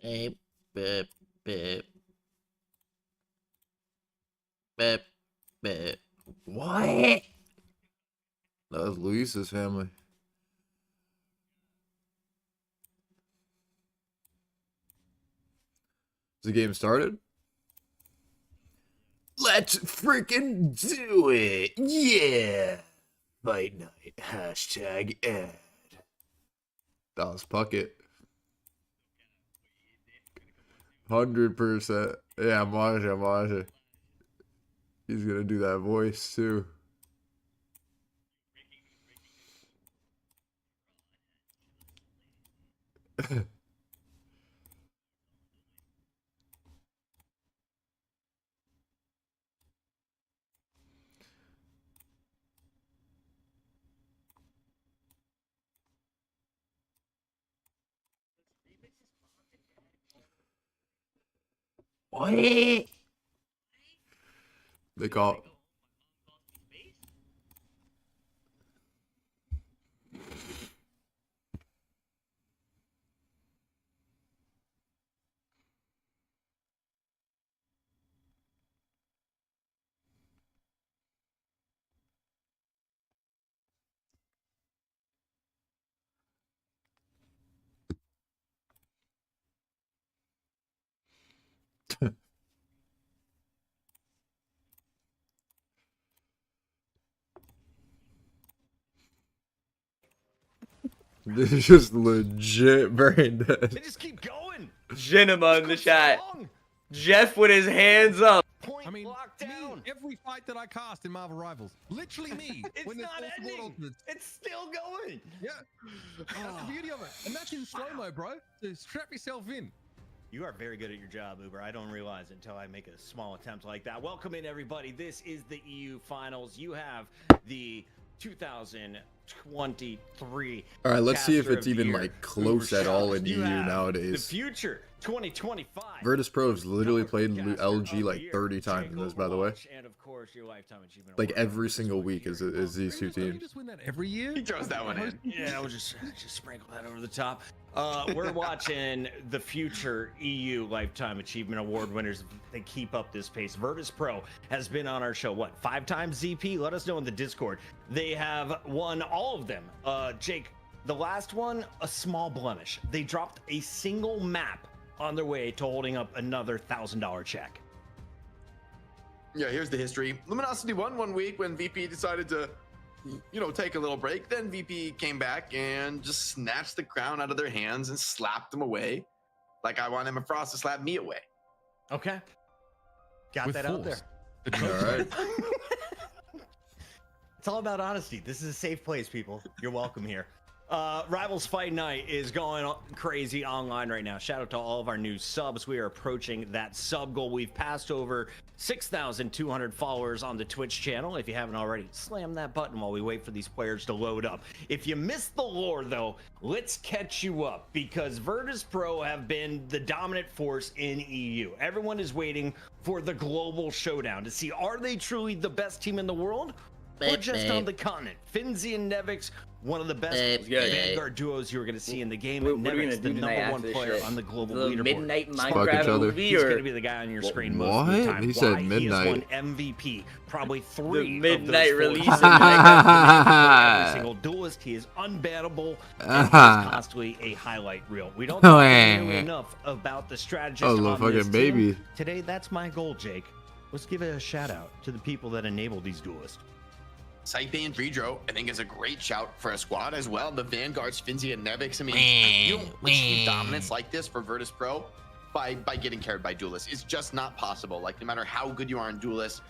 Beep, beep, beep. Beep, beep. What? That was Luis's family. The game started? Let's freaking do it! Yeah! Fight night. Hashtag ad. That was Puckett. 100%. Yeah, Maja. He's gonna do that voice too. What? They call this is just legit brain dead. They just keep going. Genema in the chat. Jeff with his hands up. Point I mean, lockdown. me, every fight that I cast in Marvel Rivals, literally me. It's when there's not multiple ending. ultimates. It's still going. Yeah, that's the beauty of it. And that's in slow-mo, bro. So strap yourself in. You are very good at your job, Uber. I don't realize it until I make a small attempt like that. Welcome in, everybody. This is the EU Finals. You have the 2023. All right, let's see if Caster it's of the even Year, like close Uber at all Shop. in You EU have nowadays. The future 2025. Virtus.pro has literally played Caster LG of the like Year, 30 times in Jake this, by the way. Overwatch, and of course, your lifetime achievement Like award. every single week is these two Don't you teams. just win that every year? He throws that one in. Yeah, we'll just sprinkle that over the top. We're watching the future EU Lifetime Achievement Award winners. They keep up this pace. Virtus.pro has been on our show, what, 5 times, ZP? Let us know in the Discord. They have won all of them. Jake, the last one, a small blemish. They dropped a single map on their way to holding up another $1,000 check. Yeah, here's the history. Luminosity won one week when VP decided to, take a little break. Then VP came back and just snatched the crown out of their hands and slapped them away, like I want Emma Frost to slap me away. Okay. Got With that out there. force. All right. It's all about honesty. This is a safe place, people. You're welcome here. Rivals Fight Night is going crazy online right now. Shout out to all of our new subs. We are approaching that sub goal. We've passed over 6,200 followers on the Twitch channel. If you haven't already, slam that button while we wait for these players to load up. If you missed the lore, though, let's catch you up because Virtus.pro have been the dominant force in EU. Everyone is waiting for the global showdown to see, are they truly the best team in the world or just on the continent? Finzi and Nevix, one of the best Vanguard duos you're going to see in the game. What are we Nevix, gonna the do tonight number after one this player shit? on the global The leaderboard. midnight Fuck each Minecraft other. movie, He's or going to be the guy on your screen most of the What? time. He said Why? midnight. He has won MVP, probably 3 the midnight of those release 4. of Minecraft. Every single duelist, he is unbattable, and he is constantly a highlight reel. We don't talk nearly enough about the strategist Oh, little on this fucking baby. team. Today, that's my goal, Jake. Let's give it a shout out to the people that enable these duelists. Saipe and Freedro, I think, is a great shout for a squad as well. The Vanguards, Finzi and Nevix. I mean, you don't achieve dominance like this for Virtus.pro by getting carried by duelists. It's just not possible. Like, no matter how good you are in duelists,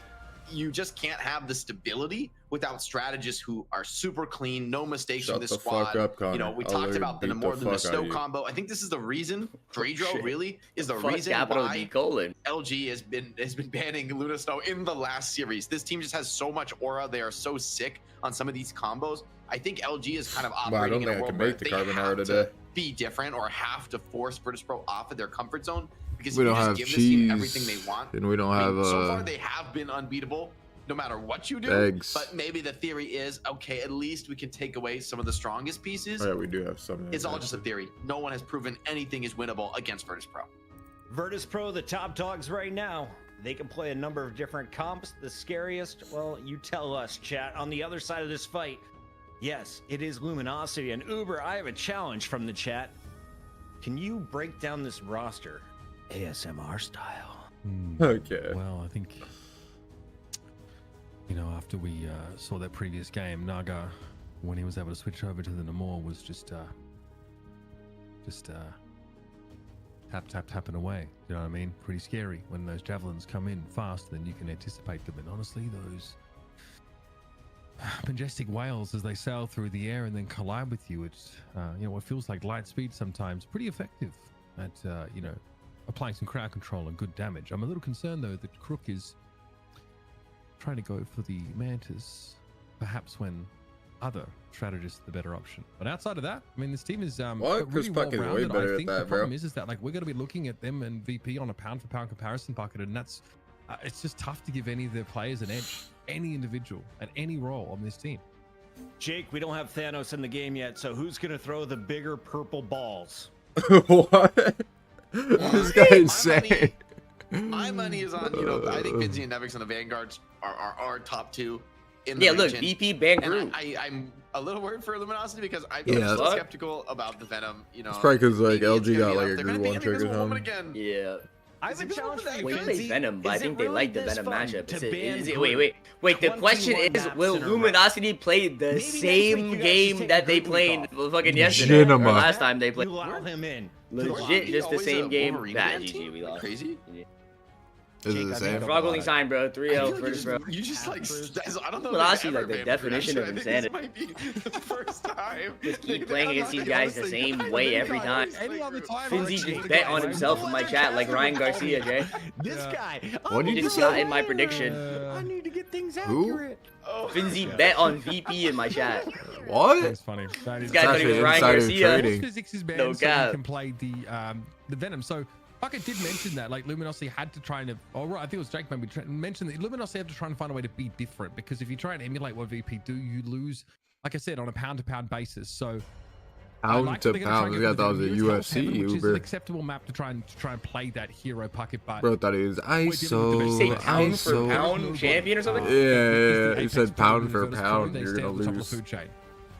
you just can't have the stability without strategists who are super clean, no mistakes Shut in this the squad. fuck up, Connor. We I'll talked literally about the beat more the than the fuck out snow of you. combo. I think this is the reason Freedro shit. really is the Fuck reason capital why D colon. LG has been banning Luna Snow in the last series. This team just has so much aura. They are so sick on some of these combos. I think LG is kind of Well, I operating don't in a think I world can where make the they carbonara have today. to be different or have to force Virtus.pro off of their comfort zone because We if you don't just have give this team cheese, everything they want. and we don't I mean, have so far they have been unbeatable. no matter what you do. Thanks. But maybe the theory is, okay, at least we can take away some of the strongest pieces. Oh, yeah, we do have some. It's all just a theory. No one has proven anything is winnable against Virtus.pro. Virtus.pro, the top dogs right now. They can play a number of different comps. The scariest, well, you tell us, chat. On the other side of this fight, yes, it is Luminosity. And Uber, I have a challenge from the chat. Can you break down this roster ASMR style? Okay. Well, I think, you know, after we saw that previous game, Naga, when he was able to switch over to the Namor, was just tapping away. You know what I mean? Pretty scary when those javelins come in fast, then you can anticipate them. And honestly, those majestic whales as they sail through the air and then collide with you, it's you know, what feels like light speed sometimes, pretty effective at you know, applying some crowd control and good damage. I'm a little concerned though that Crook is trying to go for the Mantis, perhaps when other strategists are the better option. But outside of that, I mean, this team is What? Chris really Puck is way well-rounded. better I at think that, the bro. problem is that like we're going to be looking at them and VP on a pound for pound comparison bucket, and that's it's just tough to give any of their players an edge, any individual at any role on this team. Jake, we don't have Thanos in the game yet, so who's going to throw the bigger purple balls? What? This guy insane. My money is on, you know, I think Vinzi and Nevix and the Vanguards are top two in the Yeah, look, region. VP banned And group. I'm a little worried for Luminosity because I'm Yeah. still skeptical about the Venom. You know, It's probably 'cause, like, maybe it's LG gonna got, be like, up. a They're gonna group be one an trick or invisible woman something. again. Yeah. I have a challenge for you, We play Vinzi. Venom, but I Is it think they really like the this Venom fun matchup. to Is it, ban is it, group wait. The 21 question is, maps will in a row? Luminosity play the Maybe next week same you guys just game take that a they group week played off. fucking yesterday or Genema. last time they played? You allow him in. Legit, just the Always same a game. Wolverine Nah, ban GG, team? we lost. Crazy. Is it the Jake, I same? think Frog holding sign, bro. I 3-0 feel like Virtus.pro. you just like, I don't know. Well, if honestly, they've like, ever the banned definition of Virtus. insanity. I think this might be the first time. Just keep They- playing I'm against not these gonna guys the honestly- same I way think every I time. always Any other group. time, Finzi just bet on himself in my chat like Ryan Garcia, Jay. This guy. What did you Just say? got in my prediction. I need to get things Who? accurate. Oh. Finzi bet on VP in my chat. What? That's funny. That is This guy thought he was actually Ryan insider Garcia. trading. Physics is banned, No so you cap. can play the Venom. So Bucket did mention that, like, Luminosity had to try and, I think it was Jake maybe mentioned that Luminosity had to try and find a way to be different, because if you try and emulate what VP do, you lose, like I said, on a pound-to-pound basis. So I Pound like to that they're gonna try and pound. go Yeah, for that the was a nearest Hell's UFC Heaven, which is an Uber. acceptable map to try and play that hero Bucket, but Bro thought he was You say ISO. pound for ISO. pound champion or something? Yeah, he said pound for pound. You're gonna lose.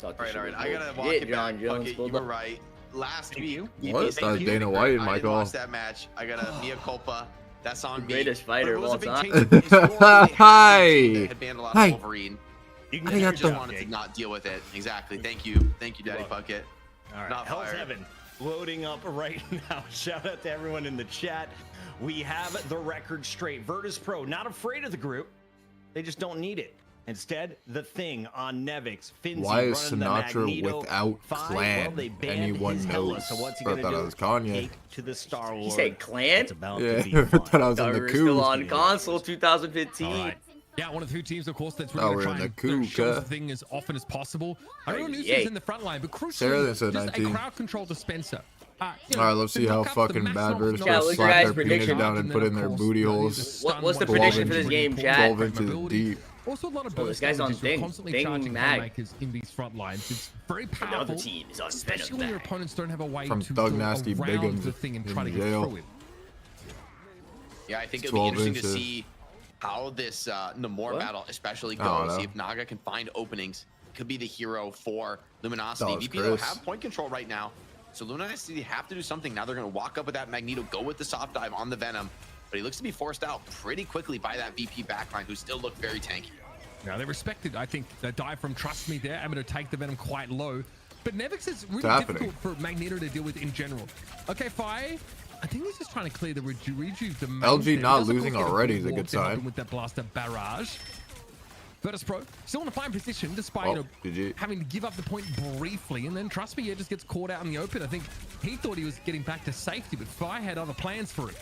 All right. I gotta walk Shit, it John back. Jones Fuck it, pulled you were up. right. Last week, What? That was Dana White and I didn't Michael. watch that match. I got a mea culpa. That's on The me. greatest But fighter it of was a all big time. change in the score. They had a Hi. team that had banned a lot Hi. of Wolverine. You can I get got your Just the- job, wanted Jake. to not deal with it. Exactly. Thank you, Daddy Look. Bucket. All right, Not Hell's fired. Heaven loading up right now. Shout out to everyone in the chat. We have the record straight. Virtus.pro, not afraid of the group. They just don't need it. Instead, the thing on Nevix. Finzi Why is running the Sinatraa Magneto without 5. Clan? Well, they banned Anyone his Hela, knows. so what's he Bro gonna thought do? I was Kanye. Take to the Star Wars. He said clan? It's about Yeah, to be fun. thought I was in Thought the we were coup. still on console 2015. All right. Yeah, one of the two teams, of course, that's Oh, really we're going in to the try and coup, show us cuh. the thing as often as possible. I don't know Yay. who's in the front line, but Sarah, crucially, that's a just 19. a crowd control dispenser. Alright, let's see how fucking bad Virtus Yeah, Pro what's your slap guys' their penis prediction? down and put in their booty holes. What's the 12 prediction for this inches- game, chat? 12 inches deep. Also, a lot of Oh, this guy's on Thing. constantly Thing charging mag. playmakers in these front lines. It's very The powerful, other team is on especially Venom when your mag. opponents don't have a way From to Thug go Nasty around Bigums the thing and in try to get jail. through it. Yeah, I think It's it'll be 12 interesting to inches. see how this Namor What? battle especially I don't goes. See know. if Naga can find openings. Could be the hero for Luminosity. That was VP though Chris. have point control right now. So Luminosity have to do something. Now they're going to walk up with that Magneto, go with the soft dive on the Venom. But he looks to be forced out pretty quickly by that VP backline, who still look very tanky. Now, they respected, I think, the dive from Trust Me there, able to take the Venom quite low. But Nevix is really happening. difficult for Magneto to deal with in general. Okay, Fi, I think he's just trying to clear the rejuve. The main LG thing. not Does, of losing course, get already is a warp good to help sign. him with that blaster barrage. Virtus.pro still in a fine position despite Oh, GG. having to give up the point briefly, and then Trust Me, he just gets caught out in the open. I think he thought he was getting back to safety, but Fi had other plans for him.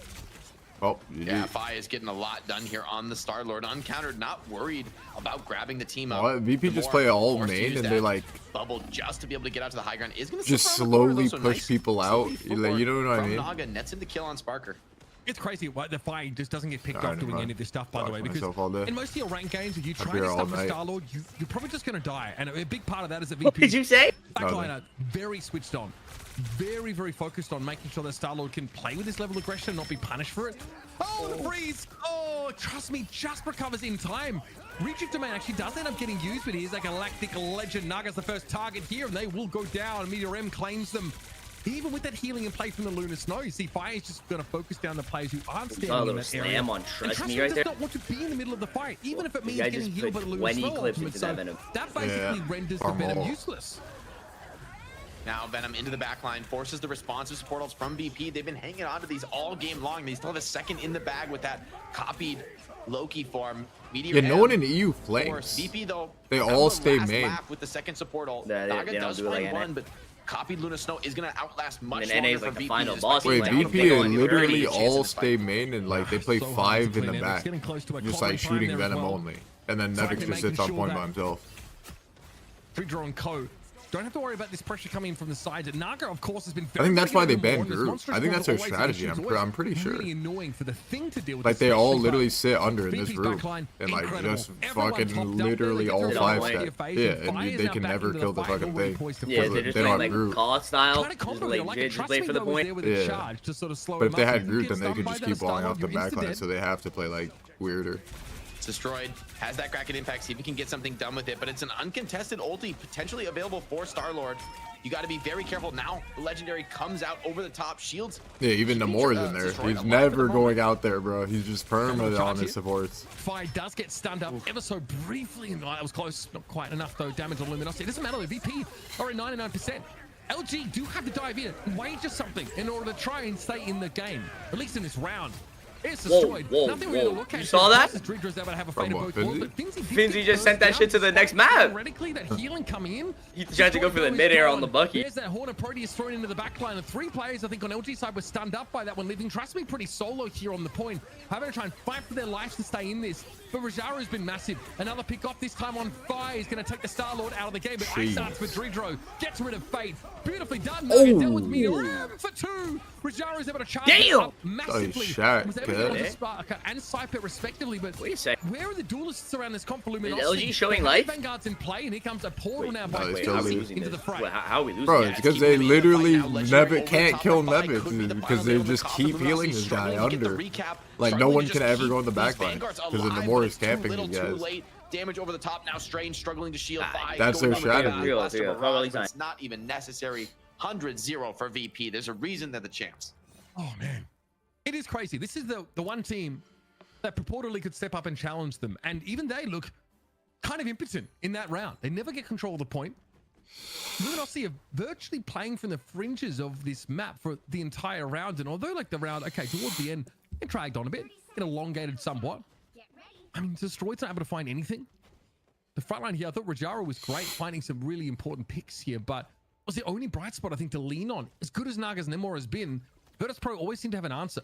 Oh, Yeah, GG. Fi is getting a lot done here on the Star-Lord. Uncountered, not worried about grabbing the team up. What? VP just Namor play all forced to main use and that they like bubble just to be able to get out to the high ground. Is going to just slowly push people out. You know what I mean? Naga nets him the kill on Sparker. It's crazy. The fight just doesn't get picked I off know, doing man. any of this stuff, by the way, Watch because myself all day. in most of your rank games, if you Up try here to all stuff a night. Star-Lord, you're probably just going to die. And a big part of that is that What VP did you say? backliner very switched on, very focused on making sure that Star-Lord can play with this level of aggression and not be punished for it. Oh, the freeze! Oh, trust me, just recovers in time. Reject Domain actually does end up getting used, but here's a Galactic Legend. Naga's the first target here, and they will go down. Meteor M claims them. Even with that healing in play from the Lunar Snow, you see Fire is just going to focus down the players who aren't standing in that area. Slam on And Trust Me Me right does there. not want to be in the middle of the fight, even if it means guy getting just healed by put the Lunar 20 Snow clips ultimate. into So that Venom. that basically renders the Or Venom more. useless. Now Venom into the back line, forces the responsive support ults from VP. They've been hanging on to these all game long. They still have a second in the bag with that copied Loki form. Meteor Yeah, no M one in EU force. flames. VP though, They have all the stay last main. laugh with the second support ult. They Naga don't does do it find like one, NA. but copied Luna Snow is gonna outlast much And NA longer is like for the VP. final despite boss. being Wait, Like, down I'm VP big going on to it. literally Very chance in all this stay fight. main and like they play So hard to 5 in clean the it. It's back. getting close to a Just clobbering like time shooting there as Venom well. only. And then Exactly, Nevix just making sits on sure point that- by himself. Vidro and Co. Don't have to worry about this pressure coming in from the sides. And Naga, of course, has been I think that's why they banned Groot. Groot. I think that's their strategy. I'm pretty sure. Really annoying for the thing to deal with. Like they all especially, literally but sit under in this VP's room backline, and like incredible. just Everyone fucking topped up there, literally they all get to the 5 point. step. phase, Yeah, and Fire's and they now can back never into kill the fight, fucking already thing. poised to Yeah, fight. they're just They don't playing have like Groot. call style. Kind of Just combo, like like just trust wait me for the though, was point. there with a Yeah. charge to sort of slow But him if they up. had You Groot, get then they stunned could by just that keep balling Star-Lord, off the you're backline, insta-dead. so they have to play like weirder. It's destroyed, has that Kraken impact, see if he can get something done with it, but it's an uncontested ulti potentially available for Star-Lord. You got to be very careful now. The legendary comes out over the top, shields. Yeah, even Namor's in there. He's never going out there, bro. He's just perma on his supports. Fire does get stunned up ever so briefly, and that was close. Not quite enough though. Damage on Luminosity. It doesn't matter. The VP are at 99%. LG do have to dive in and wager something in order to try and stay in the game, at least in this round. It's destroyed. Whoa, Nothing really to whoa. look at. You saw that? Dridra's able to have a From fate of what, both worlds, Finzi? but Finzi did Finzi get just sent burst that shit to down. the next map. Theoretically, that healing coming in. He tried to go for the mid-air on the Bucky. There's that Horn of Proteus thrown into the back line, and 3 players, I think, on LG side were stunned up by that one, leaving Trust Me pretty solo here on the point. Having to try and fight for their lives to stay in this. But Rajaro's been massive. Another pick off, this time on Fire. He's going to take the Star-Lord out of the game, but Ice Arts for Dridro gets rid of Fate. Beautifully done. Naga dealt with Meteor M for 2. Rajaro's able to charge Damn! up massively. shot, Was able to good. get onto Spark and Cypher respectively, but Wait a sec. where are the duelists around this comp for Is Luminosity? LG showing The life? Vanguard's in play, and here comes a portal Wait, now no, by they Wait, still how are we lose. losing into this? the fray. Wait, how are we losing Bro, this? it's because keep they him in the fight literally now. Legendary never over can't top kill of the fight. Nevix Could be the because final they nail in the just coffin. keep healing Luminosity this guy struggling to get the under. recap, Like, no struggling one to can just ever keep go in the these back line, Vanguards 'cause then alive, Namor but is it's too camping little, you too guys. late. Damage over the top now. Strange struggling to shield. Five That's going their down with the strategy. Blaster Yeah, Mirage, probably but it's not even necessary. 100-0 for VP. There's a reason they're the champs. Oh man, it is crazy. This is the one team that purportedly could step up and challenge them, and even they look kind of impotent in that round. They never get control of the point. Luminosity are virtually playing from the fringes of this map for the entire round, and although like the round, okay, towards the end, it dragged on a bit, it elongated somewhat. I mean, Destroyed's not able to find anything. The front line here, I thought Rajaro was great, finding some really important picks here, but was the only bright spot I think to lean on. As good as Naga's Nemor has been, Virtus.pro always seem to have an answer.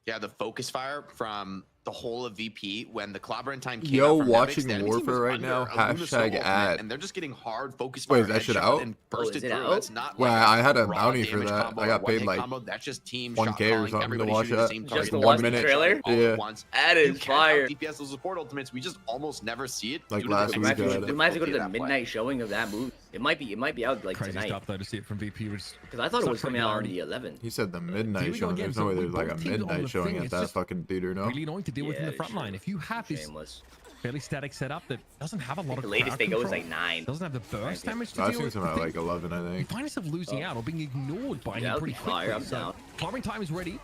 Yeah, the focus fire from the whole of VP when the clobbering time came Yo, out from watching Nevix, the enemy team Warfare was right under now, a Luna Snow hashtag ultimate, ad. and they're just getting hard focus Wait, fire is that shit headshot out? and Oh, bursted is it through. out? That's not Well, like I had a raw bounty for damage that. combo I or got paid one-hit like combo. That's just team 1K shot or calling, something to everybody watch shooting the that. same Just target, the one 1 minute minute trailer? all Yeah. at once. That You is can have fire. DPS support ultimates. We just almost never see it. Like due to last the week, execution I had it. We might have to go to the difficulty of that play. midnight showing of that movie. It might be out like Crazy tonight. stuff though to see it from VP. Because I thought it was coming out already 11. He said the Here midnight we go showing. again. There's So no way we there's like a both teams on midnight the showing thing. at It's that just fucking theater, no? Really annoying to deal with in the Yeah, front line. If you have this Shameless. fairly static setup that doesn't have a lot of The latest crowd they go is control, like 9. doesn't have the burst damage to I've deal seen with, some the at thing- like 11, I you think. find yourself losing out or being ignored by Yeah, him pretty that'd be fire. quickly. I'm So, down. clobbering time is ready.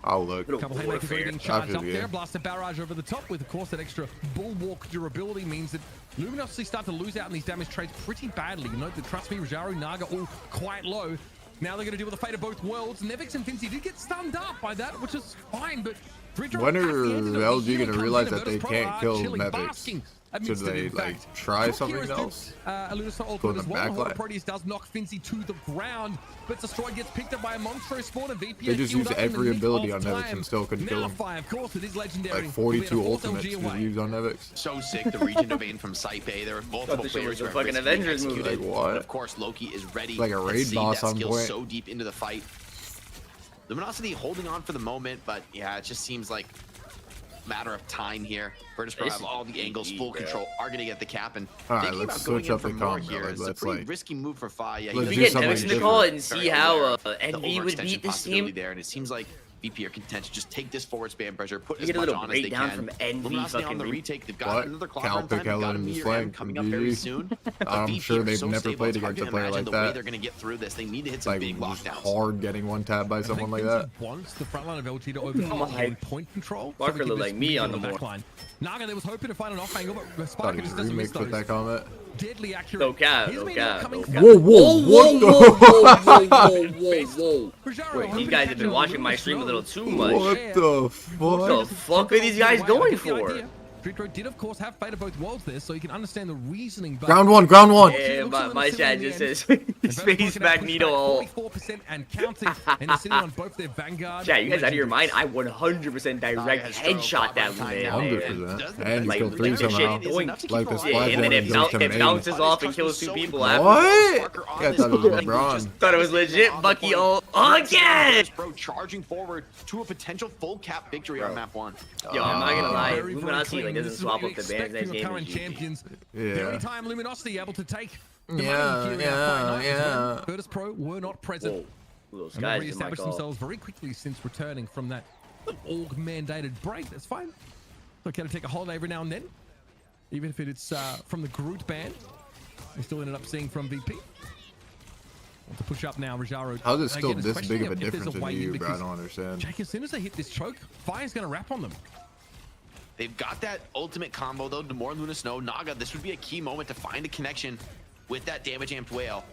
I'll look. Little Couple haymakers already warfare. being charged After up the there. game. Blaster barrage over the top with, of course, that extra bulwark durability means that Luminosity start to lose out in these damage trades pretty badly. You note that Trust Me, Rajaro, Naga all quite low. Now they're going to deal with the fate of both worlds. Nevix and Finzi did get stunned up by that, which is fine, but Dridro When at are the end of the LG healing gonna comes realize in, and that they Virtus.pro can't are kill chilling, Nevix? basking amidst Should it, they in like fact. try Crook something here has else? a Lunar Snow Go ultimate in as the well. back Horror line? Proteus does knock Finzi to the ground, but Destroyed gets picked up by a Monstro spawn, and VP They are just healed use up in the every nick ability of on Nevix time. and still couldn't kill Now him. Fire, of course, with his legendary. Like 42 will be able to force ultimates LG was away. used on Nevix. So sick, the Region Domain from Saipe. There were multiple this shit players was who the are fucking risking Avengers movie. executed. Like what? But of course, Loki is ready Like a to raid see boss that on skill point. so deep into the fight. Luminosity holding on for the moment, but yeah, it just seems like a matter of time here. Virtus.pro have all the angles, full control, are going to get the cap, and All right, thinking let's about going switch in up for the more comp, here. bro. It's a Let's, pretty like, risky move for Fi. Yeah, let's he do doesn't something get Nevix in the different. call and very see aware how of the NV would overextension beat this possibility team. there, and it seems like VP are content to just take this forward spam pressure, put You as get a much little on as they breakdown can. from NV Luminosity on fucking the re- retake. They've got What? another clock Cal run time. pick They've got a Helen in meteor flank M coming from up very GG. soon. I'm VP sure are they've so never stable, played it's hard against to a player imagine like the way that. they're going to get through this. They need to hit It's some like big just lockdowns. hard getting one tapped by someone like that. Wants the front line of LG to overcome my. point control. Barker we looked can like just me read on the back board. line. Naga, they was hoping to find an off angle, but Thought Spiker he just doesn't miss remixed with those. that comment. Deadly accurate. No cap, Here's no me cap, coming no from- cap. Whoa, whoa, whoa. Rajaro, Wait, these guys have been watching my stream a little too much. What the What the fuck? fuck are these guys going for? Virtus.pro did, of course, have Fate of both worlds there, so you can understand the reasoning. But Ground one, ground one. Yeah, my chat just says Space Magneto all. 44% and counting, and they're sitting on both their Vanguard. Chat, you guys out of your mind? I 100% direct headshot that man. 100%. And Like, you kill 3 somehow. doink. Like the Yeah, splash and then it, damage goes to it bounces off and kills 2 people after. What? Yeah, I thought it was LeBron. Thought it was legit Bucky all again! Bro, charging forward to a potential full cap victory on map 1. Yo, I'm not gonna lie. Very, very Luminosity clean. like This doesn't is swap what up you the bands expect next from game. your current is GG. champions. The Yeah. only time Luminosity able to take the Yeah, money here yeah, yeah. Virtus.pro were not present. Whoa. Those And they guys in my re-established call. themselves very quickly since returning from that org-mandated break. That's fine. It's okay to take a holiday every now and then, even if it's from the Groot band. We still ended up seeing from VP. Want to push up now, Rajaro. How's it still Again, this questioning big of a if there's difference in way you, bro? I because don't understand. Jake, as soon as they hit this choke, Fire's going to wrap on them. They've got that ultimate combo though. The more Luna Snow, Naga, this would be a key moment to find a connection with that damage amped whale.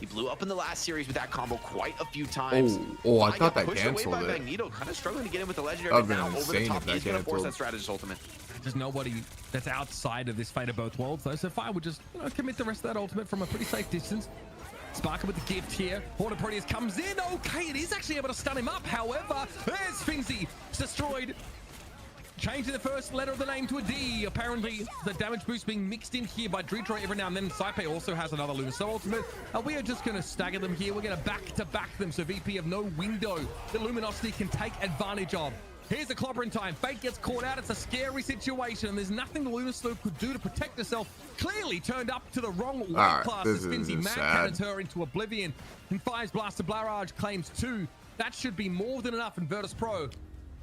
He blew up in the last series with that combo quite a few times. Oh, I Fi thought got that pushed away canceled by it. Magneto, kind of struggling to get in with the legendary. That'd But been now over insane the top, if that he's going to force canceled. that strategist ultimate. There's nobody that's outside of this fate of both worlds, though. So Fire would just, commit the rest of that ultimate from a pretty safe distance. Sparker with the gift here. Horde of Proteus comes in. Okay, it is actually able to stun him up. However, there's Finzi. It's destroyed. Changing the first letter of the name to a D. Apparently, the damage boost being mixed in here by Virtus.pro every now and then. Saipe also has another Luna Soul ultimate. We are just going to stagger them here. We're going to back-to-back them, so VP have no window that Luminosity can take advantage of. Here's the clobber in time. Fate gets caught out. It's a scary situation, and there's nothing the Luna Sloop could do to protect herself. Clearly turned up to the wrong weight Alright, class this as is Finzi just mad sad. cannons her into oblivion. And Fire's Blast to Blarage claims 2. That should be more than enough in Virtus.pro.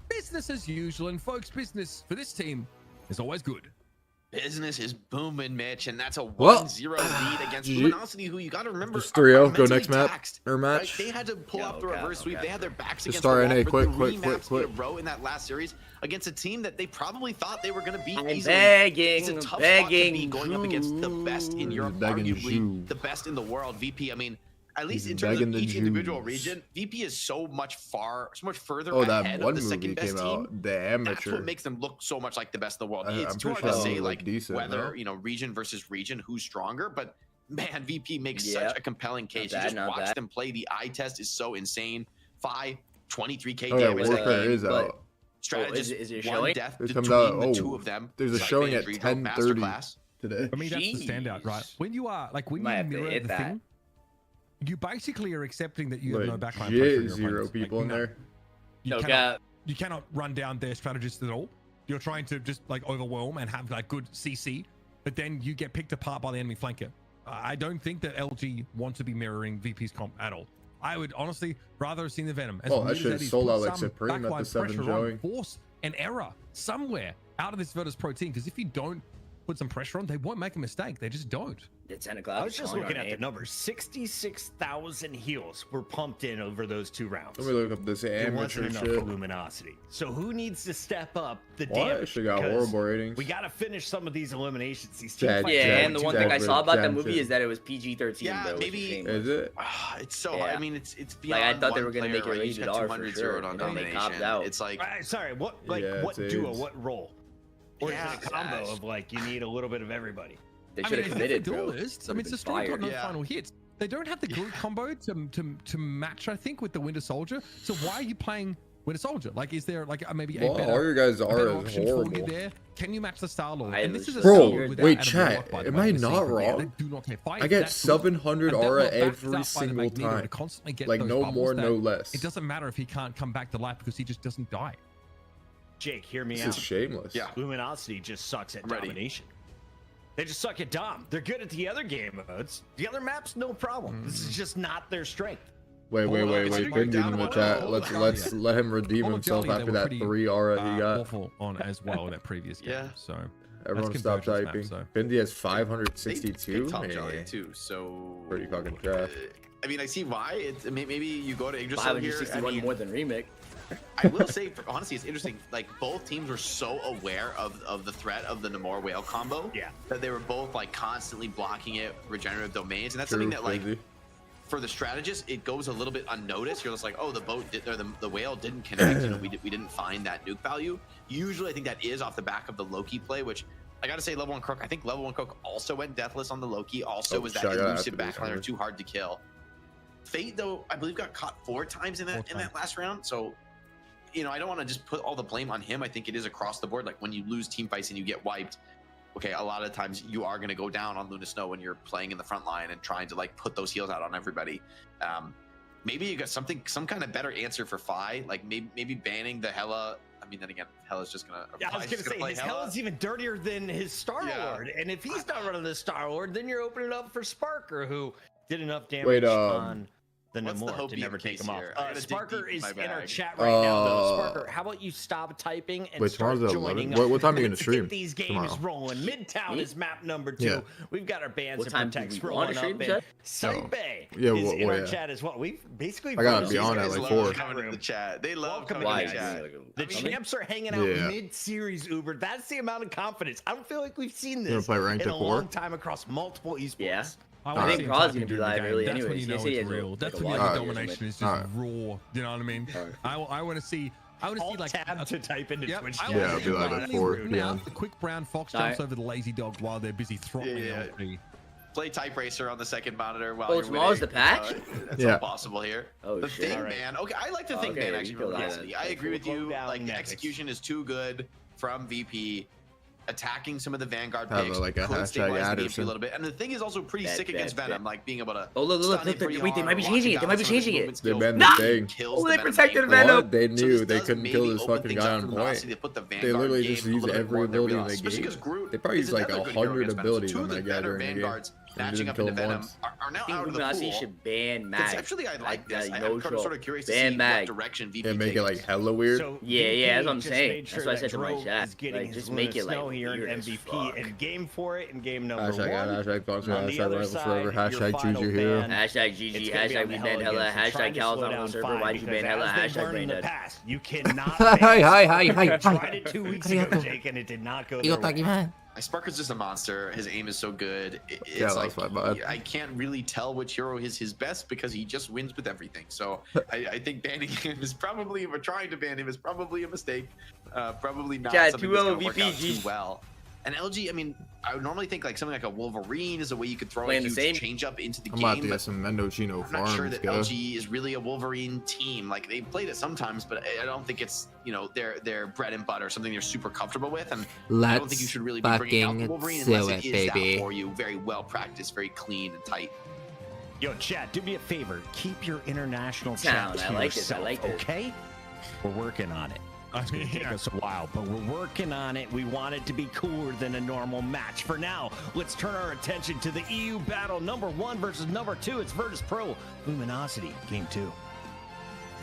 Business as usual, and folks, business for this team is always good. Business is booming, Mitch, and that's a Well, 1-0 lead against GG. Luminosity, who you got to remember Just 3-0, are go mentally next map, taxed, or match. right? They had to pull off the reverse sweep. They had their backs Just against start the wall NA, for quick. in a row in that last series against a team that they probably thought they were going to beat I'm easily. begging, It's a tough spot to begging be going up against the best in Europe, Begging arguably you. the best in the world. VP, I mean, at least He's in terms of begging the each individual Jews. region, VP is so much further Oh, ahead that of one the movie second best came team. out, The That's Amateur. what makes them look so much like the best in the world. I'm It's too pretty hard to sure say it like looked decent, whether no? region versus region who's stronger, but man, VP makes Yeah. such a compelling case. Not You just bad, not watch bad. them play. The eye test is so insane. 23k Oh yeah, damage. that Warfare game, is but- out. Strategist, is it one showing? death It between comes out- the oh, two of them. there's a Saipe showing and at Vidro, 10:30 masterclass. today. I mean, that's the standout, right? When you are, like, when Might you have to mirror hit the that. thing, you basically are accepting that you have no backline pressure. Legit on your 0 opponents. people Like, in no, there. You you cannot run down their strategists at all. You're trying to just like overwhelm and have like good CC, but then you get picked apart by the enemy flanker. I don't think that LG want to be mirroring VP's comp at all. I would honestly rather have seen the Venom. As Oh, that weird as shit is, sold put out like some Supreme at the backline 7 pressure on, showing. force an error somewhere out of this Virtus.pro team, because if you don't put some pressure on, they won't make a mistake. They just don't. It's 10 o'clock. I was just Calling looking our at the name. numbers. 66,000 heals were pumped in over those 2 rounds. Let me look up this It amateur wasn't enough shit. for Luminosity. So who needs to step up the What? damage? She got 'Cause horrible ratings. We got to finish some of these eliminations. These Jack, teamfights Yeah, are and the too one thing I long. saw about that Jack, movie Jack. is that it was PG-13. Yeah, though, which maybe- is a shame. Is it? It's so. Yeah. I mean, it's beyond. Like, I thought they one were gonna player, make it right? You just rated got R for 200 sure, zeroed on and then they copped domination. out. It's like Sorry, what Yeah, what it's duo, AIDS. what role? Or Yeah, is it a combo gosh. of like you need a little bit of everybody? They I should mean, have if they're committed, bro. duelists, I mean, it's a Would've story been got no Yeah. final hits. They don't have the group combo to match, I think, with the Winter Soldier. So why are you playing with a soldier? Like, is there like maybe a Well, better, all your guys a better are option for you horrible. there? Can you match the Star-Lord? I And this is a literally Bro, Star-Lord without wait, Adam chat, Warlock, by the am way, I in the not secret. Yeah, wrong? they do not have fight. I get That's good. 700 And that aura will back every up by the single Magneto to time. constantly get Like, those no bubbles more, that no less. It doesn't matter if he can't come back to life because he just doesn't die. Jake, hear me This out. is shameless. Yeah. Luminosity just sucks at Ready. domination. They just suck at dom. They're good at the other game modes. The other maps, no problem. This is just not their strength. Wait. Hold on, Benji's in the chat. hold on. Let's let him redeem All himself Jolly, they after were that pretty, 3 aura he got. awful on as well in that previous game. Yeah. So Everyone that's stop convergence typing. map, so. Benji has They 562. top Yeah. Jolly too, so Pretty fucking trash. I mean, I see why. It's maybe you go to Yggdrasil here. I 561 mean, more than Remake. I will say, honestly, it's interesting. Like, both teams were so aware of the threat of the Namor whale combo. Yeah. That they were both like constantly blocking it, regenerative domains, and that's True, something that like crazy. for the strategist, it goes a little bit unnoticed. You're just like, oh, the boat did, or the whale didn't connect. We didn't find that nuke value. Usually, I think that is off the back of the Loki play, which I gotta say, level 1 Crook. I think level 1 Crook also went deathless on the Loki. Also was that shit, I gotta elusive have to do backliner, something. too hard to kill. Fate, though, I believe got caught 4 times in that last round. So, you know, I don't want to just put all the blame on him. I think it is across the board. Like, when you lose team fights and you get wiped, okay, a lot of times you are going to go down on Luna Snow when you're playing in the front line and trying to like put those heals out on everybody. Maybe you got some kind of better answer for Fi, like maybe banning the Hela. I mean, then again, Hela's just gonna. Yeah, I was gonna say his Hela is even dirtier than his Star Lord, and if he's not running the Star Lord, then you're opening up for Sparker, who did enough damage on the what's the Namor hope to never case take him off. here? I gotta dig Sparker deep in is my in our bag. chat right now. Though. Sparker, how about you stop typing and Wait, start tomorrow's at joining 11? up? What time are you gonna Let's stream get these games tomorrow? rolling. Midtown Me? is map number 2. Yeah. We've got our bands What and time do protects we rolling wanna stream, up. Chat? Saipe Yeah, is in well, our yeah. chat as well. We've basically I gotta voted be these on at guys like love 4. the Coming in the chat. They love Welcome coming Why? in the chat. The champs are hanging out Yeah. mid-series, Uber. That's the amount of confidence. I don't feel like we've seen You wanna this play ranked in a at 4? long time across multiple esports. Yeah. I I wanna think see him Brawl's typing gonna be during the live game. early That's when anyways. you know He it's has real. like That's a when you lot know of the years or domination is something. just raw. You know what I mean? I want to see. I want to see Alt like tab to type into Twitch. I chat. Yeah, wanna it'll be see like Riley at 4 Root p.m. out, the quick brown fox Alright. jumps over the lazy dog while they're busy throttling Yeah. LP. Play Type Racer on the second monitor while Oh, you're tomorrow's winning. the patch? That's Yeah. all possible here. Oh, the shit. thing, Alright. man. Okay, I like to think, Okay, man, you actually, feel from that. Destiny. I agree with Slow you. down Like, Nevix. execution is too good from VP. Attacking some of the Vanguard Have picks like a could hashtag stabilize the game Anderson. a little bit. And the thing is also pretty Bet, sick against bet, Venom, like being able to. Oh, look, stun him look, pretty wait, they might be hard, changing it. lock They might be down some of his changing it. movement They skills, banned really the thing. kills Oh, the they Venom protected Vanguard. Venom. What? They So knew this they does couldn't maybe kill this open fucking things guy up on for point. Velocity to put the They Vanguard literally game just a use little bit every more in their ability in wheelhouse, the especially game. 'cause Groot They probably is use like another good hero 100 against Venom. abilities Two on of the that guy better during the game. Vanguards And matching didn't up kill into him Venom once. are now I think out of the Luminosity pool. should ban Mag. Conceptually, I like this. that I'm neutral. sort of curious to Ban see Mag. what direction VP Yeah, make it takes. like hella weird. So Yeah, VP yeah, that's what I'm just saying. made That's sure why I that said to my Drove chat, is getting like, his just Luna make it, like, Snow here in weird as MVP fuck. and game for it in game number Hashtag 1. hashtag Foxer, On the hashtag other Rival side, Forever, your hashtag choose final your hero. ban. Hashtag It's GG, gonna be hashtag on we the ban Hella Hella, again, so hashtag trying to Cal's slow on the down server, Fi, why'd you ban because Hella, as they've hashtag learned in the Braindead. past, you cannot Hi, ban hi, Sparker. hi, We hi, tried hi. it 2 weeks ago, Jake, and it did not go their way. Sparker's just a monster. His aim is so good. It's Yeah, like that's my bad. I can't really tell which hero is his best because he just wins with everything. So I think banning him is probably, or trying to ban him is probably a mistake. Probably not Yeah, something 2-0 that's gonna work out VPG. too well. And LG, I mean, I would normally think like something like a Wolverine is a way you could throw Playing a the huge same. change up into the I'm about game. to But get some Mendocino I'm not sure farms, that guys. LG is really a Wolverine team. Like they played it sometimes, but I don't think it's their bread and butter, something they're super comfortable with. And I don't think you Let's should really be bringing out fucking the Wolverine do unless it, it is baby. that for you. Very well practiced, very clean and tight. Yo, chat, do me a favor. Keep your international Sound, chat I to like this, I yourself, like this. okay? We're working on it. It's gonna take us a while, but we're working on it. We want it to be cooler than a normal match. For now, let's turn our attention to the EU battle number 1 versus number 2. It's Virtus.pro Luminosity, game 2.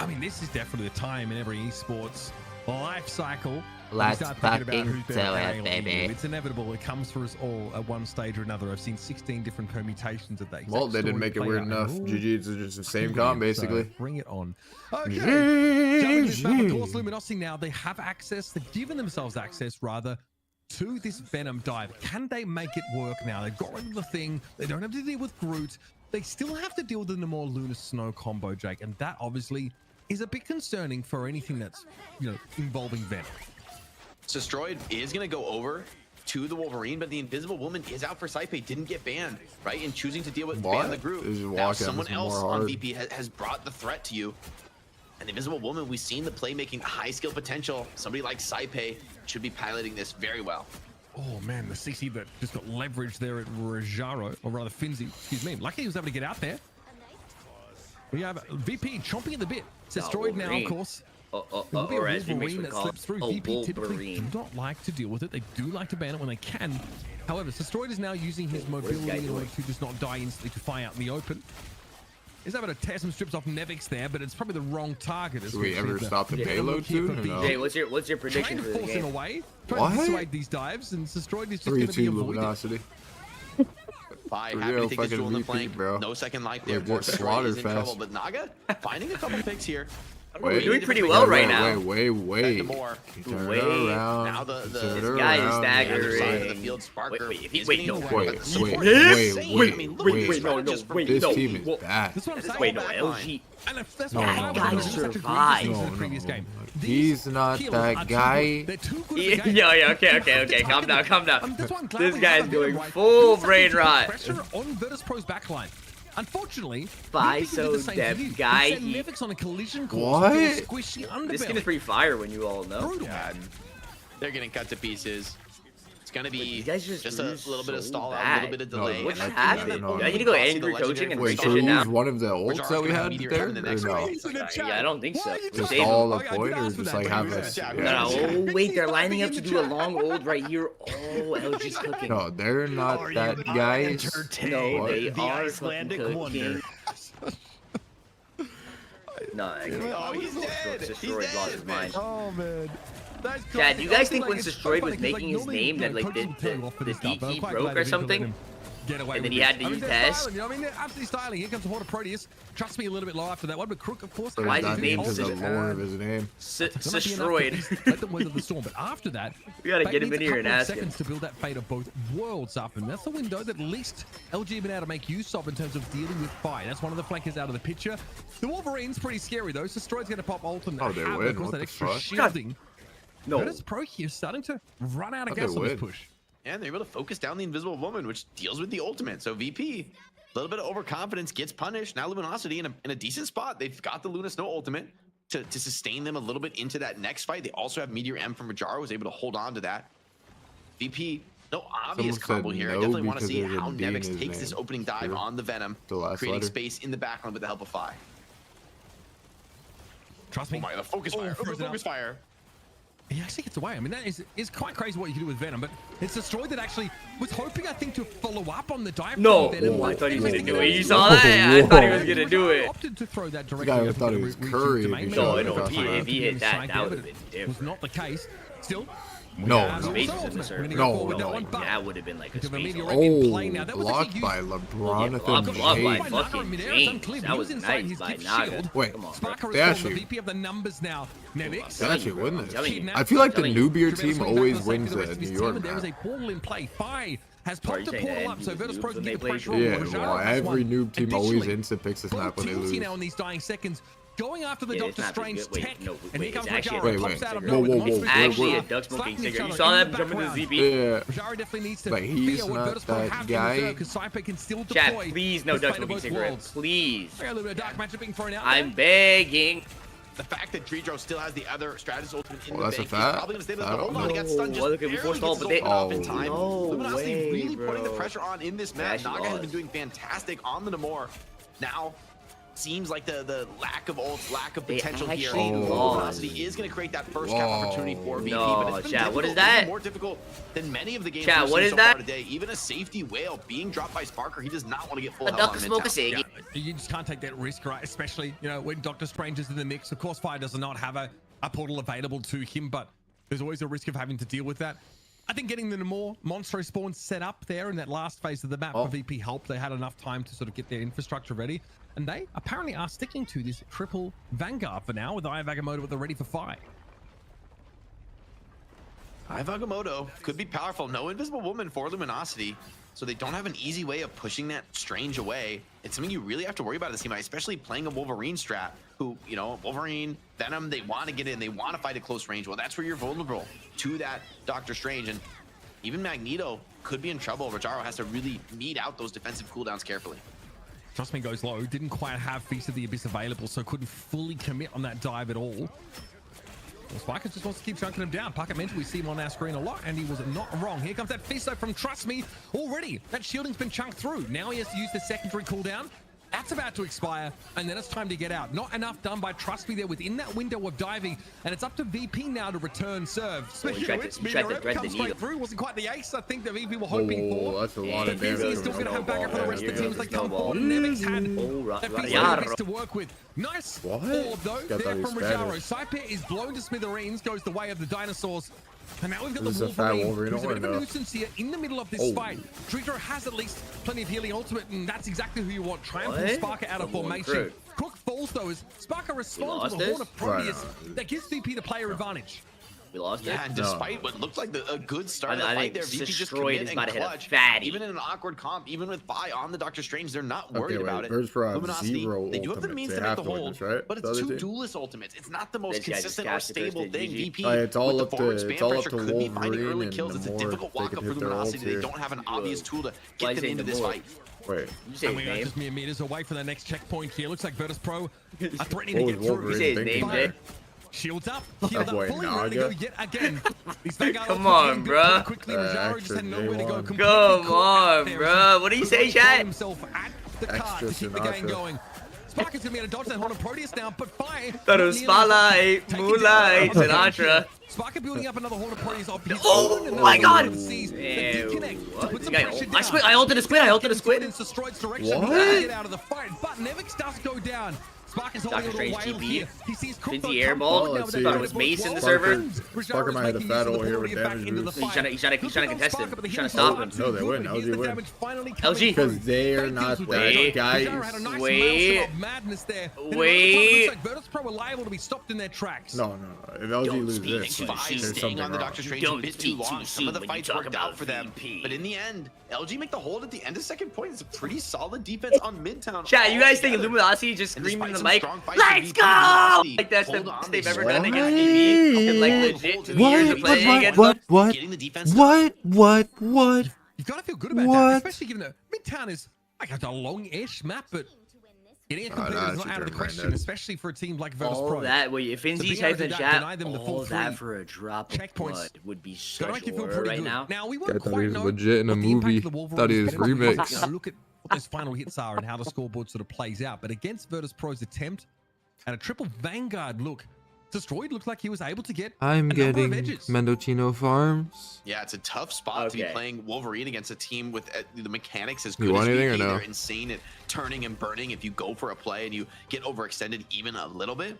I mean, this is definitely a time in every esports life cycle. when you Let's start thinking about fucking who's better do it, carrying on baby. EU. It's inevitable. It comes for us all at one stage or another. I've seen 16 different permutations of that. exact Well, they didn't story make it play weird out. enough. Ooh. GG, it's just the same Brilliant. comp, basically. So bring it on. Okay. Jumping this map, of GG. course, Luminosity now, they have access, they've given themselves access, rather, to this Venom dive. Can they make it work now? They've got rid of the thing. They don't have to deal with Groot. They still have to deal with the Namor Luna Snow combo, Jake, and that obviously is a bit concerning for anything that's, involving Venom. Destroyed is going to go over to the Wolverine, but the Invisible Woman is out for Saipe, didn't get banned, right? And choosing to deal with What? ban the group. Is Now walking someone some else more on hard. VP has brought the threat to you. And the Invisible Woman, we've seen the playmaking, high skill potential. Somebody like Saipe should be piloting this very well. Oh man, the CC that just got leverage there at Rajaro, or rather Finzi, excuse me. Lucky he was able to get out there. We have VP chomping at the bit. Destroyed now, of course. Or as we make that call slips through. it, VP typically Wolverine. do not like to deal with it. They do like to ban it when they can. However, Destroyed is now using his mobility in order to just not die instantly to fire out in the open. He's able to tear some strips off Nevix there, but it's probably the wrong target. Do we ever stop the payload soon? Or no? Jay, what's your prediction Trying for to the force game? it away, trying to dissuade these dives, and Destroyed is just going to be 3-2 avoided. luminosity. Happy For to real, take this duel on the fucking flank. VP, bro. No second life there. Legit Destroyed slaughter is in trouble, fest. but Naga finding a couple picks here. We're doing pretty well right now. Wait. More. Turn Wait. it around. Now the Turn it guy is around. staggering. side of the field, Sparker Wait, is wait, getting no, away, wait, but the wait, support wait, is wait, insane. I mean, look at wait, this no, strategist from This no. team is Well, bad. That's what I'm saying. Wait, no, back LG. And if that's No, why no, I no, was no, doing no. such a great survive. defense in No, the previous no, game. no. These He's not healers that are too guy. good. They're too good Yeah, at the game. okay, calm down. That's why I'm glad This we guy's have going him, right? full Do brain something to put rot. Pressure on Virtus.pro's backline. Unfortunately, Bye, Nevix did so the same deaf to you. guy, He sent he- Nevix on a collision course. What? into a squishy underbelly. This skin is pretty fire when you all know. Brutal. God, they're getting cut to pieces. It's gonna be these guys just just a lose little bit of so stall out, a bad. little bit of No, delay. What and just I think happened? no, I no. need to go Crossing the angry legendary coaching and Wait, fix so shit we now. use one of the ults Rajaro that we could have had meteor there, in the next or no? round. Yeah, I don't think so. Just Save all him. the point, or just like have us? Yeah. No, Yeah. wait, they're lining up to do a long old right here. Oh, LG's cooking. No, they're not that guys. No, What? they The are Icelandic fucking wonder. No, Oh, he's dead. He's Destroyed lost his dead, mind. Oh man. That's Chad, do you guys think when it's Destroyed was funny 'cause, making his normally, name you that know, like coaches will tell you off for the this stuff, but I'm DT quite broke glad or they didn't let something? him get away And then with he it. had to I mean, use they're Test? styling, you know, I mean, they're absolutely styling. Here comes the Horde of Proteus. Trust me a little bit low after that one, but Crook, of course, Put Why his is his name name to the Sis- lore of his name. That might be enough to Destroyed. at least let them weather the storm. But after that, We gotta Fate get him needs in a here and couple of ask him. seconds to build that fate of both worlds up, and that's the window that at least LG have been able to make use of in terms of dealing with fire. That's one of the flankers out of the picture. The Wolverine's pretty scary though. Destroyed's going to pop ult and Oh, they have, win. of course, What that the extra fuck? shielding. No. Virtus.pro here starting to run out of How'd they gas on this win? push. And they're able to focus down the Invisible Woman, which deals with the ultimate. So VP, a little bit of overconfidence, gets punished. Now Luminosity in a decent spot. They've got the Luna Snow ultimate to sustain them a little bit into that next fight. They also have Meteor M from Rajaro, was able to hold on to that. VP, no obvious Someone combo said here. I no definitely want to because see there's a how D in Nevix his takes this name. opening dive Sure. on the Venom, The last creating letter. space in the background with the help of Fi. Trust me. Oh my, the focus fire. Oh, the frozen focus up. fire. He actually gets away. I mean, that is quite crazy what you can do with Venom, but it's Destroyed that actually was hoping, I think, to follow up on the dive. No. from Venom. Oh, I thought he was gonna Interesting do it. You that- saw that? I thought he was gonna do it. Opted to throw that directly. guy over thought the he was reaching Curry domain. if he Maybe shot No, it he no, across was the if map. he hit that, side that there, would but have been it was different. not the case. Still. No, Yeah, no. Spaces so in this ultimate. area. We're gonna No, go forward no. that one, but That would have been like a Think of a space. meteor ultimate. in play now. That was blocked used- by Blocked LeBronathan by James. fucking James. That was nice by Naga. Wait, Come on, bro. Sparker They is actually- the VP of the numbers now. Nevix. They actually win I'm this. telling you. I feel like the I'm telling Nubier Trevor team swing back always for the sake wins of the rest the of New his York team, and there was a map. portal in play. Fi has Are popped you the saying portal that up, so he was Virtus.pro noobs can when get they the played pressure Drew? on Yeah, Rajaro well, on this every one. noob team always Additionally, insta-picks this map both when they teams here lose. now in these dying seconds, going after the Yeah, Doctor this map is Strange good. Wait, tech, no, and wait, here comes it's actually a Rajaro. Wait, Pops wait. out of Whoa, nowhere. whoa, The whoa, monster whoa, Actually, whoa. a duck smoking slapping each cigarette. You other saw in that the jumping to the background. ZP? Yeah. Rajaro definitely needs to But he's figure what not Virtus.pro that have guy. in reserve, because Saipe can still Chat, deploy. please, no the duck fate of smoking both cigarette. worlds. Please. A little bit of dark magic being thrown out I'm there. begging. The fact that Dredro still has the other strategist ultimate in Oh, the that's a bank, he's fact? probably going to stay there. I But don't hold on, he got know. stunned just Oh, look at- we barely forced gets all, his but they- ultimate off in time. no Luminosity way, really putting the bro. pressure on in this They match. actually Naga has lost. been doing fantastic on the Namor. Now, seems like the lack of ults, lack of They potential here. actually lost. Luminosity is going to create that first cap Whoa. opportunity for VP, No, but it's been chat, what is difficult, even that? more difficult than many of the games Chat, we've what seen is so that? far today. Even a safety whale being dropped by Sparker, he does not want to get full A health duck on smoke a Midtown. cig. You just can't take that risk, right? Especially, you know, when Doctor Strange is in the mix. Of course, Fire does not have a portal available to him, but there's always a risk of having to deal with that. I think getting the more Monstro spawns set up there in that last phase of the map for VP helped. They had enough time to sort of get their infrastructure ready, and they apparently are sticking to this triple Vanguard for now with Eye of Agamotto at the ready for Fi. Agamotto could be powerful. No Invisible Woman for Luminosity, so they don't have an easy way of pushing that Strange away. It's something you really have to worry about this team, especially playing a Wolverine strat, who, you know, Wolverine, Venom, they want to get in, they want to fight at close range. Well, that's where you're vulnerable to that Doctor Strange, and even Magneto could be in trouble. Rajaro has to really meet out those defensive cooldowns carefully. Trust Me goes low. Didn't quite have Feast of the Abyss available, so couldn't fully commit on that dive at all. Well, Spiker just wants to keep chunking him down. Pocket Mental, we see him on our screen a lot, and he was not wrong. Here comes that Fisto from Trust Me. Already, that shielding's been chunked through. Now he has to use the secondary cooldown. That's about to expire, and then it's time to get out. Not enough done by Trust Me there within that window of diving, and it's up to VP now to return serve. He tried to Comes straight through. Wasn't quite the ace I think that VP were hoping for. That's a lot of Vinci damage. is still going to have backup for the rest of the teams. They come Snowball. forward. Nevix had that Rajaro. Vinci to work with. Nice What? orb though Got there that from Spanish. Rajaro. Saipir is blown to smithereens, goes the way of the dinosaurs. And now we've got This the is a fat Wolverine, Wolverine, who's a oh bit of a my God. nuisance here in the middle of this Oh. fight. Dritro has at least plenty of healing ultimate, and that's exactly who you want. Try and pull What? Sparker out of Come on, formation. Crook. Crook falls though as Sparker responds lost with a Horn this? of Proteus Right. that gives VP the player advantage. We lost it. Yeah, and despite what looked like a good start of the I fight think there, VP just Destroyed commit is and about to hit a clutch. fatty. Even in an awkward comp, even with Vi on the Doctor Strange, they're not worried Okay, wait, about it. Virtus.pro have Luminosity, 0 they do have the ultimates. means They to make have the to win hold, this, right? but The it's other two team? duelist ultimates. It's not the most This guy just consistent or cashed the first stable hit, thing. GG. VP It's all with up the to- forward spam it's all up pressure to could be finding Wolverine, early and kills. the It's a more difficult they can walk-up hit for their Luminosity. ults They here. don't have an obvious tool to Why get is them he into the this more? fight. Wait. You say And his we are name. just mere meters away from the next checkpoint here. Looks like Virtus.pro are threatening What to was get through. Wolverine You say his thinking name, there? Jay? Shields up, healed That up, boy fully ready to go Naga. yet again. These Vanguard Come ultimates on, getting built bruh. pretty quickly. Rajaro just had Extra nowhere to go. J1. Completely Come caught out on, there. bruh. What do you say, He chat? himself at the cart Extra to keep the game Sinatraa. going. Sparker's gonna be able to dodge that Horn of Proteus now, but fire. Thought it was Spotlight, Moonlight, Sinatraa. Sparker building up another Horn of Proteus off his Oh own, and my now God! sees the Ew, disconnect to what? put some This guy- pressure I down. squid- I ulted a squid, I ulted a squid. In Destroyed's direction, What? to get out of the fight, but Nevix does go down. Sparker's holding Dr. a little Strange whale TP. here. He sees Crook Vinci come airball. forward now Let's with see. that Thought it was both Mace in the walls. server. Sparker might have the fat hole here with damage into the boost. fight. He's trying to Looking on contest Sparker, him. but the He's trying to healing stop him. is not No, they too wouldn't. good. Here's LG the win. damage finally LG. coming through. Because they are Fake not deals with that Wait. guys. Rajaro had a nice Wait. maelstrom of madness there. And in Wait. another time, it looks like Virtus.pro were liable to be stopped in their tracks. No. If LG Don't lose speak this, too like, soon. there's Staying something on the wrong. Doctor Strange a Don't bit too speak too long. Some of the soon when you fights talk worked out about for them, VP. but in the end, LG make the hold at the end of second point. It's a pretty solid defense on Midtown. Chat, you guys think altogether. Luminosity just And screaming in the despite mic, some strong fights with let's VP, go! Luminosity Like that's the hold on, best they they've ever sweat done it against out. VP in like What? legit 2 years of playing against them. What? Getting the defense done. What? You've got to feel good about that, What? especially given that Midtown is like a long-ish map, but getting it completed nah, is it's not out of the a question, granddad. especially for a team like All Virtus.pro. that, wait, if So Finzi being types able in to chat, deny them the full all that three for a drop checkpoints. of blood would be Gotta such make you a feel horror pretty right good. now. Now we Guy won't thought quite he was know legit in a what the impact movie. of the Wolverines Thought he is was gonna be. remix. You know, look at what those final hits are and how the scoreboard sort of plays out. But against Virtus.pro's attempt at a triple Vanguard look, Destroyed looked like he was able to get I'm a number of getting edges. Mendocino Farms. Yeah, it's a tough spot to be Okay. playing Wolverine against a team with the mechanics as You good as want anything or VP. no? They're insane at turning and burning if you go for a play and you get overextended even a little bit.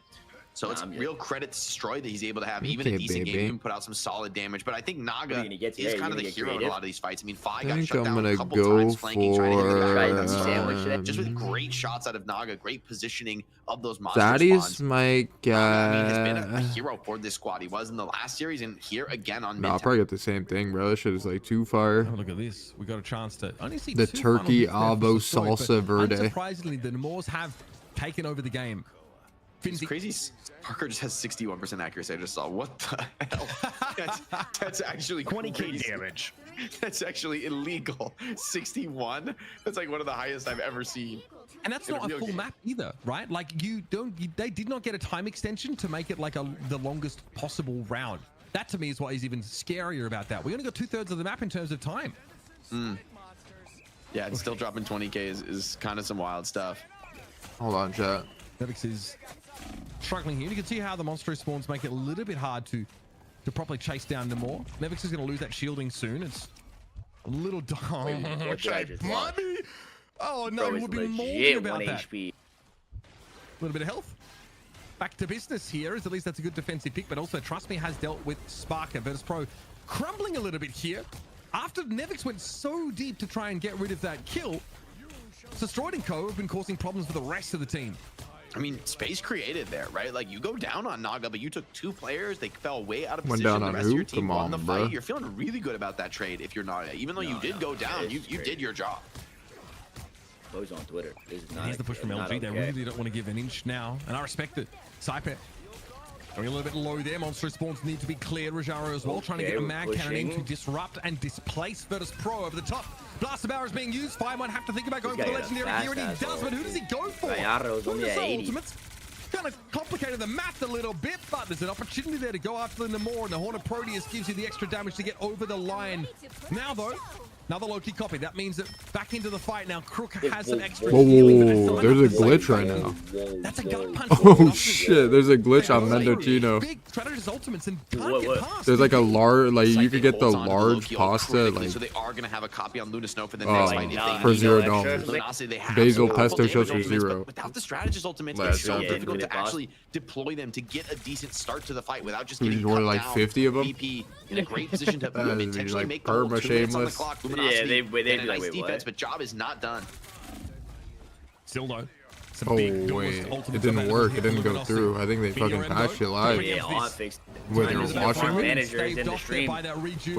So it's I'm good. real credit to Destroy that he's able to have even a Okay, decent game. baby. He can put out some solid damage. But I think What are Naga you gonna get today? is You kind of gonna the get hero in a creative? lot of these fights. I mean, Fi I got think shut I'm down a gonna couple go times flanking, trying to hit the for guy. Try sandwich it. Just with great shots out of Naga, great positioning of those monster Daddy's spawns. my Naga, I mean, has been a guy. hero for this squad. He was in the last series and here again on No, I'll Midtown. probably get the same thing, bro. This shit is like too far. Oh, look at this. We got a chance to only see The two final turkey hits there for avo Destroyed, but salsa verde. Unsurprisingly, the Moors have taken over the game. It's Finzi, crazy. Parker just has 61% accuracy. I just saw. What the hell? That's actually 20k crazy. damage. That's actually illegal. 61. That's like one of the highest I've ever seen. and that's in a not a real full game. map either, right? Like they did not get a time extension to make it like the longest possible round. That to me is what is even scarier about that. We only got 2/3 of the map in terms of time. Yeah, and still dropping 20k is kind of some wild stuff. Hold on, chat. Nevix is struggling here. You can see how the monster spawns make it a little bit hard to properly chase down Namor. Nevix is going to lose that shielding soon. It's a little dumb. what did I just watch? Oh no, Bro, we'll it's be molding legit about 1 that. HP. A little bit of health. Back to business here, as at least that's a good defensive pick, but also Trust Me has dealt with Sparker. Virtus.pro crumbling a little bit here. After Nevix went so deep to try and get rid of that kill, Destroyed and Co have been causing problems for the rest of the team. I mean, space created there, right? Like you go down on Naga, but you took 2 players. They fell way out of Went position. down The on rest who? of your team Come won on, the bro. fight. You're feeling really good about that trade if you're Naga. Even though you did go down, you did your job. Boys on Twitter. This is not Here's the push from not LG. They okay. really don't want to give an inch now, and I respect it. Saipir Going a little bit low there. Monster spawns need to be cleared. Rajaro as well, trying to get a mag cannon in to disrupt and displace Virtus.pro over the top. Blaster Barrel is being used. Fire might have to think about going for the legendary here, and he does, but who does he go for? Only at 80. Ultimates. Kind of complicated the math a little bit, but there's an opportunity there to go after the Namor, and the Hornet Proteus gives you the extra damage to get over the line. Now, though, another low-key copy. That means that back into the fight now. Crook has some extra healing. Whoa, there's a glitch right now. That's a gut punch. Oh shit, there's a glitch on Mendocino. Big Predator's ultimates and can't get past. There's like a large, like you could get the large pasta, like so they are gonna have a copy on Luna Snow for the next fight for $0. Basil pesto shells for 0. Without the strategist ultimates, it's so difficult to actually deploy them to get a decent start to the fight without just getting only like 50 of them. VP in a great position to intentionally like make the whole 2 minutes on the shameless. clock. Yeah, they'd be like, nice wait, defense, what? but job is not done. Still though. Oh wait, it didn't work. It didn't go through. I think they fucking patched it live. Yeah, on fixed. Wait, they're watching me? Managers in the stream. Wait,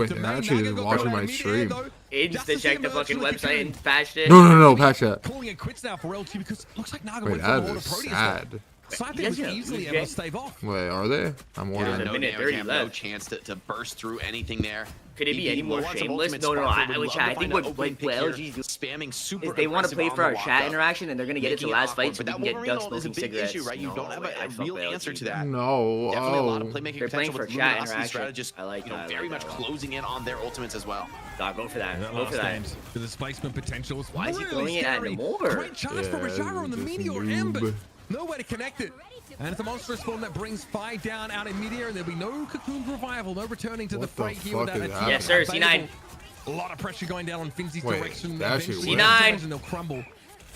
they're actually just watching my stream. Insta check the fucking website and patched it. No, patch that. Calling it quits now for LT because it looks like Naga Wait, went for that the is Proteus. sad. Sniping was easily able to stave off. Wait, are they? I'm Yeah, ordering. no minute damage, 30 have left. no chance to burst through anything there. Could it be VP any more wants some shameless? ultimate No, spark, I would which love I to think find what an open pick LG's here, do spamming super is they want to aggressive play on for the our walk, chat though, interaction, and they're gonna get it to making last awkward, fight, so but we can that get Wolverine duck ult is a smoking big cigarettes. issue, right? You don't have I a fuck real with answer LG. to that. No. Definitely a lot of Oh. playmaking They're playing potential for with chat Luminosity interaction. strategists, I like that. very much closing in on their ultimates as well. God, go for that. That Go last for that. stand, the displacement potential was Why is he really throwing it at scary. Namor? Great chance for Yeah, Rajaro and the just Meteor noob. Ember. No way to connect it. And it's a monster spawn that brings Fi down out in midair, and there'll be no Cocoon revival, no returning to the What the fray here fuck without is a team happening? Yes, sir, available. C9. A lot of pressure going down on Finzy's Wait, direction. they actually Eventually, win? C9. imagine they'll crumble.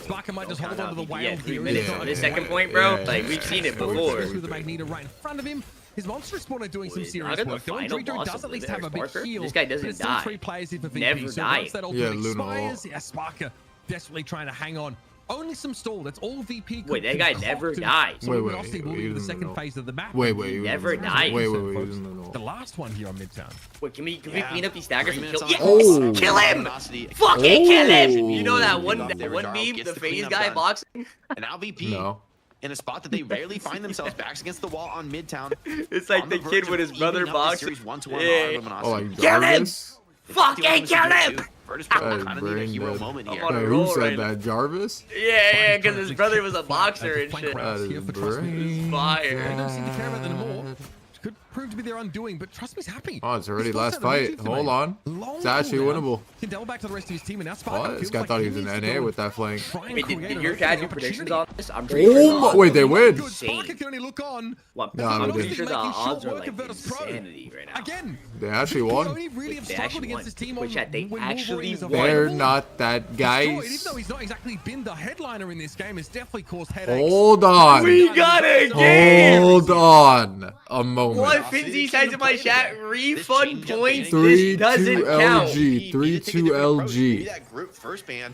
Sparker might just hold on to the whale Yeah, 3 here. minutes Yeah, on his yeah, second point, bro. yeah, Like, we've seen it yeah. before. With the Magneto right in front of him. His monster spawner doing some Wait, serious not in the work. Though final Andrew boss does of at least the have a big Sparker? heal. This guy but doesn't it's still die. 3 players here for VP. Never so die. once that Yeah, ultimate Luna expires, yeah, Sparker desperately trying to hang on. Only some stall. That's all VP could Wait, that guy concoct. never And died. so Wait, Luminosity will be he in the doesn't second know. phase of the map. Wait, Never died. Wait, Folks. no. The last one here on Midtown. Wait, can we Yeah. clean up these staggers 3 and minutes kill? on Yes! the clock. Oh. Kill him! Luminosity Fucking kill him! Oh. You know that one There, meme, gets the the phase cleanup guy done. boxing? And now VP No. in a spot that they rarely find themselves backs against the wall on Midtown. It's like On the verge kid of with his brother evening up the boxing. series 1-1 Yeah. on Oh, Luminosity. like Kill him! Jarvis? Fucking kill him! Virtus That Pro is kind of need a brain hero dead. moment I'm here. on a Wait, roll who said right that? Jarvis? Yeah, because his brother was a boxer and shit. That is Here for Trust Me. brain Fire. They don't seem to care about them anymore. dead. Could prove to be their undoing, but Trust Me's happy. Oh, it's already He's last forced out a fight. new Hold on. Long It's actually cooldown. winnable. Can double back to the rest of his team, and now Sparker What? This feels guy like thought he he was needs an to NA go with that flank. try and Wait, create did an your dad do opportunity. predictions on this? I'm pretty sure Oh, the wait, they win. Good. Sparker Insane. can only look on. Well, No, I'm they pretty didn't. sure the Making short odds are work like of Virtus.pro. insanity right now. Again, They actually we won. only really have They struggled actually against won. this team Which on they when actually Wolverine is won. They're available. not that Destroyed, guys. even though he's not exactly been the headliner in this game, it's definitely caused headaches. Hold on. We got a game! Hold on a moment. What Finzy says in my chat, refund points, this 3-2 doesn't count. LG. 3-2 LG. That group first ban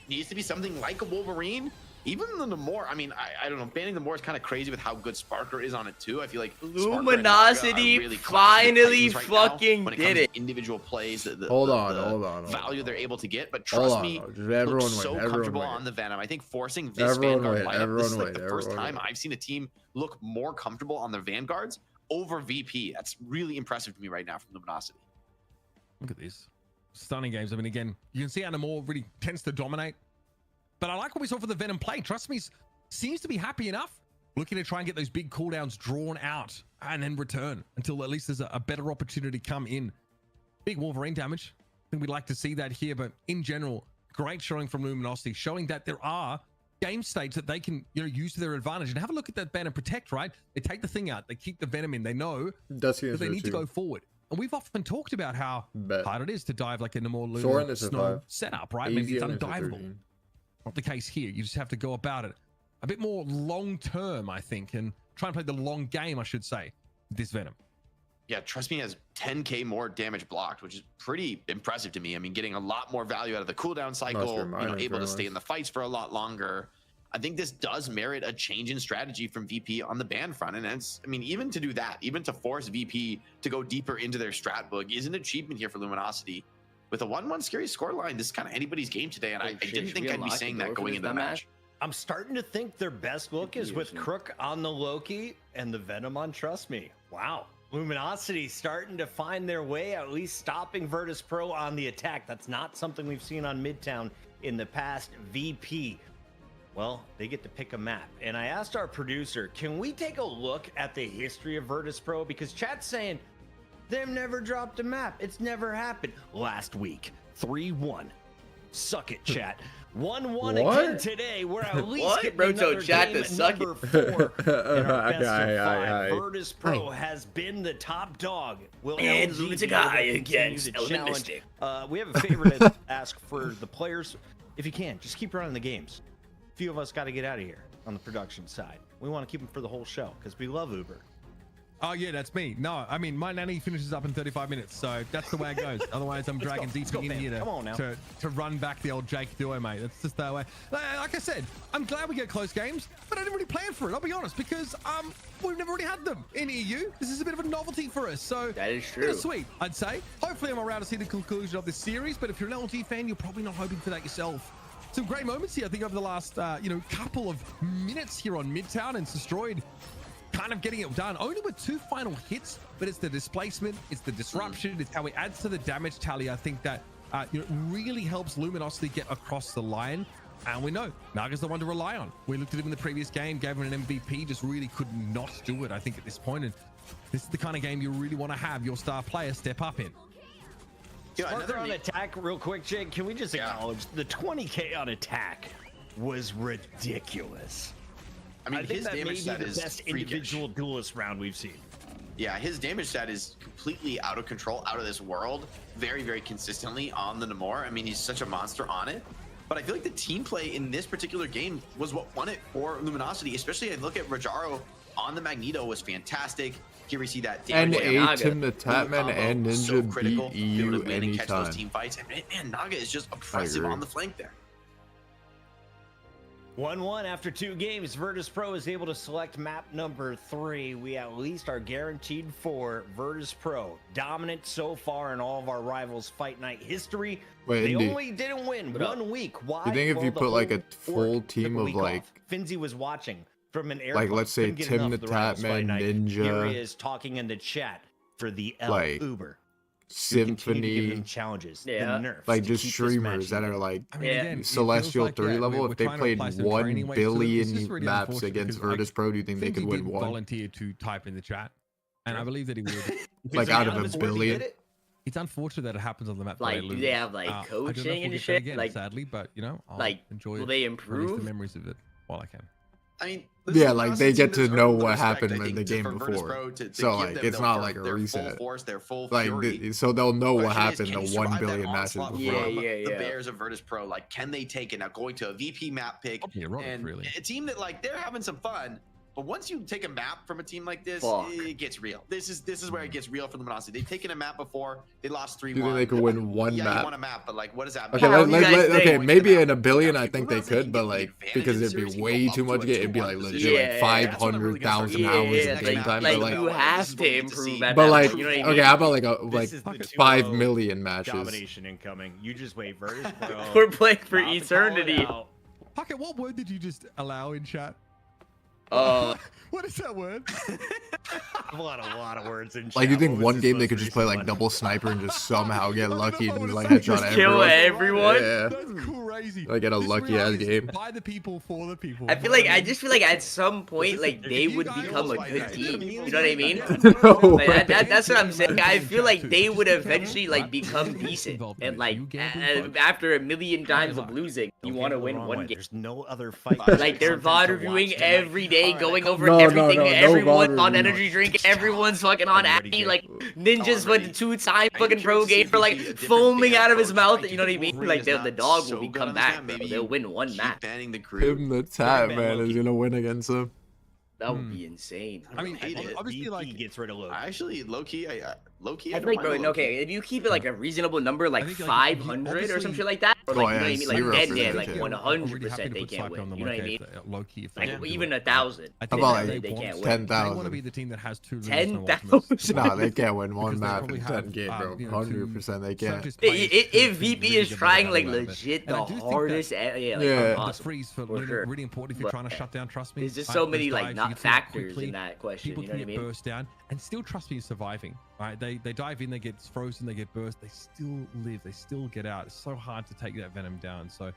needs to be something like a Wolverine. Even the Namor, I mean, I don't know. Banning the Namor is kind of crazy with how good Sparker is on it too. I feel like Sparker and Naga are Luminosity really classic finally titans right now fucking when it did comes to it. individual plays, the Hold on. value they're able to get. But Hold trust on. me, Just everyone looks win. so Everyone comfortable win. on the Venom. I think forcing this Everyone Vanguard win. lineup, Everyone this is like win. the first Everyone time win. I've seen a team look more comfortable on their Vanguards over VP. That's really impressive to me right now from Luminosity. Look at this. Stunning games. I mean, again, you can see how Namor really tends to dominate. But I like what we saw for the Venom play. Trust me, seems to be happy enough. Looking to try and get those big cooldowns drawn out and then return until at least there's a better opportunity to come in. Big Wolverine damage. I think we'd like to see that here, but in general, great showing from Luminosity, showing that there are game states that they can use to their advantage. And have a look at that ban and protect, right? They take the thing out, they keep the Venom in, they know Dusty that they need to go forward. And we've often talked about how Bet. hard it is to dive like in a more Soren Luna is a Snow 5. setup, right? Easy Maybe it's on is a undiveable. 13. Not the case here. You just have to go about it a bit more long term, I think, and try and play the long game, I should say, with this Venom. Yeah, Trust Me has 10k more damage blocked, which is pretty impressive to me. I mean, getting a lot more value out of the cooldown cycle, able to stay in the fights for a lot longer. I think this does merit a change in strategy from VP on the ban front. And it's, I mean, even to do that, even to force VP to go deeper into their strat book is an achievement here for Luminosity. With a 1-1 scary scoreline, this is kind of anybody's game today. And I didn't think I'd be saying that going into the match. I'm starting to think their best look is with Crook on the Loki and the Venom on Trust Me. Wow. Luminosity starting to find their way, at least stopping Virtus.pro on the attack. That's not something we've seen on Midtown in the past. VP, well, they get to pick a map. And I asked our producer, can we take a look at the history of Virtus.pro? Because chat's saying they've never dropped a map. It's never happened. Last week, 3-1. Suck it, chat. 1-1 again today. We're at least getting another game at number 4 in our best of 5. Virtus.pro has been the top dog. Will And LG Lunatic be able to Eye continue against the Element challenge? Mystic. We have a favor to ask for the players. If you can, just keep running the games. A few of us got to get out of here on the production side. We want to keep them for the whole show because we love Uber. Oh yeah, that's me. No, I mean my nanny finishes up in 35 minutes, so that's the way it goes. Otherwise, I'm dragging DP in here to run back the old Jake duo, mate. That's just the way. Like I said, I'm glad we get close games, but I didn't really plan for it. I'll be honest, because we've never really had them in EU. This is a bit of a novelty for us, so that is true. Sweet, I'd say. Hopefully, I'm around to see the conclusion of this series. But if you're an LG fan, you're probably not hoping for that yourself. Some great moments here, I think, over the last couple of minutes here on Midtown, and Destroyed kind of getting it done only with 2 final hits, but it's the displacement, it's the disruption, it's how it adds to the damage tally. I think that really helps Luminosity get across the line, and we know Naga's the one to rely on. We looked at him in the previous game, gave him an MVP, just really could not do it, I think, at this point. And this is the kind of game you really want to have your star player step up in. Sparker on attack, real quick, Jake. Can we just acknowledge the 20K on attack was ridiculous. I mean, his damage stat is the best individual duelist round we've seen. Yeah, his damage stat is completely out of control, out of this world. Very, very consistently on the Namor. I mean, he's such a monster on it. But I feel like the team play in this particular game was what won it for Luminosity. Especially, I look at Rajaro on the Magneto was fantastic. Here we see that and damage. Tim the Tatman and Ninja so critical beat EU to win and catch those anytime. team fights. And man, Naga is just oppressive on the flank there. 1-1 after 2 games. Virtus.pro is able to select map number 3. We at least are guaranteed for Virtus.pro. Dominant so far in all of our rivals' fight night history. Wait, they only didn't win 1 week. Why? You think if you put like a full team of like Finzi was watching from an air, like let's say Tim the Tatman, Ninja, here he is talking in the chat for the L like Uber. Symphony, challenges, like just streamers that are like Celestial 3 level. If they played 1 billion maps against Virtus.pro, do you think they could win 1? Volunteer to type in the chat, and I believe that he would. Like out of a billion. It's unfortunate that it happens on the map. Like, do they have like coaching and shit? Again, like, sadly, but you know, I'll like, enjoy will they improve the memories of it while I can? I mean, yeah, like they get to know what happened in the game before, so like it's not like a reset. Like so they'll know what happened the 1 billion matches before. The Bears of Virtus.pro, like, can they take it now? Going to a VP map pick and a team that like they're having some fun. But once you take a map from a team like this, it gets real. This is where it gets real for Luminosity. They've taken a map before. They lost 3-1. Do you think they could win 1 map? Yeah, you won a map, but like, what does that mean? Okay, okay, maybe in a billion, I think they could, but like because it'd be way too much. It'd be like legit like 500,000 hours of game time. Like, but you have to improve at but that like, point, you know what I mean? okay, how about like 5 million matches? Domination incoming. You just wait, Virtus.pro. We're playing for eternity. Pocket, what word did you just allow in chat? What is that word? a lot of words in chat. Like, you think one game they could just play like double sniper and just somehow get lucky and like headshot kill everyone? Yeah. That's crazy. Like, get a lucky ass game. By the people, for the people. I just feel like at some point, like, they would become a good team. You know what I mean? No like, that's what I'm saying. I feel like they would eventually like become decent. And like after a million times of losing, you want to win 1 game. There's no other fight. Like they're VOD reviewing every day, going over everything. Everyone's on energy drink. Everyone's fucking on Abby. Like Ninja's went to 2-time fucking pro game for like foaming out of his mouth. You know what I mean? Like the dog will come back. Bro. They'll win 1 match. Tim the Tatman is gonna win against them. That would be insane. I mean, obviously, like he gets rid of Loki. Actually, low key, low key. I feel like, bro, okay, if you keep it like a reasonable number, like 500 or some shit like that, or like, you know what I mean, like dead, like 100% they can't win. You know what I mean? Low key, Like even 1,000. How about they like can't win. 10,000? They want to be the team that has 2 losers, 10,000. No, they can't win one Because they map probably in have, 10 game, bro. you know, 100% they can't. surface players who If can VP really is get trying the like value out of it. legit And I the do think that hardest, Yeah. the awesome. freeze for sure. really important if you're trying to shut down. Trust me, There's just right? so Those many like dives, you not get through it factors quickly, in that question. people You know what I can get mean? burst down, and still trust me, surviving. Right? They dive in, they get frozen, they get burst, they still live, they still get out. It's so hard to take that Venom down. So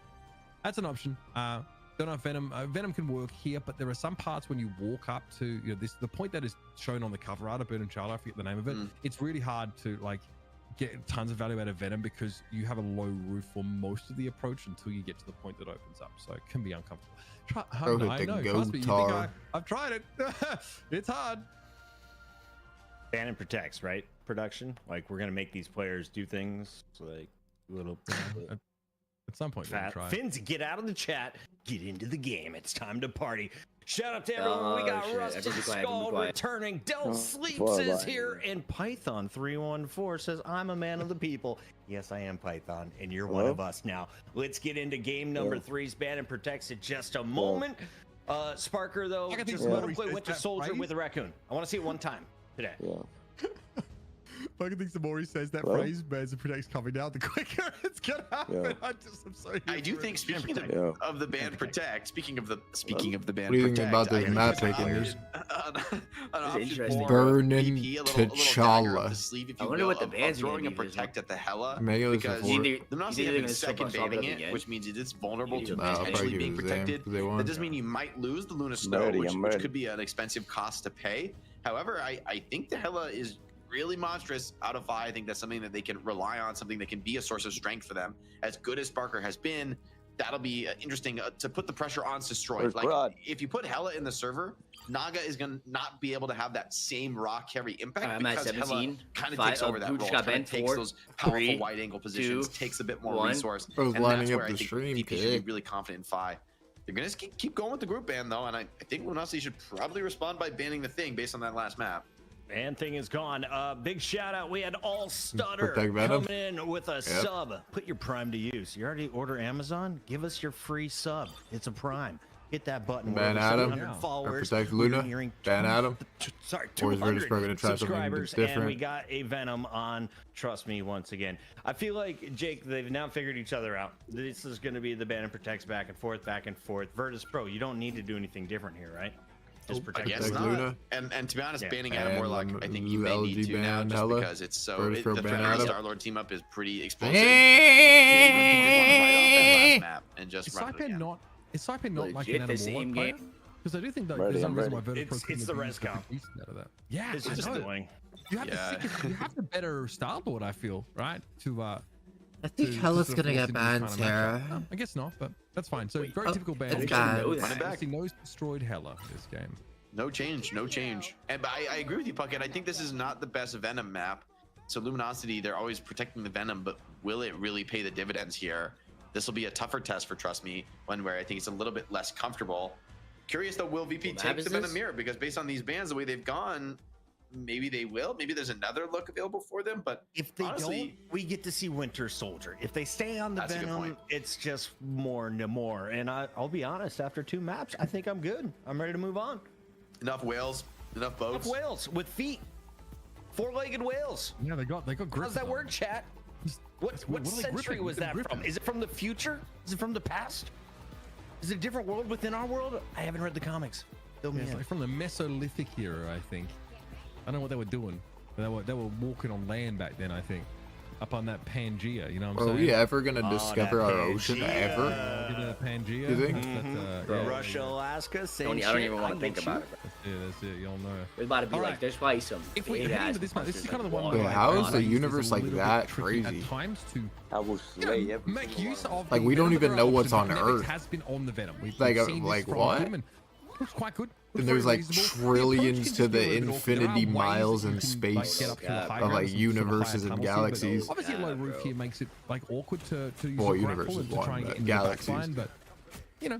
that's an option. Don't know if Venom can work here, but there are some parts when you walk up to the point that is shown on the cover art of Burn and Charlie, I forget the name of it. It's really hard to like get tons of value out of Venom because you have a low roof for most of the approach until you get to the point that opens up. So it can be uncomfortable. I know, trust me, you think I've tried it. It's hard. Ban and protects, right? Production. Like we're gonna make these players do things like little. At some point, we'll try. Finns, get out of the chat. Get into the game. It's time to party. Shout out to everyone. We got Rusted Skull returning. Del Sleeps is here. And Python 314 says, I'm a man of the people. Yes, I am, Python. And you're one of us now. Let's get into game number 3. Ban and protects in just a moment. Sparker, though, just let him play Winter Soldier with a raccoon. I want to see it one time today. I think the more he says that phrase, Bans and Protects coming down, the quicker it's gonna happen. I'm so I do think speaking of the band protect, speaking of the band what do you think protect, about this map taking this? Burning T'Challa. I wonder what the band's throwing a protect at the Hela because they're not having second banning it, which means it is vulnerable to potentially being protected. That doesn't mean you might lose the Luna Snow, which could be an expensive cost to pay. However, I think the Hela is really monstrous out of 5. I think that's something that they can rely on, something that can be a source of strength for them. As good as Sparker has been, that'll be interesting to put the pressure on Destroy. Like if you put Hela in the server, Naga is gonna not be able to have that same raw carry impact because Hela kind of takes over that role, kind of takes those powerful wide angle positions, takes a bit more resource, and that's where I think VP should be really confident in Fi. They're gonna keep going with the group ban though, and I think Lunasi should probably respond by banning the Thing based on that last map. And Thing is gone. Big shout out. We had All Stutter coming in with a sub. Put your Prime to use. You already order Amazon? Give us your free sub. It's a Prime. Hit that button. Ban Adam. Followers. Protect Luna. Ban Adam. Sorry, or is Virtus.pro to try subscribers, something different? And we got a Venom on. Trust me, once again. I feel like, Jake, they've now figured each other out. This is going to be the Ban and Protects back and forth, back and forth. Virtus.pro, you don't need to do anything different here, right? Just protect Luna. And to be honest, banning Adam Warlock, I think you may need to now, just because it's so. The Star-Lord team up is pretty explosive. Is Saipan not like an Adam Warlock player? Because I do think that there's some reason why Virtus.pro it's the res count. Out of that. Yeah, it's just annoying. You have the better Starlord, I feel, right? I think Hela's gonna get banned, Sarah. No, I guess not, but that's fine. So very typical ban. No destroyed Hela this game. No change. And I agree with you, Puckett. I think this is not the best Venom map. So Luminosity, they're always protecting the Venom, but will it really pay the dividends here? This will be a tougher test for Trust Me, one where I think it's a little bit less comfortable. Curious though, will VP take the Venom mirror? Because based on these bans, the way they've gone, maybe they will. Maybe there's another look available for them. But if they don't, we get to see Winter Soldier. If they stay on the Venom, it's just more and more. And I'll be honest, after 2 maps, I think I'm good. I'm ready to move on. Enough whales, enough boats. Enough whales with feet. 4-legged whales. Yeah, they got grip. How's that word, chat? What century was that from? Is it from the future? Is it from the past? Is it a different world within our world? I haven't read the comics. It's like from the Mesolithic era, I think. I don't know what they were doing. They were walking on land back then, I think. Up on that Pangea, you know what I'm saying? Are we ever gonna discover our ocean ever? Pangea. You think? Russia, Alaska, same Tony, I don't even want to think about it. That's it. You'll know. There's about to be there's probably some. If we head into this is kind of the one. How is the universe like that crazy? At times to I will slay make use of. Like we don't even know what's on Earth. Has been on the Venom. Like what? Looks quite good. And there's like trillions to the infinity miles in space of like universes and galaxies. Obviously, a low roof here makes it like awkward to use universe is one, but galaxies. But you know,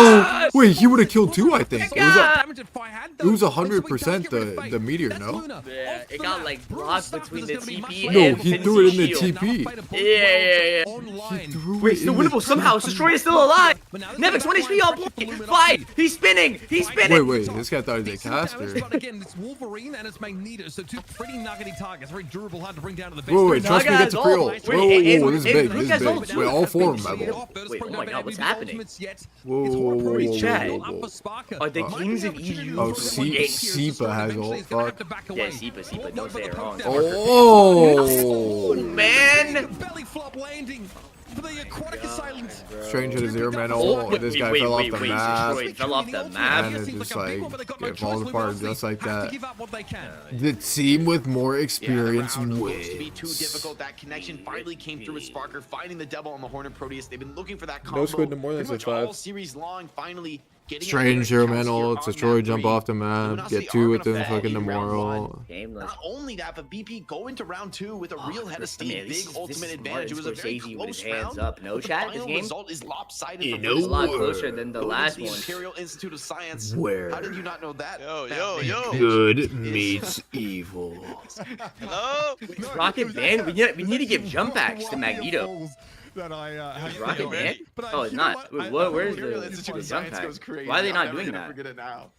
No! Wait, he would have killed 2, I think. It was 100% the meteor, no? Yeah, it got like blocked between the TP No, and he threw it in the Shield. TP. Yeah. He threw Wait, it still in the winnable somehow. Destroy is still alive. But now Nevix 1 HP all point. Fight. He's spinning. He's spinning. Wait, this guy thought he was a caster. But again, it's Wolverine and it's Magneto, so two pretty nuggety targets, very durable, hard to bring down to the base. Wait, trust me, get to Creole. Whoa, this is big, Wait, this is big. Wait, all four of them, I believe. Wait, oh my god, what's happening? Whoa, Chat. whoa. Are the Kings of EU? Oh, Sipa has ult, fuck. Yeah, Sipa, don't say it wrong. Oh, Man! Belly flop landing for the aquatic assailant. Strange hit a 0-man ult. This guy fell off the map. Fell off the map. And it just like, it falls apart just like that. Give up what they can. The team with more experience looks to be wins. too difficult. That connection finally came through with Sparker finding the devil on the Hornet Proteus. They've been looking for that combo. No squid no more than pretty like much 5. all series long. Finally getting Strange 0-man ult. Destroy, jump off the map. Get 2 within fucking the moral. Not only that, but BP go into round 2 with a real head of steam. Big ultimate advantage. It was a very close round. No chat, this game result is lopsided. is a lot closer than the last one. Imperial Institute of Science. Where? How did you not know that? Yo. Good meets evil. Hello? Rocket Band, we need to give jump backs to Magneto. That I Is Rocket Band? Oh, it's not. Where's Imperial the Institute of jump Science pack? goes crazy. Why are they I'm not never doing gonna that? forget it now.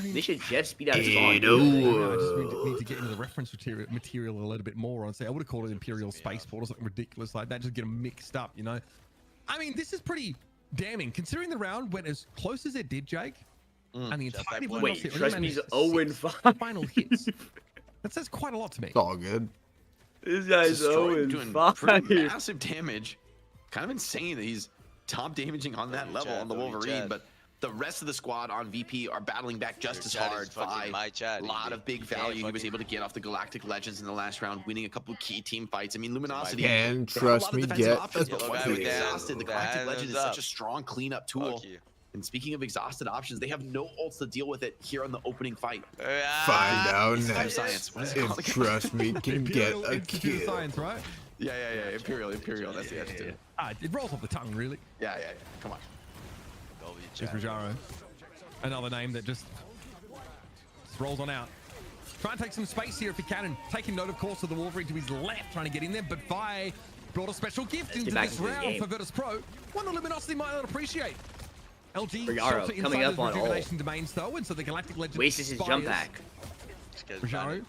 They should jet speed out of spawn. I just need to get into the reference material a little bit more. Honestly, I would have called it Imperial Spaceport or something ridiculous like that. Just get them mixed up, you know. I mean, this is pretty damning considering the round went as close as it did, Jake. And the entirety of Wait, trust me, he's 0-5. final hits. That says quite a lot to me. It's all good. This guy's Doing 0-5. pretty massive damage. Kind of insane that he's top damaging on that level on the Wolverine, but the rest of the squad on VP are battling back just as hard. A lot of big value he was able to get off the Galactic Legends in the last round, winning a couple key team fights. I mean, Luminosity And trust me, get but once they're exhausted, the Galactic Legend is such a strong cleanup tool. And speaking of exhausted options, they have no ults to deal with it here on the opening fight. Find out next. Science. If trust me can get a kill. Science, right? Yeah. Imperial. That's the attitude. It rolls off the tongue, really. Yeah. Come on. Just Rajaro. Another name that just rolls on out. Try and take some space here if he can, and taking note, of course, of the Wolverine to his left, trying to get in there. But Vi brought a special gift into this round for Virtus.pro. One that Luminosity might not appreciate. LG shots it coming inside up his on rejuvenation domains, though, and so the Galactic Legend wastes his jump back. Rajaro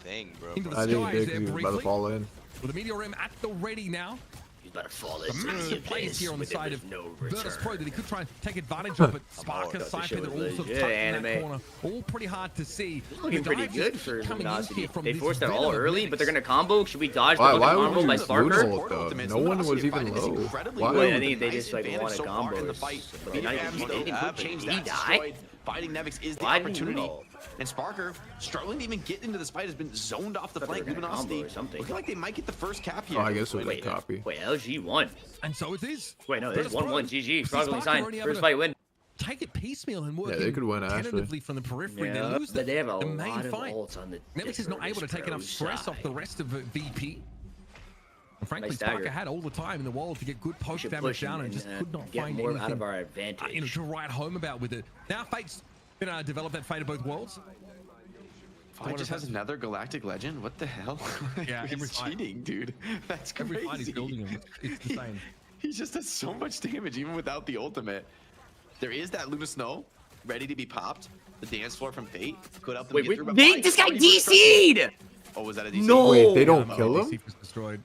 into the I didn't skies think there he was about to briefly. fall in. With a Meteor Rim at the ready now. He's about to fall The massive plays here on the side of no Virtus.pro that he could try and take advantage of, but Sparker, Cypher, they're all sort of tucked in that corner. All pretty hard to see. Looking pretty good for Luminosity. They this forced their all venom of early, Mimics. but they're gonna combo. Should we dodge the Why fucking combo would by you Sparker? ult though? No one was even low. Why? Well, I think they just like want to combo. But they didn't Change Did he that. die? Destroyed. Fighting Nevix is the Why didn't he opportunity. ult? And Sparker, struggling to even get into this fight, has been zoned off the flank. they were gonna Luminosity combo or something. looking like they might get the first cap here. Oh, I guess it was a Wait, copy. Wait, LG won. And so it is. Wait, no, there's 1-1. GG. Sparker Fraudulently signed. already able First to fight win. Take it piecemeal and work they could win, actually. tentatively from the periphery. Yeah, They lose but they have a the main lot of fight. ults on the Nevix is not able to take enough stress off the rest of VP. And frankly, Nice dagger. Sparker had all the time in the world to get good poke should damage push down and and, just could not get find more anything out of our advantage. to write home about with it. Now Fate's gonna develop that Fate of both worlds. Fi just has another Galactic Legend. What the hell? Yeah, every he's fight. cheating, dude. That's crazy. Every fight he's building him. It's insane. He just does so much damage even without the ultimate. There is that Luna Snow ready to be popped. The dance floor from Fate could help them Wait, get wait, through. But this guy Fi already DC'd! Oh, was that a DC? No! Wait, they don't kill him? Seek was destroyed.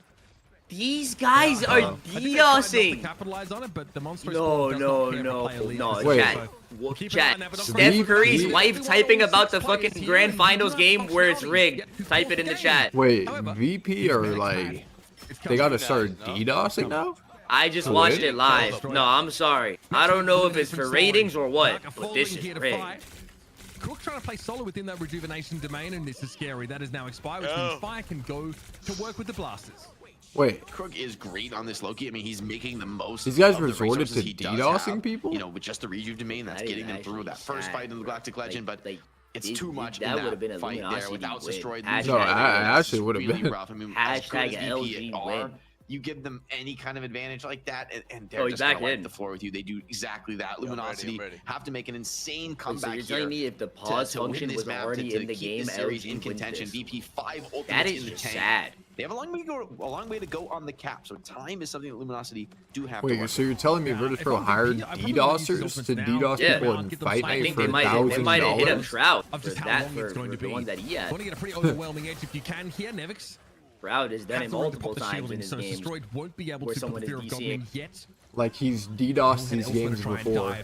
These guys are I think they tried not to DDoSing! capitalize on it, but the monster No, does no, not care if a no, player leaves. no, Wait. chat. Keep an eye Chat. on that, but Steph Steve- Curry's Steve- wife typing about the fucking grand finals game where it's rigged. Type it in the chat. Wait, VP are like, they gotta start DDoSing now? I just watched it live. No, I'm sorry. I don't know if it's for ratings or what, Sparker but this falling is here to rigged. fight. Cook trying to play solo within that rejuvenation domain, and this is scary. That is now expired, which means Fire can go to work with the blasters. Wait, Krug is great on this Loki. I mean, he's making the most. These guys of the resorted resources to he does DDoSing have, people? You know, with just the rejuve domain, that's That getting is them through that actually first sad. fight in the Galactic Legend, but it's too much that in would've been a fight there Luminosity without win. destroyed. Hashtag no, I actually would have really been. rough. I mean, as good as Hashtag VP LG are, win. you give them any kind of advantage like that, and they're Oh, just back gonna wipe in. the floor with you. They do exactly that. Luminosity ready. have to make an insane Wait, comeback so you're here telling me if the pause to win function this was map, already to in the keep game, this series LG in wins contention. this? VP 5 ultimates That in is the just tank. sad. They have a long way to go on the cap, so time is something that Luminosity do have to Wait, work so you're telling me Virtus.pro hired DDoSers to DDoS Yeah. people in Fight I Night think for they might have hit up $1,000? Shroud Of for just how that, long for it's going to the be. one that he had. Want to get a pretty overwhelming edge if you can here, Nevix. Shroud has done Have it to multiple pop the times shielding, in his so games. Destroyed won't be able where to put someone the is fear of DCing. Godwin yet. Like he's DDoSed these games before.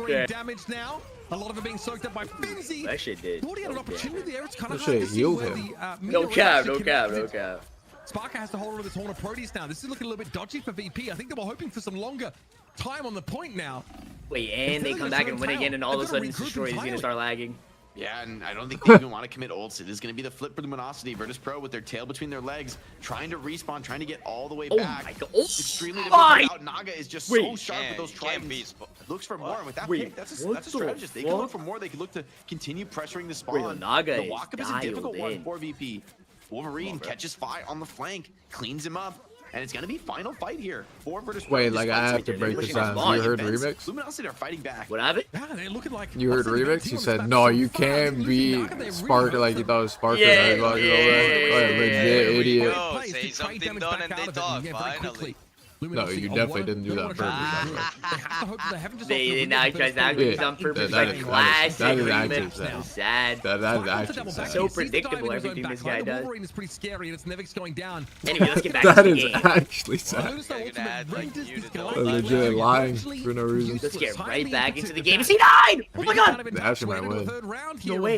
Okay. Damage now. A lot of it being soaked up by Finzi. That shit did. Thought he had an opportunity there. It's kind of That hard shit to see healed where him. the No meteor cap, no actually cap, no connected. cap. Sparker has to hold on to this Horn of Proteus now. This is looking a little bit dodgy for VP. I think they were hoping for some longer time on the point now. Wait, and they come back and win again, and all of a sudden Destroy is gonna start lagging. Yeah, and I don't think they even want to commit ults. It is going to be the flip for Luminosity. Virtus.pro with their tail between their legs, trying to respawn, trying to get all the way Oh back. my god! It's extremely my! difficult. Out. Naga is just so Wait, sharp with those tridents. Looks for more. And with that Wait, pick, that's a what the strategist. They can look fuck? for more. They can look to continue pressuring the spawn. Wait, Naga the is walk-up is a difficult dialed one in. for VP. Wolverine catches Fi on the flank, cleans him up. And it's going to be final fight here for Virtus.pro. Wait, like I have to break this down. You heard Remix? Luminosity are fighting back. What happened? Yeah, they're looking like. You heard Remix? He said, no, you can't beat Sparker like you thought it was Sparker. Yeah, Like, yeah, legit idiot. Go, say something done and they talk, finally. No, you definitely didn't do that on purpose. They now tries to act Yeah, on purpose, that like is- classic that is remix. active, that is- Sad. That is actually sad. So predictable everything this guy does. Wolverine is pretty scary, and it's Nevix going down. Anyway, let's get back That to the is game. actually sad. Notice how ultimate add, like, renders you this to guy. know. Legit lying for no reason. Let's get right Highly back into the game. inconsistent. C9! Oh my god! That's my win. No way.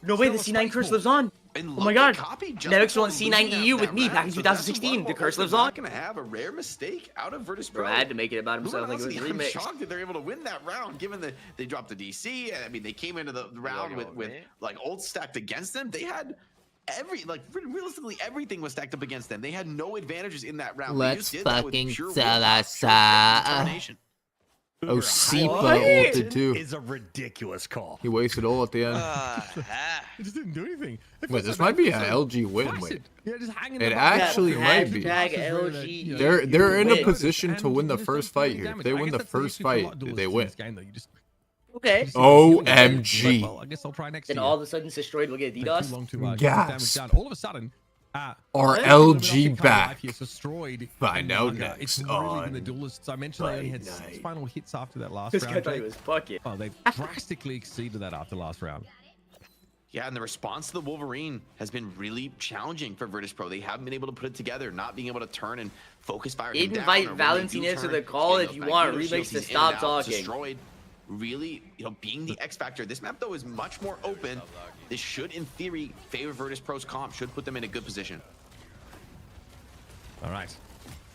No way, the C9 curse lives on. And Oh my look god. at Copy just Nevix won before C9 losing EU with that me round, back in so that's 2016. The level. curse lives They're on. not gonna have a rare mistake out of Virtus.pro. Bro, I had to make it about himself like it was Luminosity, I'm remixed. shocked that they're able to win that round, given that they dropped the DC. I mean, they came into the round with like ult stacked against them. They had realistically everything was stacked up against them. They had no advantages in that round. They Let's just did that with fucking pure sell willpower, us, pure determination. Oh, Sipa What? ulted too. Is a ridiculous call. He wasted all at the end. It just didn't do anything. It Wait, feels this like might be Nevix an is LG win. placid. Wait, Yeah, just hanging It about. actually might be. Hashtag LG. they're in a win. position to win the first fight here. If they win the first fight, they win. Okay. OMG. Well, I guess I'll try next Then year. all of a sudden, Destroyed will get Too DDoS. long to, get Gasp. damage done. All of a sudden, Our Illuminati LG come alive back. here, so destroyed. Find out Manga. It's next really on been the duelists. I mentioned they only had Fight 6 Night. final hits after that last This guy round. thought he Jake. was fucking. Oh, they drastically exceeded that after last round. Yeah, and the response to the Wolverine has been really challenging for Virtus.pro. They haven't been able to put it together, not being able to turn and focus fire him down. Invite or when Valentin they do into turn, the call getting if you those want Magneto Remix shields, to he's in stop and out, talking. Destroyed, really, being the X factor. This map though is much more open. This should, in theory, favor Virtus.pro's comp. Should put them in a good position. All right.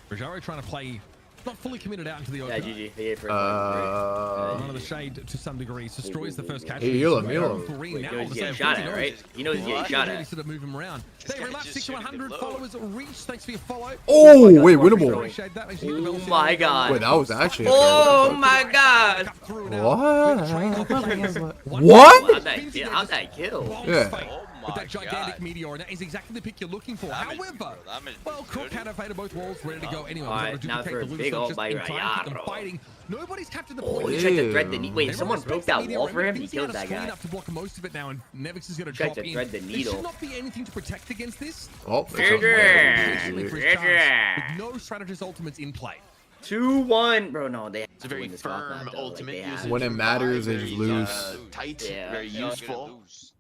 Rajaro trying to play, not fully committed out into the Yeah, open. GG. They get first Run of the shade to some degree. Destroys the first catch. Hey, heal him, heal him. Wolverine now He all knows of a he's getting sudden shot at, 40 right? He knows he's getting shot Really at. sort of move him around. This They guy's relax just 6 to shooting 100 low. followers reach. Thanks for your follow. Oh, God, wait, Mark winnable. Appreciate that. Makes you Oh develop my your god. Wait, that was actually. a Oh fair my god. Cut through now. What? What? How'd that kill? Yeah. With that my gigantic God. meteor, and that is exactly the pick you're looking for. Damage, However, bro, damage well, is Crook good. had a fade of both walls ready to go anyway. Alright, now for a big ult by Rayaro. Fighting. Nobody's captured the Oh, point. he tried to thread the Ew. knee. Wait, if someone Everyone broke respects that the wall meteor, for him, and he thinks killed had a that screen guy. up to block most of it now, and Nevix is going to Tried drop to in. thread the There needle. should not be anything to protect against this. Oh, Occasionally for his chance, with no strategist ultimates in play. 2-1. Bro, no, they have It's a to very win this comp firm map, though. ultimate Like, they have usage. When it matters, they just Very, lose. Tight, Yeah. very You're gonna useful, lose.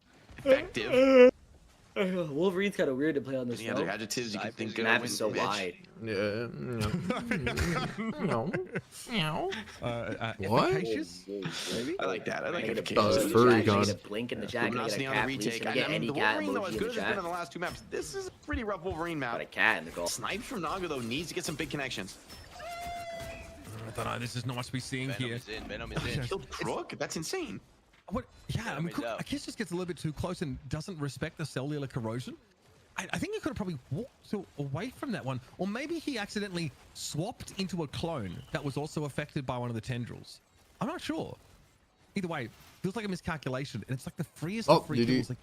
effective. Wolverine's kind of weird to play on this Any other map. adjectives you can think The of? map is so Mitch? wide. Yeah. No. No. What? Efficacious? Maybe? I like that. I like Make it. it Oh, a it's furry gun. Get a blink in the chat. Can I Luminosity get a on cat, the please? retake. Can I get I any mean, the cat Wolverine, though, as emoji in good the as it's been in chat? the last 2 maps, this is a pretty rough Wolverine Got a map. cat in the goal. Snipes from Naga, though, needs to get some big connections. I don't know. This is nice to be seeing Venom here. is in. Venom is in. Killed Crook? That's insane. What? Yeah, I mean, Venom is Crook, out. I guess just gets a little bit too close and doesn't respect the cellular corrosion. I think he could have probably walked away from that one, or maybe he accidentally swapped into a clone that was also affected by one of the tendrils. I'm not sure. Either way, feels like a miscalculation, and it's like the freest Oh, of free GG. kills. Like,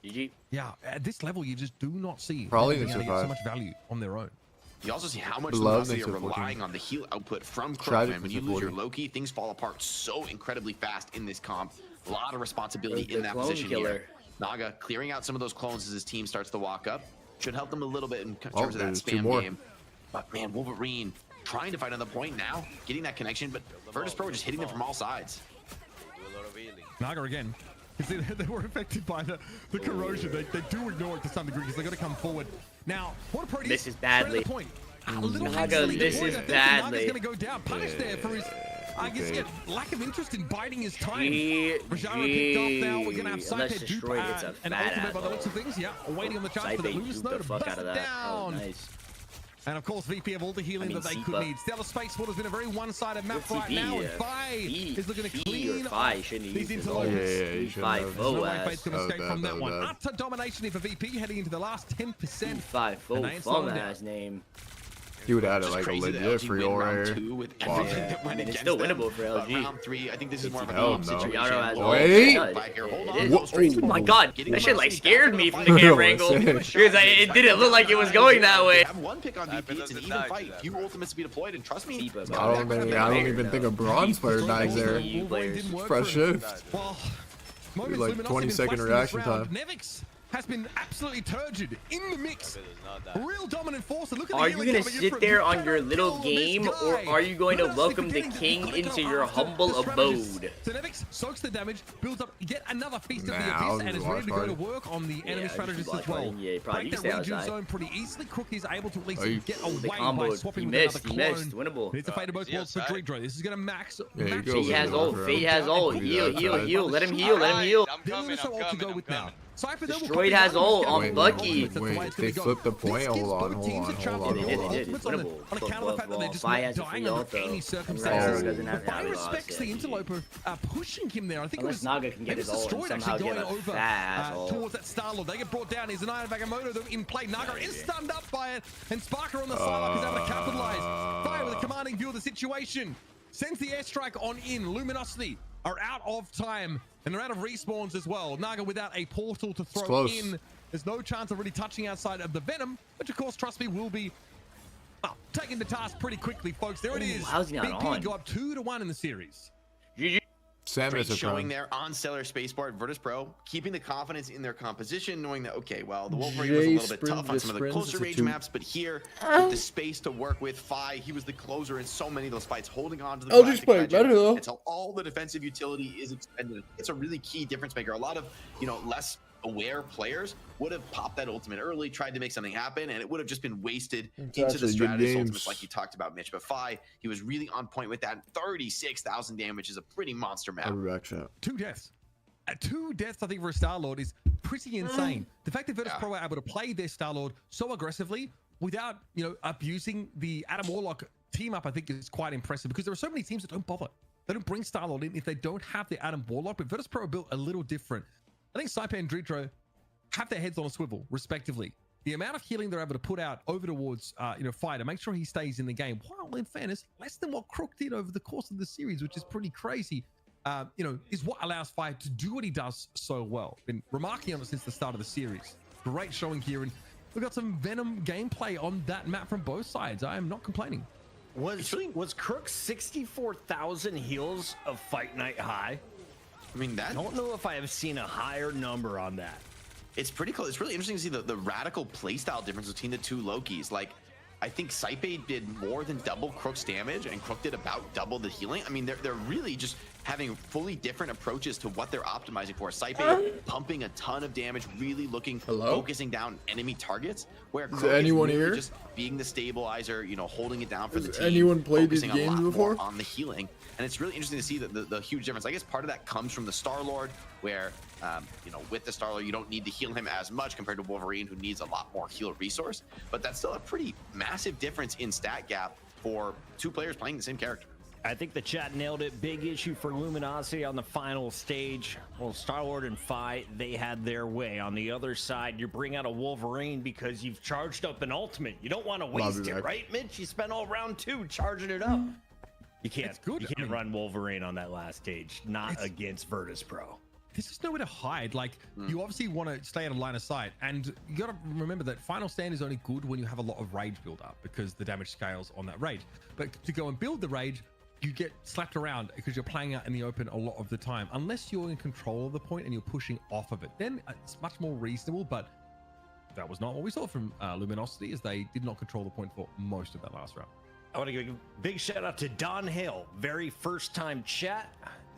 GG. yeah, at this level, you just do not see Probably them being didn't able to get so survive. much value on their own. You also see how much Love Luminosity are makes it 14. relying on the heal output from Crook, Tragic man. When makes you it lose your 14. Loki, things fall apart so incredibly fast in this comp. A lot of responsibility The in that clone position killer. here. Naga clearing out some of those clones as his team starts to walk up should help them a little bit in terms of that spam game. But man, Wolverine trying to fight on the point now, getting that connection, but Virtus.pro just hitting them from all sides. Naga again. They were affected by the corrosion. They do ignore it to some degree because they got to come forward. Now, what a pro this is badly. Naga, this is badly. Naga's going to go down. Punished there for his, I guess, lack of interest in biding his time. Rajaro kicked off now. We're going to have Saipei dupe an ultimate by the looks of things. Yeah, waiting on the chance for the Lunar Snow to bust it down. Oh, nice. And of course, VP have all the healing that they could need. Stellar Spaceport has been a very one-sided map right now, and Fi is looking to clean up these interlopers. There's no way Fate's going to escape from that one. Utter domination here for VP, heading into the last 10%. F5, name. He would add like a legit free aura here. It's still winnable for LG. Round 3, I think this is more of a Hell game no. situation. Wait. Oh my god, that shit like scared me from the camera angle because it didn't look like it was going that way. Have one pick on VP, it's an even fight. Few ultimates to be deployed, and trust me, I don't even think a bronze player dies there. Fresh shift. Like 20-second reaction time. Nevix has been absolutely turgid in the mix. Real dominant force. Look at are you gonna sit there on your little game, or are you going to welcome the king into your humble abode? So Nevix soaks the damage, builds up yet another feast of the abyss, and is ready to go to work on the enemy strategists as well. Yeah, probably break that region zone pretty easily. Crook is able to at least get away by swapping with another clone. Winnable. It's a fate of both worlds for Drigdro. This is gonna max. Fate has ult. Fate has ult. Heal. Let him heal. I'm coming. Destroyed has ult on Bucky. Wait, they flipped the point? Hold on. They did. It's winnable. On account of the fact that they're just not dying under any circumstances. Fi respects the interloper pushing him there. I think unless Naga can get his ult and somehow get a fast towards that Star-Lord. They get brought down. Here's an Iron Vagamoto in play. Naga is stunned up by it, and Sparker on the sideline is able to capitalize. Fire with a commanding view of the situation. Sends the airstrike on in. Luminosity are out of time, and they're out of respawns as well. Naga without a portal to throw in. There's no chance of really touching outside of the Venom, which of course, trust me, will be taken to task pretty quickly, folks. There it is. How's he not on? Go up 2-1 in the series. GG. Great showing there on Stellar Spaceport. Virtus.pro keeping the confidence in their composition, knowing that, okay, well, the Wolverine was a little bit tough on some of the closer range maps, but here, with the space to work with, Fi, he was the closer in so many of those fights, holding on to the LG's playing better, though. Until all the defensive utility is expended. It's a really key difference maker. A lot of, less aware players would have popped that ultimate early, tried to make something happen, and it would have just been wasted into the strategist ultimates like you talked about, Mitch. But Fi, he was really on point with that. 36,000 damage is a pretty monster map. 2 deaths. 2 deaths, I think, for a Star-Lord is pretty insane. The fact that Virtus.pro are able to play their Star-Lord so aggressively without, abusing the Adam Warlock team up, I think is quite impressive, because there are so many teams that don't bother. They don't bring Star-Lord in if they don't have the Adam Warlock, but Virtus.pro are built a little different. I think Saipei and Drigdro have their heads on a swivel, respectively. The amount of healing they're able to put out over towards, Fi to make sure he stays in the game, while in fairness, less than what Crook did over the course of the series, which is pretty crazy, is what allows Fi to do what he does so well. Been remarking on it since the start of the series. Great showing here, and we've got some Venom gameplay on that map from both sides. I am not complaining. Was Crook 64,000 heals of Fight Night high? I mean, I don't know if I have seen a higher number on that. It's pretty close. It's really interesting to see the radical playstyle difference between the two Lokis. Like, I think Saipei did more than double Crook's damage, and Crook did about double the healing. I mean, they're really just having fully different approaches to what they're optimizing for. Saipei pumping a ton of damage, really focusing down enemy targets, where Crook is really just being the stabilizer, holding it down for the team. Anyone played these games before? On the healing. And it's really interesting to see the huge difference. I guess part of that comes from the Star-Lord, where, with the Star-Lord, you don't need to heal him as much compared to Wolverine, who needs a lot more heal resource. But that's still a pretty massive difference in stat gap for 2 players playing the same character. I think the chat nailed it. Big issue for Luminosity on the final stage. Well, Star-Lord and Fi, they had their way. On the other side, you bring out a Wolverine because you've charged up an ultimate. You don't want to waste it, right, Mitch? You spent all round 2 charging it up. You can't run Wolverine on that last stage, not against Virtus.pro. There's just nowhere to hide. Like, you obviously want to stay out of line of sight, and you got to remember that final stand is only good when you have a lot of rage build up, because the damage scales on that rage. But to go and build the rage, you get slapped around because you're playing out in the open a lot of the time. Unless you're in control of the point and you're pushing off of it, then it's much more reasonable. But that was not what we saw from Luminosity, as they did not control the point for most of that last round. I want to give a big shout out to Don Hill. Very first time chat.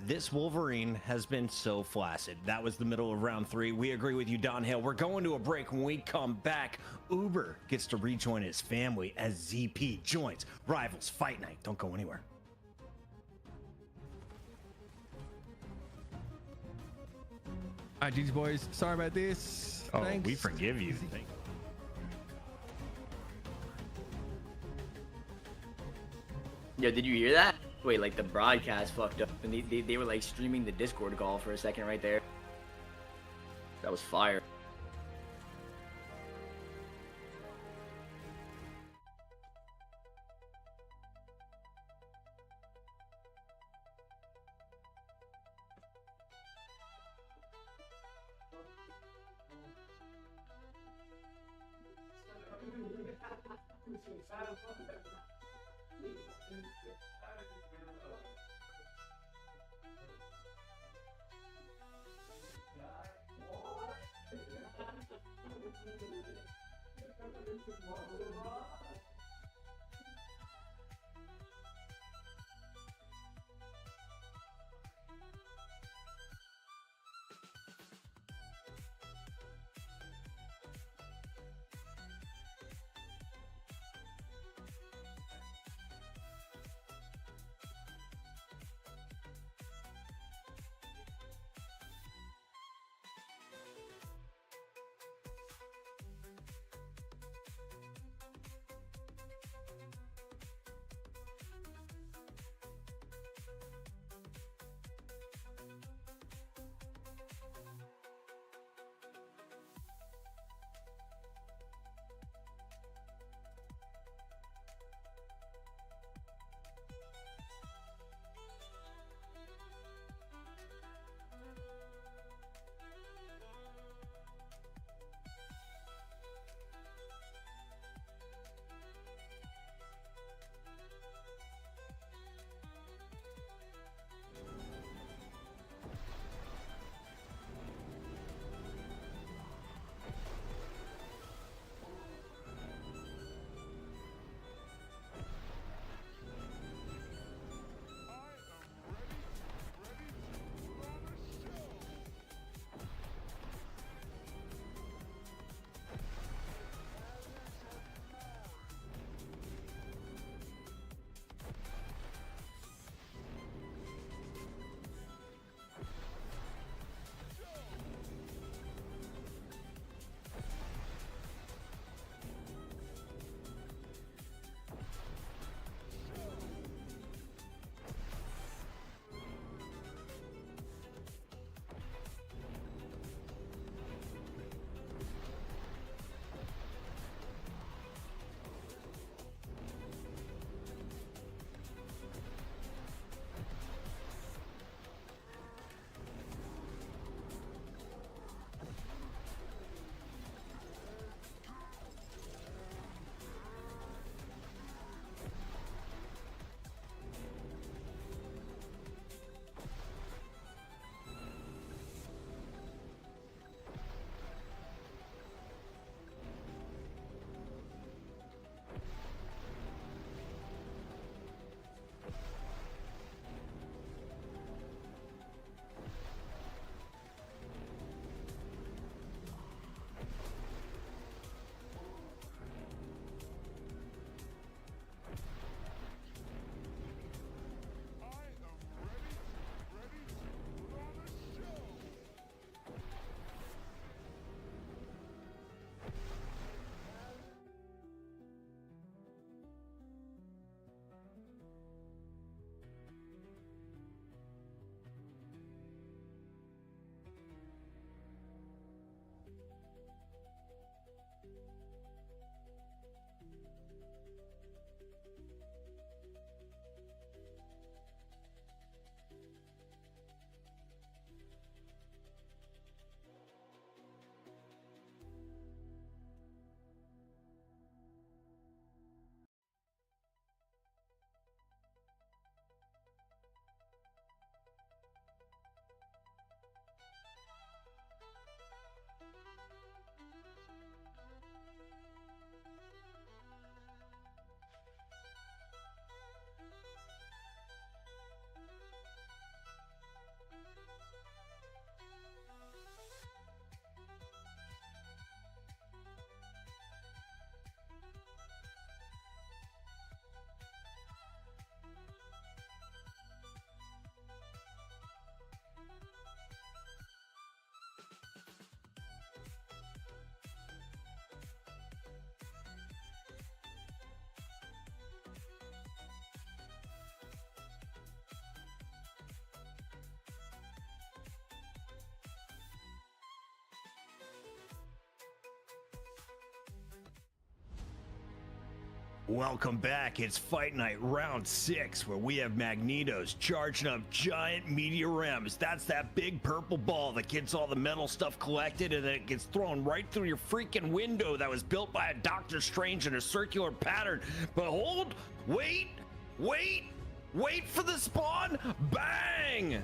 This Wolverine has been so flaccid. That was the middle of round 3. We agree with you, Don Hill. We're going to a break. When we come back, Uber gets to rejoin his family as ZP joins Rivals Fight Night. Don't go anywhere. All right, GG boys. Sorry about this. Oh, Thanks. we forgive you. Yo, did you hear that? Wait, like the broadcast fucked up, and they were like streaming the Discord call for a second right there. That was fire. Welcome back. It's Fight Night Round 6, where we have Magnetos charging up giant meteorams. That's that big purple ball that gets all the metal stuff collected, and then it gets thrown right through your freaking window that was built by a Doctor Strange in a circular pattern. But hold, wait for the spawn. Bang!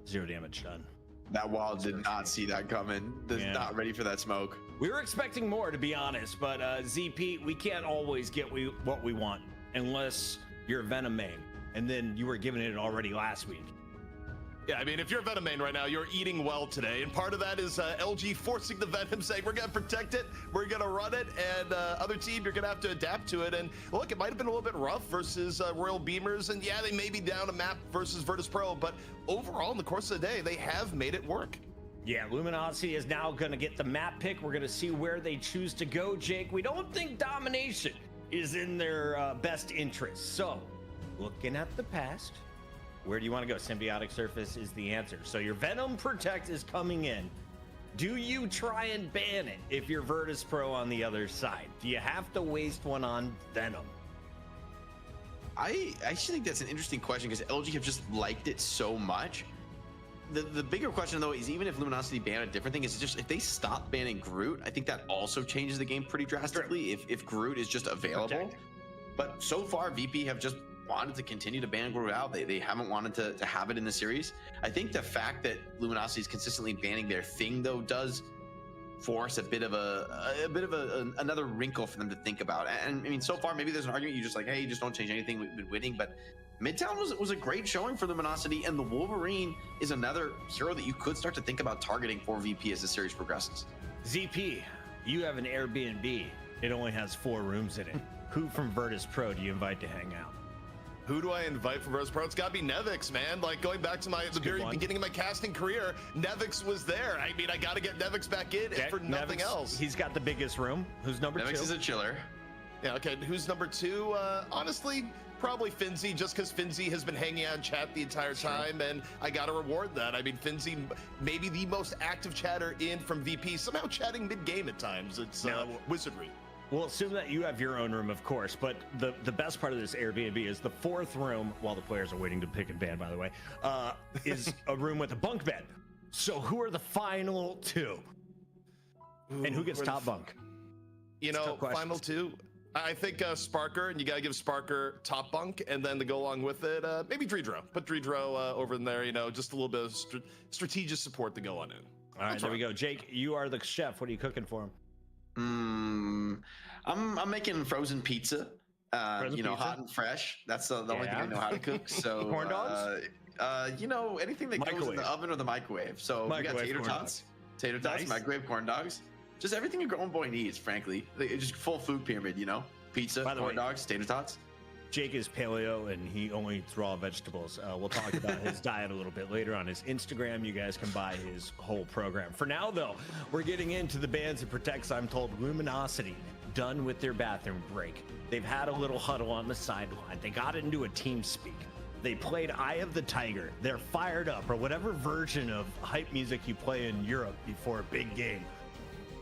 0 damage done. That wall did not see that coming. Not ready for that smoke. We were expecting more, to be honest, but ZP, we can't always get what we want unless you're a Venom main, and then you were given it already last week. Yeah, I mean, if you're a Venom main right now, you're eating well today, and part of that is LG forcing the Venom, saying we're gonna protect it, we're gonna run it, and other team, you're gonna have to adapt to it. And look, it might have been a little bit rough versus Royal Beamers, and yeah, they may be down a map versus Virtus.pro, but overall, in the course of the day, they have made it work. Yeah, Luminosity is now gonna get the map pick. We're gonna see where they choose to go, Jake. We don't think domination is in their best interest. So, looking at the past, where do you want to go? Symbiotic Surface is the answer. So your Venom Protect is coming in. Do you try and ban it if you're Virtus.pro on the other side? Do you have to waste one on Venom? I actually think that's an interesting question because LG have just liked it so much. The bigger question though is, even if Luminosity ban a different thing, is just if they stop banning Groot, I think that also changes the game pretty drastically. If Groot is just available. But so far VP have just wanted to continue to ban Groot out. They haven't wanted to have it in the series. I think the fact that Luminosity is consistently banning their thing though does force a bit of another wrinkle for them to think about. And I mean, so far maybe there's an argument you just like, hey, just don't change anything, we've been winning. But Midtown was a great showing for Luminosity, and the Wolverine is another hero that you could start to think about targeting for VP as the series progresses. ZP, you have an Airbnb. It only has 4 rooms in it. Who from Virtus.pro do you invite to hang out? Who do I invite from Virtus.pro? It's got to be Nevix, man. Like, going back to the very beginning of my casting career, Nevix was there. I mean, I got to get Nevix back in for nothing else. He's got the biggest room. Who's number 2? Nevix is a chiller. Yeah, okay. Who's number 2? Honestly, probably Finzi, just because Finzi has been hanging out in chat the entire time, and I got to reward that. I mean, Finzi, maybe the most active chatter in from VP, somehow chatting mid-game at times. It's wizardry. We'll assume that you have your own room, of course, but the best part of this Airbnb is the 4th room, while the players are waiting to pick and ban, by the way, is a room with a bunk bed. So who are the final 2? And who gets top bunk? You know, final 2? I think Sparker, and you got to give Sparker top bunk, and then to go along with it, maybe Dredro. Put Dredro over in there, you know, just a little bit of strategic support to go on in. All right, there we go. Jake, you are the chef. What are you cooking for him? I'm making frozen pizza. You know, hot and fresh. That's the only thing I know how to cook. So corn dogs. You know, anything that goes in the oven or the microwave. So we got tater tots, microwave corn dogs. Just everything a grown boy needs, frankly. Just full food pyramid, you know. Pizza, corn dogs, tater tots. Jake is paleo and he only eats raw vegetables. We'll talk about his diet a little bit later on his Instagram. You guys can buy his whole program. For now, though, we're getting into the bans and protects. I'm told Luminosity done with their bathroom break. They've had a little huddle on the sideline. They got into a team speak. They played Eye of the Tiger. They're fired up, or whatever version of hype music you play in Europe before a big game.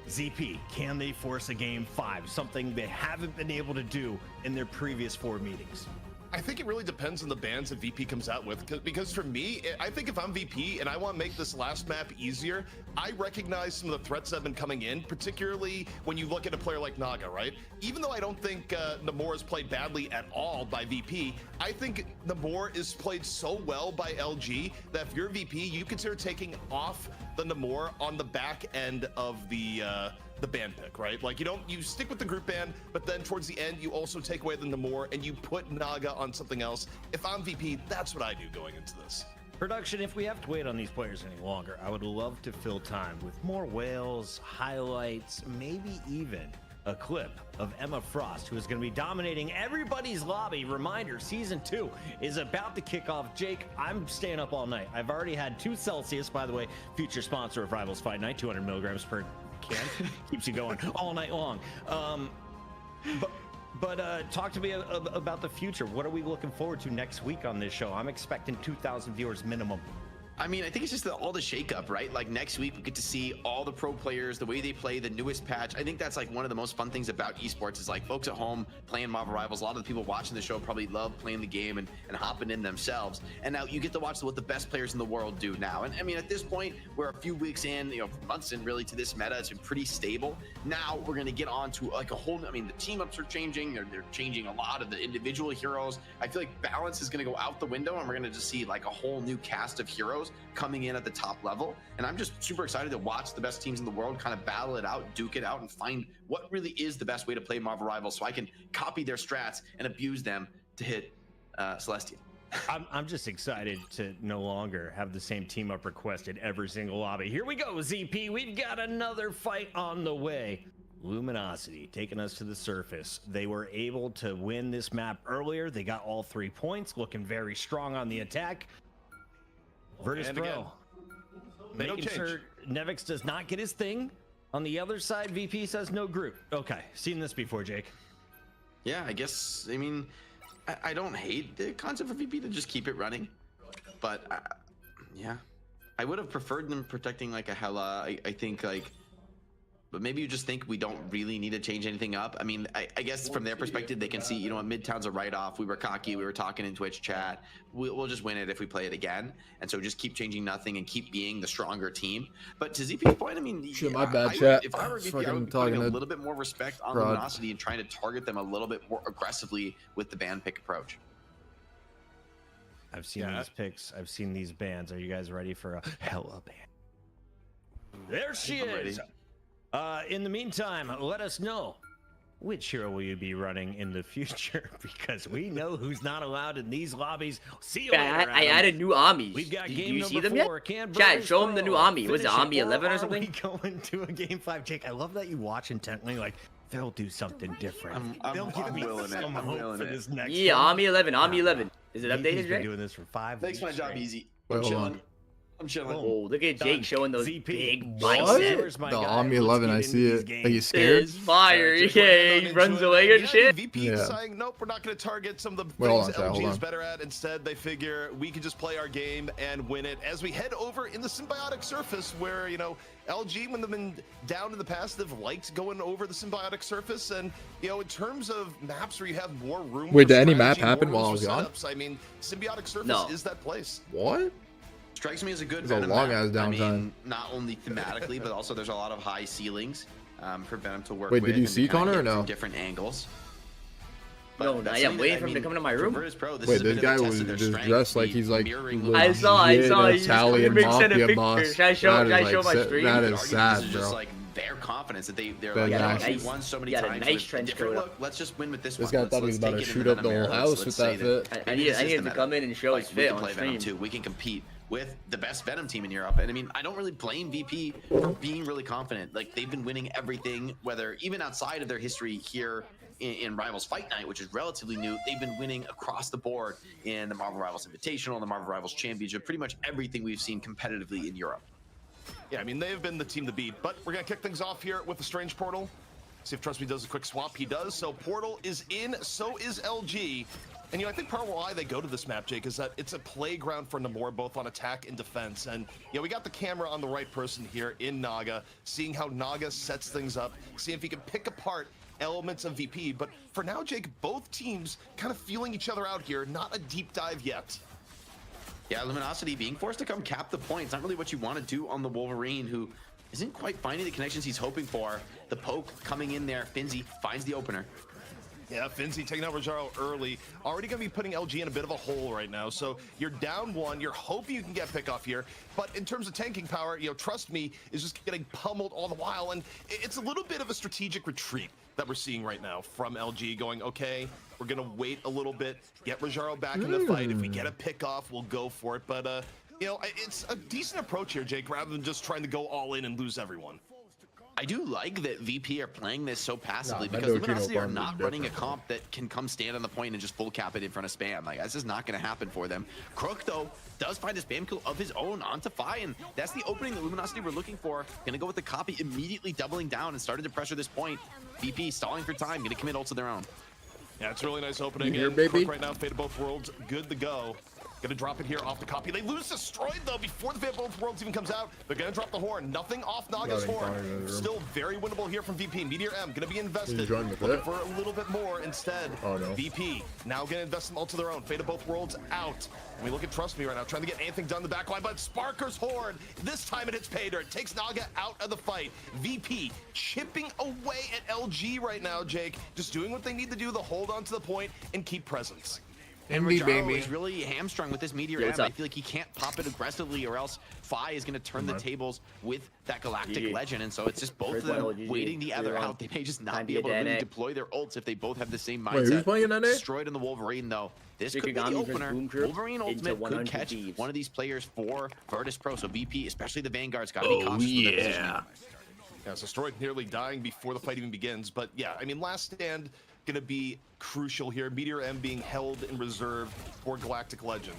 ZP, can they force a game 5? Something they haven't been able to do in their previous 4 meetings. I think it really depends on the bans that VP comes out with, because for me, I think if I'm VP and I want to make this last map easier, I recognize some of the threats that have been coming in, particularly when you look at a player like Naga, right? Even though I don't think Namor is played badly at all by VP, I think Namor is played so well by LG that if you're VP, you consider taking off the Namor on the back end of the ban pick, right? Like, you stick with the group ban, but then towards the end, you also take away the Namor and you put Naga on something else. If I'm VP, that's what I do going into this. Production, if we have to wait on these players any longer, I would love to fill time with more whales, highlights, maybe even a clip of Emma Frost, who is going to be dominating everybody's lobby. Reminder, season 2 is about to kick off. Jake, I'm staying up all night. I've already had 2 Celsius, by the way, future sponsor of Rivals Fight Night, 200 milligrams per can. Keeps you going all night long. But talk to me about the future. What are we looking forward to next week on this show? I'm expecting 2,000 viewers minimum. I mean, I think it's just all the shakeup, right? Like next week, we get to see all the pro players, the way they play, the newest patch. I think that's like one of the most fun things about esports is like folks at home playing Marvel Rivals. A lot of the people watching the show probably love playing the game and hopping in themselves. And now you get to watch what the best players in the world do now. And I mean, at this point, we're a few weeks in, months in really to this meta. It's been pretty stable. Now we're going to get on to like a whole, I mean, the team ups are changing. They're changing a lot of the individual heroes. I feel like balance is going to go out the window and we're going to just see like a whole new cast of heroes coming in at the top level. And I'm just super excited to watch the best teams in the world kind of battle it out, duke it out, and find what really is the best way to play Marvel Rivals so I can copy their strats and abuse them to hit Celestia. I'm just excited to no longer have the same team up request in every single lobby. Here we go, ZP. We've got another fight on the way. Luminosity taking us to the surface. They were able to win this map earlier. They got all 3 points, looking very strong on the attack. Virtus.pro making sure Nevix does not get his thing. On the other side, VP says no group. Okay, seen this before, Jake. Yeah, I guess, I mean, I don't hate the concept of VP to just keep it running, but yeah, I would have preferred them protecting like a Hela. I think like, but maybe you just think we don't really need to change anything up. I mean, I guess from their perspective, they can see, you know what, Midtown's a write-off. We were cocky. We were talking in Twitch chat. We'll just win it if we play it again. And so just keep changing nothing and keep being the stronger team. But to ZP's point, I mean, shit, my bad, chat. If I were VP, I would be putting a little bit more respect on Luminosity and trying to target them a little bit more aggressively with the ban pick approach. I've seen these picks. I've seen these bans. Are you guys ready for a Hela ban? There she is. In the meantime, let us know which hero will you be running in the future, because we know who's not allowed in these lobbies. See you later. I added new Amis. We've got Do game you see them number 4. yet? Chat, show them the new Ami. Was it Ami 11 or something? We going to a game 5, Jake. I love that you watch intently. Like they'll do something different. They'll give me some hope for this next. Yeah, Ami 11. Ami 11. Is it updated, Jake? Been doing this for 5 weeks. Makes my job easy. Wait, hold on. I'm chilling. Oh, look at Jake showing those ZP. big What? The Omni 11, I see it. Are you scared? It's fire. Yeah, he runs away and shit. VP deciding, nope, we're not going to target some of the Wait, things LG is better at. Instead, they figure we can just play our game and win it. As we head over in the symbiotic surface where, you know, LG, when they've been down in the past, they've liked going over the symbiotic surface. And, you know, in terms of maps where you have more room. Wait, did any map happen while I was gone? I mean, symbiotic surface is that place. What? Strikes me as a good Venom. A long ass downtime. I mean, not only thematically, but also there's a lot of high ceilings for Venom to work with. Wait, did you see Connor or no? Different angles. No, not yet. Waiting for him to come into my room. Wait, this guy was just dressed like he's like I saw. Italian mafia boss. Should I show my stream? That is sad, bro. Just like their confidence that they're like, won so many times. Nice trench coat. Let's just win with this one. This guy thought he was about to shoot up the whole house with that fit. I need to come in and show his fit on stream. Too. We can compete with the best Venom team in Europe. And I mean, I don't really blame VP for being really confident. Like, they've been winning everything, whether even outside of their history here in Rivals Fight Night, which is relatively new. They've been winning across the board in the Marvel Rivals Invitational, the Marvel Rivals Championship, pretty much everything we've seen competitively in Europe. Yeah, I mean, they have been the team to beat, but we're going to kick things off here with the Strange Portal. See if Trust Me does a quick swap. He does. So Portal is in, so is LG. And, you know, I think part of why they go to this map, Jake, is that it's a playground for Namor, both on attack and defense. And, you know, we got the camera on the right person here in Naga, seeing how Naga sets things up, seeing if he can pick apart elements of VP. But for now, Jake, both teams kind of feeling each other out here. Not a deep dive yet. Yeah, Luminosity being forced to come cap the points, not really what you want to do on the Wolverine, who isn't quite finding the connections he's hoping for. The poke coming in there, Finzi finds the opener. Yeah, Finzi taking out Rojaro early. Already going to be putting LG in a bit of a hole right now. So you're down 1. You're hoping you can get pick off here. But in terms of tanking power, you know, Trust Me is just getting pummeled all the while. And it's a little bit of a strategic retreat that we're seeing right now from LG, going, okay, we're going to wait a little bit, get Rojaro back in the fight. If we get a pick off, we'll go for it. But, you know, it's a decent approach here, Jake, rather than just trying to go all in and lose everyone. I do like that VP are playing this so passively because Luminosity are not running a comp that can come stand on the point and just full cap it in front of Spam. Like, this is not going to happen for them. Crook, though, does find a Spam kill of his own onto Fi, and that's the opening that Luminosity were looking for. Going to go with the copy, immediately doubling down and started to pressure this point. VP stalling for time, going to commit ult to their own. Yeah, it's a really nice opening. Here, baby. Crook right now, Fate of Both Worlds, good to go. Gonna drop it here off the copy. They lose Destroyed though before the Van Both Worlds even comes out. They're gonna drop the horn. Nothing off Naga's horn. Still very winnable here from VP. Meteor M gonna be invested. Looking for a little bit more instead. Oh no. VP now gonna invest them all to their own. Fate of Both Worlds out. And we look at Trust Me right now, trying to get anything done in the back line, but Sparker's horn. This time it hits pay dirt. Takes Naga out of the fight. VP chipping away at LG right now, Jake. Just doing what they need to do to hold on to the point and keep presence. And MD, Rajaro baby. is really hamstrung with this Meteor M. I feel like he can't pop it aggressively, or else Fi is going to turn the tables with that Galactic Legend. And so it's just both of them waiting the other out. They may just not be able to really deploy their ults if they both have the same mindset. Wait, who's playing NA? Destroyed in the Wolverine, though. This could be the opener. Wolverine Ultimate could catch one of these players for Virtus.pro. So VP, especially the Vanguard's got to be cautious with their positioning. Yeah, so Destroyed nearly dying before the fight even begins. But yeah, I mean, last stand gonna be crucial here. Meteor M being held in reserve for Galactic Legend.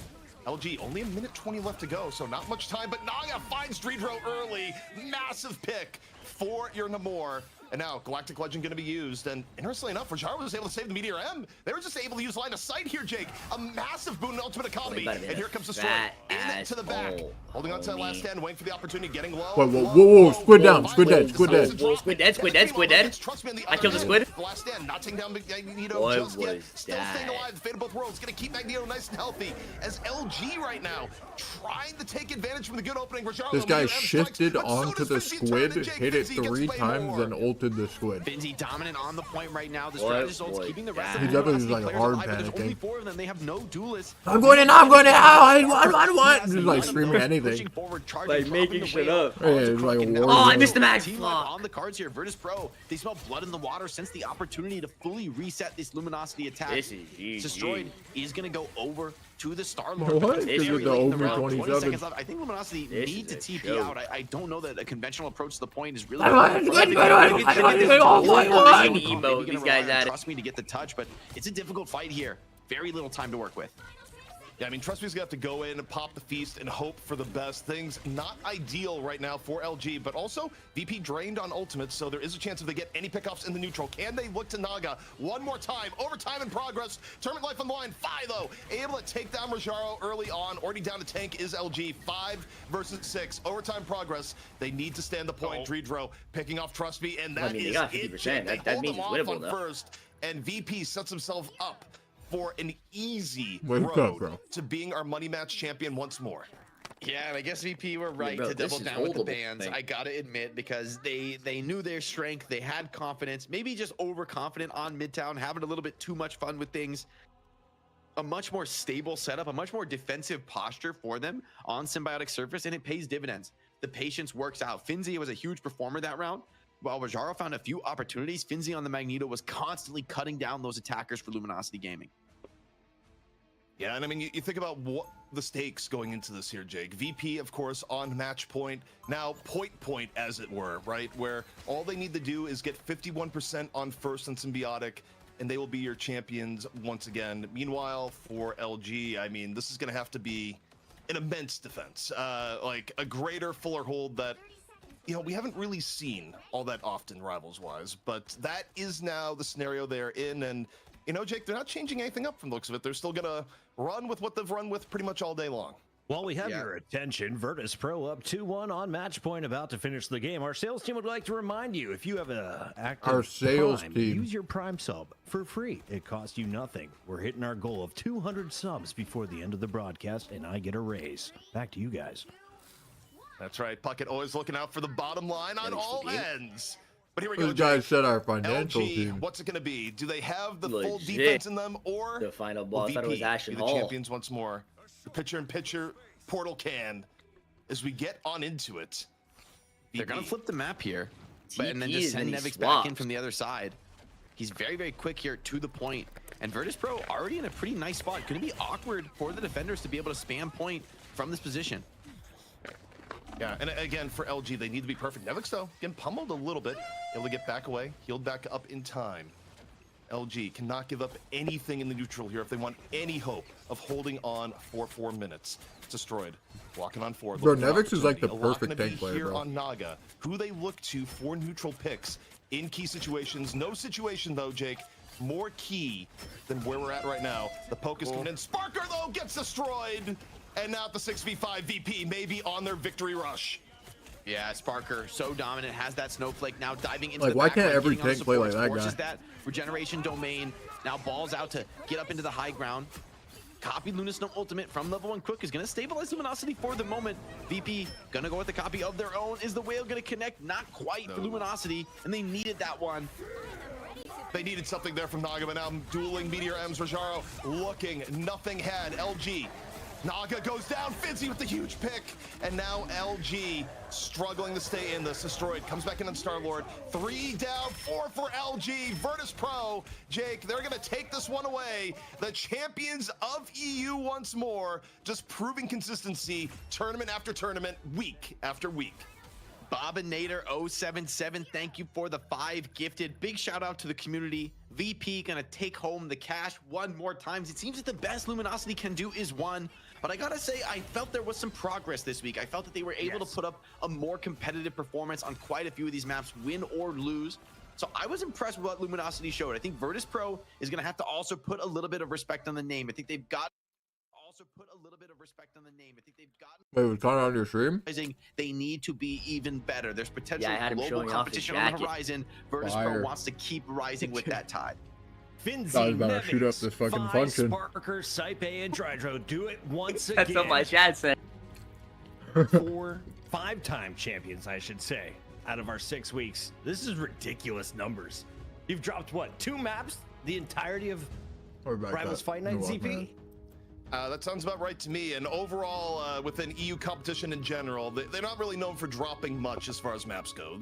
LG, only a minute 20 left to go, so not much time, but Naga finds Dreedro early. Massive pick for your Namor. And now Galactic Legend going to be used. And interestingly enough, Rajaro was able to save the Meteor M. They were just able to use line of sight here, Jake. A massive boon in ultimate economy. And here comes the sword into the back. Holding on to that last stand, waiting for the opportunity, getting low. Whoa, squid down, squid dead, squid dead. Squid dead. I killed the squid. Last stand, not taking down Magneto just yet. Still staying alive. The fate of both worlds. Going to keep Magneto nice and healthy. As LG right now, trying to take advantage from the good opening. Rajaro, this guy shifted onto the squid, hit it 3 times, and ulted the squid. Finzi dominant on the point right now. The strategist ult's keeping the rest of He the definitely players like hard alive, but there's only panicking. 4 of them. They have no duelists. I'm going in, I'm going in, I want. Just like screaming anything. Like making shit up. Yeah, it's like a war. Oh, I missed the mag. On the cards here, Virtus.pro. They smell blood in the water since the opportunity to fully reset this Luminosity attack. This is GG. Destroyed is going to go over to the Star-Lord. What? Because Is very it the late in over round, 20 27? seconds left. I think Luminosity need to TP out. I don't know that a conventional approach to the point is really Emote these guys at it. Trust me to get the touch, but it's a difficult fight here. Very little time to work with. Yeah, I mean, Trust Me's gonna have to go in and pop the feast and hope for the best. Things not ideal right now for LG, but also VP drained on ultimates, so there is a chance if they get any pickoffs in the neutral. Can they look to Naga one more time? Overtime in progress. Tournament life on the line. Fi, though, able to take down Rajaro early on. Already down to tank is LG. 5 versus 6. Overtime progress. They need to stand the point. Dreedro picking off Trust Me, and that is it. That means it's winnable, though. First, and VP sets himself up for an easy road to being our money match champion once more. Yeah, and I guess VP were right to double down with the bans. I gotta admit, because they knew their strength, they had confidence, maybe just overconfident on Midtown, having a little bit too much fun with things. A much more stable setup, a much more defensive posture for them on Symbiotic Surface, and it pays dividends. The patience works out. Finzi was a huge performer that round. While Rajaro found a few opportunities, Finzi on the Magneto was constantly cutting down those attackers for Luminosity Gaming. Yeah, and I mean, you think about what the stakes going into this here, Jake. VP, of course, on match point. Now, point, as it were, right? Where all they need to do is get 51% on first and Symbiotic, and they will be your champions once again. Meanwhile, for LG, I mean, this is going to have to be an immense defense. Like a greater, fuller hold that, you know, we haven't really seen all that often Rivals-wise, but that is now the scenario they're in, and you know, Jake, they're not changing anything up from the looks of it. They're still gonna run with what they've run with pretty much all day long. While we have your attention, Virtus.pro up 2-1 on match point, about to finish the game. Our sales team would like to remind you, if you have a active Prime, use your Prime sub for free. It costs you nothing. We're hitting our goal of 200 subs before the end of the broadcast, and I get a raise. Back to you guys. That's right. Puckett always looking out for the bottom line on all ends. But here we go. Those guys said our financial team. What's it going to be? Do they have the full defense in them, or the final boss? I thought it was Ashen Hall. The champions once more. The pitcher-in-pitcher portal can. As we get on into it, they're going to flip the map here, and then just send Nevix back in from the other side. He's very, very quick here to the point, and Virtus.pro already in a pretty nice spot. Going to be awkward for the defenders to be able to spam point from this position. Yeah, and again, for LG, they need to be perfect. Nevix, though, getting pummeled a little bit. Able to get back away, healed back up in time. LG cannot give up anything in the neutral here if they want any hope of holding on for 4 minutes. It's Destroyed, walking on forward. Bro, Nevix is like the perfect tank player, here bro. on Naga, who they look to for neutral picks in key situations. No situation, though, Jake, more key than where we're at right now. The poke is coming in. Sparker, though, gets destroyed. And now at the 6v5, VP may be on their victory rush. Yeah, Sparker, so dominant, has that snowflake now diving into Like, the why back can't line, every getting on tank play like supports, that forces guy? that regeneration domain. Now balls out to get up into the high ground. Copy Luna's no ultimate from level 1 Crook is going to stabilize Luminosity for the moment. VP going to go with the copy of their own. Is the whale going to connect? Not quite for Luminosity, and they needed that one. They needed something there from Naga, but now dueling Meteor M's Rajaro looking, nothing had. LG, Naga goes down, Fizzy with the huge pick, and now LG struggling to stay in this. Destroyed, comes back in on Star-Lord. 3 down, 4 for LG. Virtus.pro, Jake, they're gonna take this one away. The champions of EU once more, just proving consistency, tournament after tournament, week after week. Bobinator 077, thank you for the 5 gifted. Big shout out to the community. VP gonna take home the cash one more time. It seems that the best Luminosity can do is 1, but I gotta say, I felt there was some progress this week. I felt that they were able to put up a more competitive performance on quite a few of these maps, win or lose. So I was impressed with what Luminosity showed. I think Virtus.pro is gonna have to also put a little bit of respect on the name. I think they've got Wait, was Connor on your stream? They need to be even better. There's potential Yeah, I had him global showing off his competition on the jacket. horizon. Virtus.pro wants to keep rising with that tide. Finzi, I was about to shoot up this fucking function. Sparker, Saipe, and Drydro do it once again. That's what my chat said. 4 5-time champions, I should say, out of our 6 weeks. This is ridiculous numbers. You've dropped, what, 2 maps? The entirety of Rivals Fight Night, ZP? That sounds about right to me. And overall, within EU competition in general, they're not really known for dropping much as far as maps go.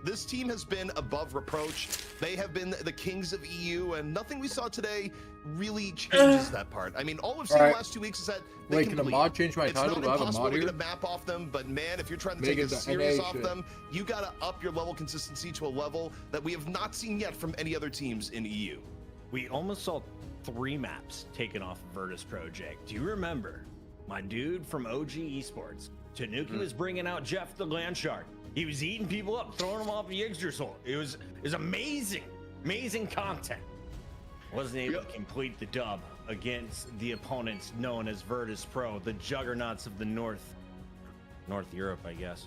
This team has been above reproach. They have been the kings of EU, and nothing we saw today really changes that part. I mean, all we've seen the last 2 weeks is that they Wait, can a mod change my title? Do I have a mod It's not impossible to here? get a map off them, but man, if you're trying to Make take it a the series NA off shit. them, you gotta up your level consistency to a level that we have not seen yet from any other teams in EU. We almost saw 3 maps taken off Virtus.pro, Jake. Do you remember my dude from OG Esports? Tanuki was bringing out Jeff the Land Shark. He was eating people up, throwing them off the Yggdrasil. It was amazing, amazing content. Wasn't able to complete the dub against the opponents known as Virtus.pro, the juggernauts of the North Europe, I guess.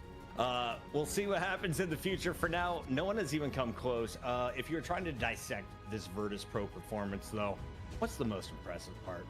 We'll see what happens in the future. For now, no one has even come close. If you're trying to dissect this Virtus.pro performance, though, what's the most impressive part?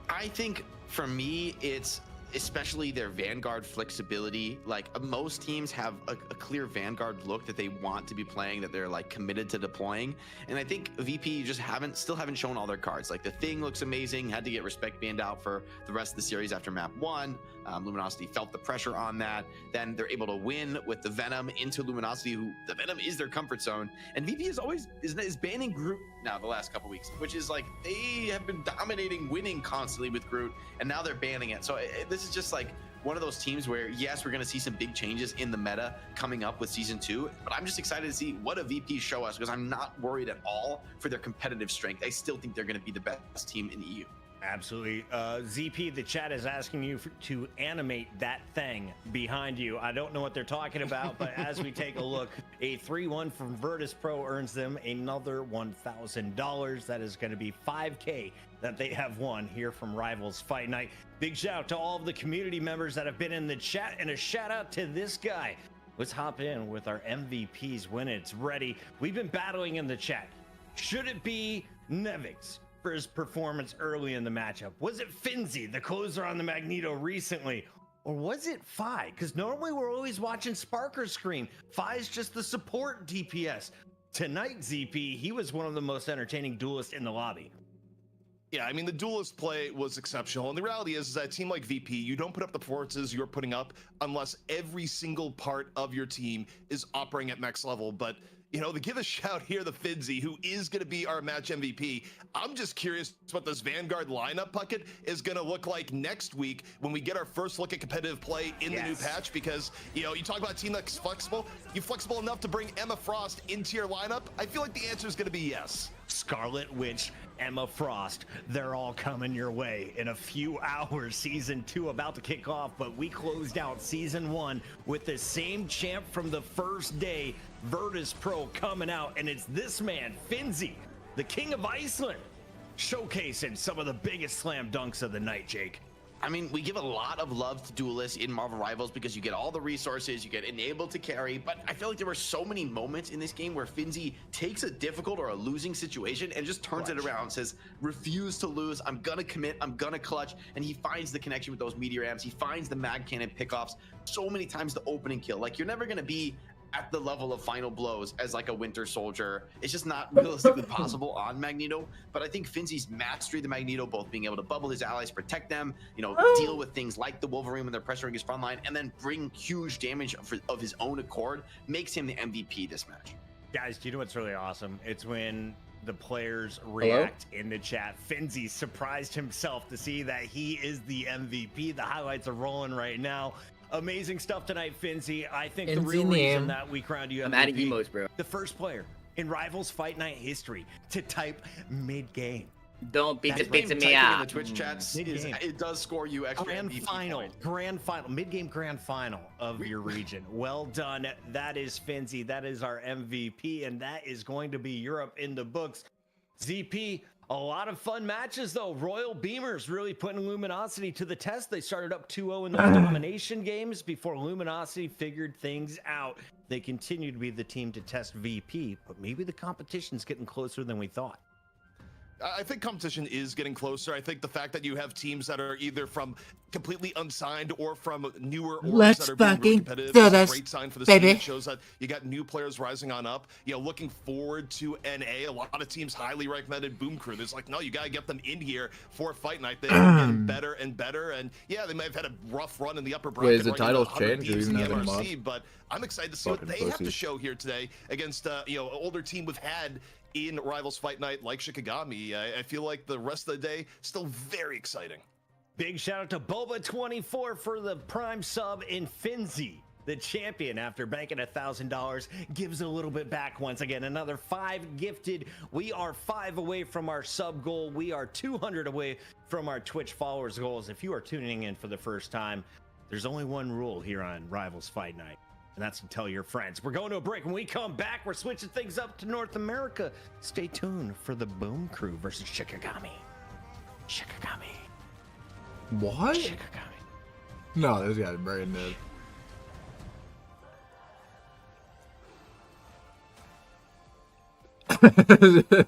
I think for me, it's especially their Vanguard flexibility. Like most teams have a clear Vanguard look that they want to be playing, that they're like committed to deploying. And I think VP just still haven't shown all their cards. Like the Thing looks amazing, had to get respect banned out for the rest of the series after map 1. Luminosity felt the pressure on that. Then they're able to win with the Venom into Luminosity, who the Venom is their comfort zone. And VP is banning Groot now the last couple weeks, which is like they have been dominating, winning constantly with Groot, and now they're banning it. So this is just like one of those teams where, yes, we're going to see some big changes in the meta coming up with season 2, but I'm just excited to see what a VP show us, because I'm not worried at all for their competitive strength. I still think they're going to be the best team in the EU. Absolutely. ZP, the chat is asking you to animate that thing behind you. I don't know what they're talking about, but as we take a look, a 3-1 from Virtus.pro earns them another $1,000. That is going to be $5K that they have won here from Rivals Fight Night. Big shout out to all of the community members that have been in the chat, and a shout out to this guy. Let's hop in with our MVPs when it's ready. We've been battling in the chat. Should it be Nevix for his performance early in the matchup? Was it Finzi, the closer on the Magneto recently? Or was it Fi? Because normally we're always watching Sparker's screen. Fi's just the support DPS. Tonight, ZP, he was one of the most entertaining duelists in the lobby. Yeah, I mean, the duelist play was exceptional. And the reality is that a team like VP, you don't put up the performances you're putting up unless every single part of your team is operating at max level. But, you know, to give a shout here, the Finzi, who is going to be our match MVP, I'm just curious what this Vanguard lineup bucket is going to look like next week when we get our first look at competitive play in the new patch. Because, you know, you talk about a team that's flexible. You flexible enough to bring Emma Frost into your lineup? I feel like the answer is going to be yes. Scarlet Witch, Emma Frost, they're all coming your way in a few hours. Season 2 about to kick off, but we closed out Season 1 with the same champ from the first day, Virtus.pro, coming out, and it's this man, Finzi, the King of Iceland, showcasing some of the biggest slam dunks of the night, Jake. I mean, we give a lot of love to duelists in Marvel Rivals because you get all the resources, you get enabled to carry, but I feel like there were so many moments in this game where Finzi takes a difficult or a losing situation and just turns it around, says, refuse to lose, I'm gonna commit, I'm gonna clutch, and he finds the connection with those meteor amps, he finds the mag cannon pickoffs, so many times the opening kill. Like, you're never gonna be at the level of final blows as like a Winter Soldier. It's just not realistically possible on Magneto. But I think Finzi's mastery of the Magneto, both being able to bubble his allies, protect them, you know, deal with things like the Wolverine when they're pressuring his front line, and then bring huge damage of his own accord, makes him the MVP this match. Guys, do you know what's really awesome? It's when the players react in the chat. Finzi surprised himself to see that he is the MVP. The highlights are rolling right now. Amazing stuff tonight, Finzi. I think the real reason that we crowned you MVP, I'm adding emotes, bro. The first player in Rivals Fight Night history to type mid-game. Don't beat the pizza me Typing out. in the Twitch chats it does score you extra MVP points. Grand final, mid-game grand final of your region. Well done. That is Finzi. That is our MVP, and that is going to be Europe in the books. ZP, a lot of fun matches, though. Royal Beamers really putting Luminosity to the test. They started up 2-0 in those domination games before Luminosity figured things out. They continue to be the team to test VP, but maybe the competition's getting closer than we thought. I think competition is getting closer. I think the fact that you have teams that are either from completely unsigned or from newer orgs that are being really competitive is a great sign for this team. It shows that you got new players rising on up. You know, looking forward to NA. A lot of teams highly recommended Boom Crew. There's like, no, you got to get them in here for Fight Night. They're getting better and better. And yeah, they might have had a rough run in the upper bracket. Wait, is the titles changed or even having MRC, but I'm excited to see what they have to show here today against you know, an older team we've had in Rivals Fight Night like Shikagami. I feel like the rest of the day still very exciting. Big shout out to Boba24 for the prime sub in Finzi. The champion, after banking $1,000, gives a little bit back once again. Another 5 gifted. We are 5 away from our sub goal. We are 200 away from our Twitch followers goals. If you are tuning in for the first time, there's only one rule here on Rivals Fight Night, and that's to tell your friends. We're going to a break. When we come back, we're switching things up to North America. Stay tuned for the Boom Crew versus Shikagami. Shikagami. What? Shikagami. No, this guy's brain dead.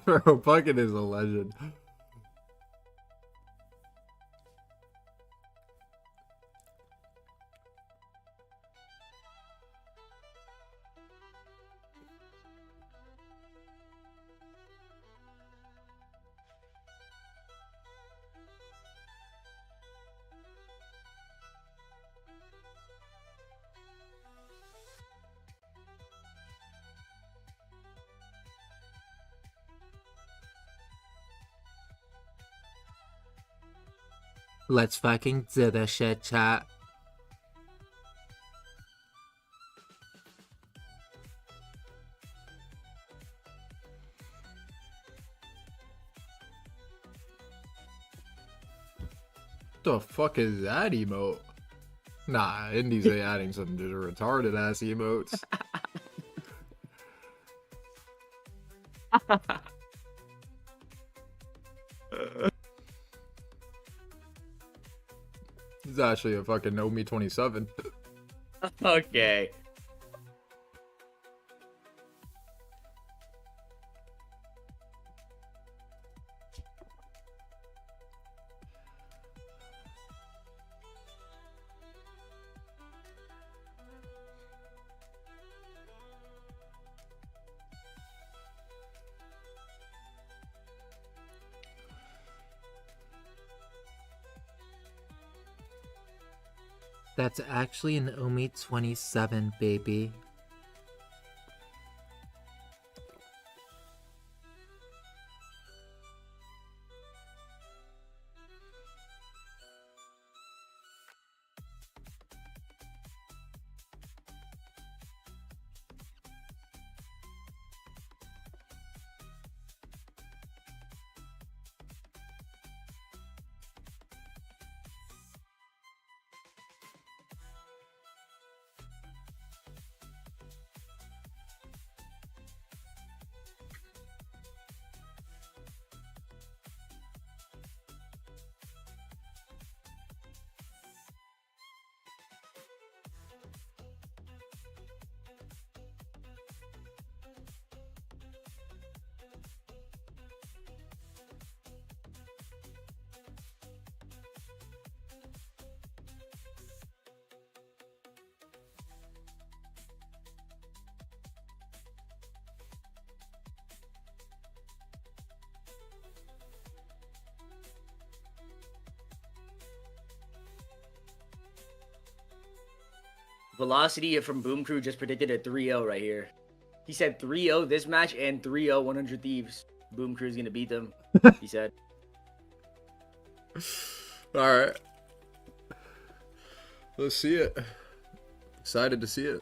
Bro, fucking is a legend. Let's fucking do this shit, chat. The fuck is that emote? Nah, Indies ain't adding some just retarded ass emotes. It's actually a fucking Know Me 27. Okay. That's actually an Omi 27, baby. Velocity from Boom Crew just predicted a 3-0 right here. He said 3-0 this match and 3-0 100 Thieves. Boom Crew's gonna beat them, he said. Alright. Let's see it. Excited to see it.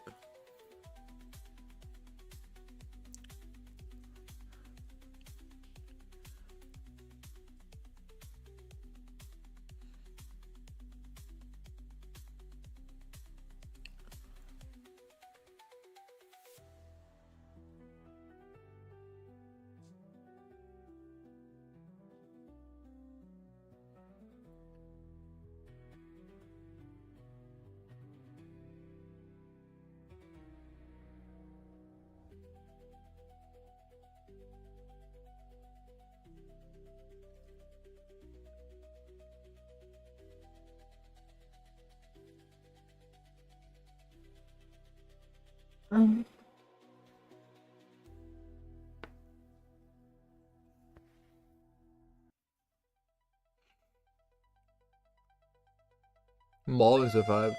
Mall is a vibe.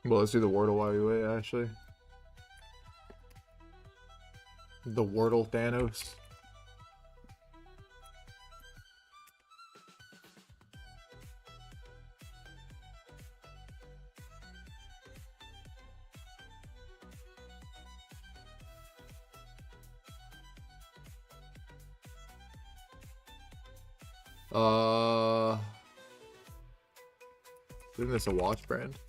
Well, let's do the Wordle while we wait, actually. The Wordle Thanos. Isn't this a watch brand?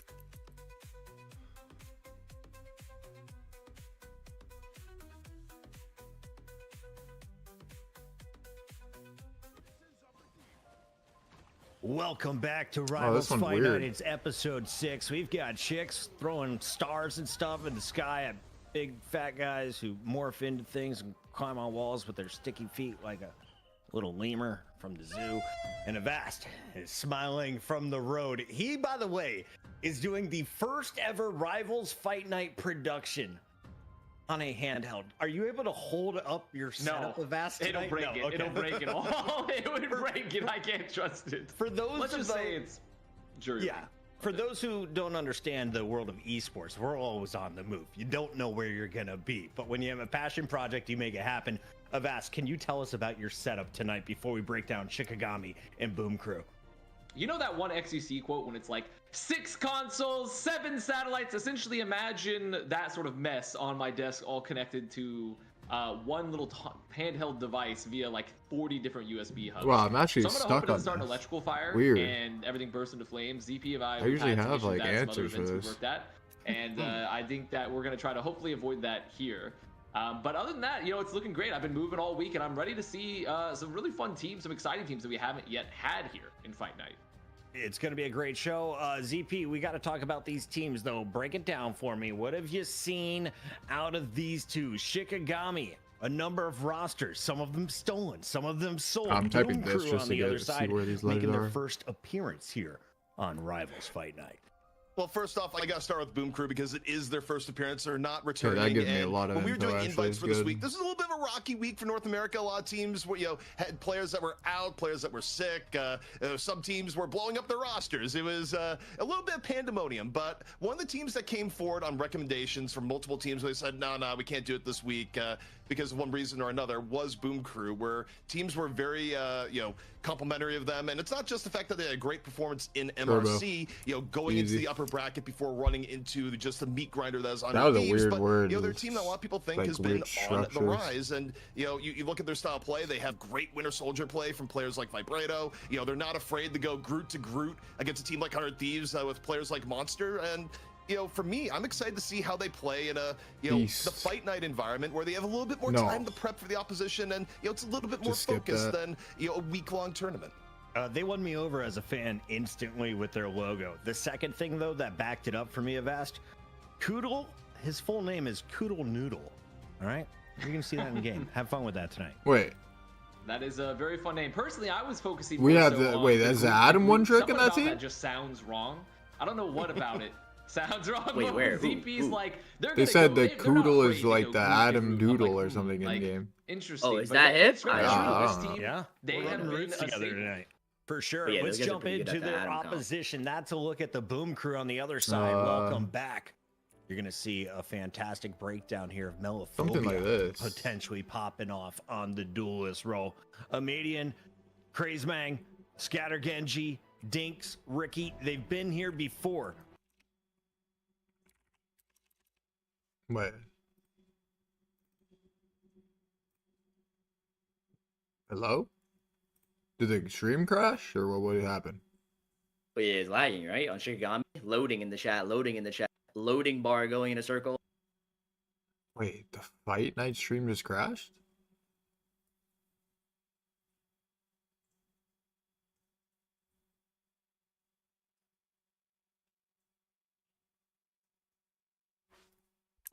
Welcome back to Rivals one's Fight weird. Night. It's episode 6. We've got chicks throwing stars and stuff in the sky at big fat guys who morph into things and climb on walls with their sticky feet like a little lemur from the zoo. And Avast is smiling from the road. He, by the way, is doing the first ever Rivals Fight Night production on a handheld. Are you able to hold up your setup, Avast, tonight? It'll break it. Okay. It'll break it all. It would break it. I can't trust it. For those Let's of just say it's jury. Yeah. For those who don't understand the world of esports, we're always on the move. You don't know where you're going to be. But when you have a passion project, you make it happen. Avast, can you tell us about your setup tonight before we break down Shikagami and Boom Crew? You know that one XCC quote when it's like 6 consoles, 7 satellites? Essentially, imagine that sort of mess on my desk, all connected to one little handheld device via like 40 different USB hubs. Wow, I'm actually so I'm gonna stuck hope it on doesn't start an this. electrical fire Weird. and everything bursts into flames. ZP and I usually had some have, issues like, with that, some other answers for events we this. worked at, and I think that we're gonna try to hopefully avoid that here. But other than that, you know, it's looking great. I've been moving all week, and I'm ready to see some really fun teams, some exciting teams that we haven't yet had here in Fight Night. It's going to be a great show. ZP, we got to talk about these teams, though. Break it down for me. What have you seen out of these two? Shikagami, a number of rosters, some of them stolen, some of them sold. I'm typing Boom this Crew just on to the other see side, where these making letters their are. first appearance here on Rivals Fight Night. Well, first off, I got to start with Boom Crew because it is their first appearance. They're not returning. that gives me a and lot of when we were info, doing actually. invites It's for this good. week, this is a little bit of a rocky week for North America. A lot of teams were, had players that were out, players that were sick. Some teams were blowing up their rosters. It was a little bit of pandemonium. But one of the teams that came forward on recommendations from multiple teams, they said, no, we can't do it this week because of one reason or another, was Boom Crew, where teams were very, complimentary of them. And it's not just the fact that they had a great performance in MRC, going into the upper bracket before running into just the meat grinder that is on That was a Thieves, weird but, word. they're a team that a lot of people think Like has been weird on the structures. rise. And, you look at their style of play, they have great Winter Soldier play from players like Vibrato. They're not afraid to go Groot to Groot against a team like 100 Thieves with players like Monster. And, for me, I'm excited to see how they play in a, the Fight Night environment where they have a little bit more time to prep for the opposition. And, it's a little bit more Just skip focused that. than, a week-long tournament. They won me over as a fan instantly with their logo. The second thing, though, that backed it up for me, Avast, Koodle, his full name is Koodle Noodle. All right? You're going to see that in game. Have fun with that tonight. Wait, That is a very fun name. Personally, I was focusing. We more have so the on wait. the There's group, Adam one trick in that Something team. about that just sounds wrong. I don't know what about it sounds wrong. Wait, where? ZP's like They said the Koodle is like the Adam Doodle or something in game. Interesting. Oh, is that it? Yeah, they we're have running been roots together tonight. For sure. Yeah, Let's those guys are jump pretty good into at the their Adam comp. opposition. That's a look at the Boom Crew on the other side. Welcome back. You're going to see a fantastic breakdown here of Melophobia Something like this. potentially popping off on the duelist role. Amadian, Crazemang, Scatter Genji, Dinks, Ricky, they've been here before. Wait. Hello? Did the stream crash or what would happen? But yeah, it's lagging, right? On Shikagami, loading in the chat, loading bar going in a circle. Wait, the Fight Night stream just crashed?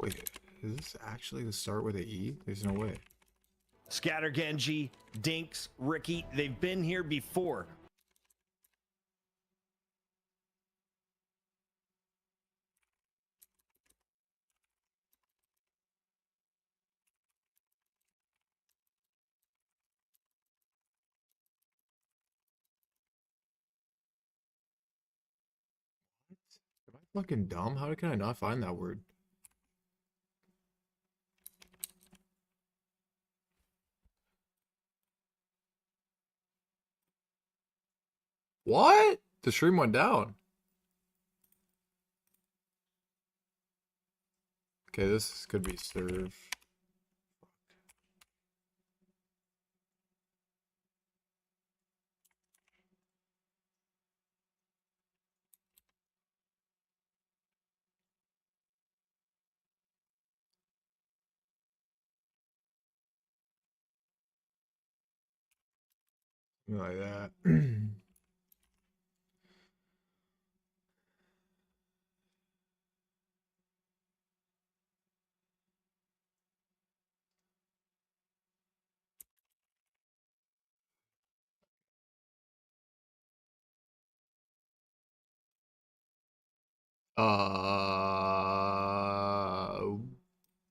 Wait, is this actually the start with an E? There's no way. Scatter Genji, Dinks, Ricky, they've been here before. Am I fucking dumb? How can I not find that word? What? The stream went down. Okay, this could be serve. Like that.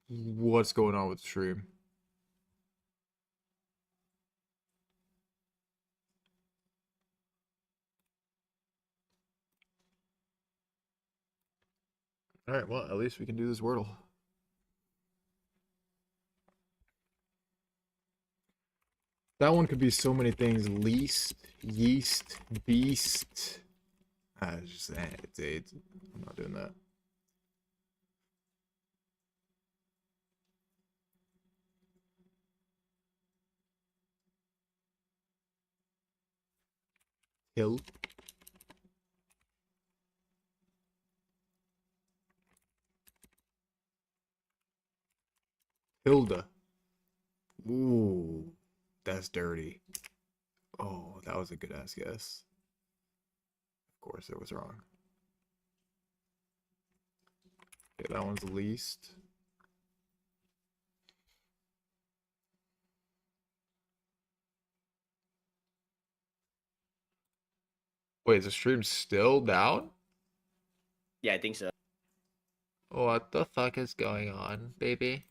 What's going on with the stream? All right, well, at least we can do this Wordle. That one could be so many things. Least, yeast, beast. It's I'm not doing that. Hill. Hilda. Ooh, that's dirty. Oh, that was a good ass guess. Of course, it was wrong. Okay, that one's the least. Wait, is the stream still down? Yeah, I think so. What the fuck is going on, baby?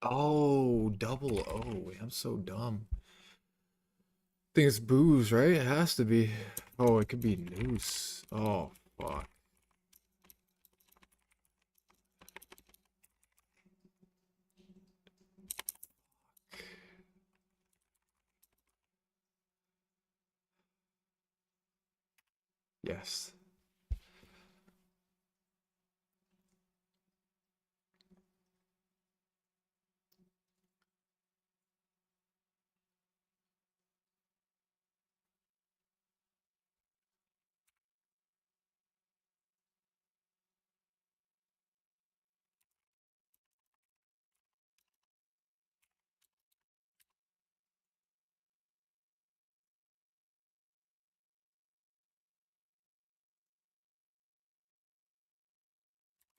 Oh, double O. I'm so dumb. I think it's booze, right? It has to be. Oh, it could be noose. Oh, fuck. Yes.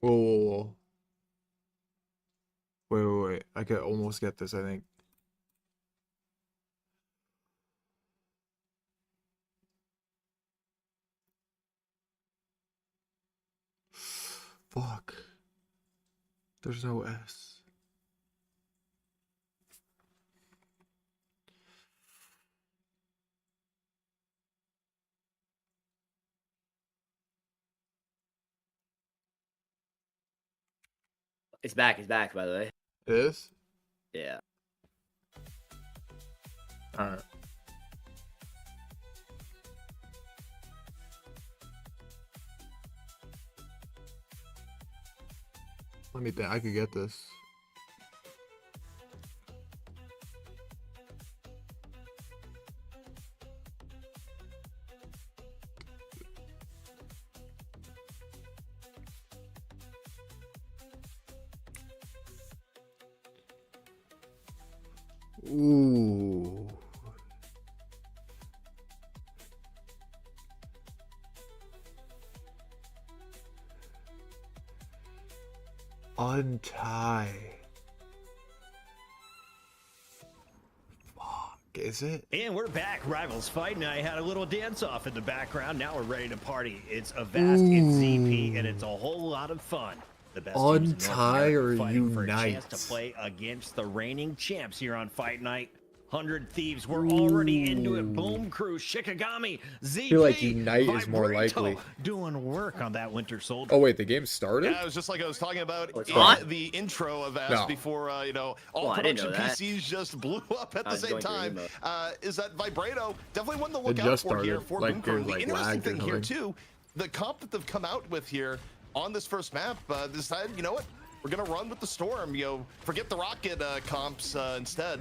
Whoa. Wait. I could almost get this, I think. Fuck. There's no S. It's back, by the way. It is? Yeah. Alright. Let me think. I could get this. Ooh. Untie. Fuck, is it? And we're back, Rivals Fight Night. Had a little dance off in the background. Now we're ready to party. It's Avast, it's ZP, and it's a whole lot of fun. The best teams in North Untie America or fighting for a chance unite? to play against the reigning champs here on Fight Night. 100 Thieves, we're already into it. Boom Crew, Shikagami, ZP. I feel like unite is more Vibrato, likely. doing work on that Winter Soldier. Oh wait, the game started? Yeah, it was just like I was talking about What? in the intro of Ask No. before, you know, all Oh, I didn't production know that. PCs just blew up at I the was same going through time. email. Is that Vibrato? Definitely one to It look out just for here started, for like, Boom Crew. it was, The like, interesting lagged or thing here, something. too, the comp that they've come out with here on this first map decided, you know what? We're going to run with the Storm, you know, forget the Rocket comps instead.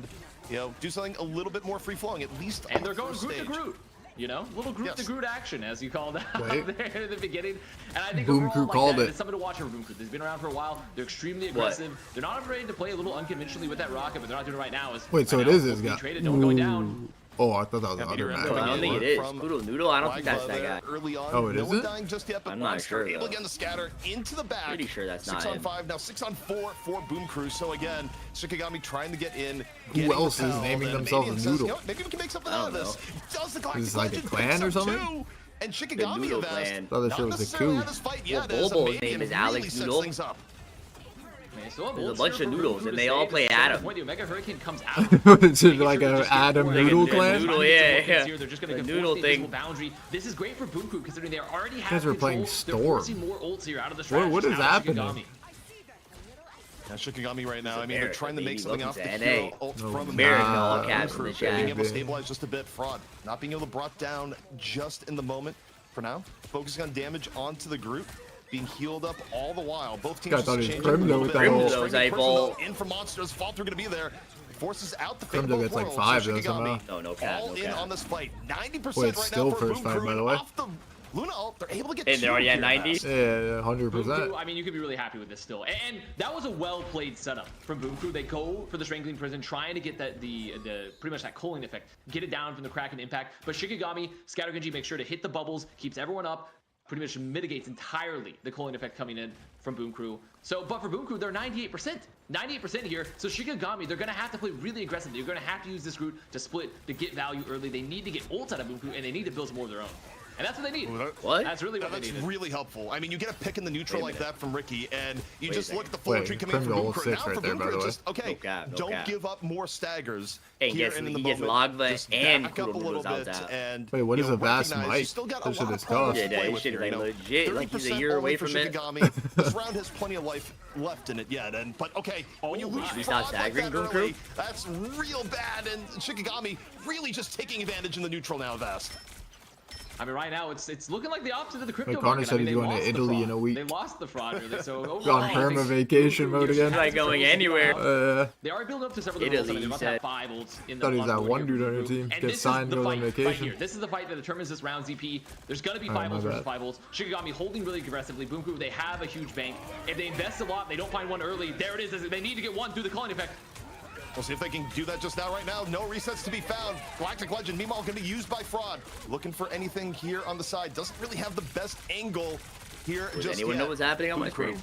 You know, do something a little bit more free-flowing, at least And on they're the going first Groot to stage. Groot. You know, little Groot to Yes. Groot action, as you called out Right. there in the beginning. And I think Boom overall, Crew like called that, it. It's something to watch for Boom Crew. They've been around for a while. They're extremely aggressive. They're not afraid to play a little unconventionally with that rocket, but they're not doing it right now. Wait, so right it now, is this being guy. traded, no one going down. Oh, I thought that was Yeah, another Peter map. No, I don't think it is. From Poodle Noodle, I don't think that's that guy. Early on, Oh, it no one isn't? dying just yet, but I'm not Monster sure, able though. again to scatter into the back. Pretty sure that's 6 not on him. 5, now 6 on 4 for Boom Crew. So again, Shikagami trying to get in. Who getting else is repelled, naming and themselves Madian a says, noodle? You know what, maybe we can make something I out of don't this. Does the Galactic Is this like a Legend clan picks or up something? two, and Shikagami Noodle Avast, Clan. Thought that not shit was a necessarily coup. had his fight Well, yet, as Bobo's Madian name is really Alex sets Noodle. things up. Man, still There's a boost bunch here of for noodles, Boom Crew and to they all save. play So Adam. Point, the Omega Hurricane comes out. It's Making like sure a they just Adam get Noodle forward. clan? Noodle, Trying to get yeah, some yeah. weapons here. They're just gonna The enforce noodle the thing. invisible boundary. This is great for Boom Crew considering they already have guys were playing control. They're Storm. forcing more ults here out of the strategy. What is happening? Yeah, Shikagami right now, I mean, they're America, trying to make baby. something off Welcome the to hero NA. ult No, from America, all Boom caps in Crew, the chat. being able to Baby. stabilize just a bit. Fraud not being able to brought down just in the moment for now. Focusing on damage onto the group, being healed up all the while. Both teams I just thought he was changing a Crimzo little with bit. that whole- Stringing Crimzo's personnel eyeball. in for Monsters. Fall through going to be there. Forces out the Crimzo fate of both gets like worlds. 5 So though, Shikagami somehow. No cap, all no in cap. on this fight. 90% Wait, right still now for first Boom fight, Crew. by the way? Off the Luna ult, they're able to get And they're already two at here 90? fast. Yeah, Boom 100%. Crew, I mean, you could be really happy with this still. And that was a well-played setup from Boom Crew. They go for the Strangling Prison, trying to get that the pretty much that culling effect, get it down from the Kraken impact. But Shikagami, Scattergenji makes sure to hit the bubbles, keeps everyone up, pretty much mitigates entirely the culling effect coming in from Boom Crew. So, but for Boom Crew, they're 98%. 98% here. So Shikagami, they're going to have to play really aggressively. They're going to have to use this route to split, to get value early. They need to get ults out of Boom Crew, and they need to build some more of their own. And that's what they need. What? That's really what they That's needed. really helpful. I mean, you get a pick in the neutral Wait a like that from Ricky, and you Wait a just look second. at the full Wait, entry coming in from Crimzo Boom Crew. six Now right for there, Boom by the Crew, way. just, okay, No cap, no don't cap. give up more staggers Hey, here guess and in he the gets moment. Lagva Just and back up a Kudo little goes bit out. and Wait, what is you a know, vast recognize might? you still got a This shit lot is of progress tough. to Yeah, play this with shit is here, like you know. legit, like he's a 30% year away only for from it. Shikagami. This round has plenty of life left in it yet, and but okay, when you lose He's not Fraud like staggering that Boom Crew? early, that's real bad, and Shikagami really just taking advantage in the neutral now, Vast. I mean, right now it's looking like the opposite of the crypto Like Connor market. said, I mean, he's they going to lost the Italy in fraud. a week. They lost the fraud, really. So Gone overall, I perma think vacation Boom Crew mode just again. has Not to going focus anywhere. now. They are building up to several of the Italy, ults. I mean, they're about to he have 5 ults in the Thought he was month that board one here dude for on your Boom Crew. team. And Get this is signed, the go on fight right vacation. here. This is the fight that determines this round ZP. There's going to be 5 my ults versus bad. 5 ults. Shikagami holding really aggressively. Boom Crew, they have a huge bank. If they invest a lot, they don't find one early. There it is. They need to get one through the culling effect. We'll see if they can do that just now. Right now, no resets to be found. Galactic Legend, meanwhile, going to be used by Fraud. Looking for anything here on the side. Doesn't really have the best angle here Does just anyone yet. know what's happening on my Boom Crew screen?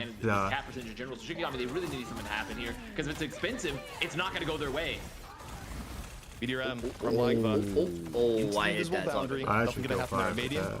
and the cap percentage in general. So Shikagami, they really need something to happen here because if it's expensive, it's not going to go their way. Meteor M from Lagva. I hit that. I should go 5 with that.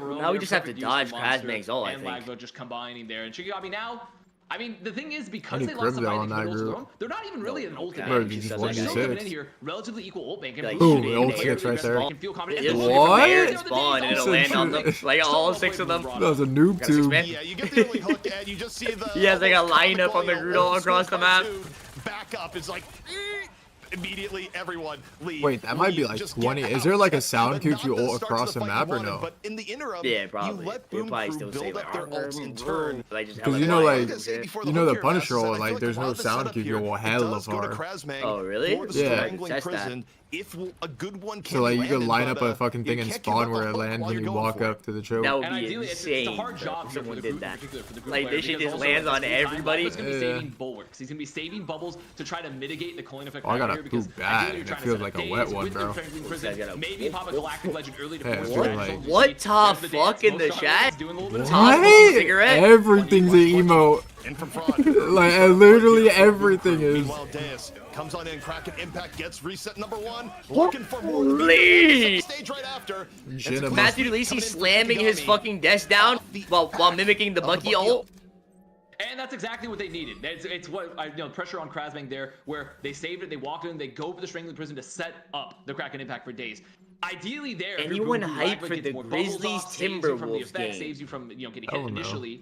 of a room. Now we They're just have to perfect use dodge of Monster Krasmag's ult, I and think. Lagvo just combining there. And Shikagami now, I mean, the thing is, because need they lost the Grimdale fight on that into the group. room, they're not even really an ult Okay. Bro, advantage. you just So won they're these still coming hits. in here, relatively equal ult bank. And Like, Blue Ooh, should the be ult there. hits right there. They can feel confident. It'll And shoot Blue from What? air they're and the spawn, and days it'll land on also them. Like, all well 6 of played them. from That was a Verano. noob Got a 6 tube. man. Yeah, you get the early hook, and you just see the. He has like a almost lineup comical, on the you know, Groodle old school across the map. cartoon back up. It's like. immediately everyone leave. Wait, that might be like 20. Is there like a sound cue if you ult across the map or no? But in the interim, Yeah, probably. you let They Boom probably Crew still say build like, up their ults in turn. Because you know, like, you know the Punisher ult, like, there's no sound cue if you ult hella far. Oh, really? Yeah. Test that. If a good one can So like you could land, line but, up a fucking thing and spawn where it lands when you walk up to the choke. That would And be ideally, insane. it's a hard job if here for someone the did group, that. particularly for the group Like player, this shit because just also lands at on the same time, everybody. He's gonna be saving bulwarks. He's gonna be saving bubbles to try to mitigate the coin effect. Oh, I got a here because poop bad, ideally you're and it trying to feels set like up a wet days one, with bro. the friendly prison, maybe pop a galactic legend early to Yeah, force I the feel actual like- What dance, the the fuck in the most chat? doing a little bit of What? Cigarette? Everything's an emote. In from fraud. Like, literally everything is. Meanwhile, Deus comes on in, Kraken Impact gets reset number 1. Looking for more. Please. Stage right after. Jinema. Matthew Lacey slamming his fucking desk down while mimicking the Bucky ult. And that's exactly what they needed. It's what pressure on Krasbang there, where they saved it, they walked in, they go for the Strangling Prison to set up the Kraken Impact for days. Ideally, there. if you're Anyone Boom Crew, hyped Ragnar for gets the more bubbles Grizzlies off, saves you from the Timberwolves effect, game? saves you from getting Hell hit no. initially,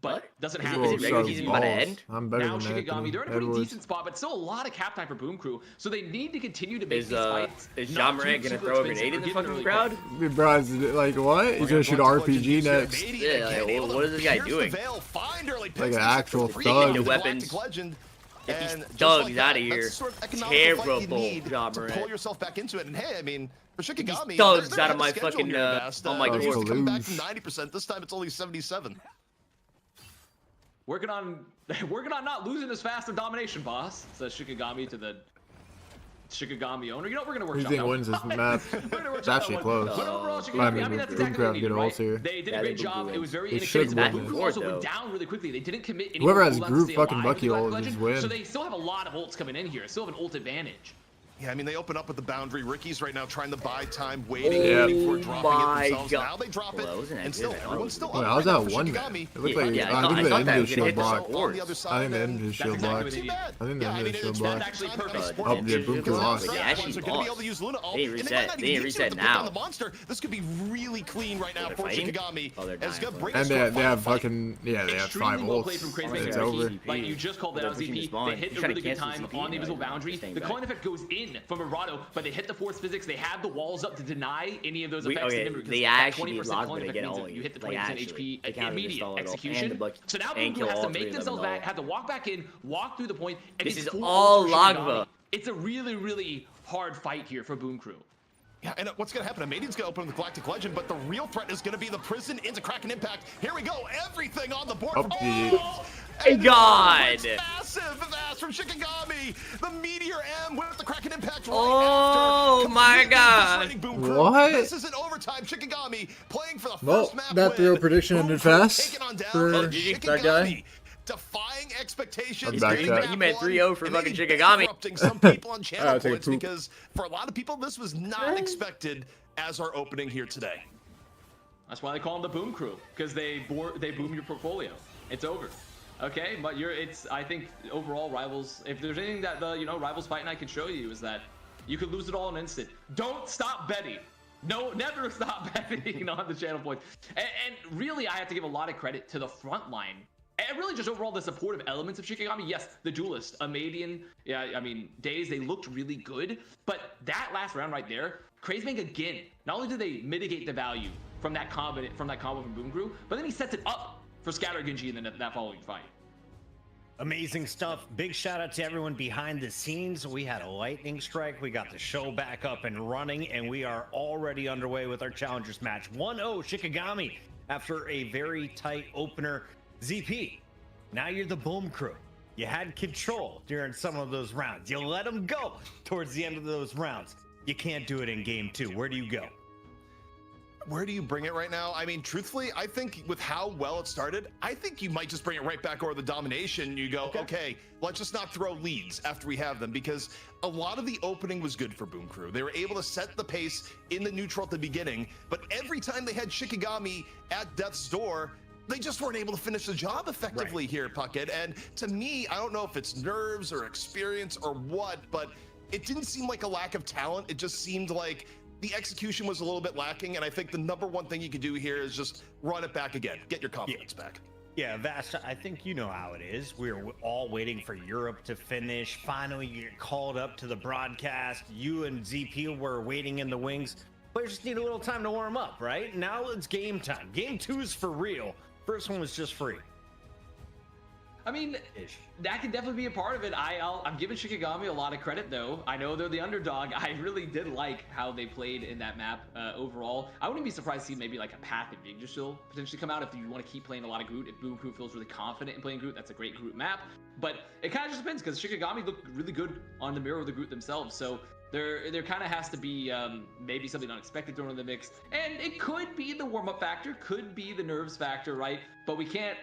but doesn't Is it happen. regular Regular season season about to balls. end? I'm better Now than Shikagami, Anthony they're in a pretty Edwards. decent spot, but still a lot of cap time for Boom Crew, so they need to continue to make Is these fights. is not Ja Morant too gonna super throw a expensive grenade or in the give fucking early crowd? Bro, is it like what? He's gonna shoot RPG next. Yeah, like, what is this guy doing? Like an actual Taking thug. the weapons. Get these thugs out of here. Terrible, Ja to pull Morant. yourself back into it. And hey, I mean, for Shikagami, thugs they're out of ahead my schedule fucking, here, Vast. on my They used to come back lose. from 90%. This time it's only 77. Working on not losing as fast in domination, boss, says Shikagami to the Shikagami owner. You know, we're gonna Who work do you think wins this map? It's actually close. But overall, Shikagami, I mean, I mean, that's Boom exactly Crew what have they good needed, ults right? here. They did Yeah, a they great do job. win. It was very They should inexpensive. win Boom Crew this. also Though. went down really quickly. They didn't commit any Whoever more has cooldowns group to stay fucking alive with Bucky the Galactic ult Legend, just win. So they still have a lot of ults coming in here. Still have an ult advantage. Yeah, I mean, they open up with the boundary. Ricky's right now trying to buy time, waiting Yeah. for dropping my it themselves. God. Now they drop it, Well, that wasn't and that still, good. everyone's still Wait, up how's right now that for one Shikagami. man? It looked like Yeah, I I think thought the that end was is gonna shield hit the block. sword. On the other I side, think the and end is shield That's block. exactly what they I think the Yeah, I end mean, is it's shield bad block. That's actually perfect. Oh, yeah, Boom Crew lost. They actually They're gonna be able lost. to use Luna ult, They and reset. might not They even need to reset with the pick on now. the monster. This could be really clean right now they're for fighting? Shikagami. Oh, they're As dying. gonna bring And us to a they final have fight. fucking yeah, they have Extremely 5 well played from ults. Crazy It's Ricky. over. Like you just called that They're out, pushing the ZP. spawn. They hit He's a trying really to good cancel time CP on the invisible right now. boundary. Staying The back. coin effect goes in from Murado, but they hit the force physics. They had the walls up to deny any of those We- effects. okay, to them because they that actually 20% locked coin it to effect get means all that of you hit the like, 20% actually, HP they counted immediate install it all, and the execution. Bucky- So now and Boom Crew kill has all to three make of them themselves and back, all. have to walk back in, walk through the point. And This it's is full all ults for Lagva. Shikagami. It's a really, really hard fight here for Boom Crew. Yeah, and what's going to happen? Amadian's going to open the Galactic Legend, but the real threat is going to be the prison into Kraken Impact. Here we go. Everything on the board. Oh, and God. It's massive pass from Shikagami. The Meteor M with the Kraken Impact right Oh, after. my Completely God. frustrating Boom Crew. What? This is an overtime. Shikagami playing for the Well, first map that win. throw prediction Boom ended Crew fast taking on down for Shikagami. that guy. Defying expectations. I'm back Big to map that. He meant one, 3-0 for and fucking maybe Shikagami. bankrupting some people on channel I'll take a points poop. because for a lot of people this was not expected as our opening here today. That's why they call them the Boom Crew, because they boom your portfolio. It's over. Okay, but I think overall Rivals, if there's anything that the Rivals Fight Night can show you, is that you could lose it all in an instant. Don't stop betting. No, never stop betting on the channel points. And really, I have to give a lot of credit to the front line. And really just overall the supportive elements of Shikagami. Yes, the duelist, Amadian, yeah, I mean, Days, they looked really good. But that last round right there, Krasbang again, not only did they mitigate the value from that combo from Boom Crew, but then he sets it up for Scatter Genji in that following fight. Amazing stuff. Big shout out to everyone behind the scenes. We had a lightning strike. We got the show back up and running, and we are already underway with our challengers match. 1-0 Shikagami after a very tight opener. ZP, now you're the Boom Crew. You had control during some of those rounds. You let them go towards the end of those rounds. You can't do it in game 2. Where do you go? Where do you bring it right now? I mean, truthfully, I think with how well it started, I think you might just bring it right back over the domination. You go, okay, let's just not throw leads after we have them, because a lot of the opening was good for Boom Crew. They were able to set the pace in the neutral at the beginning, but every time they had Shikagami at death's door, they just weren't able to finish the job effectively here, Puckett. And to me, I don't know if it's nerves or experience or what, but it didn't seem like a lack of talent. It just seemed like the execution was a little bit lacking. And I think the number one thing you can do here is just run it back again. Get your confidence back. Yeah, Vast, I think you know how it is. We're all waiting for Europe to finish. Finally, you get called up to the broadcast. You and ZP were waiting in the wings. Players just need a little time to warm up, right? Now it's game time. Game 2 is for real. First one was just free. I mean, that could definitely be a part of it. I'm giving Shikagami a lot of credit, though. I know they're the underdog. I really did like how they played in that map overall. I wouldn't be surprised to see maybe like a Path and Yggdrasil potentially come out if you want to keep playing a lot of Groot. If Boom Crew feels really confident in playing Groot, that's a great Groot map. But it kind of just depends because Shikagami looked really good on the mirror of the Groot themselves. So there kind of has to be maybe something unexpected thrown in the mix. And it could be the warm-up factor, could be the nerves factor, right? But we can't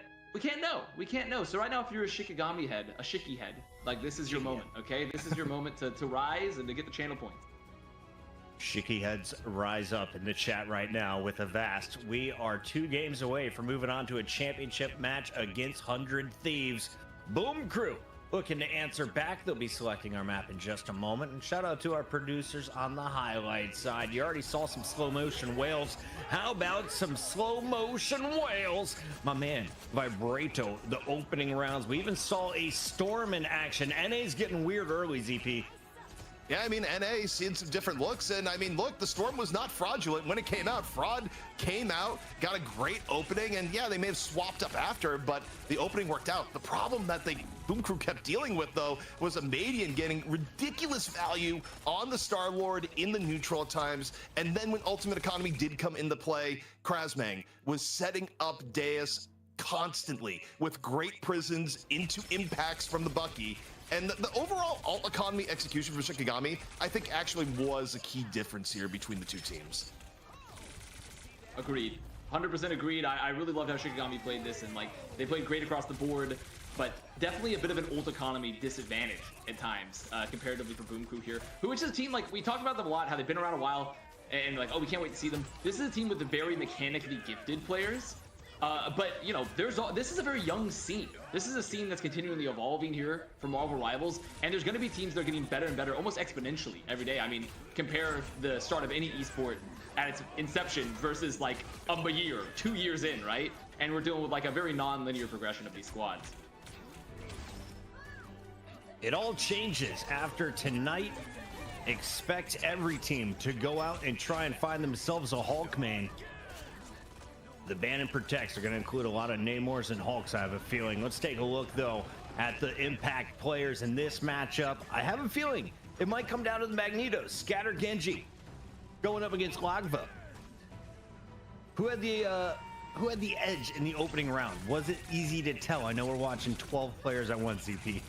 know. We can't know. So right now, if you're a Shikagami head, a Shiki head, like this is your moment, okay? This is your moment to rise and to get the channel points. Shiki heads rise up in the chat right now with a Vast. We are 2 games away from moving on to a championship match against 100 Thieves. Boom Crew looking to answer back. They'll be selecting our map in just a moment. And shout out to our producers on the highlight side. You already saw some slow motion whales. How about some slow motion whales? My man, Vibrato, the opening rounds. We even saw a storm in action. NA's getting weird early, ZP. Yeah, I mean, NA seen some different looks, and I mean, look, the storm was not fraudulent when it came out. Fraud came out, got a great opening, and yeah, they may have swapped up after, but the opening worked out. The problem that Boom Crew kept dealing with, though, was a Madian getting ridiculous value on the Star-Lord in the neutral at times, and then when Ultimate Economy did come into play, Krasmang was setting up Deus constantly with great prisons into impacts from the Bucky. And the overall alt economy execution for Shikagami, I think actually was a key difference here between the two teams. Agreed. 100% agreed. I really loved how Shikagami played this, and like they played great across the board, but definitely a bit of an ult economy disadvantage at times comparatively for Boom Crew here, who is a team, like we talked about them a lot, how they've been around a while, and like, oh, we can't wait to see them. This is a team with the very mechanically gifted players. But you know, this is a very young scene. This is a scene that's continually evolving here for Marvel Rivals, and there's going to be teams that are getting better and better, almost exponentially every day. I mean, compare the start of any esport at its inception versus like a year, 2 years in, right? And we're dealing with like a very non-linear progression of these squads. It all changes after tonight. Expect every team to go out and try and find themselves a Hulk main. The ban and protects are going to include a lot of Namors and Hulks, I have a feeling. Let's take a look, though, at the impact players in this matchup. I have a feeling it might come down to the Magnetos. Scatter Genji going up against Lagva. Who had the edge in the opening round? Was it easy to tell? I know we're watching 12 players at once, ZP.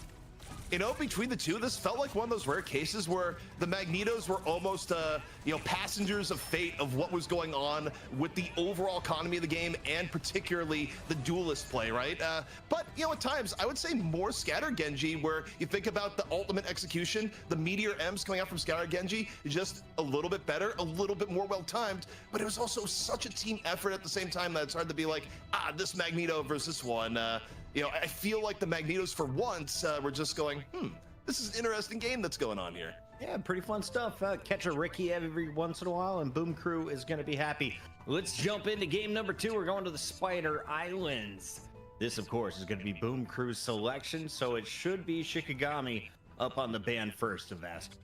You know, between the two, this felt like one of those rare cases where the Magnetos were almost, passengers of fate of what was going on with the overall economy of the game and particularly the duelist play, right? But, you know, at times, I would say more Scatter Genji, where you think about the ultimate execution, the Meteor M's coming out from Scatter Genji is just a little bit better, a little bit more well-timed, but it was also such a team effort at the same time that it's hard to be like, this Magneto versus this one. You know, I feel like the Magnetos for once were just going, this is an interesting game that's going on here. Yeah, pretty fun stuff. Catch a Ricky every once in a while, and Boom Crew is going to be happy. Let's jump into game number 2. We're going to the Spider Islands. This, of course, is going to be Boom Crew's selection, so it should be Shikagami up on the ban first of Vast.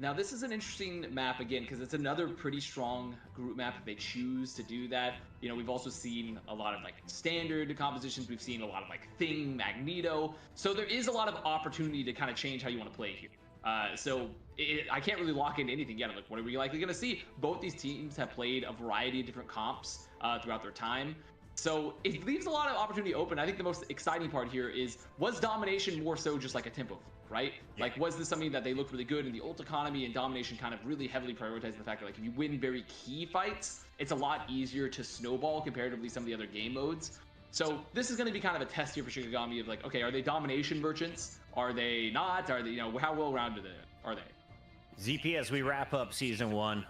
Now, this is an interesting map, again, because it's another pretty strong group map if they choose to do that. You know, we've also seen a lot of, like, standard compositions. We've seen a lot of, like, Thing, Magneto. So there is a lot of opportunity to kind of change how you want to play here. I can't really lock into anything yet. Like, what are we likely going to see? Both these teams have played a variety of different comps throughout their time. So it leaves a lot of opportunity open. I think the most exciting part here is, was domination more so just like a tempo, right? Yeah. Like, was this something that they looked really good in the ult economy, and domination kind of really heavily prioritized the fact that, like, if you win very key fights, it's a lot easier to snowball comparatively some of the other game modes. So this is going to be kind of a test here for Shikagami of like, okay, are they domination merchants? Are they not? Are they, you know, how well-rounded are they? ZP, as we wrap up season 1,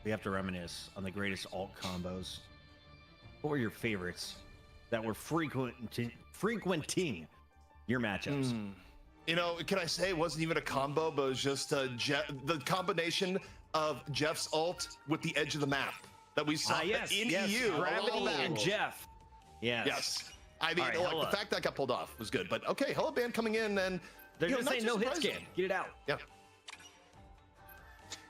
we have to reminisce on the greatest alt combos. What were your favorites that were frequenting your matchups? You know, can I say it wasn't even a combo, but it was just the combination of Jeff's ult with the edge of the map that we saw in EU. Gravity and Jeff. Yes. I mean, All right, the fact that got pulled off was good, but okay, Hello Band coming in and they're just saying no hit surprising. scan. Get it out. Yeah.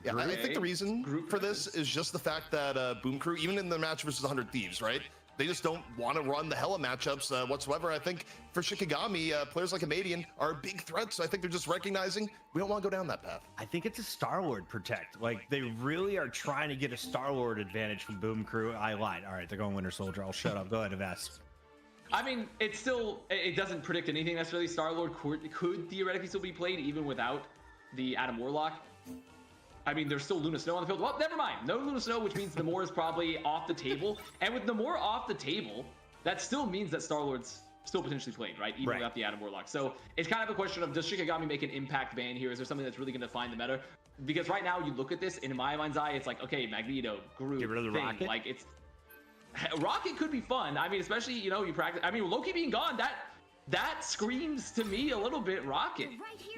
Yeah, I think the reason for this is just the fact that Boom Crew, even in the match versus 100 Thieves, right? They just don't want to run the Hella matchups whatsoever. I think for Shikagami, players like Amadian are a big threat, so I think they're just recognizing we don't want to go down that path. I think it's a Star-Lord protect. Like, they really are trying to get a Star-Lord advantage from Boom Crew. I lied. All right, they're going Winter Soldier. I'll shut up. Go ahead, Avast. I mean, it doesn't predict anything necessarily. Star-Lord could theoretically still be played even without the Adam Warlock. I mean, there's still Luna Snow on the field. Well, never mind. No Luna Snow, which means Namor is probably off the table. And with Namor off the table, that still means that Star-Lord's still potentially played, right? Even without the Adam Warlock. So it's kind of a question of, does Shikagami make an impact ban here? Is there something that's really going to define the meta? Because right now, you look at this, in my mind's eye, it's like, okay, Magneto, Groot, get rid of the Rocket. Like, it's... Rocket could be fun. I mean, especially, you know, you practice... I mean, Loki being gone, that screams to me a little bit Rocket.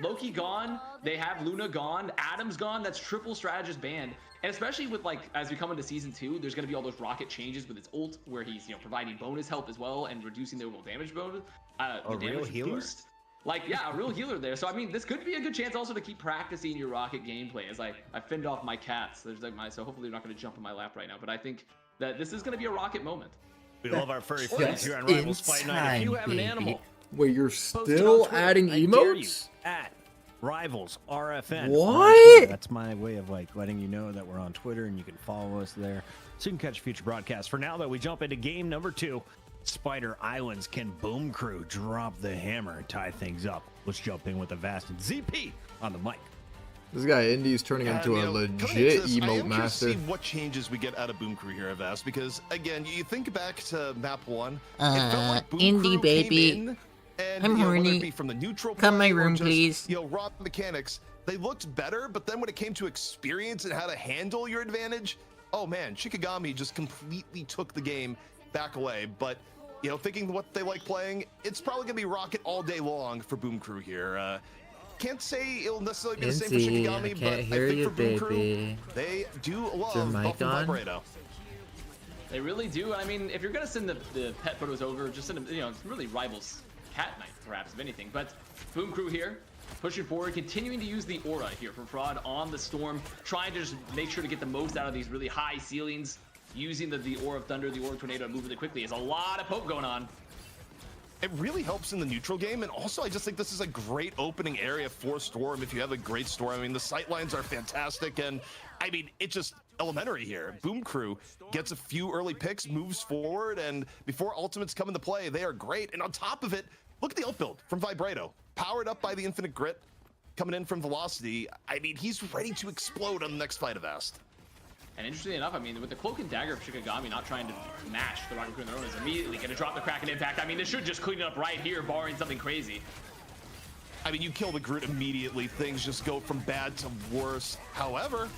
Loki gone, they have Luna gone, Adam's gone, that's triple strategist banned. And especially with, like, as we come into season 2, there's going to be all those Rocket changes with his ult, where he's, you know, providing bonus help as well and reducing the overall damage bonus. A real healer. Boost. Like, yeah, a real healer there. So, I mean, this could be a good chance also to keep practicing your Rocket gameplay. As I fend off my cats. There's like so hopefully they're not going to jump in my lap right now. But I think that this is going to be a Rocket moment. We love our furry friends here on Rivals Fight Night. If you have an animal... Wait, you're still adding emotes? At Rivals RFN. What? That's my way of like letting you know that we're on Twitter and you can follow us there so you can catch future broadcasts. For now, though, we jump into game number 2. Spider Islands. Can Boom Crew drop the hammer and tie things up? Let's jump in with Avast and ZP on the mic. This guy Indy's turning into a legit emote master. I am curious to see what changes we get out of Boom Crew here, Avast, because again, you think back to map 1, it felt like Boom Indy Crew baby. came in, and, I'm whether it horny. be from the neutral Come my play or room, just, please. raw mechanics, they looked better, but then when it came to experience and how to handle your advantage, oh man, Shikagami just completely took the game back away. But thinking what they like playing, it's probably gonna be Rocket all day long for Boom Crew here. Can't say it'll necessarily be the same for Shikagami, but I think for Boom Crew, they do love Buff and Vibrato. They really do. I mean, if you're gonna send the pet photos over, just send them. It's really Rivals Cat Night, perhaps, if anything. But Boom Crew here, pushing forward, continuing to use the aura here from Fraud on the Storm, trying to just make sure to get the most out of these really high ceilings, using the Aura of Thunder, the Aura of Tornado to move really quickly. There's a lot of poke going on. It really helps in the neutral game, and also I just think this is a great opening area for Storm if you have a great Storm. I mean, the sight lines are fantastic, and I mean, it's just elementary here. Boom Crew gets a few early picks, moves forward, and before ultimates come into play, they are great. And on top of it, look at the ult build from Vibrato, powered up by the Infinite Grit, coming in from Velocity. I mean, he's ready to explode on the next fight of Ast. And interestingly enough, I mean, with the Cloak and Dagger of Shikagami not trying to match the Rocket Crew on their own, is immediately going to drop the Kraken Impact. I mean, this should just clean it up right here, barring something crazy. I mean, you kill the Groot immediately, things just go from bad to worse. However,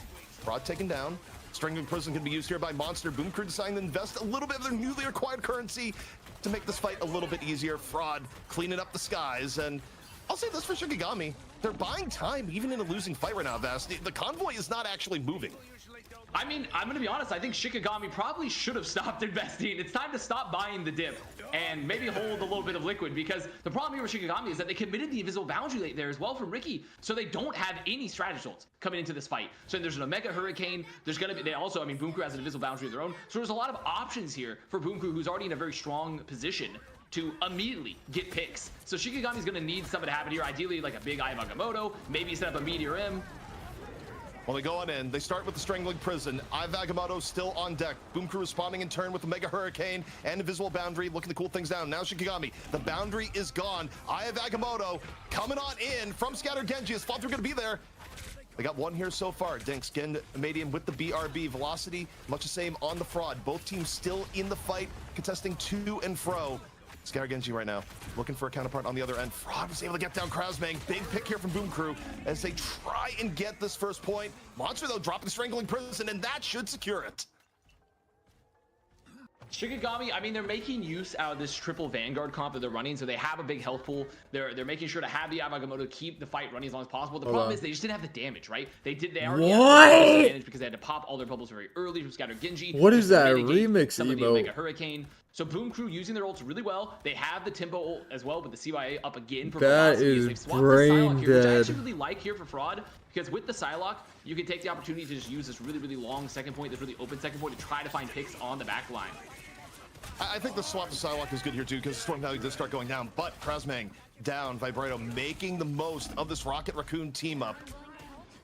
Fraud taken down. Strangling Prison can be used here by Monster. Boom Crew deciding to invest a little bit of their newly acquired currency to make this fight a little bit easier. Fraud cleaning up the skies, and I'll say this for Shikagami. They're buying time even in a losing fight right now, Vast. The convoy is not actually moving. I mean, I'm going to be honest. I think Shikagami probably should have stopped investing. It's time to stop buying the dip and maybe hold a little bit of liquid, because the problem here with Shikagami is that they committed the Invisible Boundary there as well from Ricky, so they don't have any strategy ults coming into this fight. So there's an Omega Hurricane. There's going to be, I mean, Boom Crew has an Invisible Boundary of their own. So there's a lot of options here for Boom Crew, who's already in a very strong position to immediately get picks. So Shikagami's going to need something to happen here. Ideally, like a big Eye of Agamotto, maybe set up a Meteor M. Well, they go on in. They start with the Strangling Prison. Eye of Agamotto still on deck. Boom Crew responding in turn with the Mega Hurricane and Invisible Boundary, looking to cool things down. Now Shikagami, the boundary is gone. Eye of Agamotto coming on in from Scattered Genji. Is Falter going to be there? They got one here so far. Dinks getting Medium with the BRB. Velocity, much the same on the Fraud. Both teams still in the fight, contesting to and fro. Scattered Genji right now, looking for a counterpart on the other end. Fraud was able to get down Krasmang. Big pick here from Boom Crew as they try and get this first point. Monster, though, dropping Strangling Prison, and that should secure it. Shikagami, I mean, they're making use out of this triple Vanguard comp that they're running, so they have a big health pool. They're making sure to have the Yamamoto keep the fight running as long as possible. The problem is they just didn't have the damage, right? They already had the damage because they had to pop all their bubbles very early from Scatter Genji. What is that remix some of the Omega emote? Hurricane. So Boom Crew using their ults really well. They have the Timbo ult as well with the CYA up again for That velocity. is They've swapped brain the Psylocke here, which I dead. actually really like here for Fraud, because with the Psylocke, you can take the opportunity to just use this really long second point, this really open second point, to try to find picks on the back line. I think the swap to Psylocke is good here too, because Storm value does start going down, but Krasmang down, Vibrato making the most of this Rocket Raccoon team up.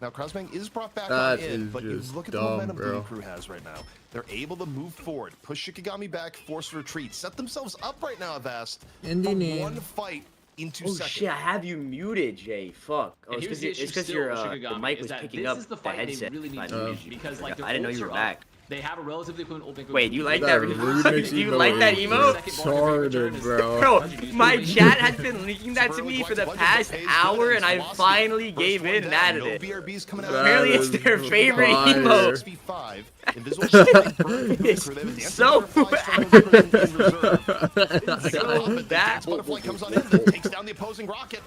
Now Krasmang is brought back on in, but you look at the momentum Boom Crew has right now. They're able to move forward, push Shikagami back, force retreat, set themselves up right now, Avast, for one fight into second. Oh shit, I have you muted, Jay. Fuck. Oh, it's because your the mic was picking up the headset. Because like I didn't know you were back. They have a relatively equivalent ult bank. Wait, you like that? Do you like that emote? Retarded, bro. Bro, my chat has been leaking that to me for the past hour, and I finally gave in and added it. Apparently, it's their favorite emote. It's so bad. Butterfly comes on in, takes down the opposing rocket.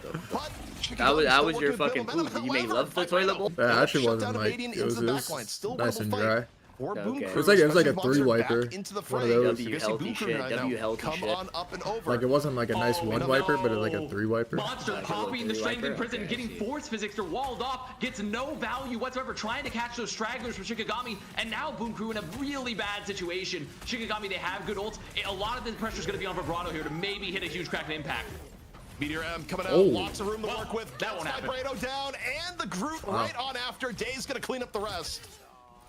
That was your fucking poop. Did you make love to the toilet bowl? That actually wasn't like, it was just nice and dry. Okay. It was like a 3 wiper. One of those. W healthy shit. W healthy shit. Like it wasn't like a nice 1 wiper, but it was like a 3 wiper. Monster popping the strength in prison, getting force physics. They're walled off, gets no value whatsoever, trying to catch those stragglers from Shikagami, and now Boom Crew in a really bad situation. Shikagami, they have good ults. A lot of the pressure is going to be on Vibrato here to maybe hit a huge crack and impact. Meteor M coming out, lots of room to work with. That won't happen. Vibrato down, and the group right on after. Day's going to clean up the rest.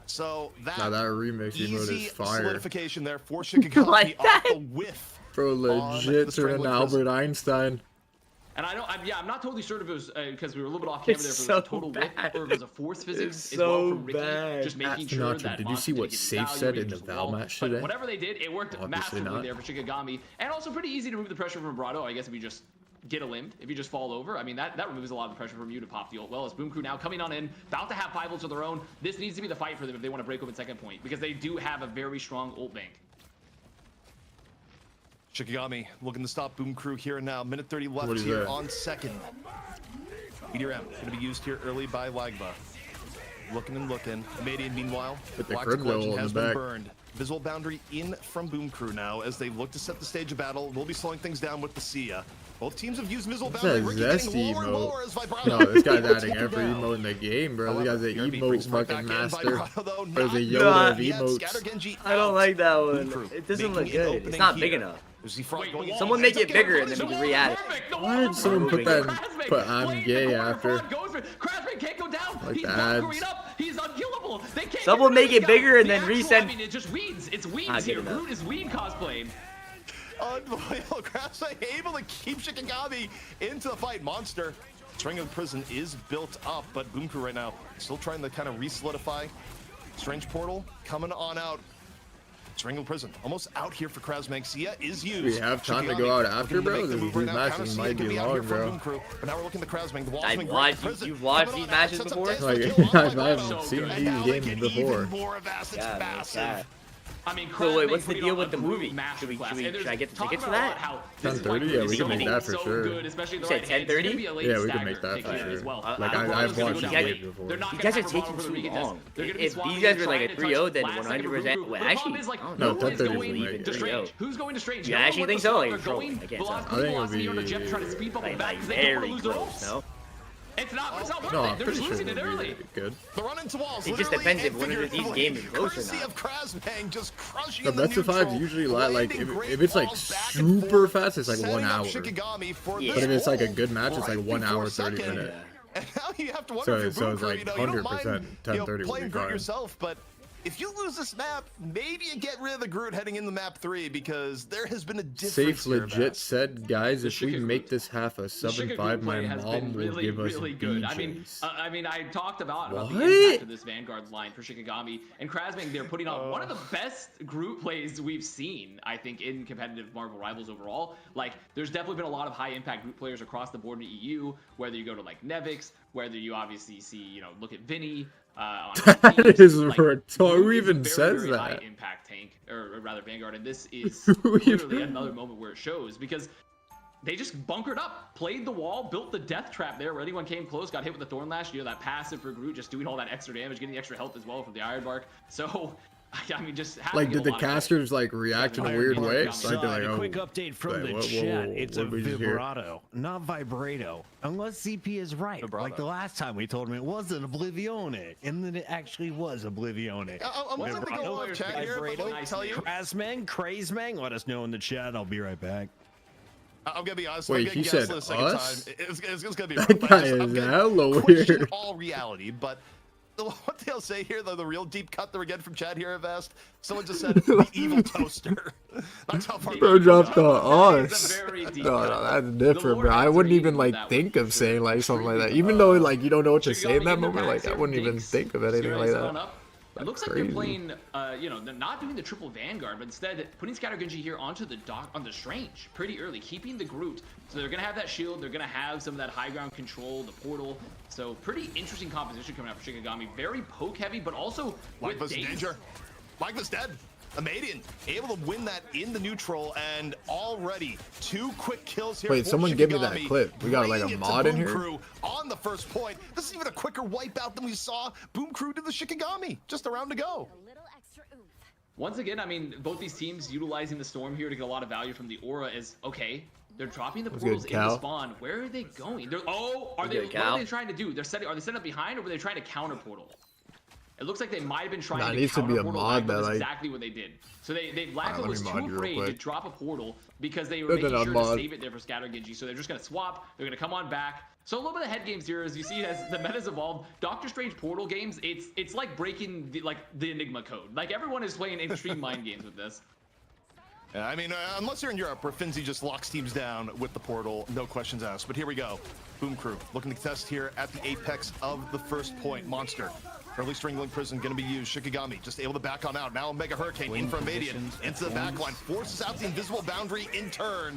So that remix emote is fire. Solidification there for Shikagami off the whiff. Bro, legit turning Albert Einstein. And I'm not totally sure if it was because we were a little bit off camera there. If it was a total whiff or if it was a force physics as well from Ricky, just making sure that. Did you see what Safe said in the Val match today? But whatever they did, it worked massively there for Shikagami, and also pretty easy to remove the pressure from Vibrato. I guess if you just get a limbed, if you just fall over, I mean that removes a lot of pressure from you to pop the ult. Well, as Boom Crew now coming on in, about to have 5 ults of their own. This needs to be the fight for them if they want to break open second point, because they do have a very strong ult bank. Shikagami looking to stop Boom Crew here and now. Minute 30 left here on second. Meteor M going to be used here early by Lagba. Looking and looking. Madian meanwhile, Galactic Legend has been burned. Visual boundary in from Boom Crew now as they look to set the stage of battle. We'll be slowing things down with the Sia. Both teams have used visual boundary. That's a zesty emote. No, this guy's adding every emote in the game, bro. This guy's an emote fucking master. There's a Yoda of emotes. I don't like that one. It doesn't look good. It's not big enough. Someone make it bigger and then we can re-add it. Why did someone put I'm gay after? Krasmang can't go down. Like He's ads. up. He's unkillable. They can't Someone make it bigger and then resend. I mean, it's just weeds. It's weeds here. Root is weed cosplaying. Unbelievable. Krasmang able to keep Shikagami into the fight. Monster. String of Prison is built up, but Boom Crew right now still trying to kind of re-solidify. Strange Portal coming on out. String of Prison almost out here for Krasmang. Sia is used. We have time to go out after, bro. These matches might be long, bro. But now we're looking to Krasmang. You've watched these matches before? Like, I haven't seen these games before. Yeah, I mean, so wait, what's the deal with the movie? Should I get the tickets for that? 10:30? Yeah, we can make that for sure. You said 10:30? Yeah, we can make that for sure. Like, I've watched these games before. You guys are taking too long. If these guys were like a 3-0, then 100%. Wait, actually, no, 10:30 will make it. 3-0. Who's going to Strange? You actually think so? Like, I can't I think it'll be like very close, no? It's not worth no, it. I'm They're pretty just sure losing it it'll early. be good. The run into walls. It just depends if one of these games is close or not. Of Krasmang just crushing The best of 5 usually like if it's like super fast, it's like 1 hour. But if it's like a good match, it's like 1 hour 30 minutes. And now you have to So wonder it's like 100% 10:30 will be fine. yourself, but if you lose this map, maybe you get rid of the Groot heading into map 3 because there has been a difference. Safe legit said, guys, if we make this half a sub and 5, my mom will give us good. BJs. I mean, I talked about the What? impact of this Vanguard line for Shikagami and Krasmang. They're putting on one of the best group plays we've seen, I think, in competitive Marvel Rivals overall. Like, there's definitely been a lot of high impact group players across the board in the EU, whether you go to like Nevix, whether you obviously see, look at Vinny, That is like, retarded. Who Blue is a even very, says very high that? impact tank, or rather Vanguard, and this is Who literally even- another moment where it shows because they just bunkered up, played the wall, built the death trap there where anyone came close, got hit with the Thorn Lash, that passive for Groot, just doing all that extra damage, getting the extra health as well from the Iron Bark. So, I mean, just Like, did the casters like react in a weird way? Like, they're like, A oh, quick update from like, the whoa, whoa, chat. whoa, It's what a did we just hear? vibrato, not vibrato. Unless CP is right. Like the last time we told him it wasn't Oblivione, and then it actually was Oblivione. I'm willing to go off chat here, but let me tell you. Crazemang, let us know in the chat. I'll be right back. I'm gonna be honest. Wait, I'm he gonna guess said for the second us? time. It's gonna be That rough. guy I'm is gonna hella question weird. all reality, but the one thing I'll say here, though, the real deep cut that we're getting from Chad here, Vest. Someone just said the evil toaster. That's how far. Bro dropped the It's us. a very deep No, cut. that's different, Lord bro. I has wouldn't already even like that think one of for saying sure. like something like that. Extremely Even though like you don't know what to say in Shikagami that in the moment, like back I wouldn't there, even Dinks. think of anything Scaring like someone that. up. It looks like crazy. they're playing, they're not doing the triple Vanguard, but instead putting Scattergunji here onto the on the Strange pretty early, keeping the Groot. So they're gonna have that shield, they're gonna have some of that high ground control, the portal. So pretty interesting composition coming out for Shikagami. Very poke heavy, but also Like with this Daze. danger. Like this dead. Amadian able to win that in the neutral, and already 2 quick kills here. Wait, for someone give me that Shikagami, clip. We got like a bringing it to mod in Boom here. Crew on the first point. This is even a quicker wipeout than we saw. Boom Crew to the Shikagami. Just a round to go. Once again, I mean, both these teams utilizing the Storm here to get a lot of value from the Aura is, okay, they're dropping the That's portals good, in the Cal. spawn. Where are they going? Are That's they, good, what Cal. are they trying to do? Are they setting up behind, or were they trying to counter portal? It looks like they might have been trying Nah, to it needs to counter be a portal. mod Lagdo that, was like- exactly what they did. So Lagdo let was me too mod you real afraid to quick. drop a portal because they were No, making no, sure mod. to save it there for Scattergunji. So they're just going to swap. They're going to come on back. So a little bit of head games here, as you see, as the meta's evolved. Doctor Strange portal games, it's like breaking the Enigma code. Like, everyone is playing extreme mind games with this. Yeah, I mean, unless you're in Europe where Finzi just locks teams down with the portal, no questions asked. But here we go. Boom Crew looking to test here at the apex of the first point. Monster. Early Strangling Prison going to be used. Shikagami just able to back on out. Now Mega Hurricane in from Madian into the backline. Forces out the invisible boundary in turn.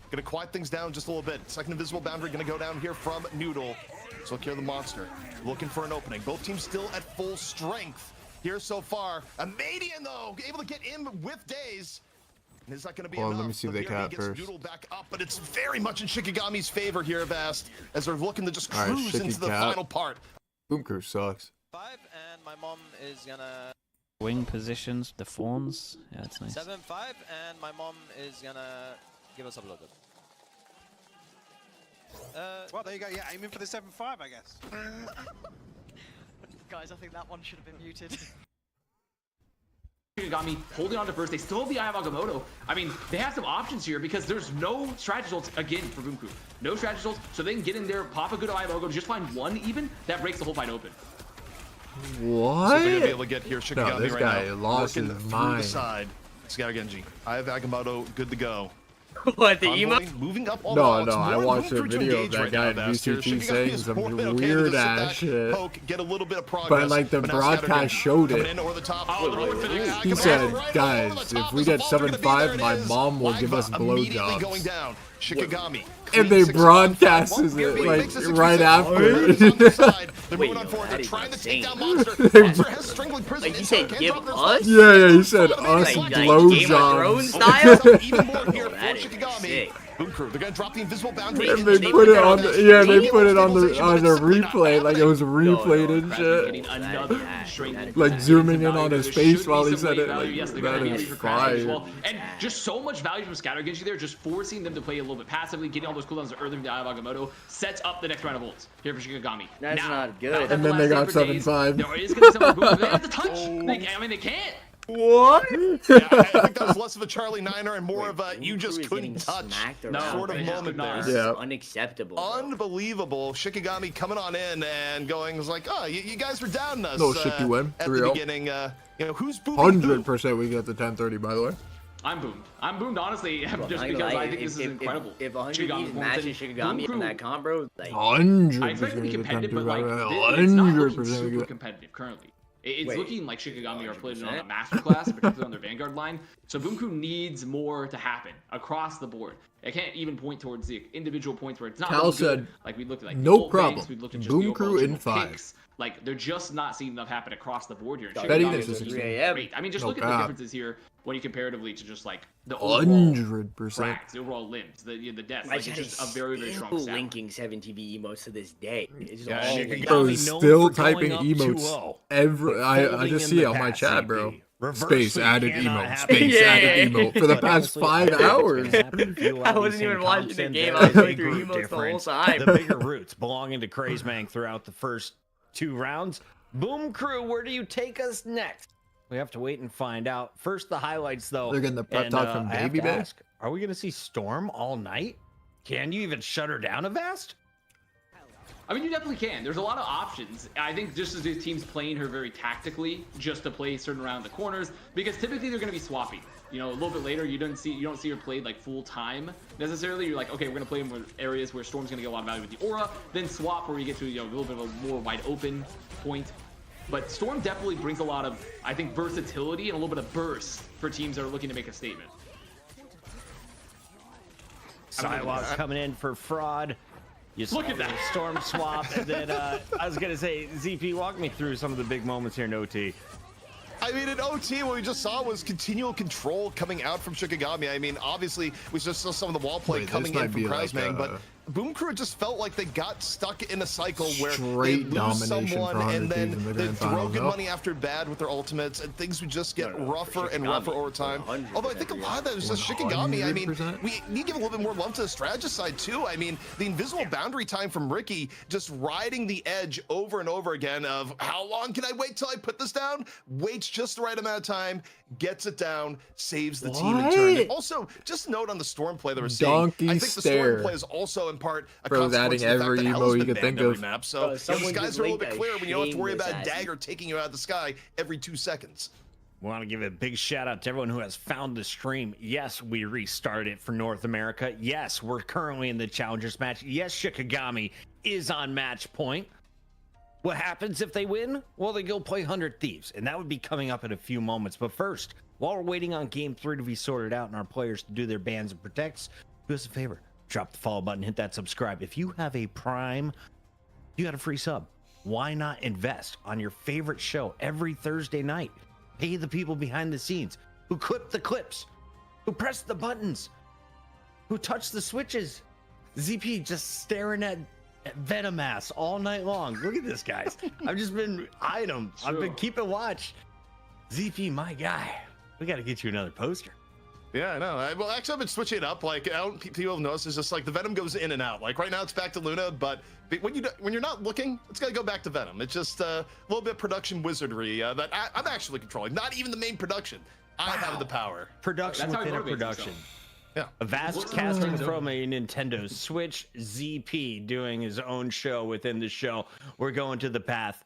Going to quiet things down just a little bit. Second invisible boundary going to go down here from Noodle. So look here, the Monster looking for an opening. Both teams still at full strength here so far. Madian, though, able to get in with Daze. And is that going to be Well, enough? let me see if The they BRB cat gets first. Noodle back up, but it's very much in Shikagami's favor here, Vast, as they're looking to just All right, cruise Shiki into the cat. final part. Boom Crew sucks. 5, and my mom is gonna Wing positions, the fawns. Yeah, it's nice. 7-5, and my mom is gonna give us a little bit. Well, there you go. Yeah, aiming for the 7-5, I guess. Guys, I think that one should have been muted. Shikagami holding on to first. They still have the Eye of Agamotto. I mean, they have some options here because there's no strategy ults again for Boom Crew. No strategy ults, so they can get in there, pop a good Eye of Agamotto, just find one even, that breaks the whole fight open. What? So they're gonna be able to get here. Shikagami No, this right guy now, lost working his through mind. the side. Scattergenji. I have Agamotto good to go. What, the Envoy emo? moving up all No, the no, I more watched Boom a Crew to video of engage that right guy now, in Vast. Here, VCT Shikagami saying is some more than okay to weird just sit ass back, shit. Poke, get a little bit of progress. But like the but now broadcast Scattergenji showed coming it. in over the top. He said, guys, if we get 7-5, my mom will give us Immediately going blowjobs. down. Shikagami. And they broadcasted it like right after. They're moving on forward. They're trying to take down Monster. They- Monster has strangling prison. Like, you said, give us? Yeah, he said us Like Game of Thrones style? blowjobs. Even more here for That is Shikagami. sick. Boom Crew. They're gonna drop the invisible boundary. And in they the put it middle. on the they put it on the replay like it was replayed and Getting shit. another strength. Like zooming in on his There face should be while he some said late it. value. Like Yes, they're gonna that be is for crashing as fire. well. And just so much value from Scattergunji there, just forcing them to play a little bit passively, getting all those cooldowns early from the Eye of Agamotto, sets up the next round of ults here for Shikagami. That's now, not good. now And that then the they last got day for days, 7-5. There is gonna be some boom. They have to touch. I mean, they can't. What? Yeah, I think that was less of a Charlie Niner and more of a you just couldn't touch sort of moment there. This is unacceptable. Unbelievable. Shikagami coming on in and going was like, oh, you guys were down us No, Shiki win. at the 3-0. beginning. Who's booming? 100% we get the 10-30 by the way. I'm boomed. I'm boomed, honestly, Bro, just I'm because gonna I lie, think this is incredible. If 100 Shikagami is performance matching and Shikagami Boom in that Crew, combo, like 100%. I expect it to be competitive, but like by it's not looking 100% we super get. competitive currently. It's Wait, looking like Shikagami are playing it on a 100%? masterclass, particularly on their Vanguard line. So Boom Crew needs more to happen across the board. I can't even point towards the individual points where it's not Cal looking good. said, Like we looked at like no the ult problem. banks, we looked at just Boom the Crew overall in triple 5. picks. Like, they're just not seeing enough happen across the board here. Betty, Shikagami this is is great. I mean, just no look at the cap. differences here when you comparatively to just like the overall 100%. cracks, the overall limbs, the deaths. Like, it's just a very, very strong stat. Linking 7TV emotes to this day. It's just Yeah, all Shikagami Bro, known still for typing going up emotes 2-0, every. but I folding just in see it the on my past chat, CP. bro. Reversely Space added cannot emote. happen. Space added emote for the But past honestly, 5 I think it's hours. gonna happen. If you allow I these wasn't same even watching comps the in, game. there I was is a going through group emotes the whole difference. time. The bigger roots belonging to Craze Mang throughout the first 2 rounds. Boom Crew, where do you take us next? We have to wait and find out. First, the highlights, though. They're getting the pep talk from I have Baby to Bay. ask, are we going to see Storm all night? Can you even shut her down, Avast? I mean, you definitely can. There's a lot of options. I think just as the team's playing her very tactically, just to play certain around the corners, because typically they're going to be swapping. You know, a little bit later, you don't see her played like full time necessarily. You're like, okay, we're going to play in areas where Storm's going to get a lot of value with the aura, then swap where you get to, you know, a little bit of a more wide open point. But Storm definitely brings a lot of, I think, versatility and a little bit of burst for teams that are looking to make a statement. Sidewalks coming in for fraud. You Look at that. Storm swap, and then I was gonna say, ZP, walk me through some of the big moments here in OT. I mean, in OT, what we just saw was continual control coming out from Shikagami. I mean, obviously, we just saw some of the wall play coming in from Krasmang, but Boom Crew just felt like they got stuck in a cycle where they lose someone and then they throw good money after bad with their ultimates, and things would just get rougher and rougher over time. Although I think a lot of that was just Shikagami. I mean, we need to give a little bit more love to the strategist side too. I mean, the invisible boundary time from Ricky, just riding the edge over and over again of how long can I wait till I put this down? Waits just the right amount of time, gets it down, saves the team in turn. And also, just note on the Storm play that we're seeing, Donkey I think the stare. Storm play is also in part a Bro's consequence adding of the fact every that Hell's emo you been could banned think every of. map. So Bro, you know, the someone skies just are a little linked bit a clearer when you don't have to worry about a shameless dagger taking you out of the sky every 2 seconds. We want to give a big shout out to everyone who has found the stream. Yes, we restarted it for North America. Yes, we're currently in the Challengers match. Yes, Shikagami is on match point. What happens if they win? Well, they go play 100 Thieves, and that would be coming up in a few moments. But first, while we're waiting on Game 3 to be sorted out and our players to do their bans and protects, do us a favor. Drop the follow button, hit that subscribe. If you have a Prime, you got a free sub. Why not invest on your favorite show every Thursday night? Pay the people behind the scenes who clip the clips, who press the buttons, who touch the switches. ZP just staring at Venomass all night long. Look at this, guys. I've just been eyeing him. Sure. I've been keeping watch. ZP, my guy. We got to get you another poster. Yeah, I know. Well, actually, I've been switching it up. Like, people have noticed, it's just like the Venom goes in and out. Like right now, it's back to Luna, but when you're not looking, it's gotta go back to Venom. It's just a little bit of production wizardry that I'm actually controlling. Not even the main production. I have the power. Production That's how he within a motivates production. Yeah. A vast casting from a Nintendo Switch. ZP doing his own show within the show. We're going to the path.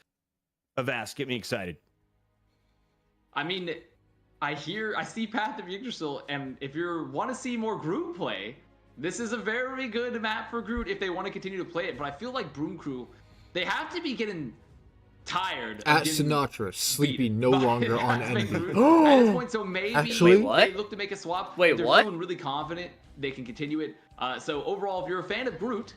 Avast, get me excited. I mean, I see Path of Yggdrasil, and if you want to see more Groot play, this is a very good map for Groot if they want to continue to play it. But I feel like Boom Crew, they have to be getting tired. At Sinatraa, sleepy, no longer on enemy. At this point, so maybe Actually, they look to make a swap. Wait, if they're what? feeling really confident, they can continue it. So overall, if you're a fan of Groot,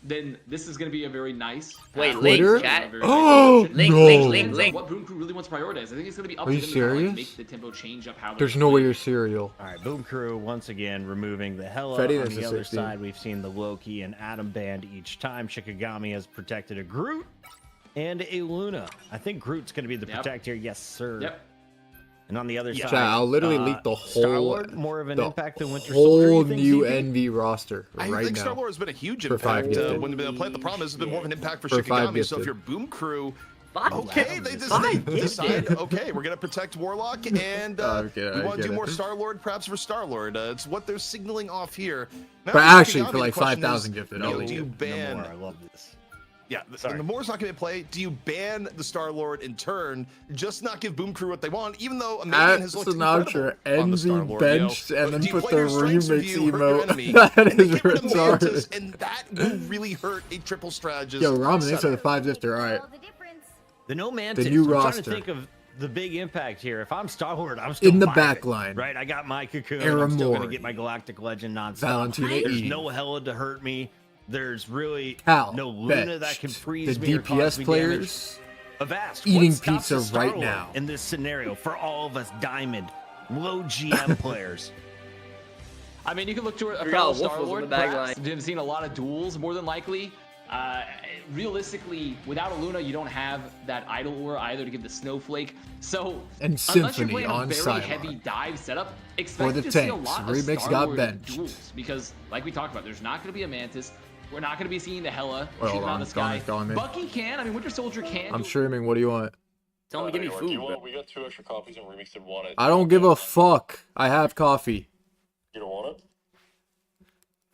then this is going to be a very nice. Wait, Twitter? link, chat. Oh, Link, no. link. What Boom Crew really wants to prioritize. I think it's going to be up Are to you them to kind of, serious? like, make the tempo change up how. There's no way you're serial. All right, Boom Crew once again removing the Hella. Fetty, On that's the a other 16. side, we've seen the Loki and Adam band each time. Shikagami has protected a Groot and a Luna. I think Groot's going to be the protector. Yes, sir. Yep. And on the other side, Chat, I'll literally leak the whole, Star-Lord, more of an impact than Winter Soldier. whole you think, new ZP? NV roster I right think now. Star Wars has been a huge For 5 impact gifted. when they've been able to play. The problem is it's been more of an impact for For 5 Shikagami. So if gifted. you're Boom Crew, Five okay, they decide, okay, we're gonna protect Warlock, and we want to do more Star-Lord, perhaps for Star-Lord. It's what they're signaling off here. Now, But actually, Shikagami, for like the question 5,000 is, gifted, you know, I'll do you leave ban? I love this. Yeah, the More's not going to play. Do you ban the Star-Lord in turn? Just not give Boom Crew what they want, even though Amazian has looked Sinatraa, incredible on the NV Star-Lord. benched you know? and then Do you put play the your strengths remix review, hurt your enemy, emote. That and they is get rid of Mantis, retarded. and that will really hurt a triple strategist. Yo, Ramen, thanks for the setup. 5 gifter. All right. The No Mantis. The new I'm roster. trying to think of the big impact here. If I'm Star-Lord, I'm still In the fine back with it, line. right? I got my cocoon. Era I'm still going to Mori. get my Galactic Legend nonstop. Valentina There's E. no Hella to hurt me. There's really Cal, no Luna that benched. can freeze The me or cause DPS me players, Avast, eating what stops pizza a Star right Lord now. in this scenario for all of us diamond, low GM players? I mean, you can look to a Forgot fellow Wolf was Star in the Lord. bag Perhaps line. you've seen a lot of duels, more than likely. Realistically, without a Luna, you don't have that idle aura either to give the snowflake. So And unless you're Symphony playing a on very Cylon. heavy dive setup, For expect the to see a tanks. lot of Remix Star got Lord benched. duels because, like we talked about, there's not going to be a Mantis. We're not going to be seeing the Hela Wait, shooting hold out on, the sky. calling me. Bucky can. I mean, Winter Soldier can. I'm streaming. What do you want? Tell him to give me food, bro. We got 2 extra copies and Remix did want it. I don't give a fuck. I have coffee. You don't want it?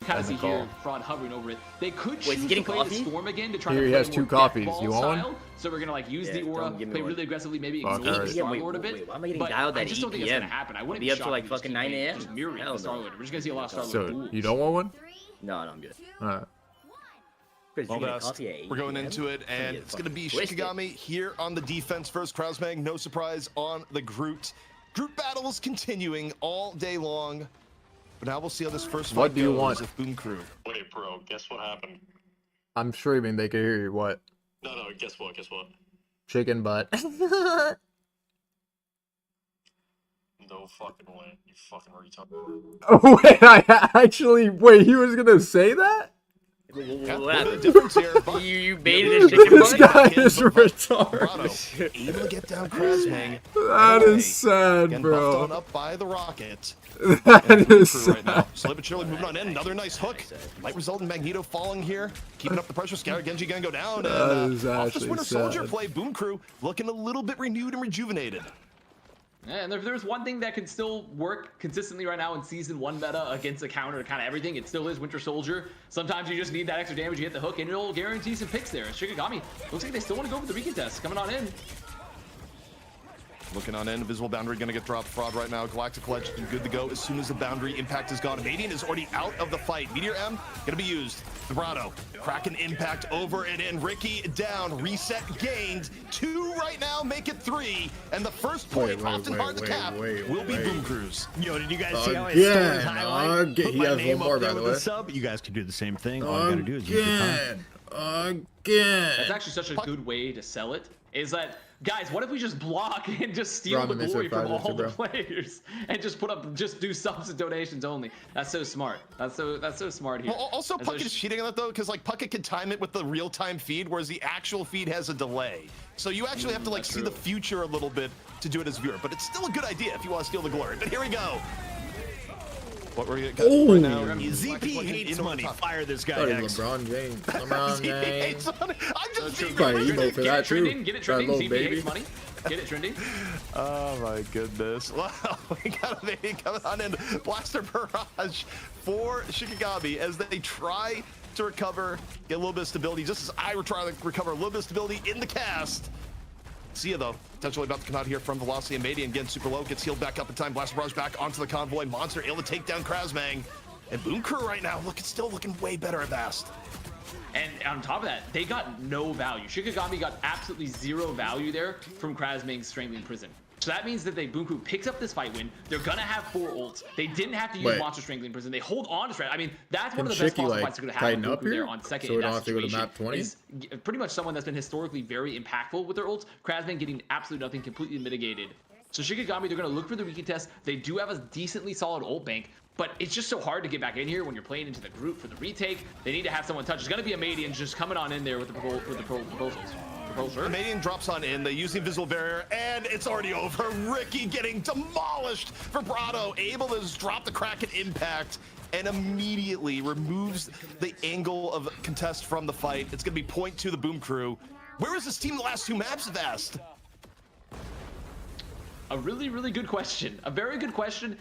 Kind of see here, Fraud hovering over it. They could choose getting to play coffee? the Storm again to try Here to he play has more 2 death coffees. ball You want one? style. So we're gonna like use the Yeah, aura, don't give me play one. really aggressively, maybe Fuck, ignore the alright. Star Lord a bit. Wait, why am I getting But dialed I at just 8 don't think it's PM? gonna happen. I wouldn't Be be up till shocked like if we just fucking keep 9 playing AM? just mirroring Hell the Star no. Lord. We're just gonna see a lot of Star Lord So, duels. you don't want one? No, I'm good. Alright. Chris, Well, you get a best. coffee at 8 We're going PM? into it, and get it's going to be twisted. Shikagami here on the defense first. Krausmang, no surprise on the Groot. Groot battles continuing all day long. But now we'll see how this first fight What do you goes want? with Boom Crew. Wait, bro, guess what happened? I'm streaming. They can hear you. What? No, guess what? Chicken butt. No fucking way, you fucking retard. Oh, wait, I actually... Wait, he was gonna say that? Yeah, a What little bit of happened? difference here, but You baited a chicken This butt? guy is retarded. Brado able to get down Krausmang. That is sad, Again, buffed on bro. up by the Rocket. That And Boom is Crew right now. sad. Slowly but surely moving on in. Another nice hook. Might result in Magneto falling here. Keeping up the pressure. Scout Genji gonna go down. That And is off this actually Winter Soldier sad. play, Boom Crew looking a little bit renewed and rejuvenated. Yeah, and if there's one thing that can still work consistently right now in Season 1 meta against a counter to kind of everything, it still is Winter Soldier. Sometimes you just need that extra damage, you hit the hook, and it'll guarantee some picks there. Shikagami looks like they still want to go for the recontest. Coming on in. Looking on in, Invisible Boundary gonna get dropped. Fraud right now. Galactic Legend good to go as soon as the Boundary impact is gone. Madian is already out of the fight. Meteor M gonna be used. Vibrato, Kraken impact over and in. Ricky down, reset gained. 2 right now, make it 3. And the first point, often hard to cap, will be Boom Crew's. Yo, did you guys see how I stole his highlight? Put He my has name one more, up there by the with way. a sub. You guys can do the same thing. All you gotta do is use your time. Again. That's actually such a good way to sell it. Is that, guys, what if we just block and just steal Ramen the makes glory it from 5 all the bro. players and just do subs and donations only? That's so smart. That's so smart here. Well, also, And so Puck is cheating on that though, because like Puck can time it with the real-time feed, whereas the actual feed has a delay. So you actually have to like see the future a little bit to do it as a viewer. But it's still a good idea if you want to steal the glory. But here we go. What we're gonna right now? ZP hates money. Fire this guy, That is X. LeBron James. LeBron ZP James. hates money. I'm just being Probably emo for Get that it trending, too. get it That trending. little ZP baby. hates money. Get it trending. Oh my goodness. Wow, we got a baby coming on in. Blaster barrage for Shikagami as they try to recover, get a little bit of stability, just as I were trying to recover a little bit of stability in the cast. Sia though, potentially about to come out here from Velocity and Madian again, super low, gets healed back up in time. Blaster barrage back onto the convoy. Monster able to take down Krausmang. And Boom Crew right now, look, it's still looking way better at Vast. And on top of that, they got no value. Shikagami got absolutely 0 value there from Krausmang's Strangling Prison. So that means that Boom Crew picks up this fight win. They're gonna have 4 ults. They didn't have to use Wait. Monster Strangling Prison. They hold on to Strand. I mean, that's one Can of the best Shiki, possible like, fights they're gonna have with tighten Boom up Crew there here? on second So in we that don't have to go to situation. map 20? Is pretty much someone that's been historically very impactful with their ults. Krausmang getting absolutely nothing, completely mitigated. So Shikagami, they're gonna look for the recontest. They do have a decently solid ult bank, but it's just so hard to get back in here when you're playing into the group for the retake. They need to have someone touch. It's gonna be a Madian just coming on in there with the proposals. The Madian drops on in, they use the invisible barrier, and it's already over. Ricky getting demolished for Brado, able to just drop the Kraken impact and immediately removes the angle of contest from the fight. It's gonna be point to the Boom Crew. Where was this team the last 2 maps, Vast? A really, really good question. A very good question.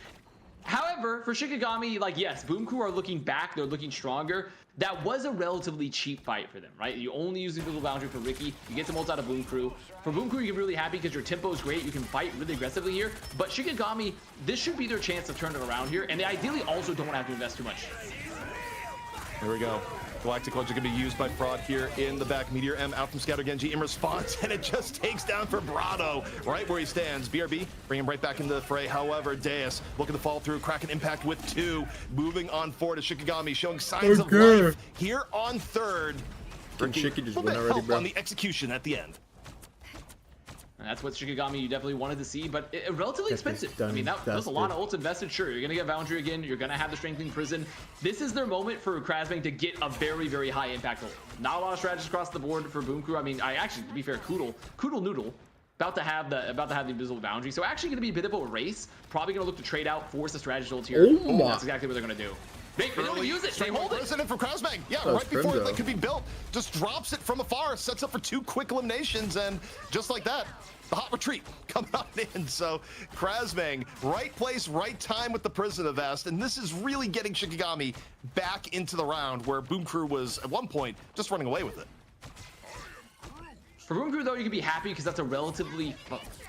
However, for Shikagami, like, yes, Boom Crew are looking back. They're looking stronger. That was a relatively cheap fight for them, right? You only use the Invisible Boundary for Ricky. You get some ults out of Boom Crew. For Boom Crew, you get really happy because your tempo is great. You can fight really aggressively here. But Shikagami, this should be their chance to turn it around here. And they ideally also don't have to invest too much. Here we go. Galactic Legend gonna be used by Fraud here in the back. Meteor M out from Scatter Genji in response, and it just takes down for Brado right where he stands. BRB bring him right back into the fray. However, Deus looking to fall through. Kraken impact with 2. Moving on forward to Shikagami, showing signs of life here on third. Can Shiki just A little win bit already, help bro? on the execution at the end. And that's what Shikagami you definitely wanted to see, but relatively expensive. I mean, that was a lot of ults invested. Sure, you're going to get Boundary again. You're going to have the Strengthening Prison. This is their moment for Krasbang to get a very, very high impact ult. Not a lot of strategies across the board for Boom Crew. I mean, to be fair, Koodle Noodle about to have the invisible boundary. So actually going to be a bit of a race. Probably going to look to trade out, force the strategy ult here. Oh, that's exactly what they're going to do. They really use it. They hold it. President from Krasbang. Yeah, right before it could be built, just drops it from afar, sets up for 2 quick eliminations, and just like that, the hot retreat coming on in. So Krasbang, right place, right time with the Prison of Vast, and this is really getting Shikagami back into the round where Boom Crew was at one point just running away with it. For Boom Crew, though, you can be happy because that's a relatively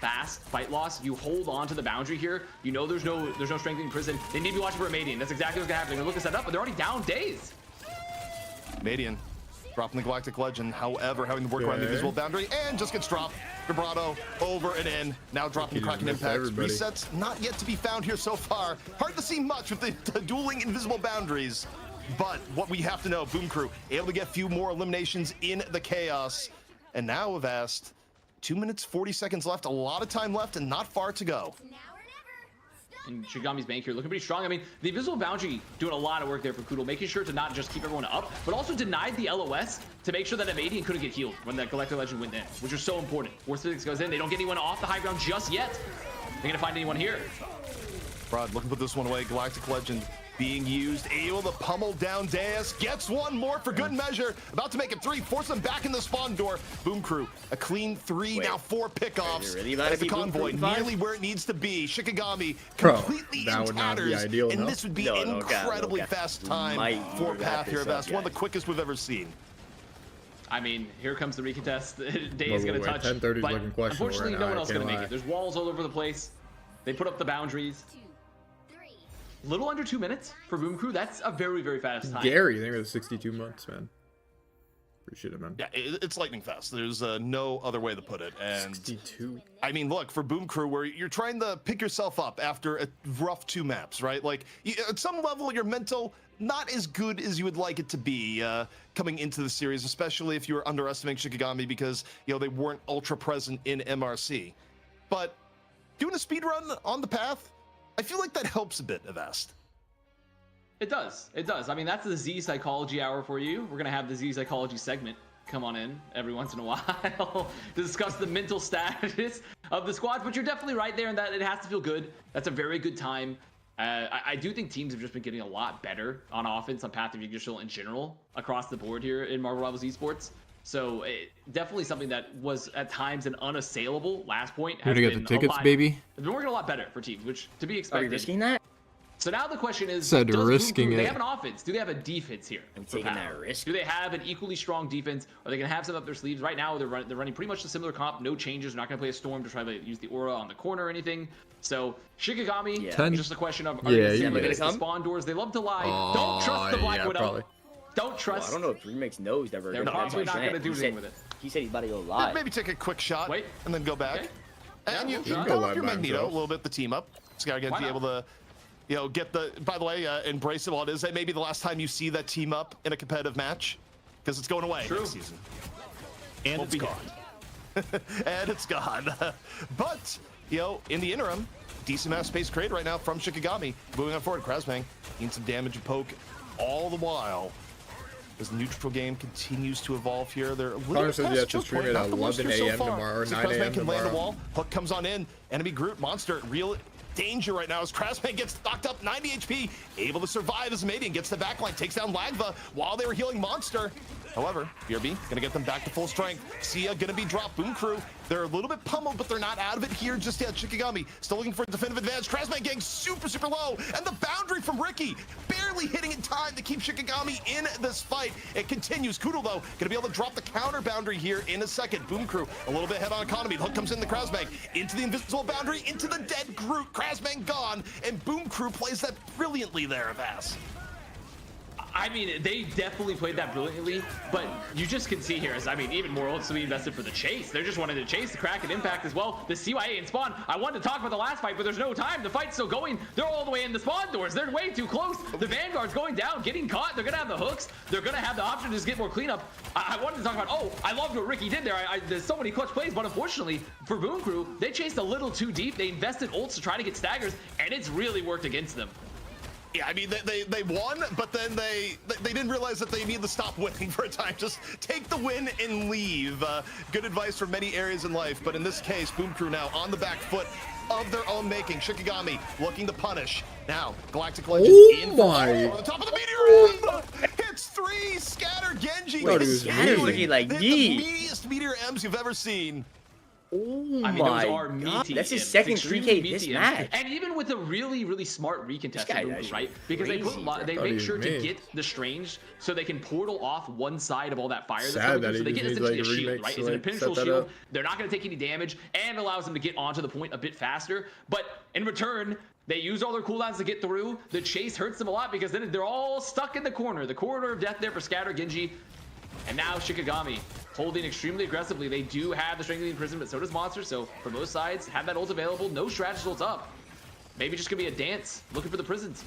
fast fight loss. You hold on to the boundary here. You know there's no strengthening prison. They need to be watching for a Madian. That's exactly what's gonna happen. They're gonna look to set up, but they're already down days. Madian dropping the Galactic Legend, however, having to work around the invisible boundary, and just gets dropped. Vibrato over and in. Now dropping the Kraken Impact. Resets not yet to be found here so far. Hard to see much with the dueling invisible boundaries. But what we have to know, Boom Crew able to get a few more eliminations in the chaos. And now Avast, 2 minutes, 40 seconds left, a lot of time left and not far to go. And Shikagami's bank here looking pretty strong. I mean, the invisible boundary doing a lot of work there for Koodle, making sure to not just keep everyone up, but also denied the LOS to make sure that Madian couldn't get healed when that Galactic Legend went in, which is so important. Force Physics goes in, they don't get anyone off the high ground just yet. They're gonna find anyone here. Brad, looking to put this one away. Galactic Legend being used, able to pummel down Deus, gets one more for good measure, about to make it 3, force them back in the spawn door. Boom Crew, a clean 3, now 4 pickoffs. Really as the convoy nearly where it needs to be. Shikagami completely in tatters, and this would be incredibly fast time for Path here. That's one of the quickest we've ever seen. I mean, here comes the recontest. Day is going to touch, but unfortunately no one else is going to make it. There's walls all over the place. They put up the boundaries. Little under 2 minutes for Boom Crew. That's a very, very fast time. Gary, I think it was 62 months, man. Appreciate it, man. Yeah, it's lightning fast. There's no other way to put it. And 62. I mean, look, for Boom Crew, where you're trying to pick yourself up after a rough 2 maps, right? Like, at some level, your mental not as good as you would like it to be coming into the series, especially if you were underestimating Shikagami because, you know, they weren't ultra present in MRC. But doing a speed run on the path, I feel like that helps a bit, Avast. It does. It does. I mean, that's the Z Psychology Hour for you. We're going to have the Z Psychology segment come on in every once in a while to discuss the mental status of the squads. But you're definitely right there in that it has to feel good. That's a very good time. I do think teams have just been getting a lot better on offense, on Path of Yggdrasil in general, across the board here in Marvel Rivals Esports. So definitely something that was at times an unassailable last point. You're gonna get the tickets, baby. They've been working a lot better for teams, which to be expected. Are you risking that? So now the question is, said risking it. They have an offense. Do they have a defense here? I'm taking that risk. Do they have an equally strong defense? Are they gonna have some up their sleeves? Right now, they're running pretty much the similar comp. No changes. They're not gonna play a Storm to try to use the aura on the corner or anything. So Shikagami, just a question of are they gonna come? Spawn doors. They love to lie. Don't trust the Black Widow. Don't trust. Well, I don't know if Remix knows that they're probably not gonna do anything with it. He said he's about to go live. Maybe take a quick shot and then go back. Okay. And you go up your Magneto a little bit, the team up. Just gotta be able to, you know, get the, by the way, embrace it while it is. That may be the last time you see that team up in a competitive match because it's going away next season. And it's gone. And it's gone. But, you know, in the interim, decent amount of space created right now from Shikagami. Moving on forward, Krasbang needs some damage and poke all the while. As the neutral game continues to evolve here, they're a little said you have to stream it at 11 a.m. tomorrow, 9 a.m. can land the tomorrow. wall. Hook comes on in. Enemy Groot monster real danger right now as Krasbang gets knocked up 90 HP, able to survive as Madian gets the backline, takes down Lagva while they were healing monster. However, BRB gonna get them back to full strength. Sia gonna be dropped. Boom Crew, they're a little bit pummeled, but they're not out of it here just yet. Shikagami still looking for a definitive advantage. Krasbang getting super, super low, and the boundary from Ricky barely hitting in time to keep Shikagami in this fight. It continues. Koodle, though, gonna be able to drop the counter boundary here in a second. Boom Crew, a little bit head on economy. The hook comes in the Krasbang, into the invisible boundary, into the dead Groot. Krasbang gone, and Boom Crew plays that brilliantly there, Avast. I mean, they definitely played that brilliantly, but you just can see here, as I mean, even more ults to be invested for the chase. They're just wanting to chase the Kraken Impact as well. The CYA and Spawn, I wanted to talk about the last fight, but there's no time. The fight's still going. They're all the way in the spawn doors. They're way too close. The Vanguard's going down, getting caught. They're going to have the hooks. They're going to have the option to just get more cleanup. I wanted to talk about, oh, I loved what Ricky did there. There's so many clutch plays, but unfortunately for Boom Crew, they chased a little too deep. They invested ults to try to get staggers, and it's really worked against them. Yeah, I mean, they won, but then they didn't realize that they need to stop winning for a time. Just take the win and leave. Good advice for many areas in life, but in this case, Boom Crew now on the back foot of their own making. Shikagami looking to punish. Now, Galactic Legend in over the top of the meteor. Hits 3, scatter Genji. Scatter's looking like the meatiest meteor M's you've ever seen. Oh I mean, my those are God, meaty. that's his second 3K this match. And even with a really, really smart recontest, right? Because they make sure to get the Strange so they can portal off one side of all that fire that's coming through. So they get essentially a shield, right? It's an imperial shield. They're not going to take any damage and allows them to get onto the point a bit faster. But in return, they use all their cooldowns to get through. The chase hurts them a lot because then they're all stuck in the corner of death there for Scatter Genji. And now Shikagami holding extremely aggressively. They do have the strength of the imprisonment, but so does Monster. So for both sides, have that ult available. No strategist ults up. Maybe just gonna be a dance looking for the prisons.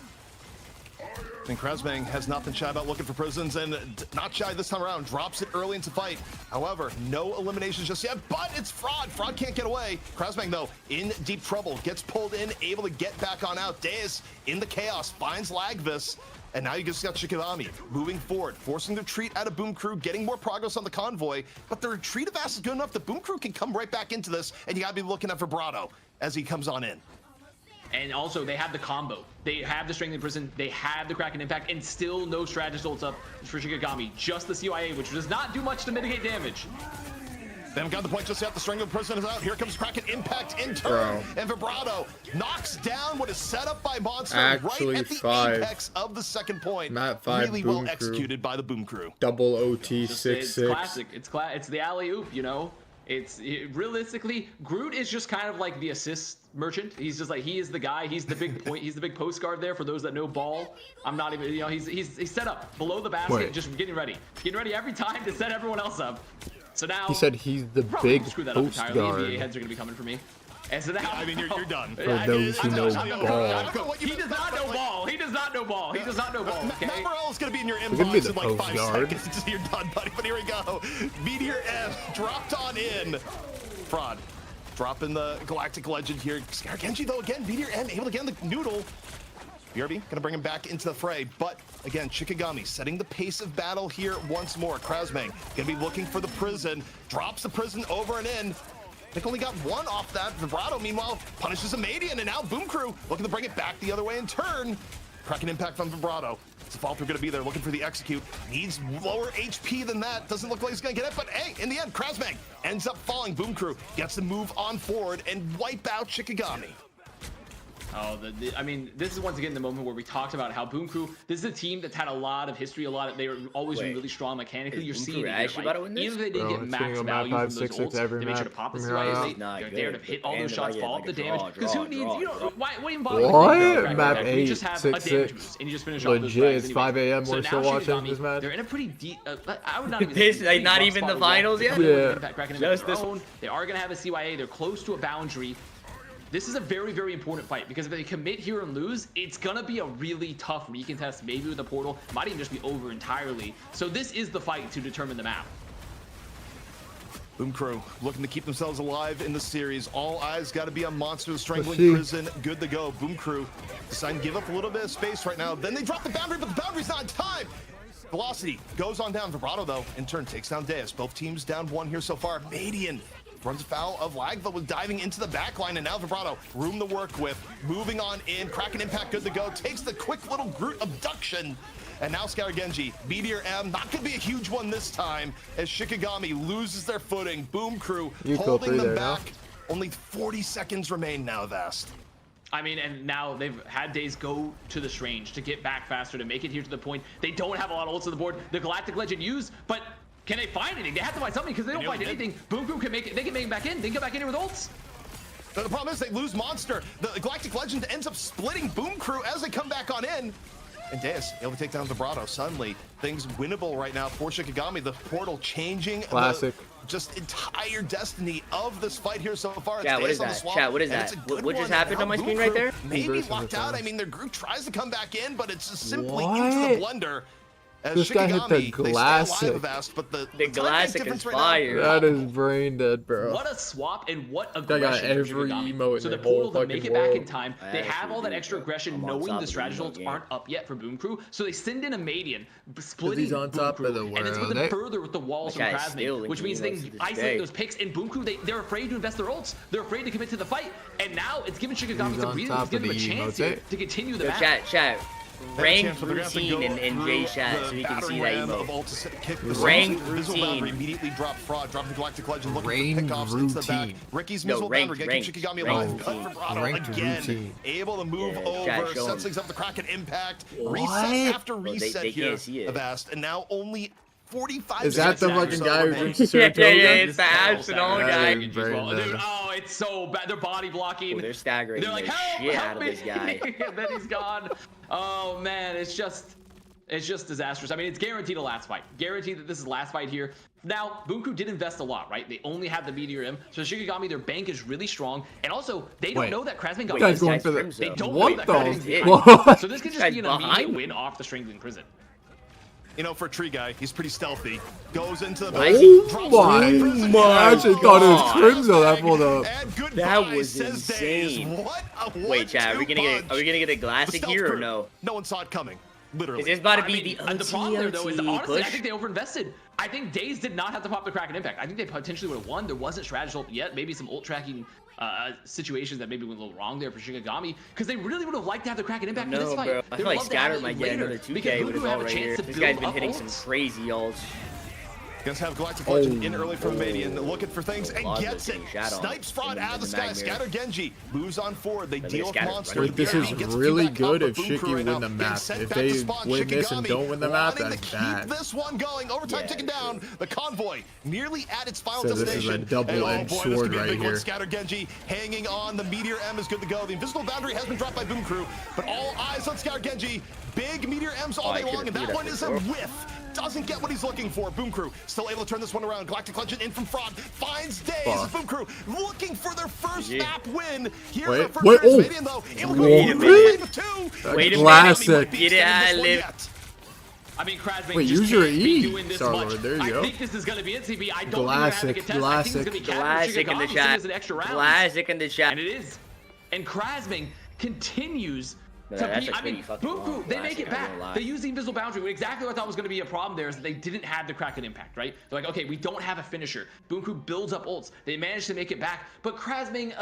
And Krasbang has not been shy about looking for prisons, and not shy this time around. Drops it early into fight. However, no eliminations just yet, but it's Fraud. Fraud can't get away. Krasbang, though, in deep trouble. Gets pulled in, able to get back on out. Deus in the chaos, finds Lagvis. And now you just got Shikagami moving forward, forcing the retreat out of Boom Crew, getting more progress on the convoy. But the retreat of Ass is good enough that Boom Crew can come right back into this, and you gotta be looking at Vibrato as he comes on in. And also, they have the combo. They have the Strength in Prison, they have the Kraken Impact, and still no strategist ults up for Shikagami. Just the CYA, which does not do much to mitigate damage. They haven't got the point just yet. The Strength of Prison is out. Here comes Kraken Impact in turn. And Vibrato knocks down what is set up by Monster right at the apex of the second point. Map 5, really well executed by the Boom Crew. Double OT 6-6. It's classic. It's the alley-oop, you know? Realistically, Groot is just kind of like the assist merchant. He's just like, he is the guy. He's the big point. He's the big post guard there for those that know ball. I'm not even, you know, he's set up below the basket, just getting ready every time to set everyone else up. So now he said he's the big post guard. The NBA heads are gonna be coming for me. And so now, I mean, you're done. For those who know ball. He does not know ball. He does not know ball. He does not know ball. Okay. Matt Burrell is going to be in your inbox in like 5 seconds. You're done, buddy. But here we go. Meteor F dropped on in. Fraud. Dropping the Galactic Legend here. Scar Genji, though, again, Meteor M able to get in the noodle. BRB gonna bring him back into the fray, but again, Shikagami setting the pace of battle here once more. Krasbang gonna be looking for the prison, drops the prison over and in. Nick only got one off that. Vibrato, meanwhile, punishes a Madian, and now Boom Crew looking to bring it back the other way in turn. Kraken Impact from Vibrato. It's a fall through gonna be there, looking for the execute. Needs lower HP than that. Doesn't look like he's gonna get it, but hey, in the end, Krasbang ends up falling. Boom Crew gets to move on forward and wipe out Shikagami. Oh, I mean, this is once again the moment where we talked about how Boom Crew, this is a team that's had a lot of history, they were always really strong mechanically. You're seeing it, right? Even if they didn't get max value from those ults, they made sure to pop the CYAs. They're there to hit all those shots, follow up the damage. Because who needs, you know, why even bother? What? Map 8, you just have a damage boost, and you just finish off those legit, it's 5 a.m. We're still watching this match. They're in a pretty deep, I would not even say like not even the finals yet? Yeah. Just this one. They are going to have a CYA. They're close to a boundary. This is a very, very important fight because if they commit here and lose, it's gonna be a really tough recontest, maybe with the portal. Might even just be over entirely. So this is the fight to determine the map. Boom Crew looking to keep themselves alive in the series. All eyes got to be on Monster, strangling prison. Good to go. Boom Crew deciding to give up a little bit of space right now. Then they drop the boundary, but the boundary's not in time. Velocity goes on down. Vibrato, though, in turn takes down Deus. Both teams down one here so far. Madian runs afoul of Lagva with diving into the backline, and now Vibrato, room to work with. Moving on in, Kraken Impact good to go. Takes the quick little Groot abduction. And now Scatter Genji, Meteor M, not gonna be a huge one this time, as Shikagami loses their footing. Boom Crew holding them back. Only 40 seconds remain now, Vast. I mean, and now they've had Days go to the Strange to get back faster, to make it here to the point. They don't have a lot of ults on the board. The Galactic Legend used, but can they find anything? They have to find something because they don't find anything. Boom Crew can make it. They can make it back in. They can get back in here with ults. The problem is they lose Monster. The Galactic Legend ends up splitting Boom Crew as they come back on in. And Deus able to take down Vibrato. Suddenly, things winnable right now for Shikagami. The portal changing Classic. Just entire destiny of this fight here so far. Chat, what is that? Chat, what is that? What just happened on my screen right there? Maybe locked out. I mean, their group tries to come back in, but it's just simply into the blender. As this guy hit the classic. But the classic is fire. That is brain dead, bro. What a swap and what That got aggression every for Shikagami. emote So in the the whole portal to make fucking it back world. in time. They have all that extra aggression, knowing the strategy ults aren't up yet for Boom Crew. So they send in a Madian, splitting he's on Boom top Crew, of the and it's world, even further with the walls from That guy's still Krasny, which linking means they emotes to this isolate day. those picks. And Boom Crew, they're afraid to invest their ults. They're afraid to commit to the fight. And now it's giving Shikagami He's some on breathing. top It's giving of him a the chance emote, here to continue the match. Chat. Rank routine in J chat so you can see that emote. Rank routine. Immediately drop Fraud, dropping Galactic Legend, looking Rank for pickoffs into the back. routine. Ricky's No, missile ranked, boundary, getting Shikagami ranked. alive. Cut Vibrato Ranked again, routine. able to move chat, over, show sets him. things up the Kraken impact. What? Reset after reset they here, can't see it. Avast, and now only 45 Is that the seconds fucking or guy so who remaining. drinks Yeah, Saratoga? it's the Absalom guy. That is brain Dude, dead. oh, it's so bad. They're body blocking. Oh, they're staggering They're like, the help, shit help out of me. this guy. And then he's gone. Oh man, it's just disastrous. I mean, it's guaranteed a last fight. Guaranteed that this is last fight here. Now, Boom Crew did invest a lot, right? They only have the Meteor M, so Shikagami, their bank is really strong, and also they don't Wait. know that Krasman got Guy's hit. going for the. They don't What know that the? Krasman's hit. What? So this could just Guy's be an immediate behind. win off the Strangling Prison. You know, for a tree guy, he's pretty stealthy. Goes into the Oh my! I actually thought it was Crimzo that pulled up. That was insane. What a Wait, chat, are we gonna one-two get a classic punch. here or no? No one saw it coming. Literally. Is this about to be I mean, the the problem there, though, is honestly, push? I think they overinvested. I think Daze did not have to pop the Kraken Impact. I think they potentially would have won. There wasn't strategy ult yet. Maybe some ult tracking situations that maybe went a little wrong there for Shikagami, because they really would have liked to have the Kraken Impact in this No, fight. bro. I They feel would like love to have Scatter it might get later, another 2K because with his Voodoo have ult a right chance here. to This build guy's been up hitting ults. some crazy ults. Gonna have Galactic Legend in early from Madian, looking for things and Lava gets it. getting shot on Snipes Fraud in out of the sky. Nightmare. Scatter Genji moves on forward. They Look at deal with Scatter Monster. running Wait, this Barry is gets really feedback off good the if Boom Shiki Crew right win now. the Getting map. sent If back to they spawn. win this and Shikagami don't win the map, wanting that's to bad. keep this one going. Overtime Yeah, ticking for down. The convoy nearly at its final So this is a destination. double-edged And, oh boy, this sword could be a right big one. here. Scatter Genji hanging on. The Meteor M is good to go. The invisible boundary has been dropped by Boom Crew, but all eyes on Scatter Genji. Big Meteor M's all day long, and that one is a whiff. Doesn't get what he's looking for. Boom Crew still able to turn this one around. Galactic Legend in from Fraud. Finds Daze. Boom Crew looking for their first map win. Here Wait, for wait, Virtus oh. Madian, though. Able to Wait go a for minute. the two. Wait a Classic. minute. Get it out of live. I mean, Krasman Wait, just use your can't be E. doing this Star-Lord, much. there you I go. think this is going to be it, CB. I don't Classic, think we're having a contest. I think it's going to be Classic in the Shikagami chat. as an extra round. Classic in the chat. And it is. And Krasman continues No, to that's be. a I mean, pretty fucking Boom Crew, long they make classic, it I back. won't lie. They use the invisible boundary. Exactly what I thought was going to be a problem there is that they didn't have the Kraken Impact, right? They're like, okay, we don't have a finisher. Boom Crew builds up ults. They managed to make it back. But Krasman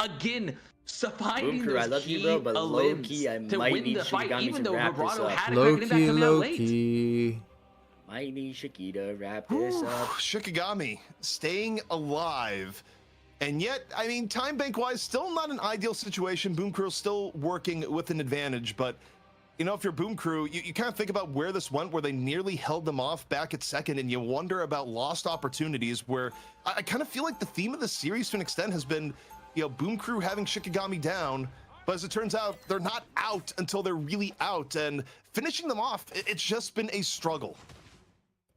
again, so finding Boom Crew, I those love you, key bro, but low limbs key, I to might win need the fight, Shikagami even to though wrap this Vibrato up. had a Low Kraken Impact key, coming out low late. key. Might need Shiki to wrap this up. Shikagami staying alive. And yet, I mean, time bank wise, still not an ideal situation. Boom Crew still working with an advantage, but you know, if you're Boom Crew, you kind of think about where this went, where they nearly held them off back at second, and you wonder about lost opportunities where I kind of feel like the theme of the series to an extent has been, you know, Boom Crew having Shikagami down, but as it turns out, they're not out until they're really out, and finishing them off, it's just been a struggle.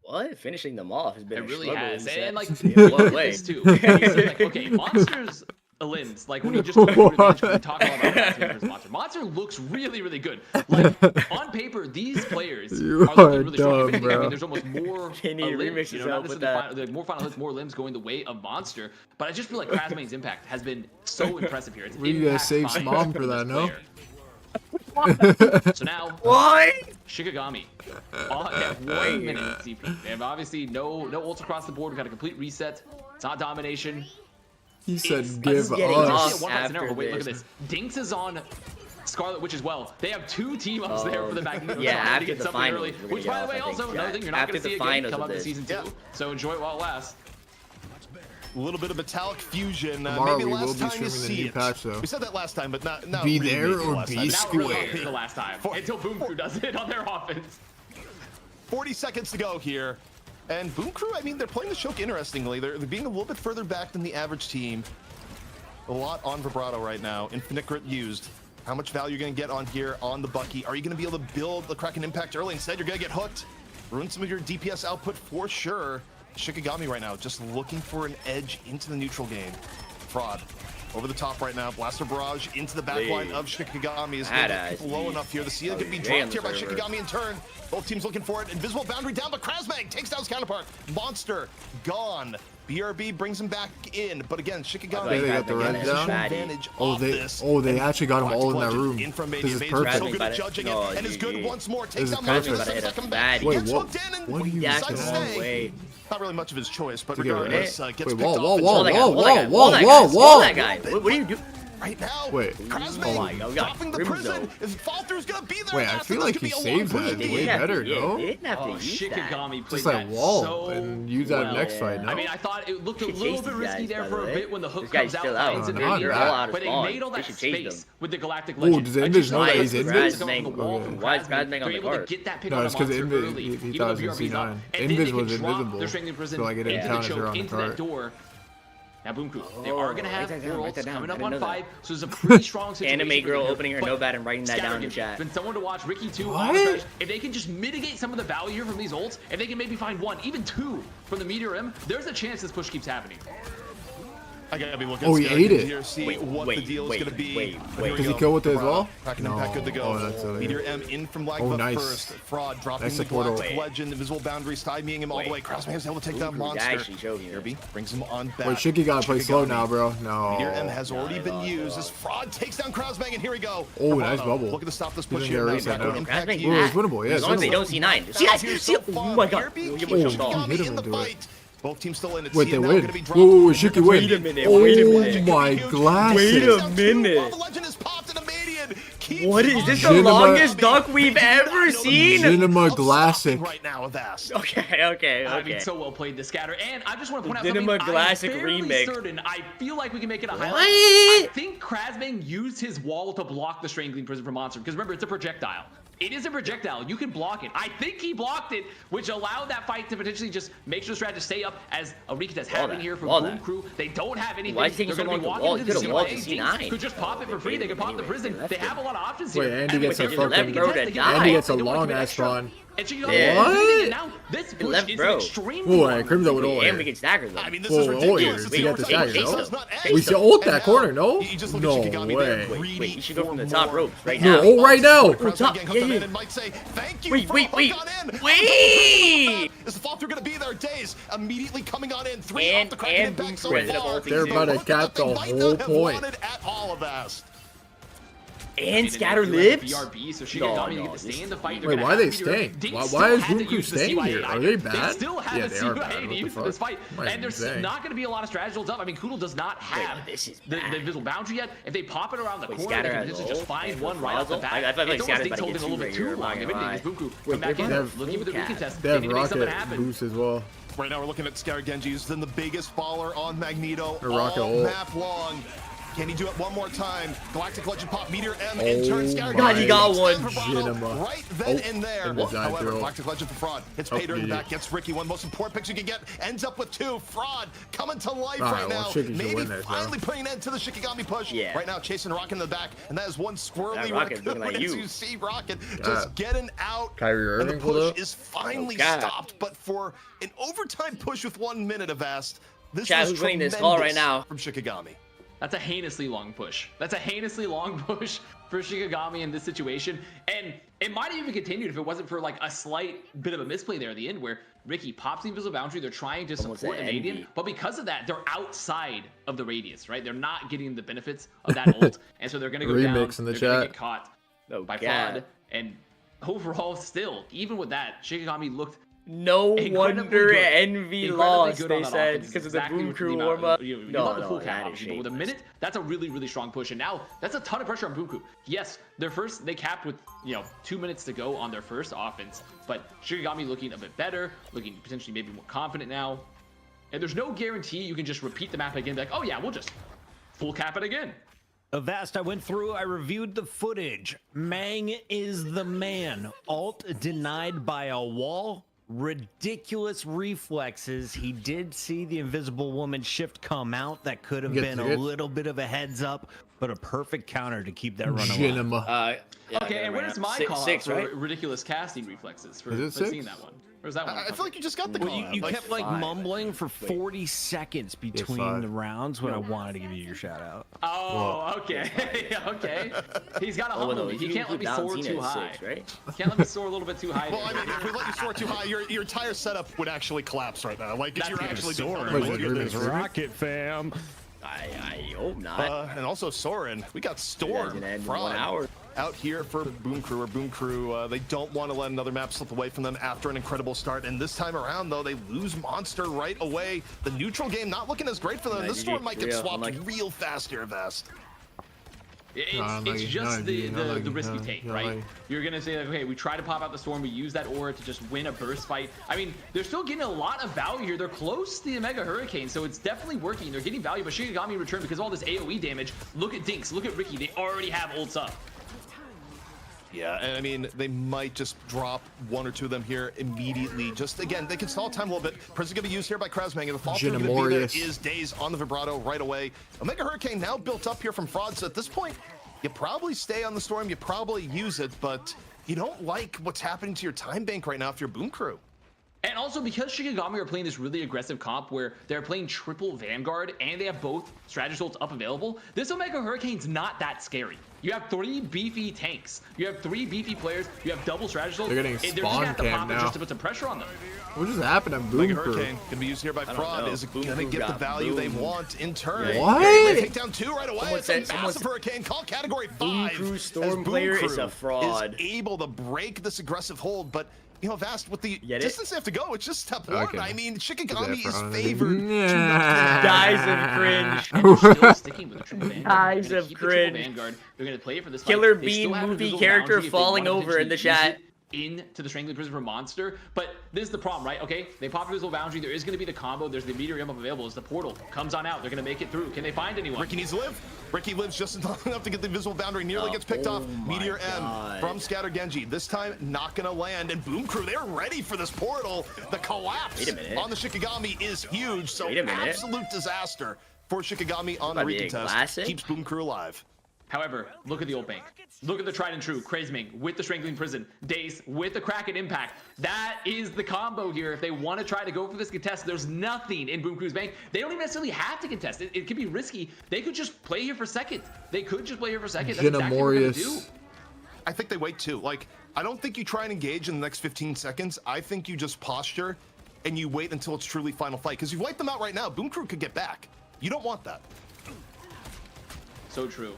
What? Finishing them off has been It a really struggle, has. he said. And like, Yeah, look what at way? this too. Like, okay, Monster's limbs, like when you just go through the bench, we talk a lot about Monster versus Monster. Monster looks really good. Like on paper, these players You are looking are really strong. dumb, If anything, I bro. mean, there's almost more Can you remix limbs, yourself not with necessarily that? more final hits, more limbs going the way of Monster. But I just feel like Krasman's impact has been so impressive here. It's We gotta impact save fire Smom for from that, this no? player. So now, What? Shikagami at 1 minute CP. They have obviously no ults across the board. We've got a complete reset. It's not domination. He said, It's give getting us. off. It's a one-fight scenario. after Wait, look at this. this. Dinks is on Scarlet Witch as well. They have two team-ups there for the Magneto. yeah, trying to after get the something finals, early, we're gonna which, get by the off, way, I think, also yeah. another thing you're not After going to the see again finals come of up in this. season 2. Yeah. So enjoy it while it lasts. A little bit of metallic fusion. Tomorrow Maybe we will last be time you streaming the see new it. patch, though. We said that last time, but not Be really there maybe or last be time. Now it really won't be square. the last time until Boom Crew does it on their offense. 40 seconds to go here. And Boom Crew, I mean, they're playing the choke interestingly. They're being a little bit further back than the average team. A lot on Vibrato right now. Infinite Grit used. How much value you're going to get on here on the Bucky? Are you going to be able to build the Kraken impact early? Instead, you're going to get hooked. Ruin some of your DPS output for sure. Shikagami right now just looking for an edge into the neutral game. Fraud over the top right now. Blaster barrage into the backline of Shikagami is going to get people low enough here. The Sia could be dropped here by Shikagami in turn. Both teams looking for it. Invisible boundary down, but Krasmag takes down his counterpart. Monster gone. BRB brings him back in, but again, Shikagami they got the red down. They actually got them all in that room. This is perfect. So good at judging it, and is good once more. Takes down perfect. Wait, what are you saying? Not really much of his choice, but regardless, gets picked off. Whoa! That guy. What are you doing? Right now, wait, dropping the prison. His fall through's gonna be there. Wait, I feel like he saved that way better, no? Shikagami played just like that wall so and use that well. next fight. No? I mean, I thought it looked a little bit risky there for a bit when the hook comes out, out. but it made all that space with the Galactic Legend. Oh, does Invis know that he's Invis? Why is Krasmag on the card? No, it's because Invis, he thought it was in C9. Invis was invisible, so like it didn't count as you're on the card. Now, Boom Crew, they are going to have worlds coming up on 5, so there's a pretty strong situation. Anime girl opening her notepad and writing that down in the chat. Been someone to watch. Ricky 2, if they can just mitigate some of the value here from these ults, if they can maybe find 1, even 2 from the Meteor M, there's a chance this push keeps happening. I gotta be looking. Oh, he ate it. Here, see what the deal is gonna be. Does he kill with it as well? Kraken impact good to go. Meteor M in from lag first. Fraud dropping the Galactic Legend. Invisible boundary stymieing him all the way. Krasmag is able to take down Monster. Kirby brings him on back. Wait, Shiki gotta play slow now, bro. No. Meteor M has already been used. As Fraud takes down Krasmag, and here we go. Oh, nice bubble. Looking to stop this push here. here. It's winnable. Yeah, as long as they don't see 9. See, oh my god. He hit him into it. Both teams still in it. Wait, they win. Whoa, Shiki win. Wait a minute. Oh my glasses. Wait a minute. What is this? The longest duck we've ever seen? Cinema Classic. Right now, Avast. Okay. I mean, so well played, the scatter. And I just want to point out Cinema something. Classic I'm fairly remake. certain. I feel like we can make it a highlight. I think Krasmag used his wall to block the Strangling Prison from Monster. Because remember, it's a projectile. It is a projectile. You can block it. I think he blocked it, which allowed that fight to potentially just make sure the strat to stay up as a retake that's happening here from Boom Crew. They don't have anything. Why is he taking so long to wall? He could have walled to C9. Could just pop it for free. They could pop the prison. They have a lot of options here. Wait, Andy gets a fucking... Andy gets a long ass spawn. What? This push is extremely long. Crimson with ult. And we can stagger them. I mean, this is ridiculous. We get the stagger, no? We should ult that corner, no? No way. Wait, you should go from the top ropes right now. No, ult right now. Wait! Is the fall through going to be there? Days immediately coming on in. 3 off the Kraken impact so far. They're about to cap the whole point. At all of us. And scatter lips? BRB, so Shikagami get to stay in the fight. Wait, why are they staying? Why is Boom Crew staying here? Are they bad? They still have yeah, they are bad. to use for this fight. And there's not going to be a lot of strategy up. I mean, Kudel does not have the invisible boundary yet. If they pop it around the corner, they can just find one right off the bat. I feel like Scatter's holding a little bit too long. Boom Crew come back in, looking for the recontest. They have rocket boost as well. Right now we're looking at Scar Genji's then the biggest baller on Magneto all map long. Can he do it one more time? Galactic Legend pop, Meteor M in turn. God, he got one. Right then and there. However, Galactic Legend for Fraud. It's paid in the back, gets Ricky. One most important pick you can get. Ends up with 2. Fraud coming to life right now. Maybe finally putting an end to the Shikagami push. Right now, chasing Rocket in the back. And that is one squirrely Raccoon. As you see Rocket just getting out. And the push is finally stopped. But for an overtime push with 1 minute of Avast, this was winning this call right now from Shikagami. That's a heinously long push. That's a heinously long push for Shikagami in this situation. And it might have even continued if it wasn't for like a slight bit of a misplay there at the end where Ricky pops the invisible boundary. They're trying to support an Adian, but because of that, they're outside of the radius, right? They're not getting the benefits of that ult. And so they're going to go down. In the they're going to get caught by Fraud. And overall, still, even with that, Shikagami looked no wonder Envy lost, they said, because of the Boom Crew warm-up. No, that is shame. With a minute, that's a really, really strong push. And now, that's a ton of pressure on Boom Crew. Yes, they capped with, 2 minutes to go on their first offense. But Shikagami looking a bit better, looking potentially maybe more confident now. And there's no guarantee you can just repeat the map again, like, oh yeah, we'll just full cap it again. Avast, I went through, I reviewed the footage. Mang is the man. Ult denied by a wall. Ridiculous reflexes. He did see the invisible woman shift come out. That could have been a little bit of a heads up but a perfect counter to keep that run alive. Jinima. Okay, and what is my call out for ridiculous casting reflexes for seeing that one? Or is that one? I feel like you just got the call. You kept like mumbling for 40 seconds between the rounds when I wanted to give you your shout out. Oh, okay. Okay. He's got to humble me. He can't let me soar too high. Right? Can't let me soar a little bit too high. Well, I mean, if we let you soar too high, your entire setup would actually collapse right now. Like, if you're actually soaring. Look at this rocket, fam. I hope not. And also Soren, we got Storm Fraud out here for Boom Crew. Or Boom Crew, they don't want to let another map slip away from them after an incredible start. And this time around, though, they lose Monster right away. The neutral game not looking as great for them. This Storm might get swapped real fast here, Vest. It's just the risky take, right? You're gonna say, like, okay, we try to pop out the Storm, we use that aura to just win a burst fight. I mean, they're still getting a lot of value here. They're close to the Mega Hurricane, so it's definitely working. They're getting value, but Shikagami in return, because of all this AoE damage, look at Dinks, look at Ricky, they already have ults up. Yeah, and I mean, they might just drop one or two of them here immediately. Just, again, they can stall time a little bit. Prison's going to be used here by Krasmang, and the fall through going to be there is Daze on the Vibrato right away. Omega Hurricane now built up here from Fraud, so at this point, you probably stay on the Storm, you probably use it, but you don't like what's happening to your time bank right now if you're Boom Crew. And also, because Shikagami are playing this really aggressive comp where they're playing triple Vanguard and they have both strategy ults up available, this Omega Hurricane's not that scary. You have 3 beefy tanks. You have 3 beefy players. You have double strategy ults. They're getting spawn cam now. Just to put some pressure on them. What just happened to Boom Mega Crew? Hurricane can be used here by Fraud. Is going to get the value they want in turn. What? They take down 2 right away. Someone It's a massive Hurricane. Call category 5. Boom Crew Storm player is a fraud. Is able to break this aggressive hold, but you know, Vast, with the distance they have to go, it's just step 1. I mean, Shikagami is favored. Guys of cringe. And they're still sticking with the triple Vanguard. Guys of cringe. Vanguard. They're going to play for this Killer fight. Bean movie character falling over in the chat. Into the Strangling Prison for Monster, but this is the problem, right? Okay, they pop Invisible Boundary. There is going to be the combo. There's the meteor up available. As the portal comes on out, they're going to make it through. Can they find anyone? Ricky needs to live. Ricky lives just enough to get the Invisible Boundary. Nearly gets picked off. Meteor M from Scatter Genji. This time, not going to land. And Boom Crew, they're ready for this portal. The collapse on the Shikagami is huge. So absolute disaster for Shikagami on the recontest. Keeps Boom Crew alive. However, look at the old bank. Look at the tried and true. Krasmang with the Strangling Prison. Daze with the Kraken Impact. That is the combo here. If they want to try to go for this contest, there's nothing in Boom Crew's bank. They don't even necessarily have to contest. It could be risky. They could just play here for second. They could just play here for second. That's exactly what they're going to do. I think they wait too. Like, I don't think you try and engage in the next 15 seconds. I think you just posture and you wait until it's truly final fight. Because you wipe them out right now, Boom Crew could get back. You don't want that. So true.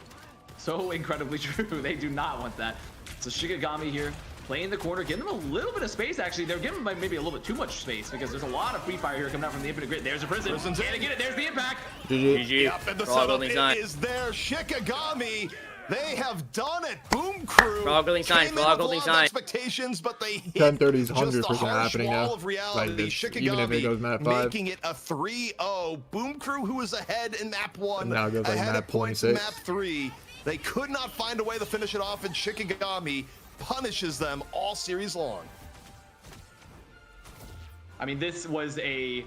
So incredibly true. They do not want that. So Shikagami here playing the corner, giving them a little bit of space. Actually, they're giving them maybe a little bit too much space because there's a lot of free fire here coming out from the Infinite Grid. There's a Prison. Prison's Can't get it. There's the impact. GG. Yep, and the setup is there. Shikagami. They have done it. Boom Crew. Frog building sign. Frog building sign. Expectations, but they hit 10:30 is just 100% the harsh happening wall now. of reality. Like, Shikagami even if it goes map 5. making it a 3-0. Boom Crew, who was ahead in map 1, now goes like ahead map of points 26. in map 3. They could not find a way to finish it off, and Shikagami punishes them all series long. I mean, this was a...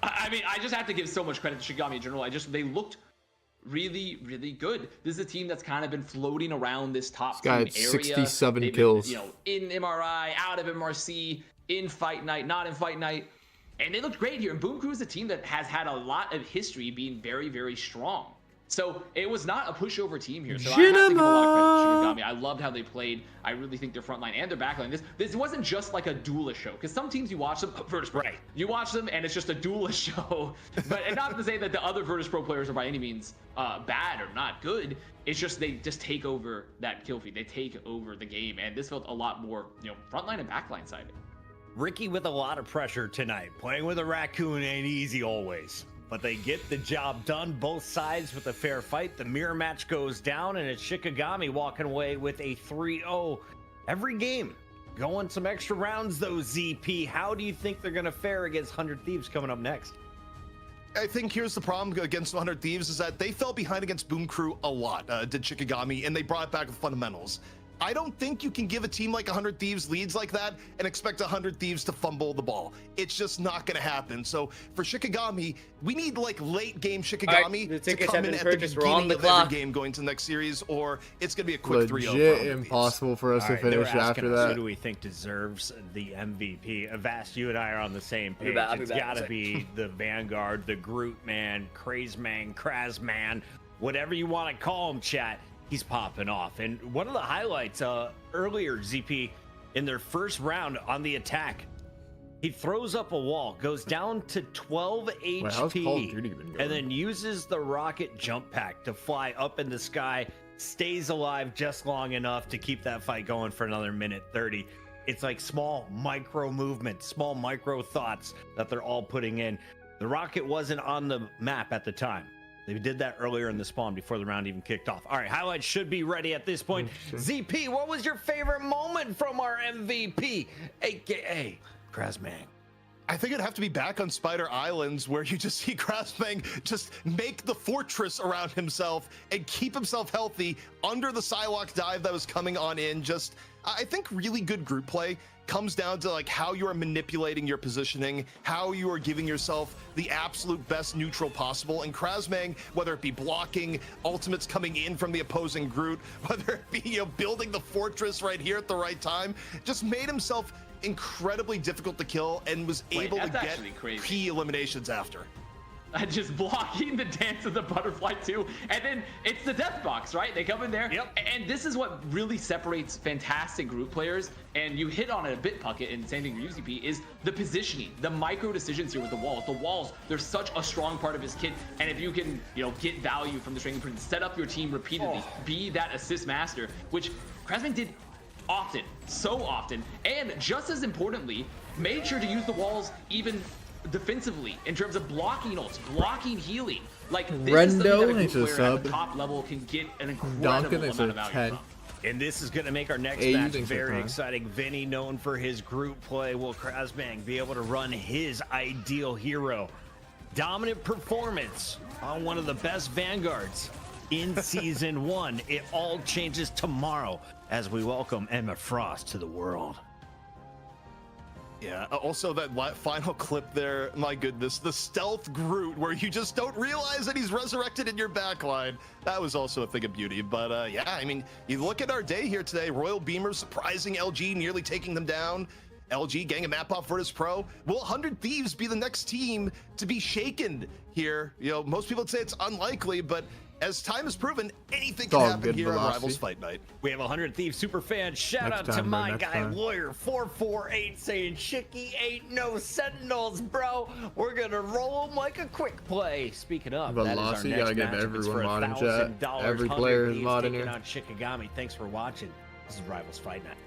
I mean, I just have to give so much credit to Shikagami in general. They looked really, really good. This is a team that's kind of been floating around this top team area. 67 They've kills. been, you know, in MRI, out of MRC, in Fight Night, not in Fight Night. And they looked great here. And Boom Crew is a team that has had a lot of history being very, very strong. So it was not a pushover team here. So I have to give a lot of credit to Shikagami. I loved how they played. I really think their front line and their back line. This wasn't just like a duelist show. Because some teams you watch them, Virtus.pro. Right. You watch them and it's just a duelist show. But and not to say that the other Virtus.pro players are by any means bad or not good. It's just they just take over that kill feed. They take over the game. And this felt a lot more, you know, front line and back line sided. Ricky with a lot of pressure tonight. Playing with a raccoon ain't easy always. But they get the job done, both sides with a fair fight. The mirror match goes down, and it's Shikagami walking away with a 3-0 every game. Going some extra rounds, though, ZP. How do you think they're going to fare against 100 Thieves coming up next? I think here's the problem against 100 Thieves is that they fell behind against Boom Crew a lot, did Shikagami, and they brought it back with fundamentals. I don't think you can give a team like 100 Thieves leads like that and expect 100 Thieves to fumble the ball. It's just not going to happen. So for Shikagami, we need like late game Shikagami to come in at the beginning of every game going to the next series, or it's going to be a quick 3-0. Legit impossible for us to finish after that. Who do we think deserves the MVP? Avast, you and I are on the same page. It's got to be the Vanguard, the Groot man, Craze man, Kraz man, whatever you want to call him, chat. He's popping off. And one of the highlights earlier, ZP, in their first round on the attack, he throws up a wall, goes down to 12 HP, and then uses the rocket jump pack to fly up in the sky, stays alive just long enough to keep that fight going for another minute 30. It's like small micro movements, small micro thoughts that they're all putting in. The rocket wasn't on the map at the time. They did that earlier in the spawn before the round even kicked off. All right, highlights should be ready at this point. ZP, what was your favorite moment from our MVP, aka Krazmang? I think it'd have to be back on Spider Islands, where you just see Krazmang just make the fortress around himself and keep himself healthy under the Psylocke dive that was coming on in. Just, I think really good group play comes down to like how you are manipulating your positioning, how you are giving yourself the absolute best neutral possible. And Krazmang, whether it be blocking, ultimates coming in from the opposing Groot, whether it be, you know, building the fortress right here at the right time, just made himself incredibly difficult to kill and was able to get key eliminations after. Just blocking the dance of the butterfly too, and then it's the death box, right? They come in there, and this is what really separates fantastic group players. And you hit on it a bit, Puckett, and same thing for UCP, is the positioning, the micro decisions here with the walls. The walls, they're such a strong part of his kit, and if you can, you know, get value from the strength and set up your team repeatedly, be that assist master, which Krazmang did often, so often, and just as importantly, made sure to use the walls even defensively in terms of blocking ults, blocking healing. Like this is something that a group player at the top level can get an incredible amount of value from. And this is going to make our next match very exciting. Vinny, known for his group play, will Krazmang be able to run his ideal hero? Dominant performance on one of the best Vanguards in Season 1. It all changes tomorrow as we welcome Emma Frost to the world. Yeah, also that final clip there, my goodness, the stealth Groot where you just don't realize that he's resurrected in your backline. That was also a thing of beauty. But yeah, I mean, you look at our day here today, Royal Beamer surprising LG, nearly taking them down. LG getting a map off Virtus.pro. Will 100 Thieves be the next team to be shaken here? You know, most people would say it's unlikely, but as time has proven, anything can happen here on Rivals Fight Night. We have 100 Thieves super fans. Shout out to my guy, Lawyer448, saying, Shicky ain't no Sentinels, bro. We're going to roll them like a quick play. Speaking of, that is our next gotta give matchup. everyone mod in chat. Every player is mod in here. On Shikagami. Thanks for watching. This is Rivals Fight Night.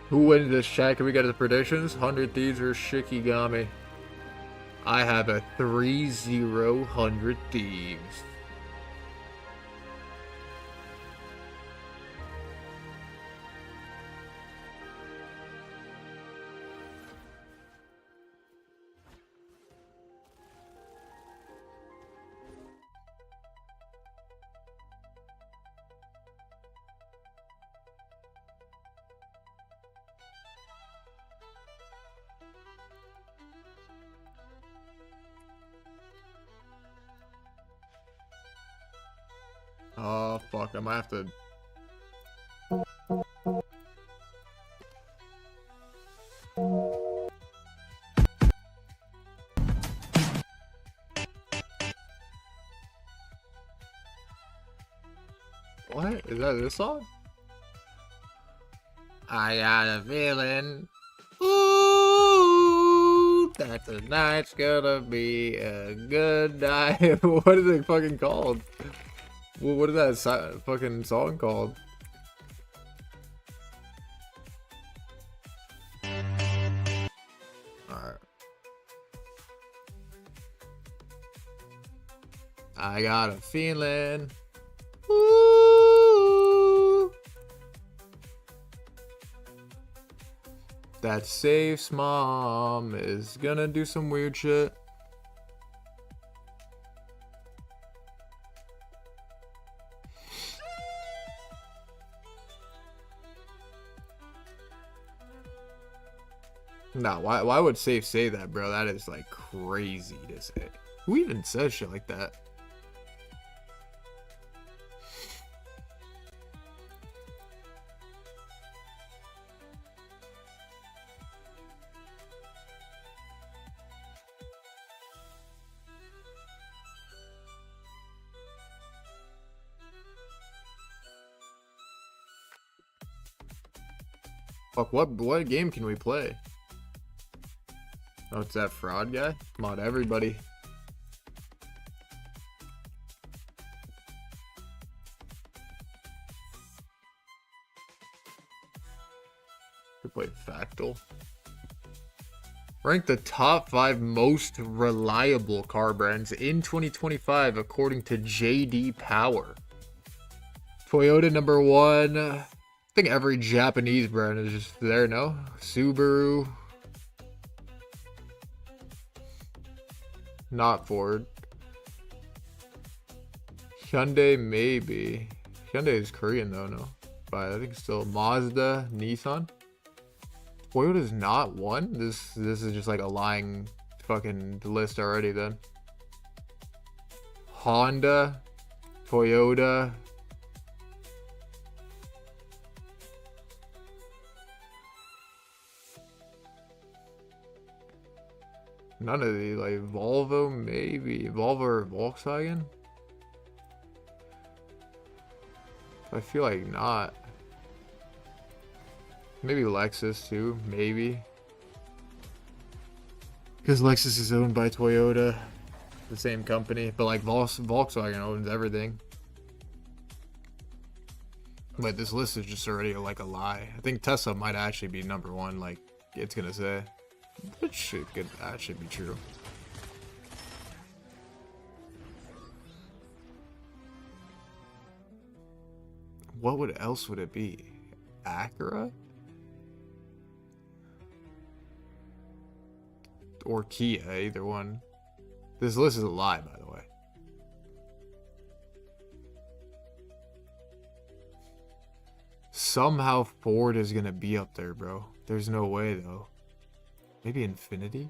Who wins this chat? Can we get the predictions? 100 Thieves or Shikagami? I have a 3-0 100 Thieves. Oh, fuck. I might have to... What? Is that this song? I got a feeling. Ooh, that tonight's gonna be a good night. What is it fucking called? Well, what is that fucking song called? Alright. I got a feeling. Ooh, that Safe's mom is gonna do some weird shit. Nah, why would Safe say that, bro? That is like crazy to say. Who even says shit like that? Fuck, what game can we play? Oh, it's that fraud guy? Come on, everybody. We play Factal. Ranked the top 5 most reliable car brands in 2025 according to JD Power. Toyota number 1. I think every Japanese brand is just there, no? Subaru. Not Ford. Hyundai, maybe. Hyundai is Korean though, no? But I think still Mazda, Nissan. Toyota's not one. This is just like a lying fucking list already then. Honda, Toyota. None of these, like Volvo, maybe. Volvo or Volkswagen? I feel like not. Maybe Lexus too, maybe. Because Lexus is owned by Toyota, the same company. But like Volkswagen owns everything. But this list is just already like a lie. I think Tesla might actually be number 1, like it's gonna say. That shit could actually be true. What else would it be? Acura? Or Kia, either one. This list is a lie, by the way. Somehow Ford is gonna be up there, bro. There's no way, though. Maybe Infinity?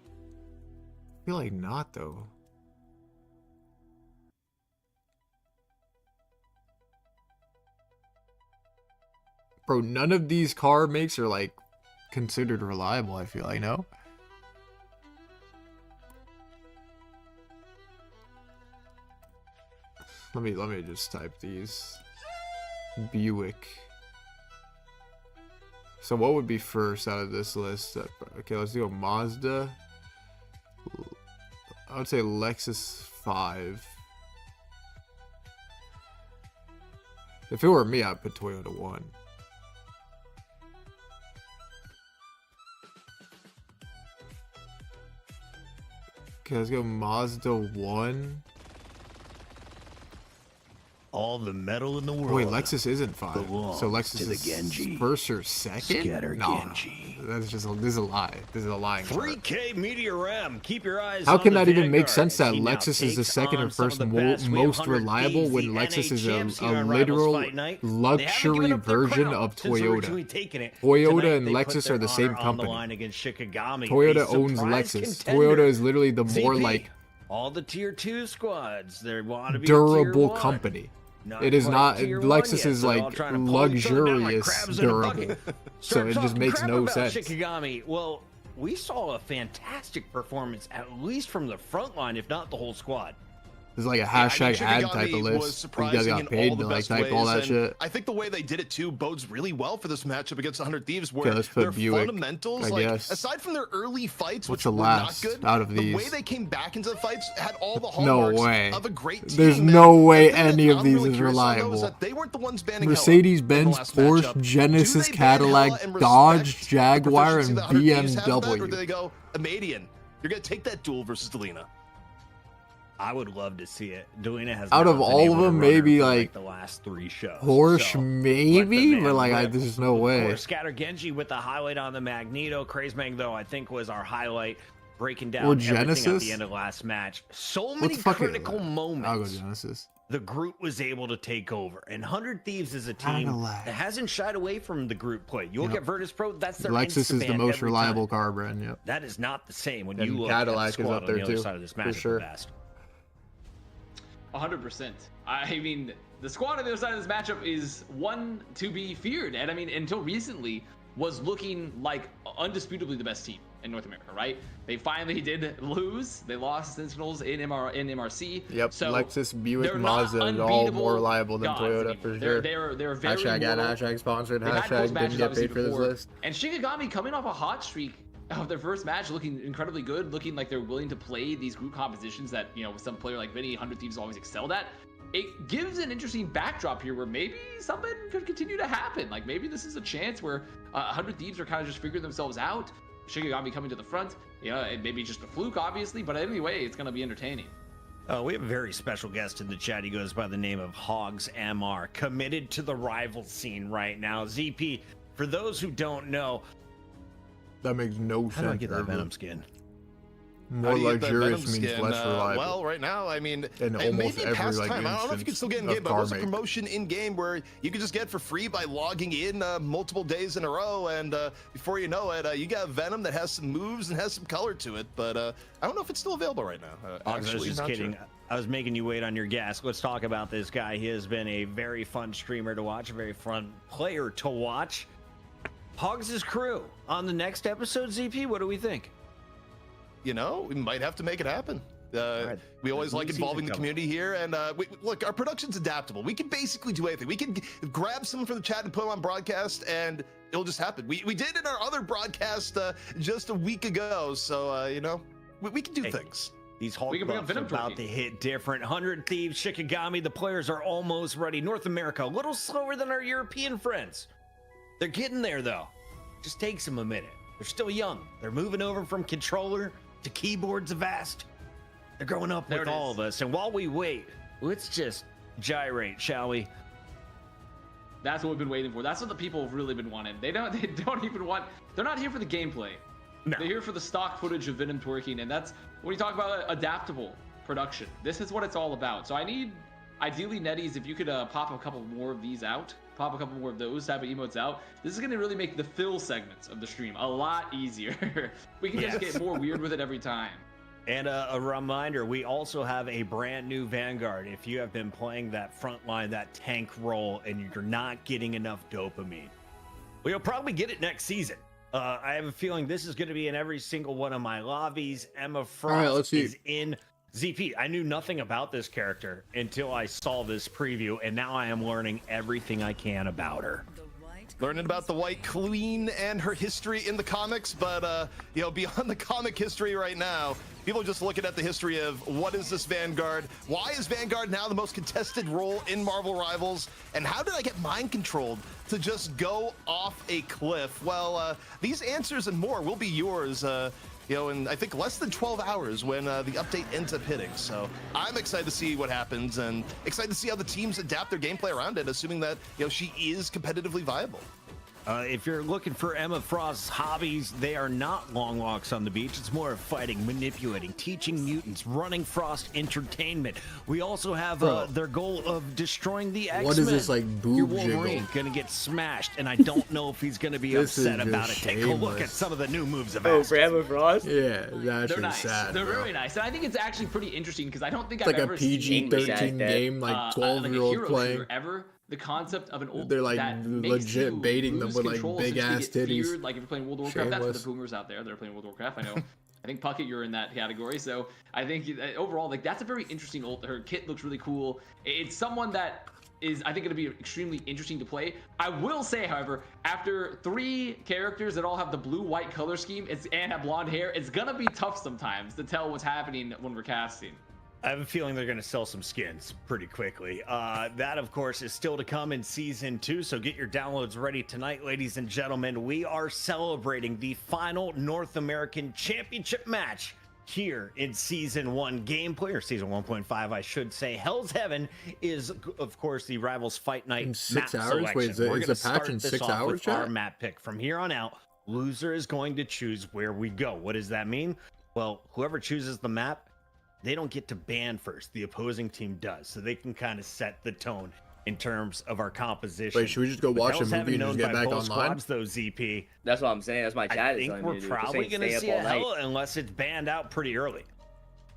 I feel like not, though. Bro, none of these car makes are, like, considered reliable, I feel like, no? Let me just type these. Buick. So what would be first out of this list? Okay, let's go Mazda. I would say Lexus 5. If it were me, I'd put Toyota 1. Okay, let's go Mazda 1. All the metal in the world. Wait, Lexus isn't 5. So Lexus is Genji. first or second? Genji. That's just this is a lie. This is a lying. 3K Meteor RAM. Keep your eyes. How on can the that even make Vanguard sense that as he now Lexus is the takes second or on some of first the best. We have most 100 reliable Thieves, when the Lexus is NA champs a here on Rivals literal Fight Night. They haven't luxury given up their version crown of since originally Toyota? taking it. Toyota Tonight, and they put Lexus their are the same honor on the company. line against Shikagami, Toyota a owns surprise Lexus. contender. Toyota is literally the more ZP, like all the tier 2 squads. They want to be durable tier 1. company. Not It is quite not. tier Lexus 1 yet, is so they're all like trying to pull each other down like luxurious crabs in a durable. bucket. So Start it just talking makes crap no about sense. Shikagami. Well, we saw a fantastic performance, at least from the front line, if not the whole squad. There's like a hashtag ad type of list. You guys got paid to like type all that shit. I think the way they did it too bodes really well for this matchup against 100 Thieves, where Okay, let's put their Buick, fundamentals, I like guess. aside from their early fights, What's which the were last not good, out of the way these? they came back into the fights had all the No hallmarks way. of a great team. There's man. no The way thing that any of I'm these really is curious on, though, is reliable. that they weren't the ones banning Mercedes Hella in the Benz, last Porsche, matchup. Genesis, Do they ban Hella Cadillac, and Dodge, respect the Jaguar, proficiency and that 100 Thieves have in that, or do BMW. they go Amadian? You're gonna take that duel versus Delina. I would love to see it. Delina has Out not of been all able of to them, run her maybe for, like the last 3 shows. Porsche, So, maybe, let the but like man rip. there's no Of way. course, Scatter Genji with the highlight on the Magneto. Crazemang, though, I think was our highlight. breaking down Well, everything at Genesis? the end of last match. So What many the fuck is critical that? moments. I'll go Genesis. The group was able to take over, and 100 Thieves is a team Cadillac. that hasn't shied away from the group play. You look Yep. at Virtus.pro, that's their Lexus is the insta-ban most every reliable time. car brand. Yep. That is not the same when And you look Cadillac at is the squad up on there the other too, side of this for match. sure. 100%. I mean, the squad on the other side of this matchup is one to be feared, and I mean, until recently, was looking like undisputably the best team in North America, right? They finally did lose. They lost Sentinels in MRC. Yep. So Lexus, Buick, they're not Mazda, are all unbeatable more reliable than gods Toyota anymore. for sure. They're very Hashtag ad, mortal. hashtag sponsored, They've had close hashtag didn't matches get obviously paid for this before. list. And Shikagami coming off a hot streak of their first match, looking incredibly good, looking like they're willing to play these group compositions that, you know, with some player like Vinny, 100 Thieves always excelled at. It gives an interesting backdrop here where maybe something could continue to happen. Like maybe this is a chance where 100 Thieves are kind of just figuring themselves out. Shikagami coming to the front, you know, it may be just a fluke, obviously, but anyway, it's going to be entertaining. We have a very special guest in the chat. He goes by the name of Hogs MR, committed to the rival scene right now. ZP, for those who don't know, That makes no sense. how do I get that Trevor. Venom skin? More How do you get that luxurious Venom means skin? less reliable. Well, right now, I mean, In it may almost be every, past like, time. I don't know if you can still get in instance game, but of it was a car make. promotion in game where you could just get for free by logging in multiple days in a row, and before you know it, you got Venom that has some moves and has some color to it. But I don't know if it's still available right now. I was Actually, just not kidding. sure. I was making you wait on your gas. Let's talk about this guy. He has been a very fun streamer to watch, a very fun player to watch. Hogs' crew on the next episode, ZP, what do we think? You know, we might have to make it happen. Right. We always New like season involving the coming. community here, and look, our production's adaptable. We can basically do anything. We can grab someone from the chat and put them on broadcast, and it'll just happen. We did in our other broadcast just a week ago, so you know, we can do things. These Hulk We can bring up buffs are Venom about Turkey. to hit different. 100 Thieves, Shikagami, the players are almost ready. North America, a little slower than our European friends. They're getting there, though. Just takes them a minute. They're still young. They're moving over from controller to keyboards vast. They're growing up There with it all is. of us. And while we wait, let's just gyrate, shall we? That's what we've been waiting for. That's what the people have really been wanting. They don't even want, they're not here for the gameplay. No. They're here for the stock footage of Venom twerking, and that's when you talk about adaptable production. This is what it's all about. So I need, ideally, Netties, if you could pop a couple more of these out, pop a couple more of those type of emotes out. This is going to really make the fill segments of the stream a lot easier. We can just get more weird with it every time. And a reminder, we also have a brand new Vanguard. If you have been playing that front line, that tank role, and you're not getting enough dopamine, well, you'll probably get it next season. I have a feeling this is going to be in every single one of my lobbies. Emma Frost let's see. is in ZP. I knew nothing about this character until I saw this preview, and now I am learning everything I can about her. Learning about the White Queen and her history in the comics, but you know, beyond the comic history right now, people are just looking at the history of what is this Vanguard? Why is Vanguard now the most contested role in Marvel Rivals? And how did I get mind controlled to just go off a cliff? Well, these answers and more will be yours. You know, in I think less than 12 hours when the update ends up hitting. So I'm excited to see what happens and excited to see how the teams adapt their gameplay around it, assuming that, you know, she is competitively viable. If you're looking for Emma Frost's hobbies, they are not long walks on the beach. It's more of fighting, manipulating, teaching mutants, running Frost entertainment. We also have their goal of destroying the X-Men. What is this, like, boob Your Wolverine jiggle? gonna get smashed, and I don't know if he's gonna be This is upset about it. just Take a look at shameless. some of the new moves of Oh, Aston. Grandma Frost? Yeah, that's They're just nice. sad. They're bro. very nice. And I think it's actually pretty interesting because I don't think It's I've like a ever seen PG-13 game, like like a 12-year-old hero playing. shooter ever. The concept of an old They're like that makes legit you baiting them lose with like control, big essentially ass get titties. feared, like if you're playing World of Warcraft, that's for the Shameless. boomers out there that are playing World of Warcraft. I know. I think Puckett, you're in that category. So I think overall, like that's a very interesting old. Her kit looks really cool. It's someone that is, I think, going to be extremely interesting to play. I will say, however, after 3 characters that all have the blue-white color scheme and have blonde hair, it's gonna be tough sometimes to tell what's happening when we're casting. I have a feeling they're going to sell some skins pretty quickly. That, of course, is still to come in Season 2, so get your downloads ready tonight, ladies and gentlemen. We are celebrating the final North American Championship match here in Season 1 gameplay, or Season 1.5, I should say. Hell's Heaven is, of course, the Rivals Fight Night In 6 map hours? selection. Wait, is We're the gonna patch start in this 6 off hours, with our chat? map pick. From here on out, loser is going to choose where we go. What does that mean? Well, whoever chooses the map, they don't get to ban first. The opposing team does, so they can kind of set the tone in terms of our composition. Wait, should we just go watch a movie and just get back online? Squads, though, ZP. That's what I'm saying. That's my chat. I think we're probably going to see a Hella unless it's banned out pretty early.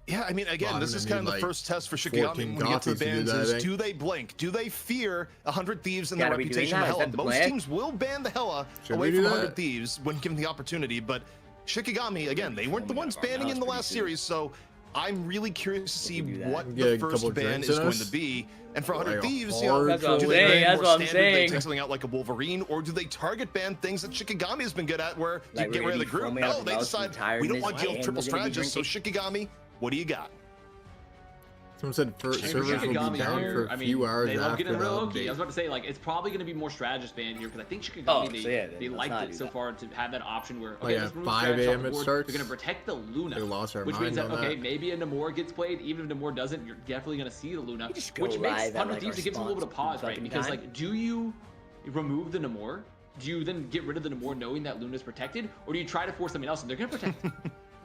Yeah, I mean, again, this is kind of the first test for Shikagami when we get to the bans is, do they blink? Do they fear 100 Thieves and the reputation of Hella? Most teams will ban the Hella away from 100 Thieves when given the opportunity, but Shikagami, again, they weren't the ones banning in the last series, so I'm really curious to see what the first ban is going to be. And for 100 Thieves, you know, do they ban more standard, they take something out like a Wolverine, or do they target ban things that Shikagami has been good at where you get rid of the group? No, they decide we don't want to deal with triple strategists, so Shikagami, what do you got? Someone said servers will be down for a few hours after the update. I was about to say, like, it's probably going to be more strategist banned here, because I think Shikagami, they liked it so far to have that option where, okay, at 5 a.m. it starts. They're going to protect the Luna, They lost our which means that, on okay, that. maybe a Namor gets played. Even if Namor doesn't, you're definitely going to see the Luna, which makes 100 Thieves, it gives a little bit of pause, right? Because, like, do you remove the Namor? Do you then get rid of the Namor knowing that Luna's protected? Or do you try to force something else and they're going to protect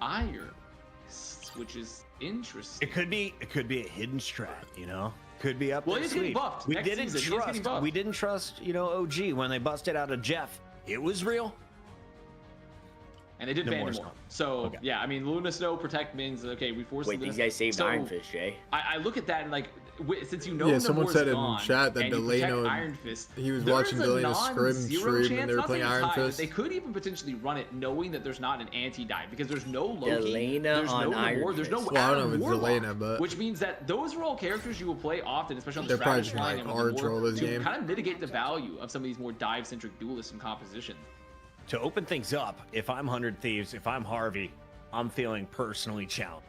Iron, which is interesting. It could be a hidden strat, you know. Could be up. Well, he's getting buffed. We didn't trust, you know, OG when they busted out of Jeff. It was real. And they did ban more. So yeah, I mean, Luna Snow protect means okay. We force. Wait, these guys saved Iron Fist, Jay. I look at that and like, since you know, yeah, someone said in gone, chat that Delano, he was watching Delano stream and they were playing Iron Fist. They could even potentially run it knowing that there's not an anti-dive because there's no Loki, there's no Namor, there's no Adam Warlock, which means that those are all characters you will play often, especially on the strategy line and on the war, to kind of mitigate the value of some of these more dive-centric duelists and composition. To open things up, if I'm 100 Thieves, if I'm Harvey, I'm feeling personally challenged.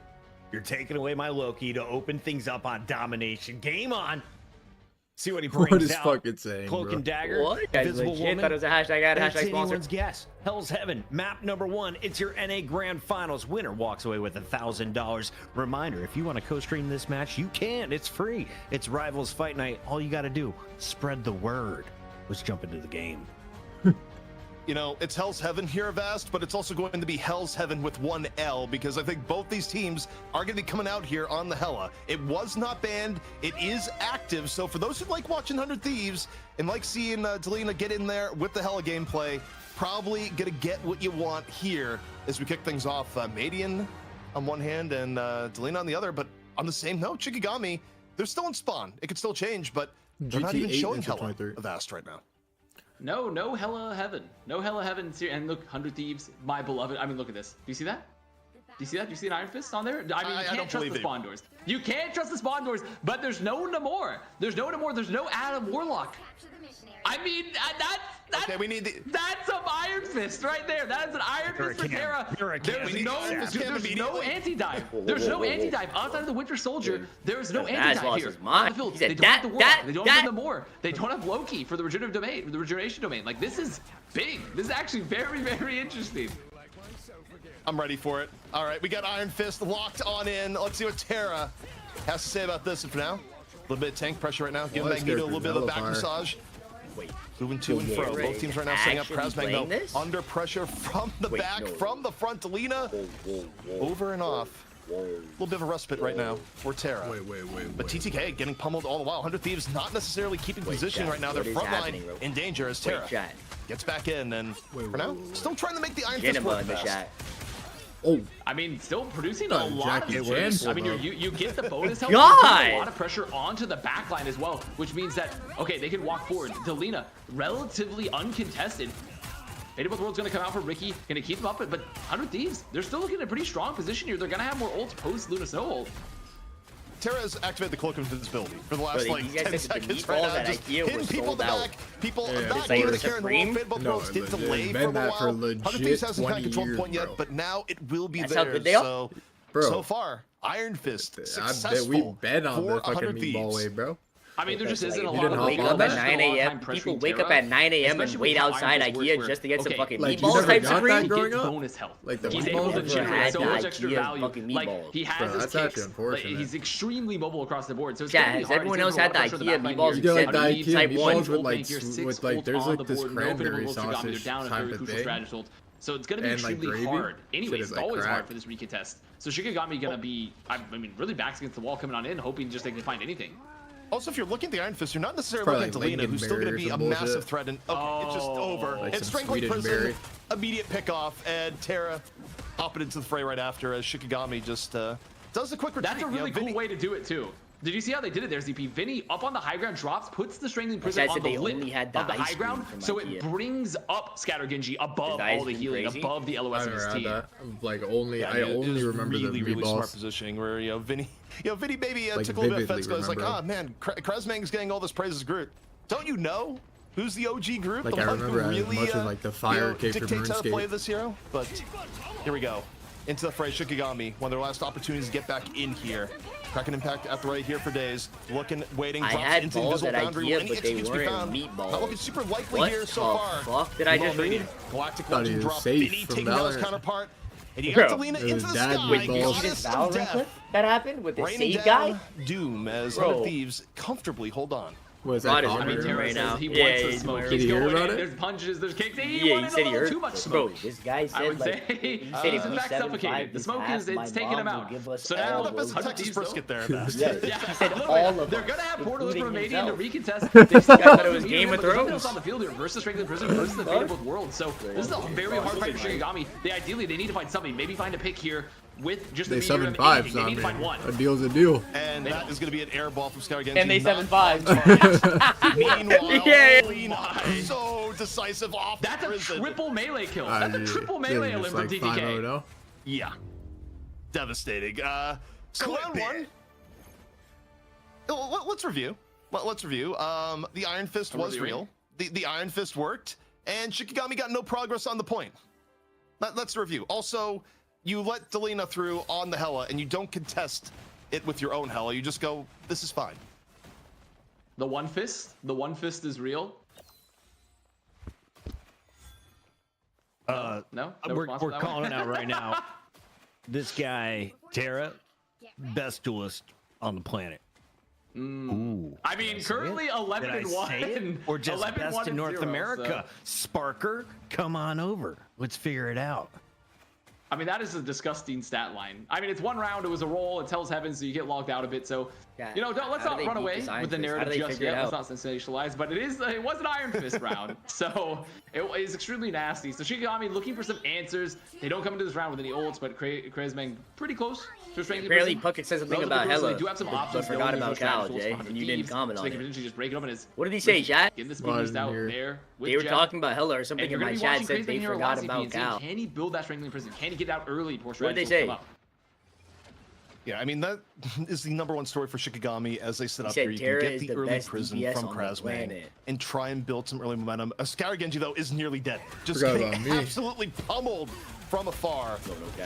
You're taking away my Loki to open things up on domination. Game on. See what he brings out. What is fucking saying, Cloak bro? and Dagger. What? Invisible Woman. Thought it was a hashtag ad, hashtag sponsor. Anyone's guess. Hell's Heaven. Map number 1. It's your NA Grand Finals. Winner walks away with $1,000. Reminder, if you want to co-stream this match, you can. It's free. It's Rivals Fight Night. All you got to do, spread the word. Let's jump into the game. You know, it's Hell's Heaven here, Avast, but it's also going to be Hell's Heaven with one L because I think both these teams are going to be coming out here on the Hella. It was not banned. It is active. So for those who like watching 100 Thieves and like seeing Delina get in there with the Hella gameplay, probably going to get what you want here as we kick things off. Madian on one hand and Delina on the other, but on the same note, Shikagami, they're still in spawn. It could still change, but they're not even showing Hella Avast right now. No Hella Heaven. No Hella Heaven. And look, 100 Thieves, my beloved. I mean, look at this. Do you see that? Do you see that? Do you see an Iron Fist on there? I mean, you can't trust the spawn doors. You can't trust the spawn doors, but there's no Namor. There's no Namor. There's no Adam Warlock. I mean, that's okay, we need that's some Iron Fist right there. That is an Iron Fist for Terra. There's no anti-dive. There's no anti-dive outside of the Winter Soldier. There's no anti-dive here. They don't have the Warlock. They don't have the Namor. They don't have Loki for the regenerative domain, the regeneration domain. Like, this is big. This is actually very, very interesting. I'm ready for it. All right, we got Iron Fist locked on in. Let's see what Terra has to say about this. And for now, a little bit of tank pressure right now. Give Magneto a little bit of a back massage. Wait. Moving to and fro. Both teams right now setting up Prasmagno under pressure from the back, from the front. Delina over and off. A little bit of a respite right now for Terra. But TTK getting pummeled all the while. 100 Thieves not necessarily keeping positioning right now. Their front line in danger as Terra gets back in. And for now, still trying to make the Iron Fist work fast. Oh, I mean, still producing a lot of damage. I mean, you get the bonus help. God! A lot of pressure onto the backline as well, which means that, okay, they can walk forward. Delina, relatively uncontested. Fate of Both Worlds going to come out for Ricky, going to keep them up, but 100 Thieves, they're still looking at a pretty strong position here. They're going to have more ults post Luna Snow ult. Terra has activated the Cloak of Invisibility for the last like 10 seconds right now. Just hitting people in the back. People not giving the care in the world. Fate of Both Worlds did delay for a while. 100 Thieves hasn't kind of controlled the point yet, but now it will be there. So far, Iron Fist successful. We bet on the fucking meatball way, bro. I mean, there just isn't a lot of wake up at 9 a.m. People wake up at 9 a.m. and wait outside IKEA just to get some fucking meatballs type Supreme. He gets bonus health. Like the he's able to generate so much extra value. Like he has his kicks. Like, he's extremely mobile across the board. So it's has everyone else had the IKEA meatballs? You like the IKEA meatballs with like there's like this cranberry sausage type of thing. So it's going to be And, like, extremely gravy? hard. Anyways, Shit is it's like always crack. hard for this recontest. So Shikagami going to be, I mean, really backs against the wall coming on in, hoping just they can find anything. Also, if you're looking at the Iron Fist, you're not necessarily Probably looking like at Delina, Lincoln who's still going to Berry or be a some bullshit. massive threat. And okay, it's just over. Like It's some Strangling Swedish Prison, berry. immediate pickoff, and Terra hopping into the fray right after as Shikagami just does a quick retreat. That's a really cool way to do it, too. Did you see how they did it there, ZP? Vinny up on the high ground drops, puts the Strangling Prison on the lip of the high ground, so it brings up Scatter Genji above all the healing, above the LOS of his team. Like only, I only remember really, the really smart meatballs. positioning where Vinny maybe Like, took a little bit of vividly offense because like, remember. oh man, Krasmang's getting all this praise as Groot. Don't you know who's the OG Groot? Like, the I one who remember as really much as, like, the fire came from dictates how to play RuneScape. this hero. But here we go. Into the fray, Shikagami, one of their last opportunities to get back in here. Cracking impact at the right here for days. Looking, waiting, I drops had into the balls invisible that boundary. idea, When but it they gets to be weren't found. meatballs. Not looking super likely What here so the far. fuck did I just read? Galactic Thought he Legend was drop. safe Vinny from taking out his Valorant. counterpart. And you Bro, got Delina it into was the dad sky. with balls. You Got see us this to Valorant death. clip that happened with the Raining save down guy? Doom as Bro. 100 Thieves comfortably hold on. Was God that is I mean, Connor? Terra right says now. he Yeah, wants to he's smoke. aware. He's Did you hear going about in. it? There's punches, there's kicks. He Yeah, he wanted said a he little heard. too much Bro, smoke. this guy I said would like say he he's said in if fact we 7-5 suffocated. The this smoke half, is my it's taking mom him will out. give us So all now Not best 100 Texas Thieves though. brisket there. Yeah, he said Literally, all of they're us, gonna have Portal including remaining to himself. recontest. They still I thought it got was Game of but there's nothing Thrones. else on the field here versus Strangling Prison versus the Fate of both worlds. So this is a very hard fight for Shikagami. They need to find something. Maybe find a pick here with just the They meteor of 7-5, anything. They need to find one. A deal's a deal. And that is going to be an air ball from Scout again. And they 7-5. Meanwhile, Yeah. Delina so decisive off That's a prison. triple melee kill. That's a triple melee It's limb from like DTK. 5-0. Yeah. Devastating. So round one. Let's review. Let's review. The Iron Fist was real. The Iron Fist worked, and Shikagami got no progress on the point. Let's review. Also, you let Delina through on the Hela, and you don't contest it with your own Hela. You just go, this is fine. The one fist is real. No, we're calling it out right now. This guy, Terra, best duelist on the planet. Ooh. I mean, currently 11-1, or just 11-1 best in North 0, America. Sparker, come on over. Let's figure it out. I mean, that is a disgusting stat line. I mean, it's one round. It was a roll. It tells heaven, so you get logged out a bit. So, you know, let's not run away with the narrative just yet. Let's not sensationalize. But it was an Iron Fist round, so it is extremely nasty. So Shikagami looking for some answers. They don't come into this round with any ults, but Krasmang pretty close. Apparently, Puckett said something about Hela, They do have some options. but forgot about Cal, Jay, and you didn't comment on it. Just break it up in his. What did he say, chat? Get this beast out there. They were talking about Hela or something in my chat. Said they forgot about Cal. Can he build that Strangling Prison? Can he get out early before What did they say? Yeah, I mean, that is the #1 story for Shikagami as they set up said here. You Terra can is get the the early best prison DPS from on the Krasmang planet. and try and build some early momentum. Scout Genji, though, is nearly dead. Just Forgot getting about me. absolutely pummeled from afar.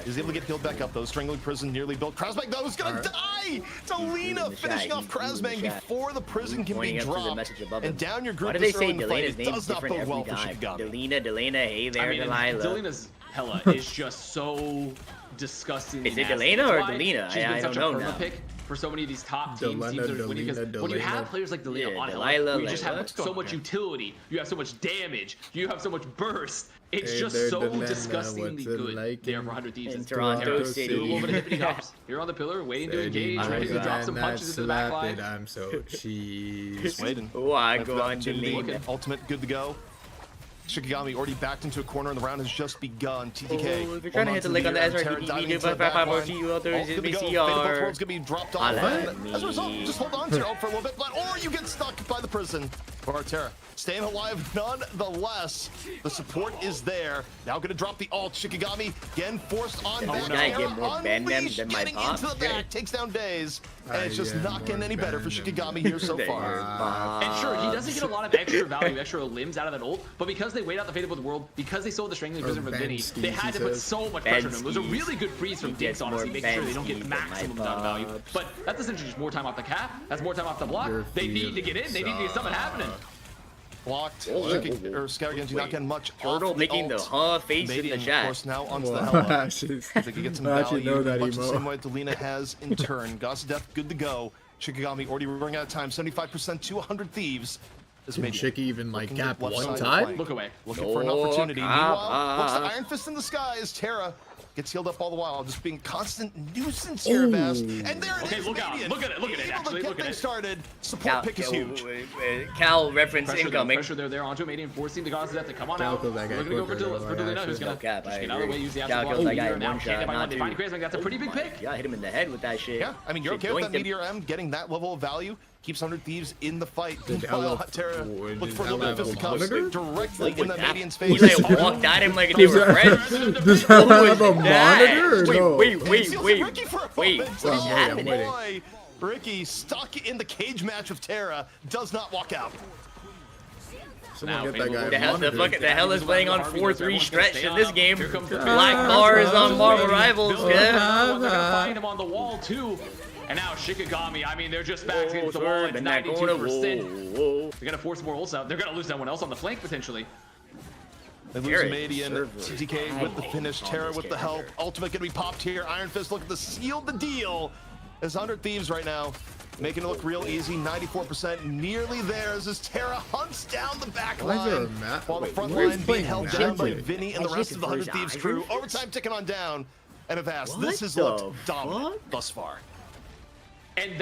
He's able to get healed back up, though. Strangling Prison nearly built. Krasmang, though, is going to die! Delina finishing off Krasmang before the prison can be dropped. And down your group Why do they this early say in the fight, Delina's it name does not different bode well every for time? Shikagami. Delina, hey there, I mean, Delilah. Delina's Hela is just so disgusting. Is it Delina or Delina? She's been I such don't a know now. pick for so many of these top teams. Teams are winning because Delina, when you have Delina. players like Delina Yeah, on Delilah, Hela, you just Layla. have so much utility. You have so much damage. You have so much burst. It's Hey just there, so Delina, disgustingly what's it good like there in for 100 Thieves. in Toronto City? Do a little bit of hippity hops. You're on the pillar, waiting to engage, ready to drop some punches into the back line. I'm so cheese. Just waiting. Why Left go on opportunity. Delina? Ultimate good to go. Shikagami already backed into a corner and the round has just begun. TTK. Oh, they're trying to hit the leg on the SRTV, do 555 OG out there is BCR. World's gonna be dropped off. And as a result, just hold on to your ult for a little bit, or you get stuck by the prison. For Terra staying alive nonetheless. The support is there. Now gonna drop the ult. Shikagami again forced on back. Can I get more band them Unleashed, than my getting pop? into the back, takes down Days, and it's just yeah, not getting more any better for band Shikagami here so far. And sure, he doesn't get a lot of extra value, extra limbs out of that ult, but because they wait out the fate of the world, because they sold the Strangling Prison from Vinny, they had to put so much pressure on him. It was a really good freeze from Dinks, honestly, making sure they don't get maximum amount of value. But that's essentially just more time off the cap, that's more time off the block. They need to get in, they need to get something happening. Blocked. Scout Genji not getting much Turtle off making the face in the Of chat. course, now onto the Hela. Jeez. They can get some I actually value, know that much the emo. same way Delina has in turn. Goss of Death, good to go. Shikagami already running out of time. 75% to 100 Thieves. This Did may Shiki even like looking gap left one side of the time? flank, Look away. Looking for an opportunity. Meanwhile, looks like Iron Fist in the sky as Terra gets healed up all the while, just being constant nuisance here, Vast. And there it is. Look out. Radiant. Look at it. Look at it. Able Actually, to look get at things it. started. Support pick is huge. Cal reference Pressure incoming. there onto Median, forcing the gods of death to come on Cal out. kills that guy We're gonna go quicker for than Delina, I who's gonna Cap, just I get out of the way, agree. use the Cal after kills that guy block. in Now one can't shot, by not one. two. Divine Crazy, that's a pretty big pick. Yeah, hit him in the head with that shit. Yeah, I mean, you're Shit okay with that doinked him. Meteor M getting that level of value? Keeps 100 Thieves in the fight. Did While Ella- Terra did looks for a Ella little bit of have a fisticuffs monitor? directly in that Median's He face. like walked at him like they were friends. Does Ella have a monitor or no? Wait. Ricky for a Wait, moment. what is I'm happening? waiting. Boy, Ricky stuck in the cage match with Terra does not walk out. Someone Now, get that guy The a hell, monitor. the hell is playing on 4-3 stretch in this game. Here comes the Black bars on Marvel Rivals. They're Yeah. gonna find him on the wall too. And now Shikagami, I mean, they're just back against the wall. It's 92%. They're gonna force more ults out. They're gonna lose someone else on the flank potentially. They lose Median, TTK with the finish, Terra with the help. Ultimate gonna be popped here. Iron Fist looking to seal the deal. There's 100 Thieves right now, making it look real easy. 94%, nearly there as Terra hunts down the back Why is there a line. map? While the Wait, front who is line being playing held down by Magic? Vinny and the rest of the 100 Thieves crew. Overtime ticking on down. And Avast, this has looked dominant thus far. And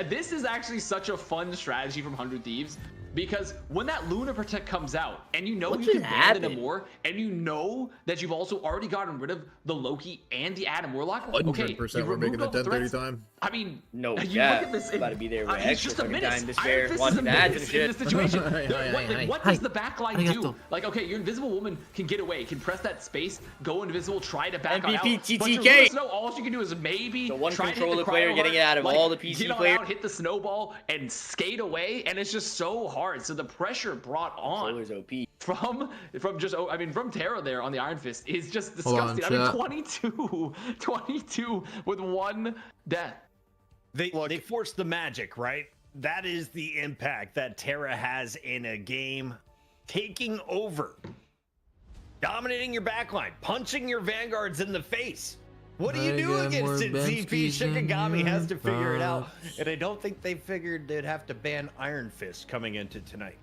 this is actually such a fun strategy from 100 Thieves, because when that Luna Protect comes out, and you know What you just can ban the happened? Namor, and you know that you've also already gotten rid of the Loki and the Adam Warlock. Okay, 100% you we're making removed the all the 10:30 threats. time. I mean, No, you yeah, look at this. about to be there with He's extra just a fucking menace. time to Iron spare, Fist watching is a ads and menace in shit. this situation. Hi. What does the backline do? Arigato. Like, okay, your Invisible Woman can get away, can press that space, go invisible, try to back on out. MVP But your TTK. Luna Snow, all she can do is maybe The one try to hit controller the player cryo getting it heart, out of like, all the PC get on players. out, hit the snowball, and skate away, and it's just so hard. So the pressure brought on Controller's OP. from Terra there on the Iron Fist is just Hold on, disgusting. I chat. mean, 22 with one death. They forced the magic, right? That is the impact that Terra has in a game, taking over, dominating your backline, punching your vanguards in the face. What do you do against it? ZP Shikagami has to figure it out, and I don't think they figured they'd have to ban Iron Fist coming into tonight.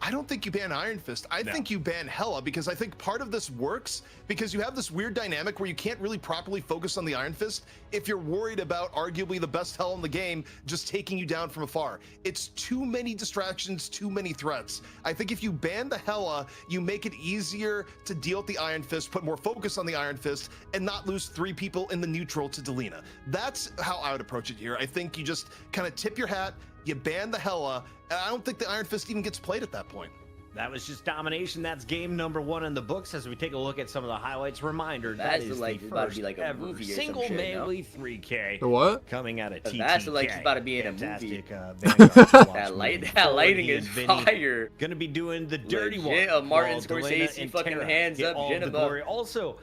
I don't think you ban Iron Fist. I think you ban Hela, because I think part of this works because you have this weird dynamic where you can't really properly focus on the Iron Fist if you're worried about arguably the best Hela in the game just taking you down from afar. It's too many distractions, too many threats. I think if you ban the Hela, you make it easier to deal with the Iron Fist, put more focus on the Iron Fist, and not lose 3 people in the neutral to Delina. That's how I would approach it here. I think you just kind of tip your hat, you ban the Hela, and I don't think the Iron Fist even gets played at that point. That was just domination. That's game number 1 in the books. As we take a look at some of the highlights, reminder that That's is like the it's about to first be like a ever movie or some single shit, melee 3K. The what? Coming out of TTK. That's like it's about to be in a movie. Fantastic, That lighting is Vinny fire. Gonna be doing the dirty Legit, one. a Martin while Delina Scorsese and fucking Terra hands get up, all the Jennifer. glory. Also,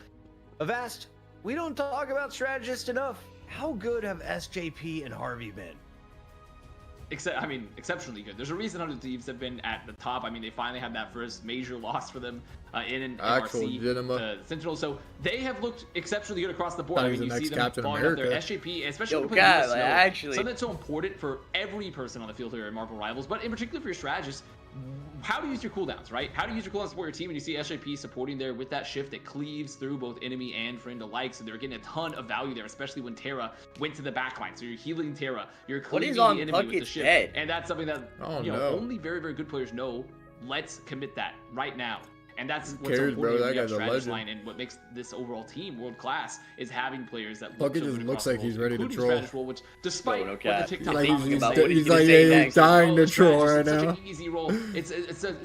Avast, we don't talk about strategists enough. How good have SJP and Harvey been? Exceptionally good. There's a reason 100 Thieves have been at the top. I mean, they finally had that first major loss for them in an Actual MRC legitimate. Sentinel. So they have looked exceptionally good across the board. Thought I he mean, was the you see next them Captain following up their America. SJP, especially Yo, when God, putting like, Snow. actually. Something that's so important for every person on the field here in Marvel Rivals, but in particular for your strategists, how to use your cooldowns, right? How to use your cooldowns to support your team, and you see SJP supporting there with that shift that cleaves through both enemy and friend alike, so they're getting a ton of value there, especially when Terra went to the backline. So you're healing Terra, you're cleaving the enemy with the shift, head? and that's something that only very, very good players know. Let's commit that right now. And that's what's so Cares, important bro? when That you have guy's a strategist legend. line, and what makes this overall team world class is having players that Fuck, it so just good looks across the like he's roles, ready to including troll. strategist role, which despite what the TikTok Like comments he's, say, he's like, yeah, he's dying to troll right it's now. such an easy role. It's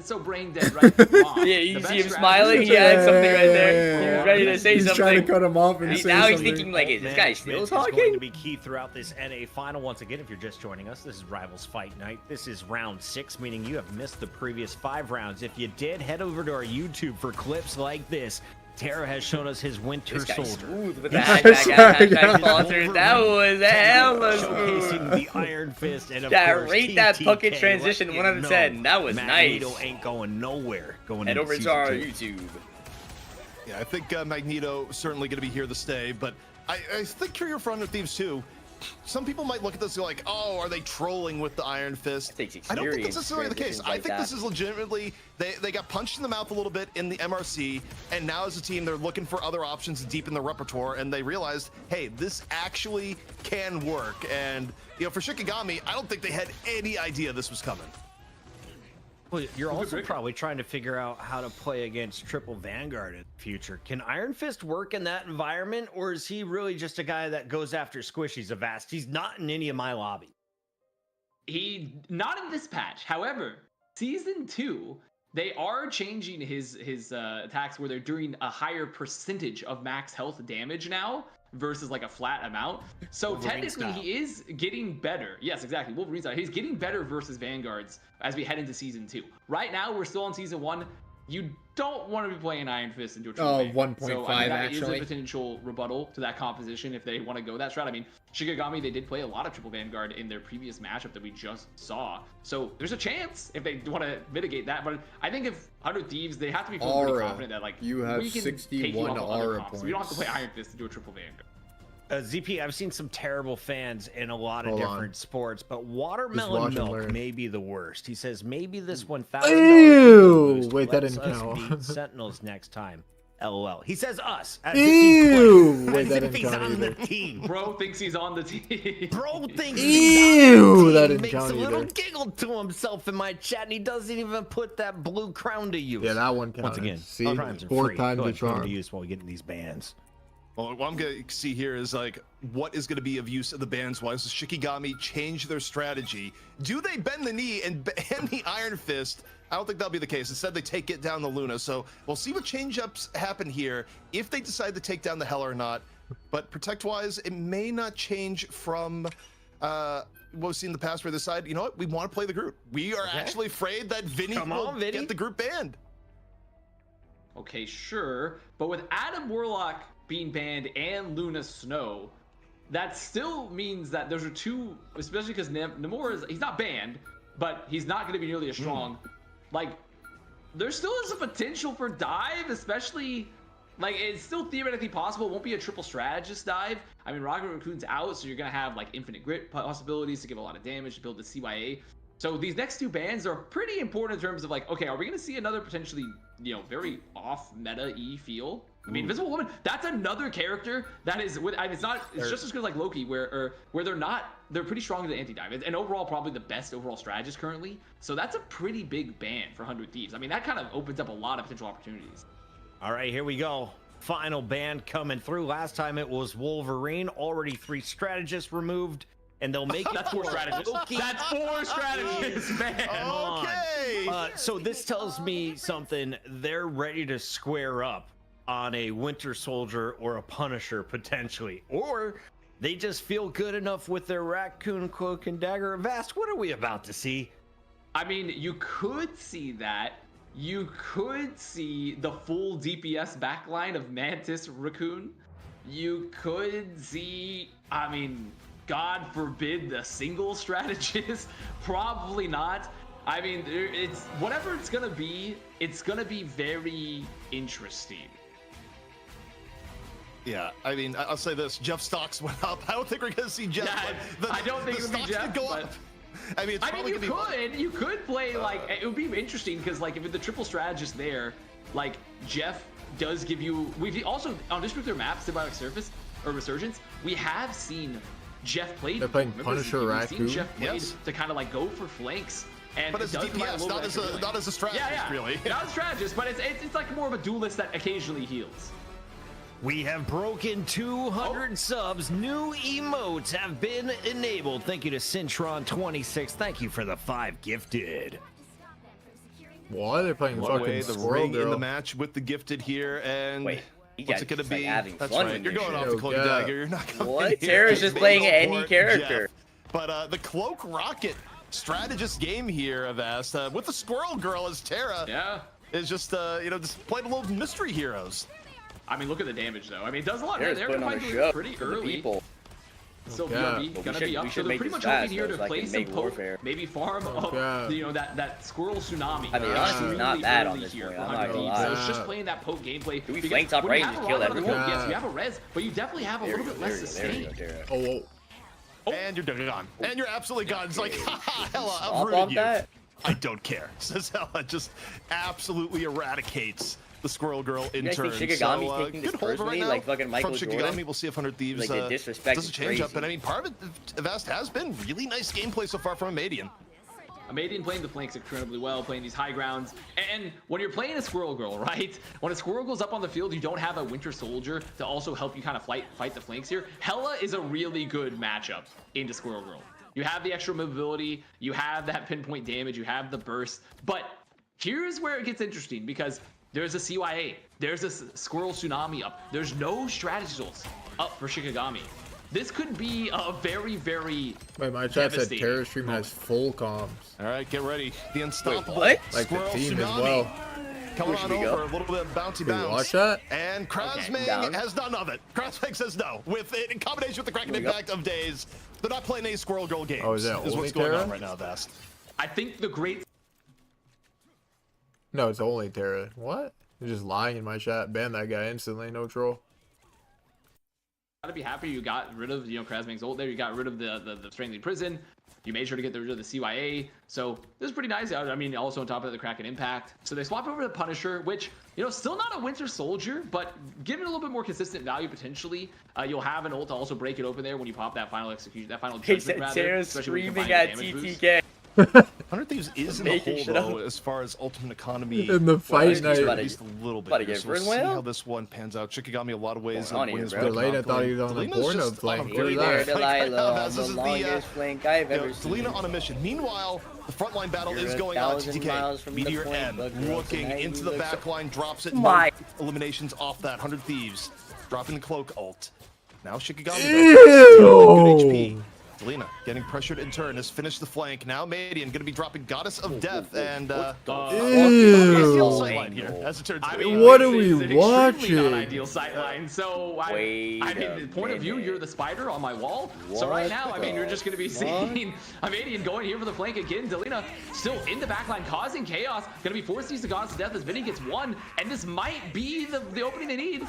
so brain dead, right? Come Yeah, you The see best him smiling. He strategist- had something right there. He was ready to say He's something. trying to cut him off and say Now he's something. thinking like, is this guy still Is going talking? to be key throughout this NA final. Once again, if you're just joining us, this is Rivals Fight Night. This is round 6, meaning you have missed the previous 5 rounds. If you did, head over to our YouTube for clips like this. Terra has shown us his Winter This guy's Soldier. smooth with the hashtag sponsors. That was hella Showcasing smooth. the Iron Fist and of Yeah, course rate that TTK. pucket transition Let 1 out of you 10. know That was Magneto nice. ain't going nowhere. Going Head into over to season our 2. YouTube. Yeah, I think Magneto certainly going to be here to stay, but I think Career for 100 Thieves too. some people might look at this and go like, oh, are they trolling with the Iron Fist? I don't think that's necessarily the case. I think this is legitimately, they got punched in the mouth a little bit in the MRC, and now as a team, they're looking for other options to deepen the repertoire, and they realized, hey, this actually can work. And, you know, for Shikagami, I don't think they had any idea this was coming. Well, you're also probably trying to figure out how to play against triple Vanguard in the future. Can Iron Fist work in that environment, or is he really just a guy that goes after squishies of Avast? He's not in any of my lobby. Not in this patch. However, season 2, they are changing his attacks where they're doing a higher percentage of max health damage now versus like a flat amount. So Wolverine technically style. he is getting better. Yes, exactly. Wolverine style. He's getting better versus Vanguards as we head into season 2. Right now we're still on season 1. You don't want to be playing Iron Fist into a triple ban. 1.5 so, I mean, that actually. is a potential rebuttal to that composition if they want to go that strat. I mean, Shikagami, they did play a lot of triple Vanguard in their previous matchup that we just saw. So there's a chance if they want to mitigate that. But I think if 100 Thieves, they have to be pretty confident that like you have we can 61 take you off of other aura comps. We don't have to play Iron Fist to do a triple Vanguard. ZP, I've seen some terrible fans in a lot of Hold different on. sports, but watermelon watch and milk learn. may be the worst. He says maybe this $1,000 Ew! boost Wait, that lets didn't us count. beat Sentinels next time. LOL. He says us. As Ew! if Wait, he's, that as if didn't he's count on the either. team. Bro thinks he's on the team. Bro thinks Ew! he's on the That team. didn't Makes count a little either. giggle to himself in my chat, and he doesn't even put that blue crown to use. Yeah, that one counted. Once again, See? all crimes are 4 free. times Go the ahead, put them charm. to use while we get in these bans. Well, what I'm going to see here is like, what is going to be of use of the bans? Why does Shikigami change their strategy? Do they bend the knee and ban the Iron Fist? I don't think that'll be the case. Instead, they take it down the Luna. So we'll see what change-ups happen here, if they decide to take down the Hell or not. But protect-wise, it may not change from what we've seen in the past where they decide, you know what, we want to play the group. We are actually afraid that Vinny will get the group banned. Okay, sure. But with Adam Warlock being banned and Luna Snow, that still means that those are two, especially because Namor he's not banned, but he's not going to be nearly as strong. Like, there still is a potential for dive, especially, like, it's still theoretically possible. It won't be a triple strategist dive. I mean, Rocket Raccoon's out, so you're going to have, like, infinite grit possibilities to give a lot of damage to build the CYA. So these next two bans are pretty important in terms of, like, okay, are we going to see another potentially, you know, very off-meta-y feel? I mean, Invisible Woman, that's another character that is, it's just as good as like Loki, where they're pretty strong in the anti-dive, and overall probably the best overall strategist currently. So that's a pretty big ban for 100 Thieves. I mean, that kind of opens up a lot of potential opportunities. All right, here we go. Final ban coming through. Last time it was Wolverine. Already 3 strategists removed, and they'll make it. That's 4 strategists. That's 4 strategists, man. Okay. So this tells me something. They're ready to square up on a Winter Soldier or a Punisher potentially, or they just feel good enough with their Raccoon Cloak and Dagger. Vast, what are we about to see? I mean, you could see that. You could see the full DPS backline of Mantis Raccoon. You could see, I mean, God forbid, the single strategist. Probably not. I mean, it's whatever it's gonna be very interesting. Yeah, I mean, I'll say this: Jeff stocks went up. I don't think we're gonna see Jeff. Yeah, I don't think it would be Jeff. Go up. I mean, it's probably gonna be. You could play like it would be interesting because like if the triple strategist there, like Jeff does give you. We've also on this particular map, Symbiotic Surface or Resurgence, we have seen Jeff played. They're playing Remember, Punisher Raccoon. We've seen Jeff played to kind of like go for flanks. And but as a DPS, not as a strategist, really. Not a strategist, but it's like more of a duelist that occasionally heals. We have broken 200 subs. New emotes have been enabled. Thank you to Cintron26. Thank you for the 5 gifted. Why are they playing fucking the Squirrel ring Girl? in the match with the gifted here, and what's it gonna be? That's fun right. in You're this going shit. off the Cloak Dagger. You're not coming What? here. Tara's just playing any Jeff. character. But the Cloak Rocket strategist game here, Avast, with the Squirrel Girl as Tara. Yeah. Is just just playing a little mystery heroes. I mean, look at the damage though. I mean, it does a lot. Tara's They're putting on gonna a find show pretty for the early. people. So Yeah. BRB Well, gonna we be up. should So they're make pretty this much fast, hoping here though, to so I play can some make poke, warfare. maybe farm up, that squirrel tsunami. I mean, honestly, not bad on this point. I'm not gonna lie. So it's just playing that poke gameplay. Do we Because flank top when right you and have just a kill lot of everyone? poke, yes, you have a res, but you definitely have a little bit less sustain. Oh, And you're gone. And you're absolutely gone. It's like, haha, Hella, I'll I've ruined bump you. that. I don't care. Says Hella, just absolutely eradicates the Squirrel Girl in guys turn. think Shikagami's So, taking this good hold right personally, now like fucking Michael from Jordan? Shikagami. We'll see if 100 Thieves Like, the disrespect does a is change up. crazy. But I mean, part of it, Vast has been really nice gameplay so far from Amadian. Amadian playing the flanks incredibly well, playing these high grounds. And when you're playing a Squirrel Girl, right? When a Squirrel Girl's up on the field, you don't have a Winter Soldier to also help you kind of fight the flanks here. Hella is a really good matchup into Squirrel Girl. You have the extra mobility, you have that pinpoint damage, you have the burst. But here's where it gets interesting, because there's a CYA, there's a Squirrel Tsunami up. There's no strategy tools up for Shikagami. This could be a very, very Wait, my chat said Terror Stream has full comms. All right, get ready. The unstoppable Like Squirrel the team Tsunami. as well. Coming on over, a little bit of bouncy bounce. Watch that. And Krasming has none of it. Krasming says no. With it in combination with the Kraken Impact of Days, they're not playing any Squirrel Girl games. Oh, is that what's only going Terra? on right now, Vast. I think the great... No, it's only Terra. What? You're just lying in my chat. Ban that guy instantly. No troll. Gotta be happy you got rid of, Krasming's ult there. You got rid of the Strangling Prison. You made sure to get rid of the CYA. So this is pretty nice. I mean, also on top of the Kraken Impact. So they swapped over to Punisher, which, still not a Winter Soldier, but given a little bit more consistent value potentially. You'll have an ult to also break it open there when you pop that final execution, that final judgment rather. Sarah's Especially when you screaming combine at the damage TTK. 100 Thieves is in the Making hole, shit though, up. as far as ultimate economy. In the fight night. At least a little bit. About to Here. get So we'll rid see of how this one pans out. Shikagami, a lot of ways. On here, wins bro. with Delena thought he was on the Delena's porno just on a flank. very Look at good that. flank right now, Delilah, as the this is longest flank I've ever seen. Delena on a mission. Meanwhile, the frontline battle You're is a going on. 1,000 miles from the Meteor point, M but girls looking tonight into you the look back line, drops it. My. No eliminations off that. 100 Thieves dropping the cloak ult. Now Shikagami. Ew. Good HP. Delena getting pressured in turn has finished the flank. Now Madian going to be dropping Goddess of Death and Ew. here, as it turns out. What are we it's an extremely watching? non-ideal sightline. So I Wait mean, the point of view, you're the spider on my wall. So right now, I mean, you're just going to be seeing Amadian going here for the flank again. Delena still in the backline, causing chaos. Going to be forced to use the Goddess of Death as Vinny gets one, and this might be the opening they need.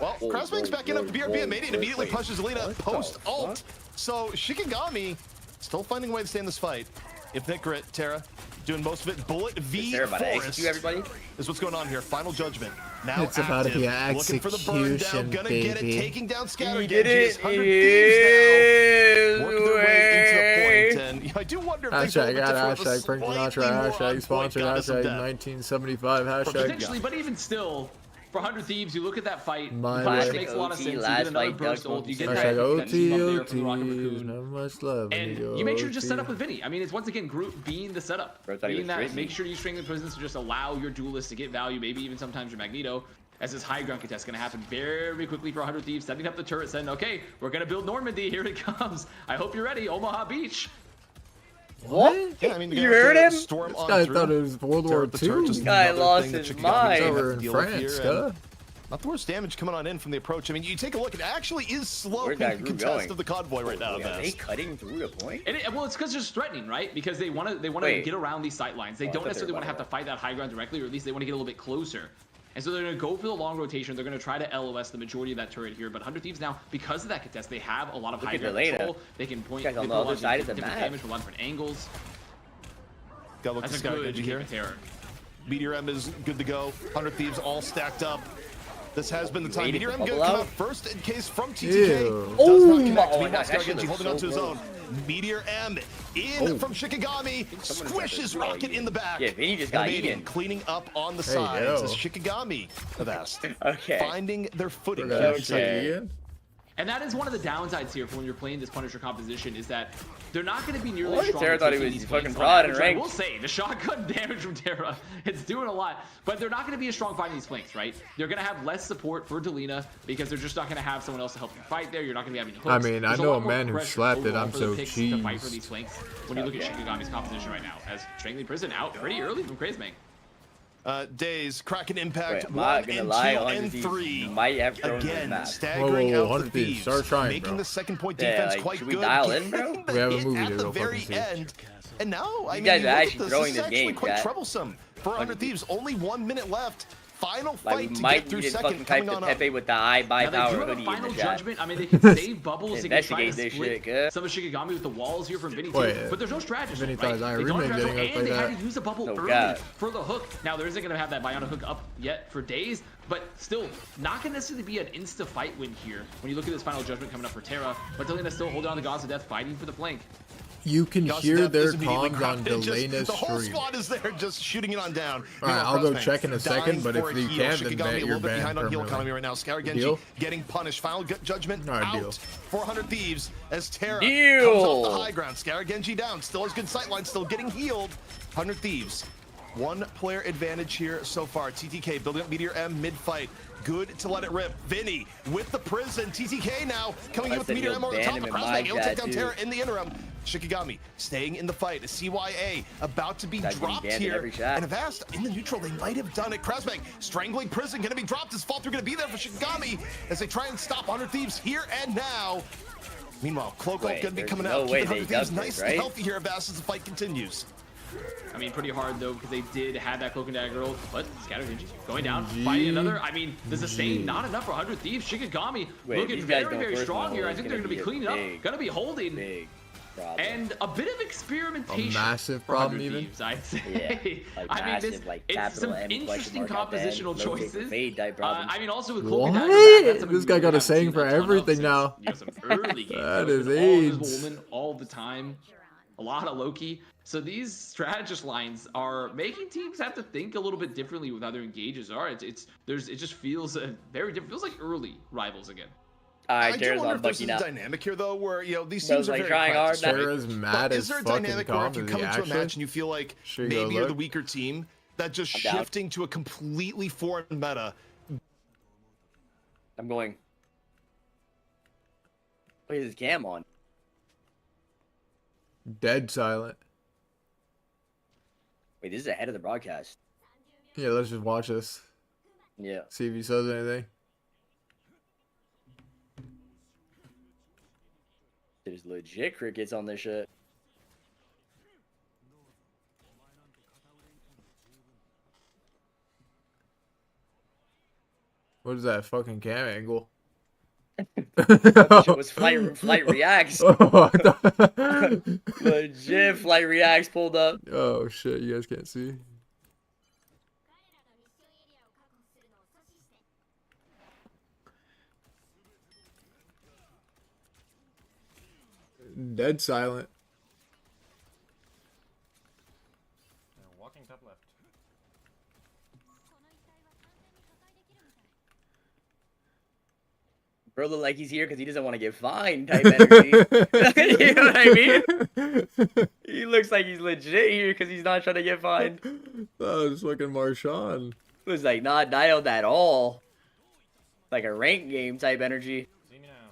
Well, Krasming's backing up the BRB. Amadian immediately pushes Delena post-ult. So Shikagami still finding a way to stay in this fight. If Nikrit, Terra, doing most of it. Bullet V Forest everybody? is what's going on here. Final Judgment. Now It's about to be an active. Looking for the burn down. Gonna get it. baby. Taking down Scatter. He did it. 100 Thieves now. Working their way into the point. And I do wonder if things are a Hashtag little bit ad, different with a hashtag Frank slightly Sinatra, more hashtag on-point sponsored, Goddess of hashtag Death. 1975, hashtag. Potentially, but even still, for 100 Thieves, you look at that fight. My Clash way. makes a lot of OT, sense. You last get another fight, burst Doug ult. You get Hashtag that OT, team up there OT, for the Rocket Raccoon. not much love. when And go you make sure to just OT. set up with Vinny. I mean, it's once again Groot being the setup. Bro, I thought he Being was that, Drizzy. make sure you string the prisons to just allow your duelists to get value, maybe even sometimes your Magneto. As this high ground contest going to happen very quickly for 100 Thieves, setting up the turret, saying, okay, we're going to build Normandy. Here it comes. I hope you're ready. Omaha Beach. What? Yeah, I mean, You heard him? Storm This on guy through. thought it was World War II. This guy lost his mind. Over in France, huh? Not the worst damage coming on in from the approach. I mean, you take a look, it actually is slowing Where's the that Groot contest going? of the convoy right now. Are they Vast. cutting through the point? Well, it's because it's threatening, right? Because they want to Wait. get around these sight lines. They Oh, I don't thought they necessarily were want to have to fight that high ground directly, or at least they want to get a little bit closer. And so they're going to go for the long rotation. They're going to try to LOS the majority of that turret here. But 100 Thieves now, because of that contest, they have a lot of Look high at ground Delena. control. They can point Guys on they the put a other lot of side of the different map. damage from a lot of different angles. Gotta look That's to a Sky good Energy here. terror. Meteor M is good to go. 100 Thieves all stacked up. This has been the time. Waited Meteor M to going to bubble come out. out first in case from TTK. Ew. Does not Oh connect. my Meanwhile, gosh, that shit Sky looks holding so on to his close. own. Meteor M in from Shikagami. Squishes Rocket in the back. Yeah, Vinny just got Canadian eaten. cleaning up on the Hey, sides yo. as Shikagami have asked. Okay. Finding their footing. We're gonna inside. check again. And that is one of the downsides here for when you're playing this Punisher composition is that they're not going to be nearly What? strong. Terra at thought he taking was these fucking flanks prod on and average. I ranked. will say, the shotgun damage from Terra, it's doing a lot. But they're not going to be as strong fighting these flanks, right? They're going to have less support for Delena because they're just not going to have someone else to help you fight there. You're not going to be having hooks. I mean, I There's know lot a more man who pressure slapped it. overall I'm for the so picks to fight for cheesed. these flanks when you look at Shikagami's composition right now as Strangling Prison out pretty early from Krasming. Days, Kraken Impact, Wait, I'm not 1 gonna and lie, 2 on and these 3. might have thrown the Again, map. staggering Whoa, out the 100 Thieves. Thieves, Start trying, making bro. the second point Yeah, defense like, quite should we good. dial in, getting bro? the We have a hit movie at to the go very fucking see. end. And now, I mean, guys you are look at actually this, throwing this is this actually game, quite chat. troublesome. For 100 Thieves, only 1 minute left. final Like, fight we to might get through need to second fucking type coming to on up. Pepe with the eye by Now they power do have a hoodie in final the chat. judgment. I mean, they can save bubbles. They can try Investigate to this split shit, good. some of Shikagami with the walls here from Vinny Wait, too. But there's no strategy, Vinny right? thought his They Irene don't have getting strategy, up and like they had that. to use a bubble Oh, early God. for the hook. Now there isn't going to have that Bionic hook up yet for days, but still not going to necessarily be an insta fight win here. When you look at this final judgment coming up for Terra, but they're going to still hold on to Gods of Death, fighting for the flank. You can Gods of hear Death their is immediately comms on crowded. Just- Delena's The whole stream. squad is there just shooting it on down. All right, I'll go check in a second, but if you can't, then Shikagami ban, a you're little bit banned behind on heal permanently. economy right now. Skaragenji Deal? getting punished. Final judgment All right, out. deal. 400 Thieves as Terra Deal. comes off the high ground. Skaragenji down. Still has good sightline. Still getting healed. 100 Thieves. One player advantage here so far. TTK building up Meteor M mid-fight. Good to let it rip. Vinny with the prison. TTK now coming in with the Meteor M over the top of Crossbank. He'll take down Terra in the interim. Shikagami staying in the fight. CYA about to be That's getting dropped banned in here. every shot. And Avast in the neutral. They might have done it. Crossbank strangling prison. Going to be dropped. His fall through going to be there for Shikagami as they try and stop 100 Thieves here and now. Meanwhile, Cloak going to be there's coming no out. way Keeping they 100 Thieves does this, nice and right? healthy here, Avast, as the fight continues. I mean, pretty hard though, because they did have that Cloak and Dagger roll, but Scattergenji going down, fighting another. I mean, the sustain not enough for 100 Thieves. Shikagami looking these guys very, don't very first strong roll here. I is think they're gonna going to be be a cleaning big, up, going to be holding. Big problem. And a bit of experimentation. A massive for problem 100 even? Thieves, I'd say. Yeah, like I mean, massive, this, like it's capital some M interesting question mark at the end, compositional low kick choices. fade type problem. I mean, also with Cloak and Dagger, What? that's something This we guy really got a haven't saying seen for a ton of everything since, now. you know, some early games. That So is it's been all AIDS. Invisible Woman all the time. A lot of Loki. So these strategist lines are making teams have to think a little bit differently with how their engages are. It just feels very different. Feels like early rivals again. I do wonder if there's a dynamic here though, where these Bro's teams are like very trying hard practiced, right? Terra's mad But as is there a fucking dynamic where if you calm. come Is he into a actually? match and you feel like Should we go maybe you're the look? weaker team, that just I'm down. shifting to a completely foreign meta? I'm going. Wait, is his cam on? Dead silent. Wait, this is ahead of the broadcast. Yeah, let's just watch this. Yeah. See if he says anything. There's legit crickets on this shit. What is that fucking cam angle? That shit was flight reacts. Oh, I thought- Legit flight reacts pulled up. Oh shit, you guys can't see. Dead silent. Walking top left. Bro look like he's here because he doesn't want to get fined type energy. You know what I mean? He looks like he's legit here because he's not trying to get fined. That was fucking Marshawn. It was like not dialed at all. Like a rank game type energy. See me now.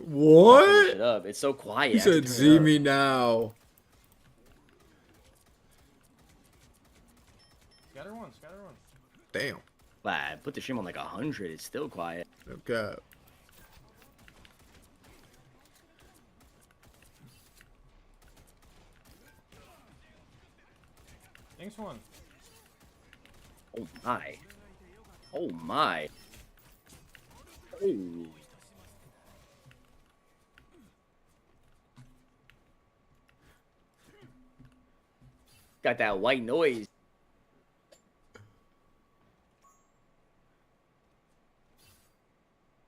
What? Shut up. It's so quiet. He I have to said, turn it "See up." me now." Scatter one, scatter one. Damn. Wow, I put the stream on like 100. It's still quiet. Okay. Thanks one. Oh my. Oh my. Oh. Got that white noise.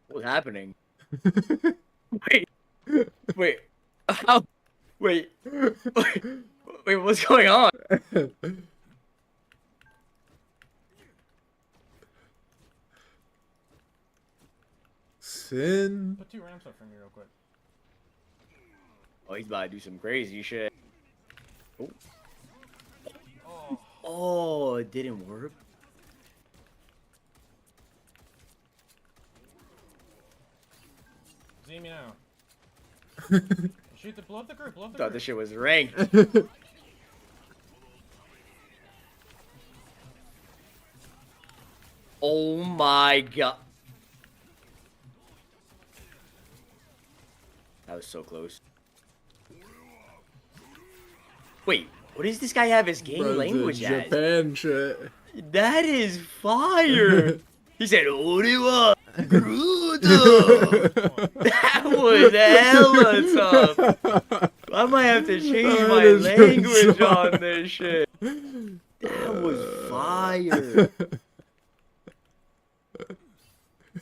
What's happening? Wait. Wait. How? Wait. Wait, what's going on? Sin. Put 2 ramps up for me real quick. Oh, he's about to do some crazy shit. Oh. Oh. Oh, it didn't work. See me now. Shoot the blow up the group, blow up the Thought group. this shit was ranked. Oh my god. That was so close. Wait, what does this guy have his game Bro, language the as? Japan shit. That is fire. He said, Oriwa Grudo. That was hella tough. I might have to change my language on this shit. That was fire.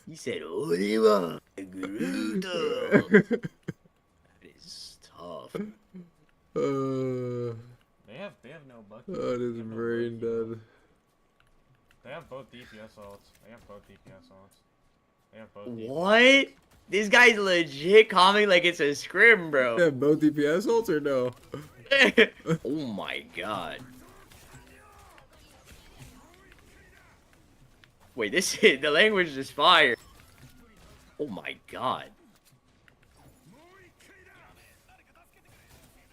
He said, Oriwa Grudo. That is tough. They have no bucket. That is brain dead. They have both DPS ults. What? This guy's legit calming like it's a scrim, bro. They have both DPS ults or no? Oh my god. Wait, the language is fire. Oh my god.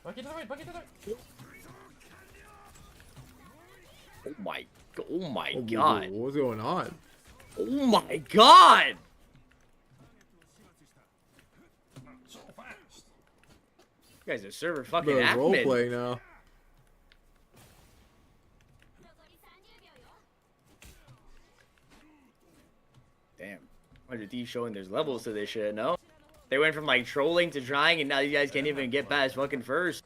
Bucket to the right, bucket to the right. Oh my god. What's going on? Oh my god. So fast. You guys are server fucking Bro, role admin. playing now. Damn. 100D showing there's levels to this shit, no? They went from like trolling to trying and now you guys can't even get past fucking first.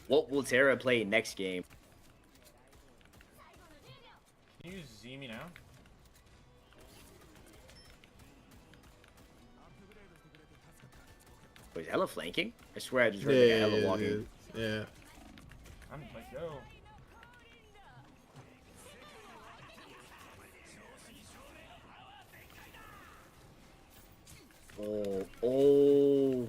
What will Terra play next game? Can you see me now? Was hella flanking? I swear I just heard like a hella walking. Yeah. I'm like, yo. Oh.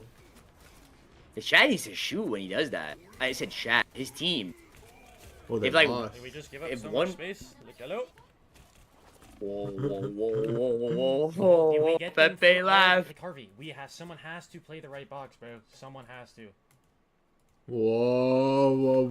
The chat needs to shoot when he does that. I said chat. His team. Well, if like, Did we just give up so one much space? Like, hello? Whoa. Did we get them Pepe for- laugh. Like, Harvey, someone has to play the right box, bro. Someone has to. Whoa.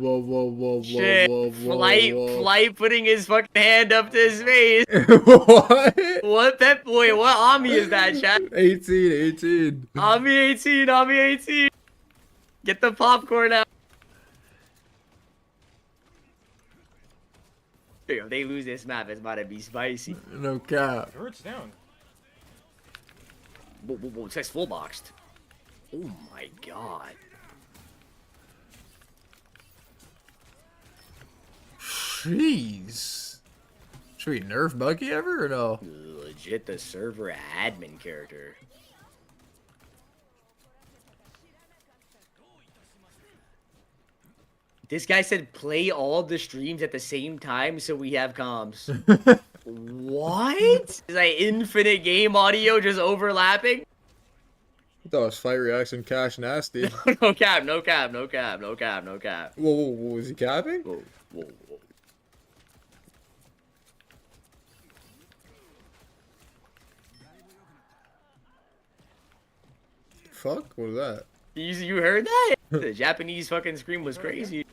Shit. Flight putting his fucking hand up to his face. What? What Pep? Wait, what Ami is that, chat? 18. Ami 18. Get the popcorn out. Dude, if they lose this map, it's about to be spicy. No cap. Turret's down. Whoa, this guy's full boxed. Oh my god. Jeez. Should we nerf Bucky ever or no? Legit the server admin character. This guy said play all the streams at the same time so we have comms. What? Is that infinite game audio just overlapping? I thought it was fight reaction cash nasty. No cap. Whoa, was he capping? Whoa. Fuck? What was that? You heard that? The Japanese fucking scream was crazy.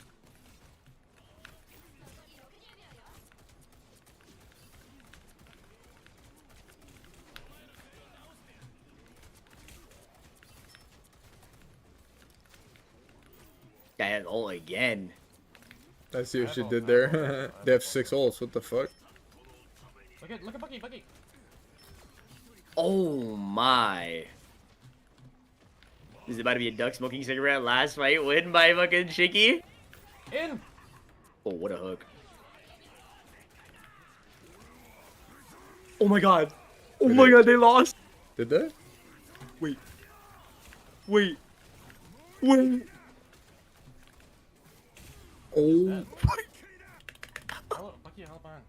Guy has ult again. I see what you did there. They have 6 ults. What the fuck? Look at Bucky. Oh my. Is it about to be a duck smoking cigarette last fight win by fucking Shiki? In. Oh, what a hook. Oh my god. Oh my god, they lost. Did they? Wait. Oh. Bucky, help on.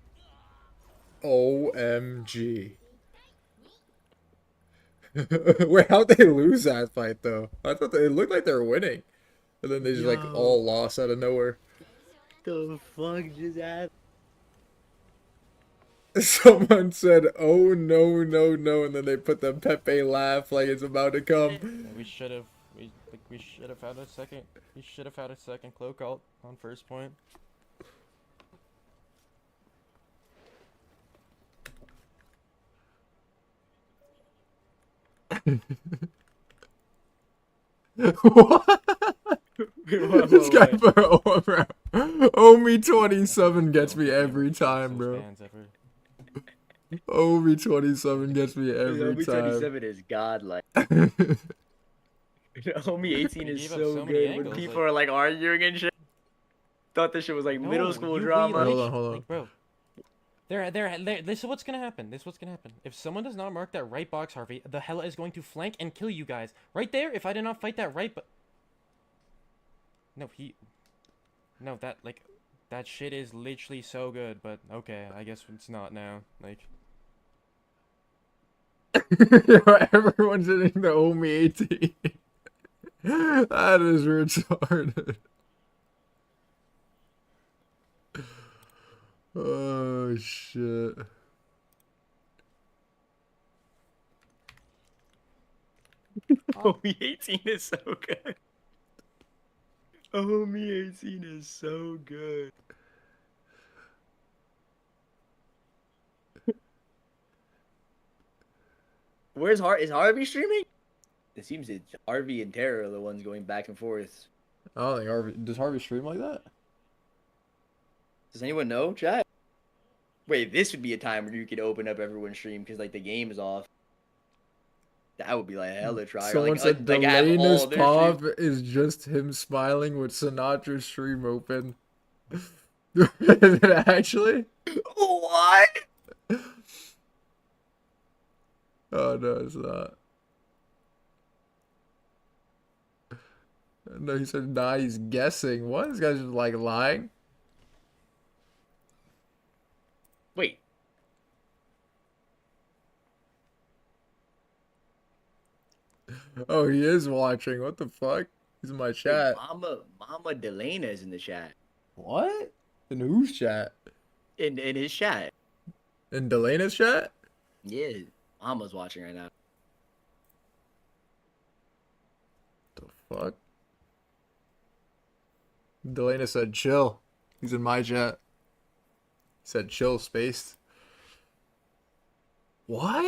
OMG. Wait, how'd they lose that fight though? I thought it looked like they were winning. And then they just like all lost out of nowhere. The fuck just happened? Someone said, "Oh no," and then they put the Pepe laugh like it's about to come. We should have had a second. We should have had a second cloak out on first point. What? This guy, bro, Omi 27 gets me every time, bro. Omi 27 gets me every time. Omi 27 is godlike. Omi 18 is so good. When people are like arguing and shit, thought this shit was like middle school drama. Hold on. Like, bro. This is what's gonna happen. If someone does not mark that right box, Harvey, the Hela is going to flank and kill you guys. Right there, if I did not fight that right, but... No, that shit is literally so good, but okay, I guess it's not now. Like... Everyone's hitting the Omi 18. That is retarded. Oh shit. Omi 18 is so good. Omi 18 is so good. Is Harvey streaming? It seems that Harvey and Tara are the ones going back and forth. I don't think Harvey... Does Harvey stream like that? Does anyone know, chat? Wait, this would be a time where you could open up everyone's stream because like the game is off. That would be like hella try. Someone said Delena's pop is just him smiling with Sinatra's stream open. Is it actually? What? Oh no, it's not. No, he said, nah, he's guessing. What? This guy's just like lying? Wait. Oh, he is watching. What the fuck? He's in my chat. Wait, Mama Delena is in the chat. What? In whose chat? In his chat. In Delena's chat? Yeah, Mama's watching right now. The fuck? Delena said chill. He's in my chat. He said chill, spaced. What?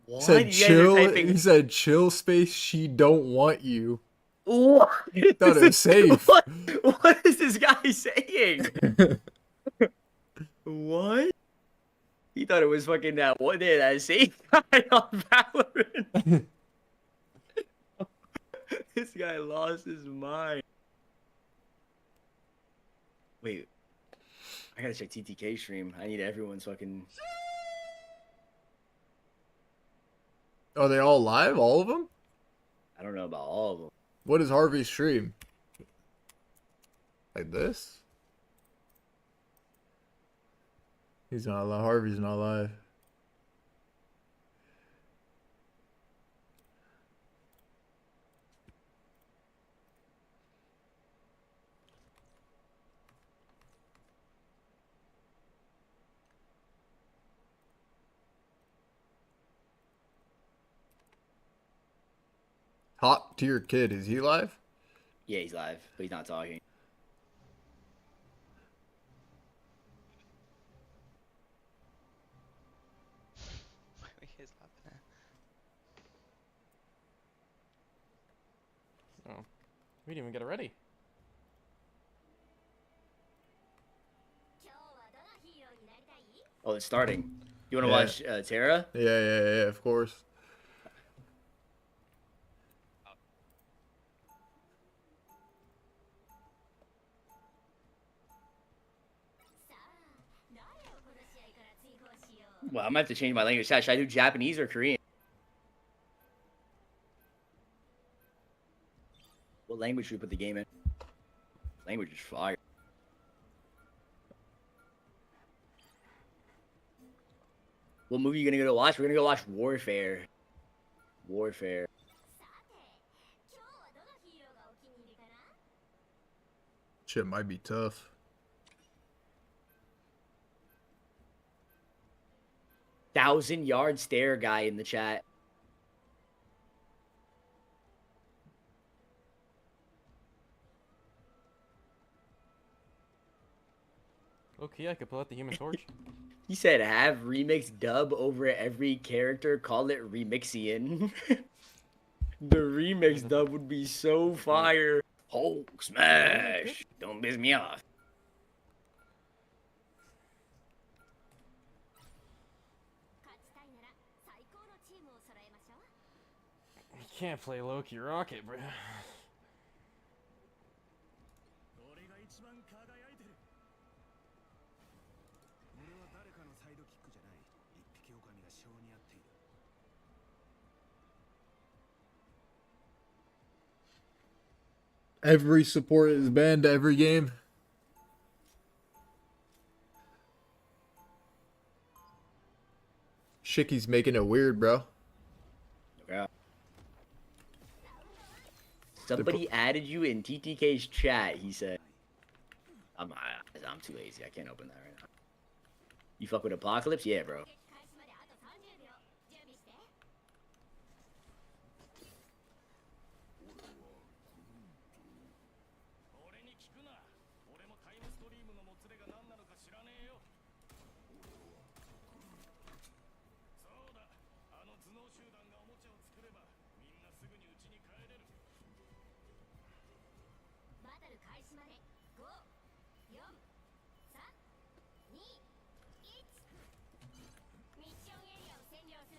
What? He said chill. He said chill, space. She don't want you. What? Thought it was safe. What is this guy saying? What? He thought it was fucking that one day that safe guy on Valorant. This guy lost his mind. Wait, I gotta check TTK stream. I need everyone's fucking. Are they all live? All of them? I don't know about all of them. What is Harvey's stream? Like this? He's not live. Harvey's not live. Top tier kid, is he live? Yeah, he's live, but he's not talking. Oh, we didn't even get it ready. Oh, it's starting. You want to watch Tara? Yeah, of course. Well, I'm gonna have to change my language. Should I do Japanese or Korean? What language should we put the game in? Language is fire. What movie are you gonna go to watch? We're gonna go watch Warfare. Warfare. Shit might be tough. Thousand-yard stare guy in the chat. Okay, I could pull out the Human Torch. He said, have remix dub over every character, call it Remixian. The remix dub would be so fire. Hulk smash! Don't piss me off. You can't play Loki Rocket, bro. Every support is banned every game. Shiki's making it weird, bro. Yeah. Somebody added you in TTK's chat, he said. I'm too lazy. I can't open that right now. You fuck with Apocalypse? Yeah, bro.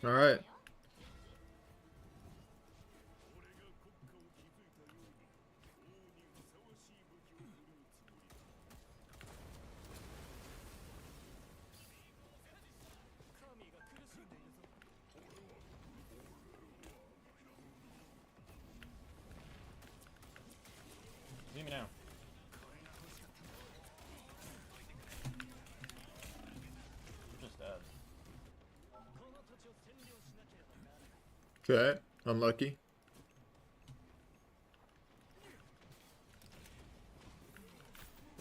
All right. See me now. Just dead. Okay, unlucky.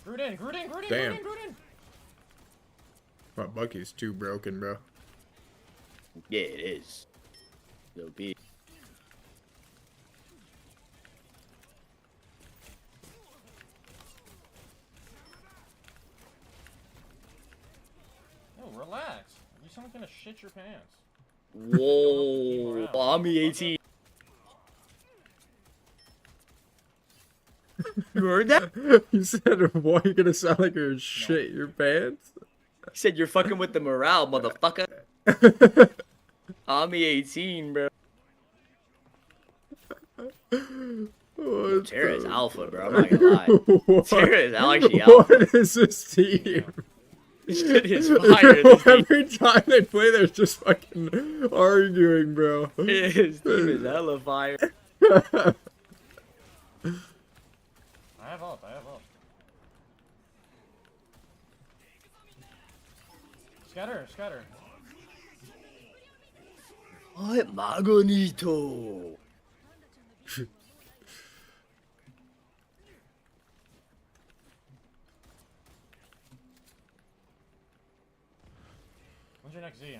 Gruden! Damn. My Bucky's too broken, bro. Yeah, it is. So be. No, relax. You someone's gonna shit your pants. Whoa, Army 18. You heard that? You said, why are you gonna sound like you're shit your pants? He said you're fucking with the morale, motherfucker. Army 18, bro. Terra is alpha, bro. I'm not gonna lie. Terra is actually alpha. What is this team? This shit is fire. This team. Every time they play, they're just fucking arguing, bro. This team is hella fire. I have ult. Scatter. What? Magneto. When's your next Z?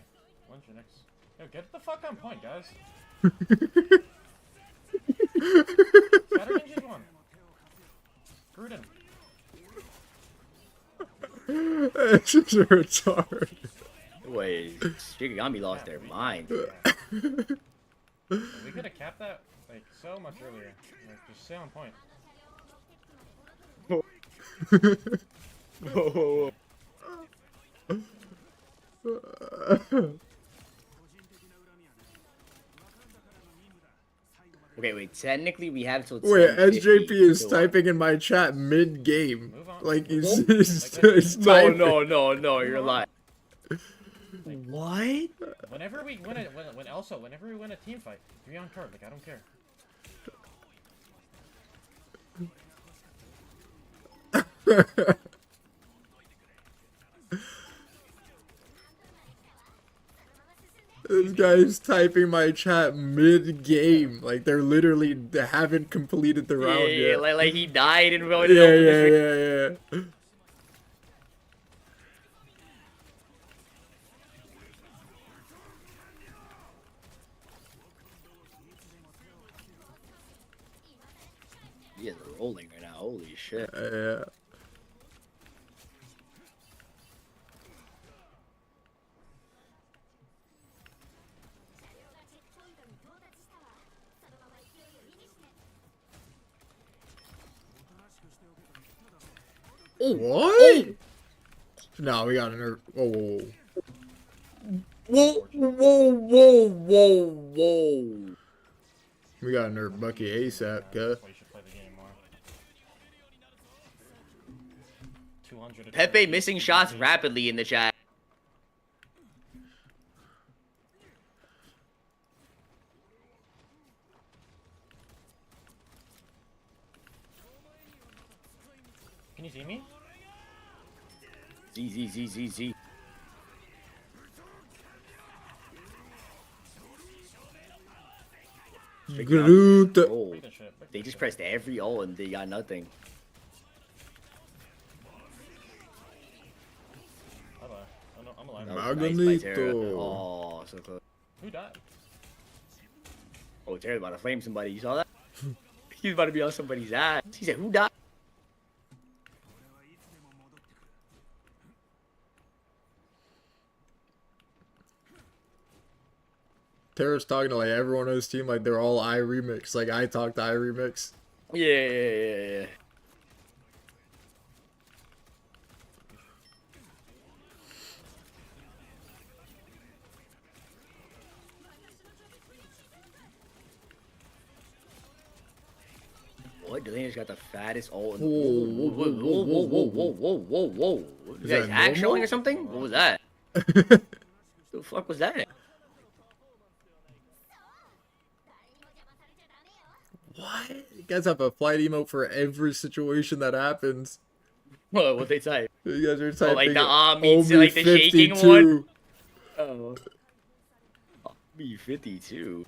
When's your next... Yo, get the fuck on point, guys. Scatter Ninja's one. Gruden. This is a retard. Wait, Shikagami lost their mind. We could have capped that like so much earlier. Like, just stay on point. Whoa. Okay, wait. Technically, we have till. Wait, 10:50 SJP is to typing in my chat mid-game. Like he's No, typing. no, you're lying. What? Whenever we win whenever we win a team fight, 3 on card. Like I don't care. This guy's typing my chat mid-game. Like they haven't completed the round yet. Like he died and Yeah. Yeah, they're rolling right now. Holy shit. Yeah. Oh, What? No, we got a nerf. Whoa, whoa, whoa. Whoa, whoa, whoa, whoa. We got a nerf Bucky ASAP, cuh. Pepe missing shots rapidly in the chat. Can you see me? Z. Groot. Oh, they just pressed every ult and they got nothing. I'm alive. Magneto. Oh, so close. Who died? Oh, Terry's about to flame somebody. You saw that? He's about to be on somebody's ass. He said, who died? Tara's talking to like everyone on his team like they're all iRemix. Like I talk to iRemix. Yeah. What? Delena's got the fattest ult. Whoa. You guys hack showing or something? What was that? The fuck was that? What? You guys have a flight emote for every situation that happens. What they type? You guys are typing like the only like the shaking 52. one? Oh. B52.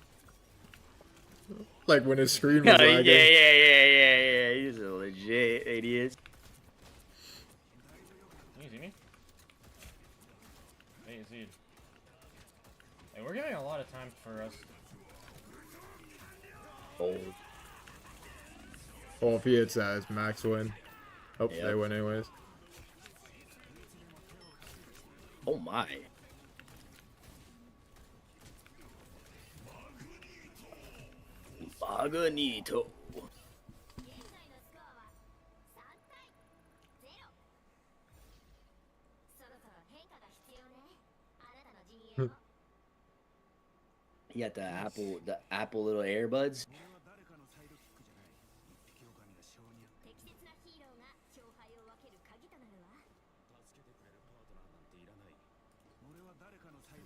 Like when his screen was lagging. Yeah. He's a legit idiot. Can you see me? Hey, see. Hey, we're getting a lot of time for us. Oh, if he hits that, it's max win. Oh, Yep. they win anyways. Oh my. Magneto. You got the Apple little earbuds.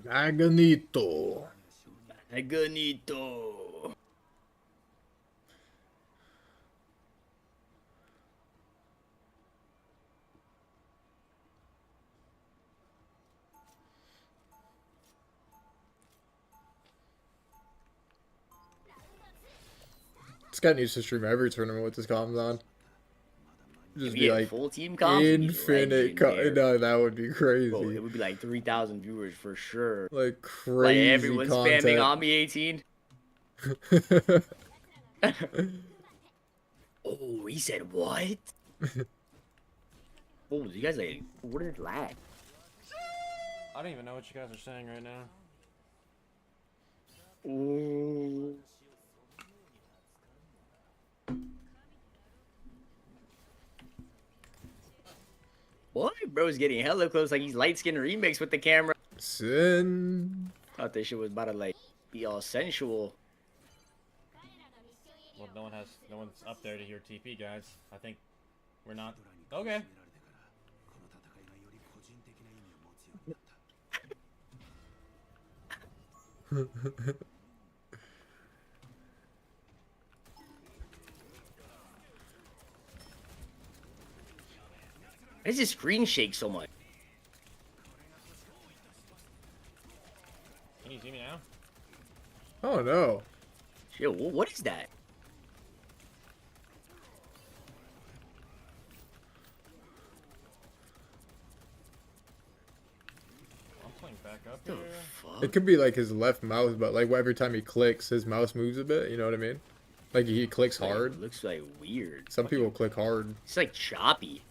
Magneto. Magneto. This guy needs to stream every tournament with his comms on. Just be like full team comms. infinite. No, that would be crazy. Bro, it would be like 3,000 viewers for sure. Like crazy. Like everyone's content. spamming on me 18. Oh, he said what? Oh, you guys like, what is lag? I don't even know what you guys are saying right now. Ooh. What? Bro's getting hella close, like he's light skinned remix with the camera. Sin. Thought this shit was about to like be all sensual. Well, no one's up there to hear TP, guys. I think we're not. Okay. Why does his screen shake so much? Can you see me now? Oh no. Shit, what is that? I'm playing back up here. It could be like his left mouse, but like every time he clicks, his mouse moves a bit. You know what I mean? Like he clicks hard. It looks like weird. Some people click hard. It's like choppy.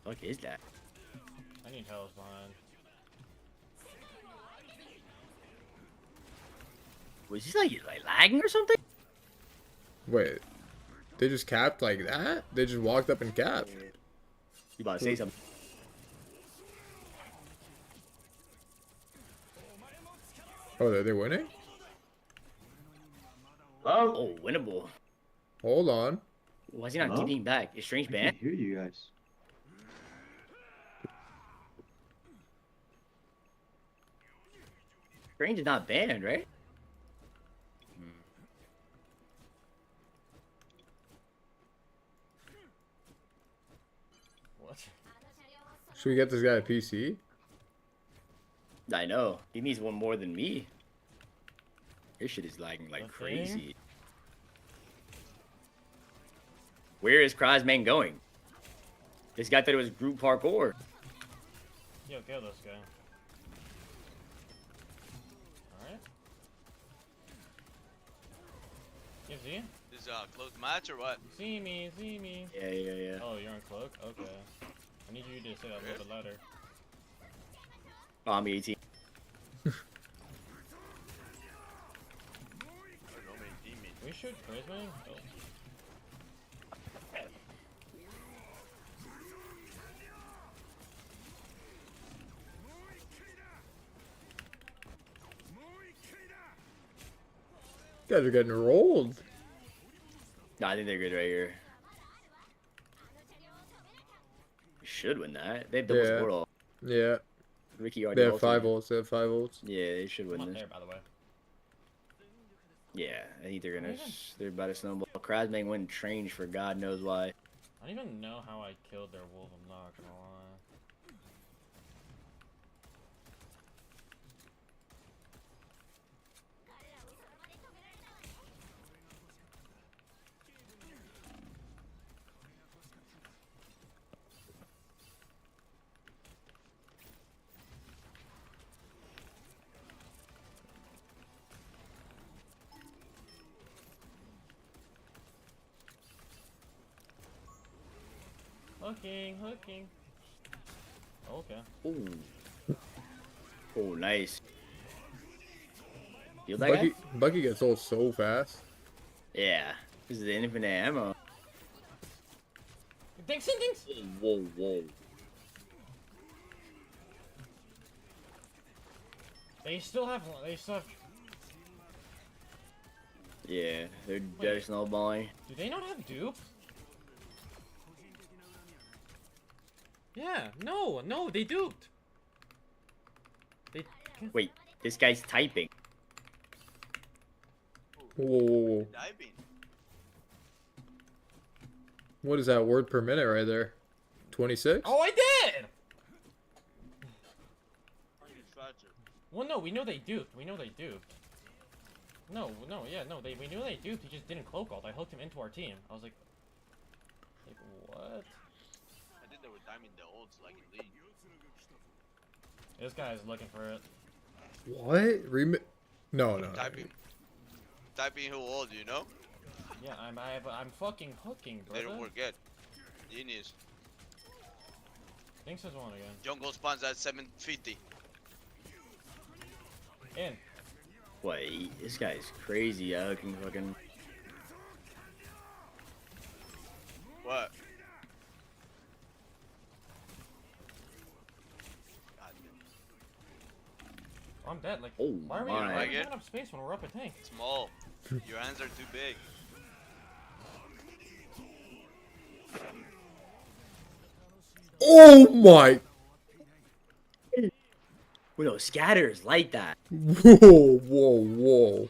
What is that? I need Hell's behind. Was he like lagging or something? Wait. They just capped like that? They just walked up and capped. You about to say something? Oh, they're winning? Oh, winnable. Hold on. Why is he not DPing back? Is Strange I banned? can't hear you guys. Strange is not banned, right? What? Should we get this guy a PC? I know. He needs one more than me. This shit is lagging like crazy. Where is Crosman going? This guy thought it was group parkour. Yo, kill this guy. Alright. Yeah, Z? This a close match or what? See me, see me. Yeah. Oh, you're on cloak? Okay. I need you to say that a little bit louder. Oh, I'm 18. We should Charisma? Oh. You guys are getting rolled. No, I think they're good right here. We should win that. They have double support all. Yeah. Ricky already They have ulted. 5 ults. They have 5 ults. Yeah, they should win I'm this. not there, by the way. Yeah, I think they're gonna. They're about to snowball. Krasmang went Trange for God knows why. I don't even know how I killed their wolf, I'm not gonna lie. Hooking. Okay. Ooh. Oh, nice. Feel that guy? Bucky gets ult so fast. Yeah. This is the infinite ammo. Dinks! Whoa. They still have. Yeah, they're snowballing. Do they not have dupe? Yeah, no, they duped. Wait, this guy's typing. Whoa. Typing. What is that word per minute right there? 26? Oh, I did! Well, no, we know they duped. We knew they duped. We knew they duped. He just didn't cloak ult. I hooked him into our team. I was like what? I think they were timing the ults like in League. This guy is looking for it. What? No. Typing who old, you know? Yeah, I'm fucking hooking, brother. They don't work yet. Genius. Thinks there's one again. Jungle spawns at 750. In. Wait, this guy's crazy. Hooking fucking. What? I'm dead. Like, oh, why are we like not up space when we're up a tank? Small. Your hands are too big. Oh my! Wait, no, scatters like that. Whoa.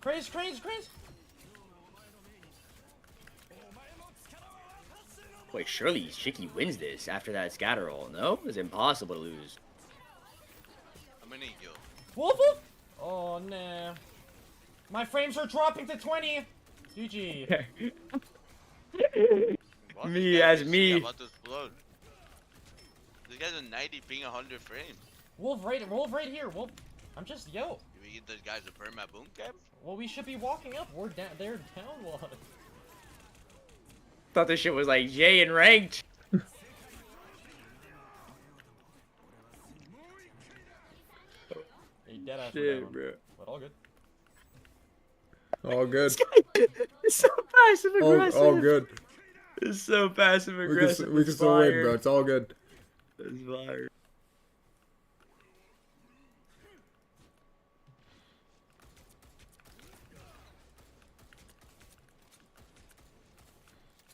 Craze. Wait, surely Shiki wins this after that scatter roll, no? It's impossible to lose. How many kills? Wolf? Oh, nah. My frames are dropping to 20. GG. Me as me. About to explode. This guy's a 90 ping 100 frames. Wolf right here. Wolf. I'm just yo. We get those guys a perma boom cap? Well, we should be walking up. They're down one. Thought this shit was like Jay and ranked. He dead ass Shit, bro. But all good. All good. It's so passive aggressive. All good. It's so passive aggressive. We can still win, bro. It's all good. It's fire.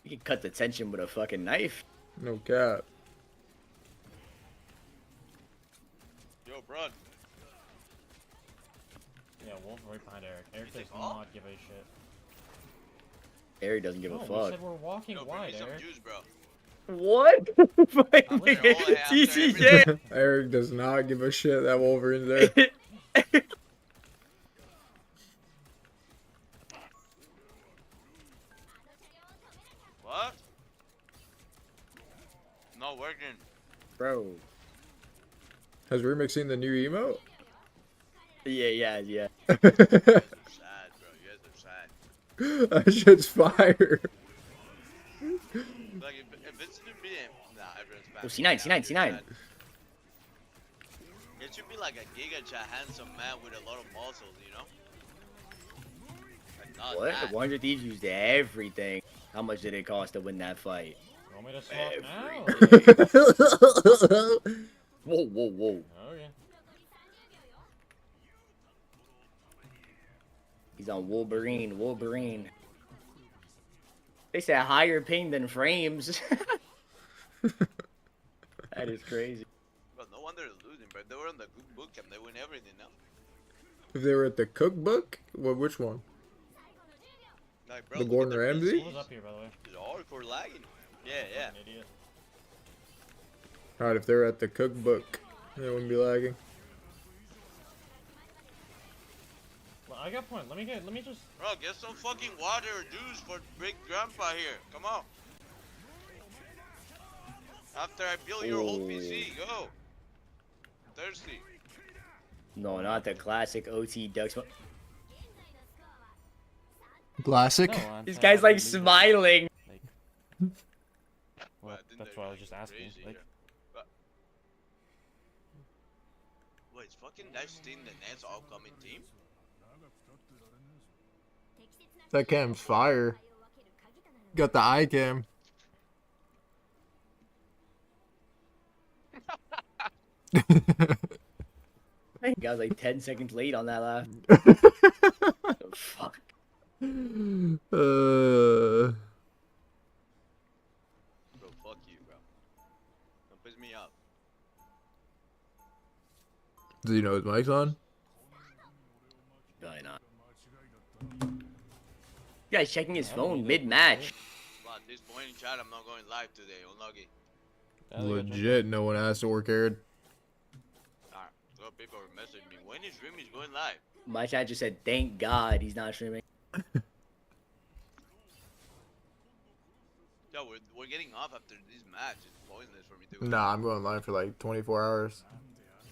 You can cut the tension with a fucking knife. No cap. Yo, bro. Yeah, Wolf right behind Eric. Eric does not give a shit. Eric doesn't give a We fuck. said we're walking wide, Eric. Juice, bro. What? TCJ. Eric does not give a shit that Wolverine's there. What? Not working. Bro. Has Remix seen the new emote? Yeah. Sad, bro. You guys are sad. That shit's fire. Like, if it's to be, nah, everyone's back. Oh, C9. It should be like a Giga Chat handsome man with a lot of muscles, you know? Like, not What? that. 100 Thieves used everything. How much did it cost to win that fight? You want me to swap now? Whoa. Okay. He's on Wolverine. They said higher ping than frames. That is crazy. But no wonder they're losing, bro. They were on the good boot camp. They win everything now. If they were at the cookbook? Well, which one? Like, bro, The Gordon Ramsay? What was up here, by the way? It's hardcore lagging. Yeah. An idiot. Alright, if they're at the cookbook, they wouldn't be lagging. Well, I got point. Let me just. Bro, get some fucking water or juice for Big Grandpa here. Come on. After I build your whole PC, go. Thirsty. No, not the classic OT Ducks. Classic? No, This guy's like smiling. Well, that's why I was just asking. Crazy, Like, yeah. Wait, is fucking Dice Steam the Nets all-coming team? That cam's fire. Got the eye cam. I was like 10 seconds late on that laugh. Fuck. Bro, fuck you, bro. Don't piss me off. Does he know his mic's on? Probably not. You guys checking his phone mid-match. Well, at this point in chat, I'm not going live today. Unlucky. Legit, no one asked or cared. Alright, so people are messaging me. When is Remy going live? My chat just said, thank God he's not streaming. Yo, we're getting off after this match. It's pointless for me to go. Nah, I'm going live for like 24 hours.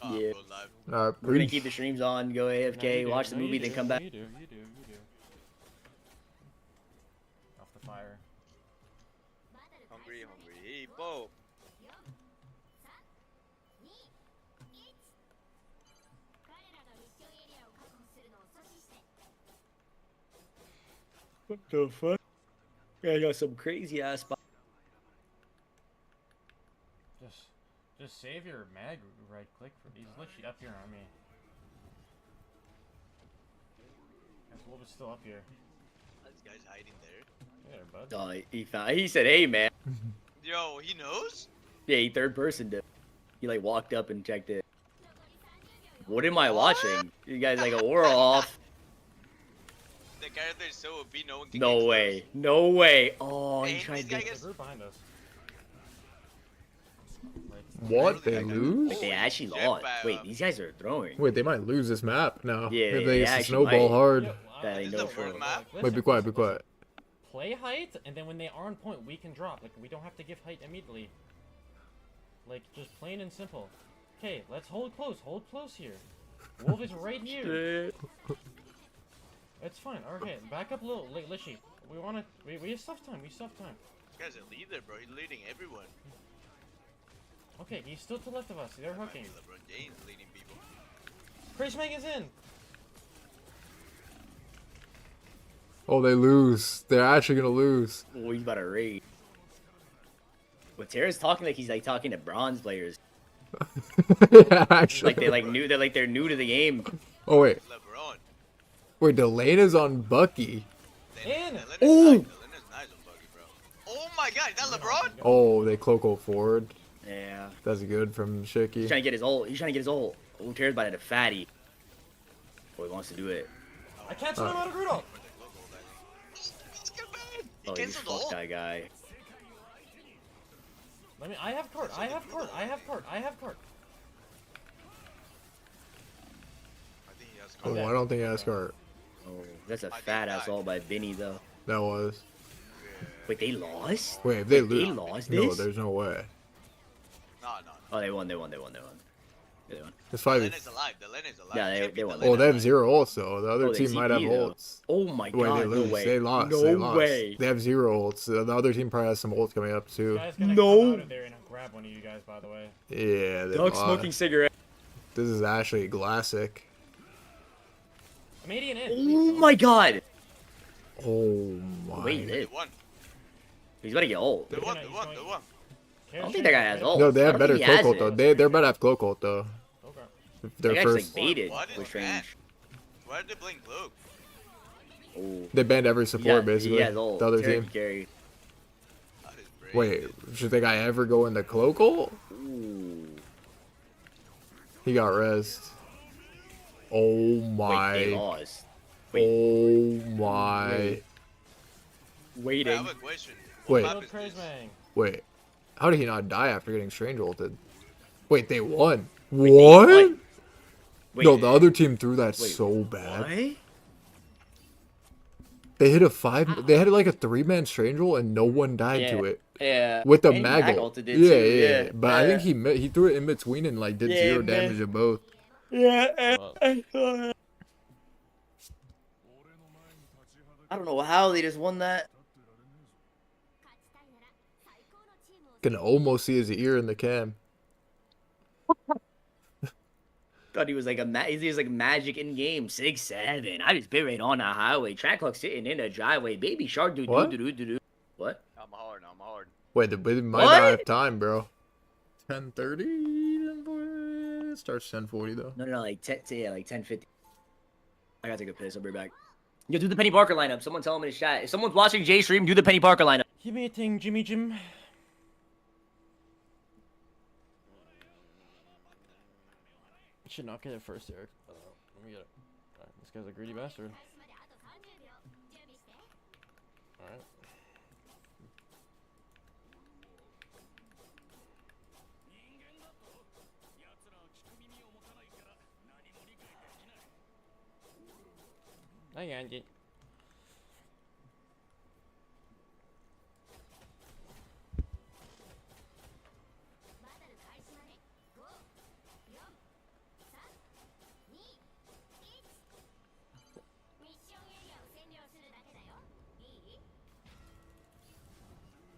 Oh, Yeah. I'm going live. Alright, We're gonna keep the streams on, go AFK, watch the movie, then come back. You do. Off the fire. Hungry. Hey, Bo. What the fuck? Yeah, I got some crazy ass spot. Just save your mag right click for these. Literally up here on me. This wolf is still up here. This guy's hiding there. There, bud. Oh, he said, hey man. Yo, he knows? Yeah, he third person did. He like walked up and checked it. What am I watching? You guys like a war off. The character is so OP, no one can No get way. No way. Oh, he Hey, tried this to. guy gets- They're behind us. What? They lose? Like, they actually lost. Wait, these guys are throwing. Wait, they might lose this map now. Yeah, if they they actually snowball might. hard. That ain't no for. Wait, be quiet, be quiet. Play height, and then when they are on point, we can drop. Like, we don't have to give height immediately. Like, just plain and simple. Okay, let's hold close here. Wolf is right here. It's fine. Okay, back up a little. Lishi, we have stuff time. This guy's a leader, bro. He's leading everyone. Okay, he's still to the left of us. They're hooking. LeBron James leading people. Chris Megan's in. Oh, they lose. They're actually gonna lose. Oh, he's about to raid. But Terra's talking like he's like talking to bronze players. Yeah, actually. Like they're new to the game. Oh wait. Wait, the lane is on Bucky. Oh! Oh my god, is that LeBron? Oh, they cloak forward. Yeah. That's good from Shiky. He's trying to get his ult. Oh, Terra's about to hit a fatty. Oh, he wants to do it. I can't swim out of Rudolph. Oh, you fucked that guy. I have cart. I have cart. Oh, I don't think he has cart. Oh, that's a fat ass ult by Vinny though. That was. Wait, they lost? Wait, if they lose. They lost No, this? there's no way. Oh, they won. It's 5. The lane is alive. Yeah, they won. Oh, they have 0 ults though. The other Oh, they team might have CP though. ults. Oh my Wait, god, they lose. no way. They lost. No They lost. way. They have 0 ults. The other team probably has some ults coming up too. Guys gonna come out of there and grab one of you guys, by the way. Yeah, they Doug lost. smoking cigarette. This is actually a classic. I'm 80 and in. Oh my god. Oh my. Wait, They won. he's about to get ult. They won. I don't think that guy has ult. No, they I have don't better think he has cloak ult it. though. They're about to have cloak ult though. Okay. Their That guy's first. like baited. What Was is that? strange. Why did they blink blue? Oh. They banned every support basically. He has ult. The other Terra team. can carry. Wait, should the guy ever go in the cloak ult? Ooh. He got rezzed. Oh my. Wait, they lost. Oh my. Wait. Waiting. I have a question. Wait. What map is this? Wait. How did he not die after getting strange ulted? Wait, they won. What? Wait, No, the other team threw that wait, so bad. What? They hit a 5. They had like a 3-man strange ult and no one died to it. Yeah. With the And mag Mag ult. ulted it Yeah, too, yeah. yeah. But I think he threw it in between and like did Yeah, 0 man. damage to both. Yeah. I don't know how they just won that. Can almost see his ear in the cam. Thought he was like he was like magic in game 6-7. I just been right on the highway. Track clock sitting in the driveway. Baby shark do What? do. What? I'm hard. Wait, they might What? not have time, bro. 10:30. It starts 10:40 though. No, like 10:50. I gotta take a piss. I'll be back. Yo, do the Penny Parker lineup. Someone tell him in the chat. If someone's watching J stream, do the Penny Parker lineup. Give me a thing, Jimmy Jim. Should not get it first, Eric. Let me get it. Alright, this guy's a greedy bastard. Alright. Hang on,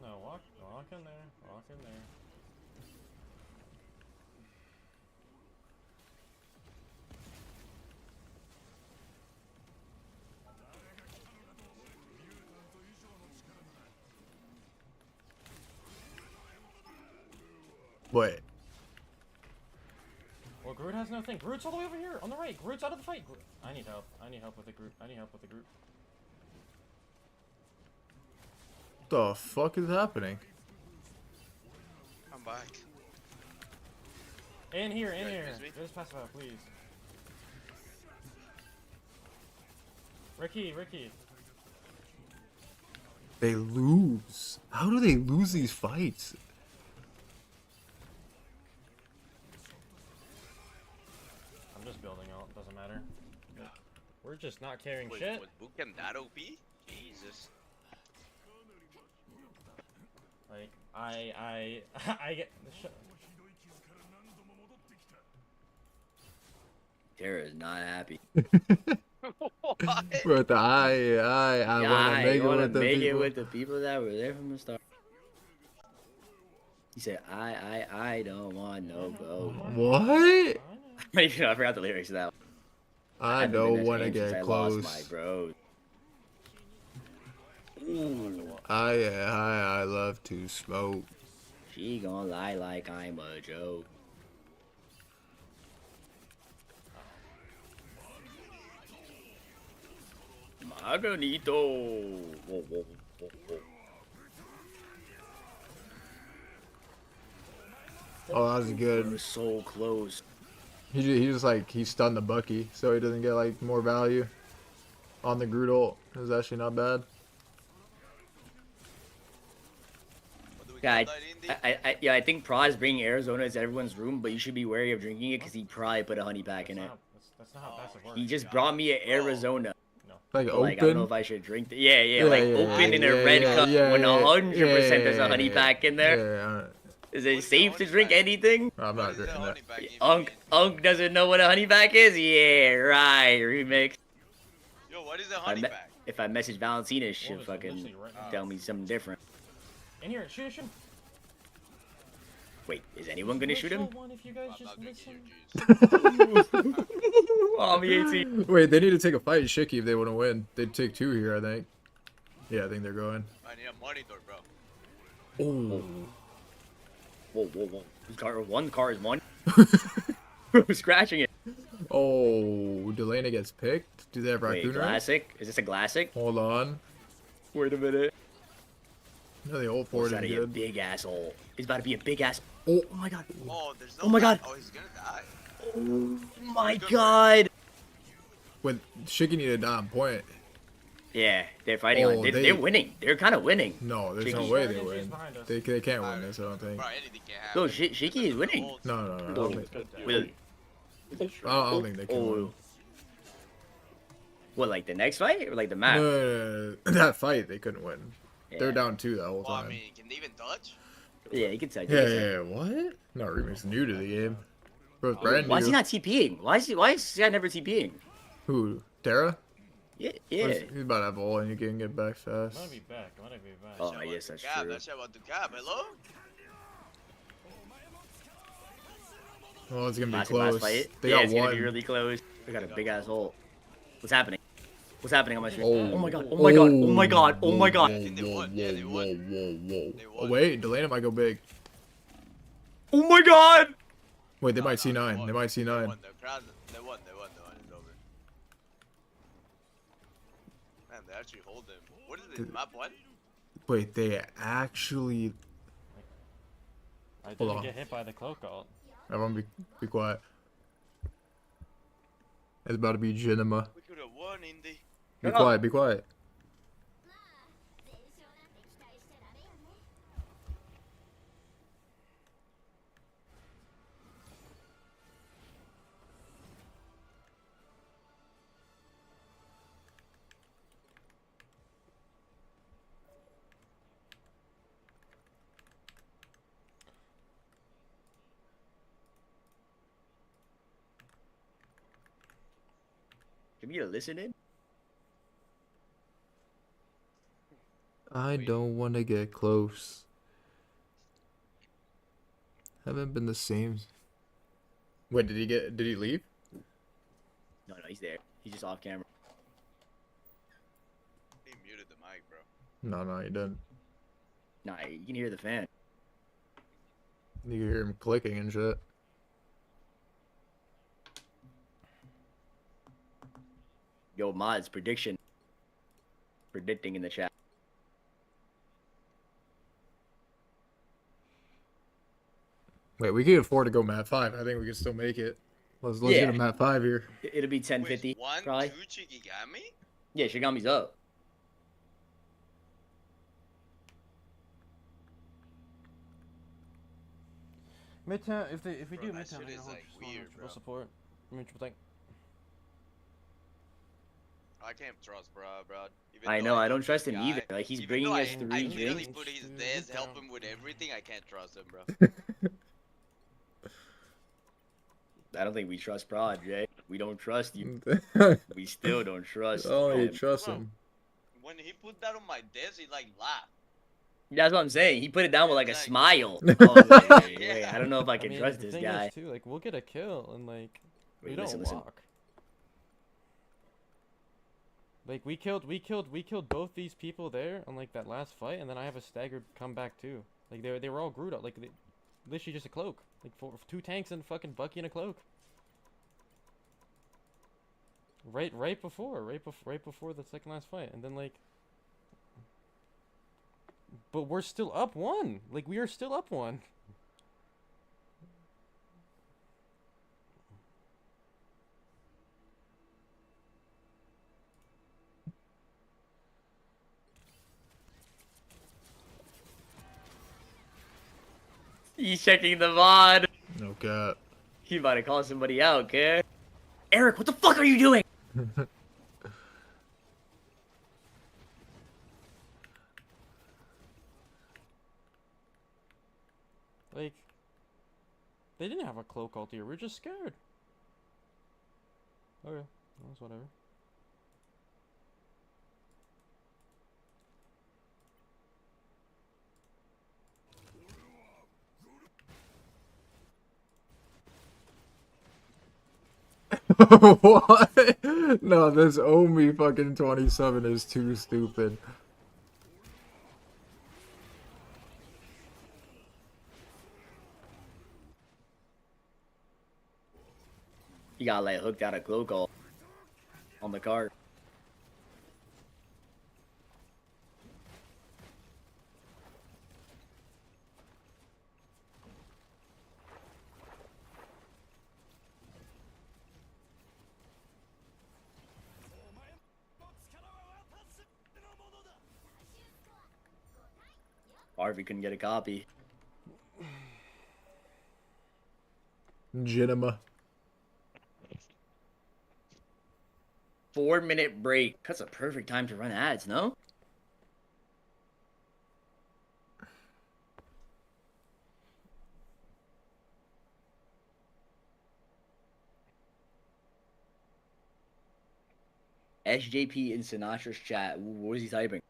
No, walk in there, walk in there. Wait. Well, Groot has no thing. Groot's all the way over here, on the right. Groot's out of the fight. I need help. I need help with the Groot. I need help with the Groot. What the fuck is happening? I'm back. In here, in here. Just pass it out, please. Ricky. They lose. How do they lose these fights? I'm just building out. Doesn't matter. We're just not carrying shit. Was Bootcamp that OP? Jesus. Like, I get the shit. Terra is not happy. With the I wanna make it with the people. With the people that were there from the start. He said, I don't want no go. What? I forgot the lyrics of that one. I haven't been don't this want to game since get I close. lost my bro. I love to smoke. She gonna lie like I'm a joke. Maganito. Whoa, whoa, whoa, whoa. Oh, that was good. We're so close. He just like he stunned the Bucky, so he doesn't get like more value on the Groot ult. It was actually not bad. Yeah, I think Pra is bringing Arizona to everyone's room, but you should be wary of drinking it because he probably put a honey pack in it. That's not how passive works. He just brought me an Arizona. Like But, open. I don't know if I should drink it. Yeah, like open in a red cup when 100% there's a honey pack in there. Is it safe to drink anything? I'm not drinking that. Unk doesn't know what a honey pack is? Yeah, right. Remix. Yo, what is a honey pack? If I message Valentina, she'll fucking tell me something different. In here, shoot him. Wait, is anyone gonna shoot him? If you guys just listen. Oh, me 18. Wait, they need to take a fight, Shiki, if they want to win. They'd take 2 here, I think. Yeah, I think they're going. I need a monitor, bro. Oh. Whoa. One car is one. Who's scratching it? Oh, Delana gets picked. Do they have Wait, Raccoon? classic? Is this a classic? Hold on. Wait a minute. No, they ult for it. It's a big asshole. It's about to be a big ass. Oh my god. Oh, there's no. Oh my god. Oh, he's gonna die. Oh my god. With Shiki need to die on point. Yeah, they're fighting on. They're winning. They're kind of winning. No, there's no way they win. They can't win this, I don't think. No, Shiki is winning. No. I don't think they can win. What, like the next fight or like the match? No. That fight, they couldn't win. Yeah. They're down 2 that whole Well, time. I mean, can they even touch? Yeah, you can touch. Yeah, what? No, Remix new to the game. Bro, it's brand new. Why is he not TPing? Why is this guy never TPing? Who? Terra? Yeah. He's about to have all and you can get back fast. I might be back. Oh, I guess that's true. That's about to cap. Hello? Oh, it's gonna be Last close. fight? They Yeah, got it's gonna one. be really close. They got a big ass hole. What's happening? What's happening on my stream? Oh. Oh my god! Oh my god! Oh my god! Oh my god! Oh, wait, Delana might go big. Oh my god! Wait, they might C9. They might C9. They won. They won. It's over. Man, they actually hold him. What is this? Map 1? Wait, they actually... I didn't get hit by the cloak ult. Everyone be quiet. It's about to be Jinima. We could have won, Indy. Be quiet, be quiet. Give me a listen in. I don't want to get close. Haven't been the same. Wait, did he leave? No, he's there. He's just off camera. He muted the mic, bro. No, he didn't. Nah, you can hear the fan. You can hear him clicking and shit. Yo, mods, prediction. Predicting in the chat. Wait, we can afford to go map 5. I think we can still make it. Let's get a map 5 here. It'll be 10:50. Wait, probably. 1, 2 Shikagami? Yeah, Shigami's up. Midtown, if we do that Midtown, shit I is, hold like, weird, bro. support. Mutual thing. I can't trust bro. Even I though know, I don't know trust the him guy, either. Like, he's even bringing though us I 3 literally drinks. put his desk, help him with everything. I can't trust him, bro. I don't think we trust Prod, Jay. We don't trust you. We still don't trust Oh, you him. trust him. When he put that on my desk, he like laughed. That's what I'm saying. He put it down with like a smile. I was like, wait, I don't know if I can trust the this thing guy. Is, too, like, we'll get a kill and like we Wait, don't listen. walk. Like we killed both these people there on like that last fight, and then I have a staggered comeback too. Like they were all Groot out. Like literally just a cloak. Like two tanks and fucking Bucky and a cloak. Right before the second last fight, and then like. But we're still up 1. Like we are still up 1. He's checking the VOD. No cap. He about to call somebody out, kid. Eric, what the fuck are you doing? Like, they didn't have a cloak ult here. We're just scared. Okay, that's whatever. What? No, this Omi fucking 27 is too stupid. You got like hooked out a cloak ult on the cart. Harvey couldn't get a copy. Jinima. 4-minute break. That's a perfect time to run ads, no? SJP in Sinatra's chat. What was he typing?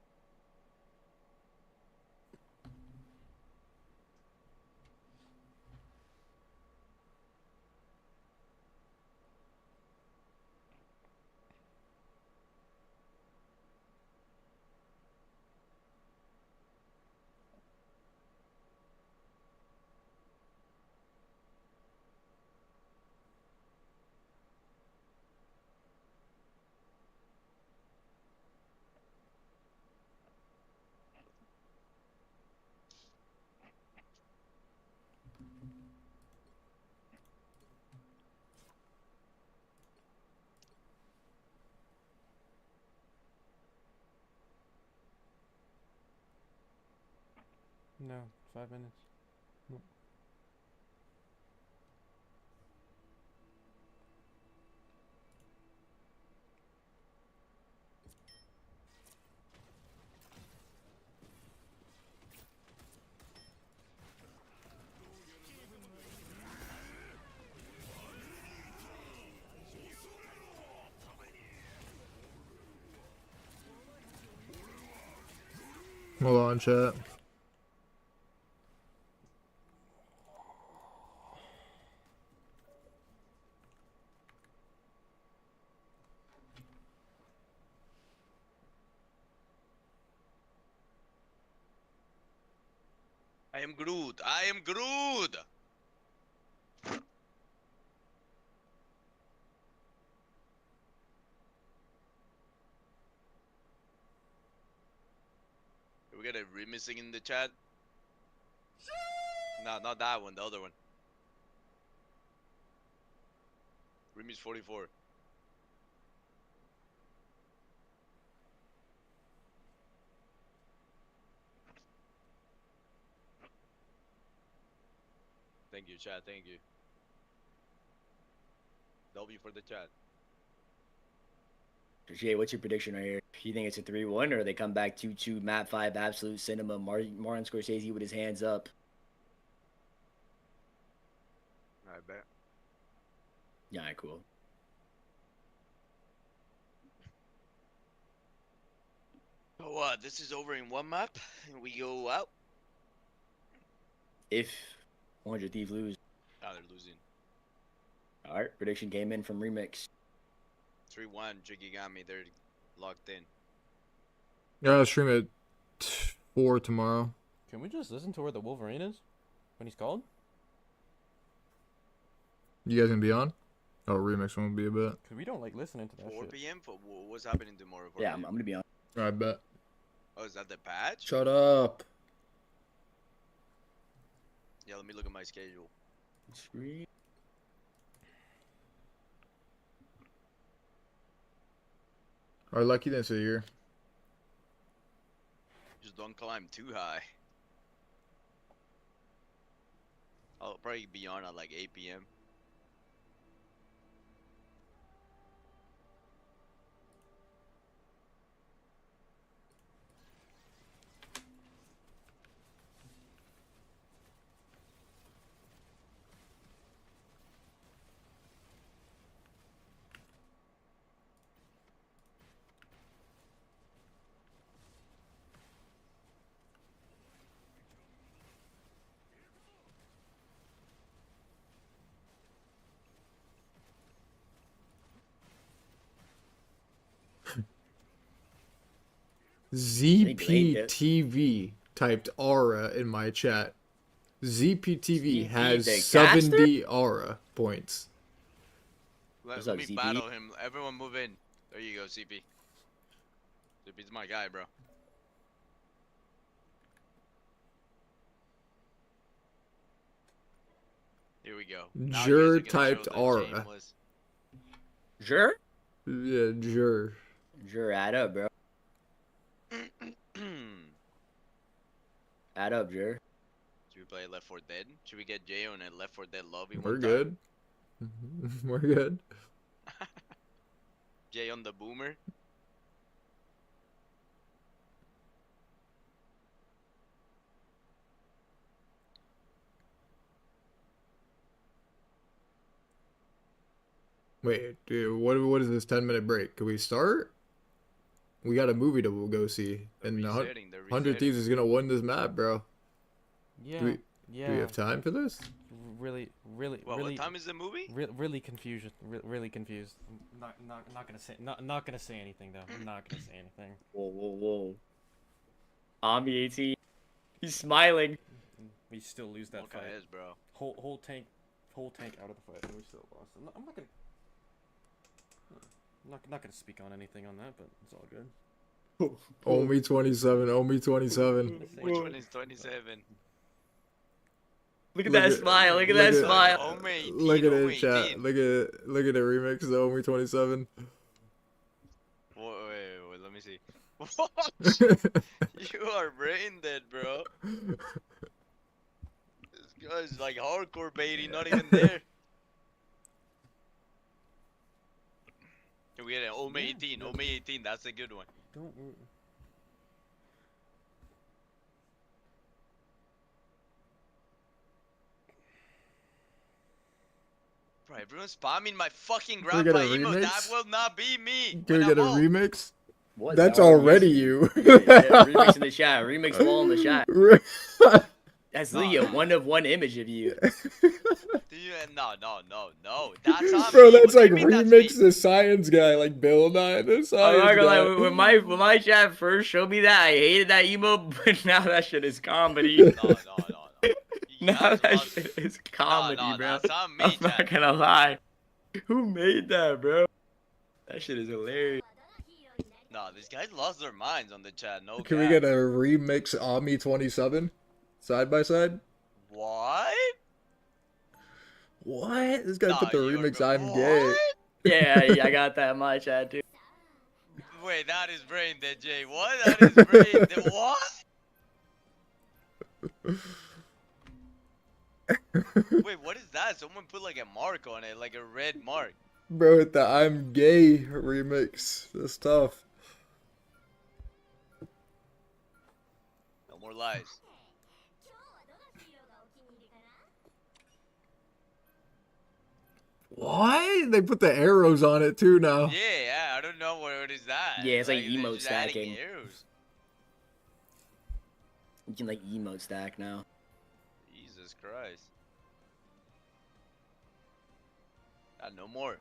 No, 5 minutes. Nope. Hold on, chat. I am Groot. I am Groot. We got a remixing in the chat. No, not that one. The other one. Remix 44. Thank you, chat. Thank you. W for the chat. Jay, what's your prediction right here? You think it's a 3-1 or they come back 2-2, map 5, absolute cinema, Martin Scorsese with his hands up? I bet. Yeah, cool. So what? This is over in one map and we go out? If 100 Thieves lose. Oh, they're losing. Alright, prediction came in from Remix. 3-1, Shikagami. They're locked in. Yeah, I'll stream at 4 tomorrow. Can we just listen to where the Wolverine is when he's called? You guys gonna be on? Oh, remix won't be a bit. Cause we don't like listening to that 4 shit. p.m. for what's happening tomorrow? 4 Yeah, I'm p.m.? gonna be on. I bet. Oh, is that the patch? Shut up. Yeah, let me look at my schedule. Sweet. Alright, Lucky didn't say here. Just don't climb too high. I'll probably be on at like 8 p.m. ZPTV typed aura in my chat. ZPTV has the 70 aura points. Let up, me CP? battle him. Everyone move in. There you go, CP. CP's my guy, bro. Here we go. Now you guys are Jur gonna typed show the aura. shameless- Jur? Yeah, Jur. Jur, add up, bro. Add up, Jur. Should we play Left 4 Dead? Should we get Jay on a Left 4 Dead lobby We're one good. We're good. time? Jay on the boomer? Wait, dude, what is this 10-minute break? Can we start? We got a movie to go see, and they're 100 resetting. Thieves is gonna win this map, bro. Yeah. Do Yeah. we have time for this? Really, Well, really. what time is the movie? Really confused. Really confused. Not gonna say anything though. I'm not gonna say anything. Whoa. Omni 18. He's smiling. We still lose that Okay, fight. is, bro. Whole tank out of the fight, and we still lost. I'm not gonna speak on anything on that, but it's all good. Omi 27. Omi 27. Which one is 27? Look at that smile. Look at that smile. Omi 18, Look at Omi it, chat. 18. Look at the remix of Omi 27. Wait, let me see. You are brain dead, bro. This guy's like hardcore baiting, not even there. Can we get an Omi 18? Omi 18, that's a good one. Don't. Bro, everyone's spamming my fucking Can we get grandpa a emo. remix? That will not be me. Can we when get a I'm old. remix? What? That's No, already you. Remix in the chat. Remix wall in the chat. That's literally a one-of-one image of you. No. That's not Bro, me. that's What like do you mean that's remix me? the science guy, like Bill Nye, the I'm science not gonna guy. lie, when my chat first showed me that, I hated that emo, but now that shit is comedy. No. Now that shit is comedy, No, bro. that's not me, I'm not chat. gonna lie. Who made that, bro? That shit is hilarious. No, these guys lost their minds on the chat. No Can we cap. get a remix Omi 27 side by side? What? What? This guy Nah, put the you're remix go- I'm gay. What? Yeah, I got that in my chat too. Wait, that is brain dead, Jay. What? That is brain dead. What? Wait, what is that? Someone put like a mark on it, like a red mark. Bro, with the I'm gay remix. That's tough. No more lies. What? They put the arrows on it too now. Yeah, I don't know what is that. Yeah, it's like they're emote just adding stacking. arrows. You can like emote stack now. Jesus Christ. No more.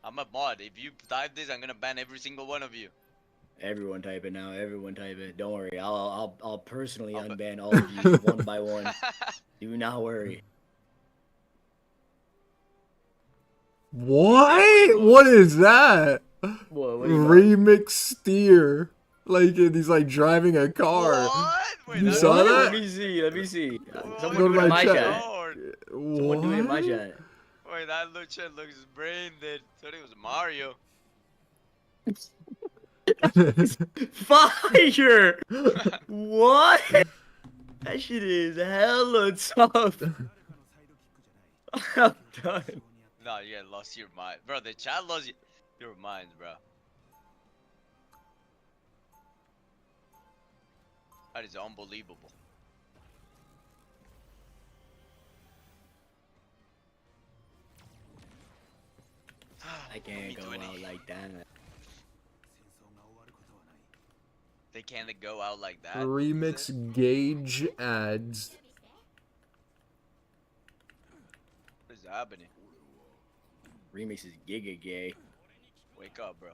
I'm a mod. If you type this, I'm gonna ban every single one of you. Everyone type it now. Everyone type it. Don't worry. I'll personally unban all of you one by one. Do not worry. What? What is that? What do you Remix steer. Like he's like driving a car. Wait, You saw that? Let me see. Let me see. Someone Go do to it in my my chat. chat. Someone do it in my chat. Wait, that shit looks brain dead. Thought it was Mario. Fire! What? That shit is hella tough. I'm done. No, you guys lost your mind. Bro, the chat lost your minds, bro. That is unbelievable. I can't go out like that. They can't go out like that. Remix gauge ads. What is happening? Remix is giga gay. Wake up, bro.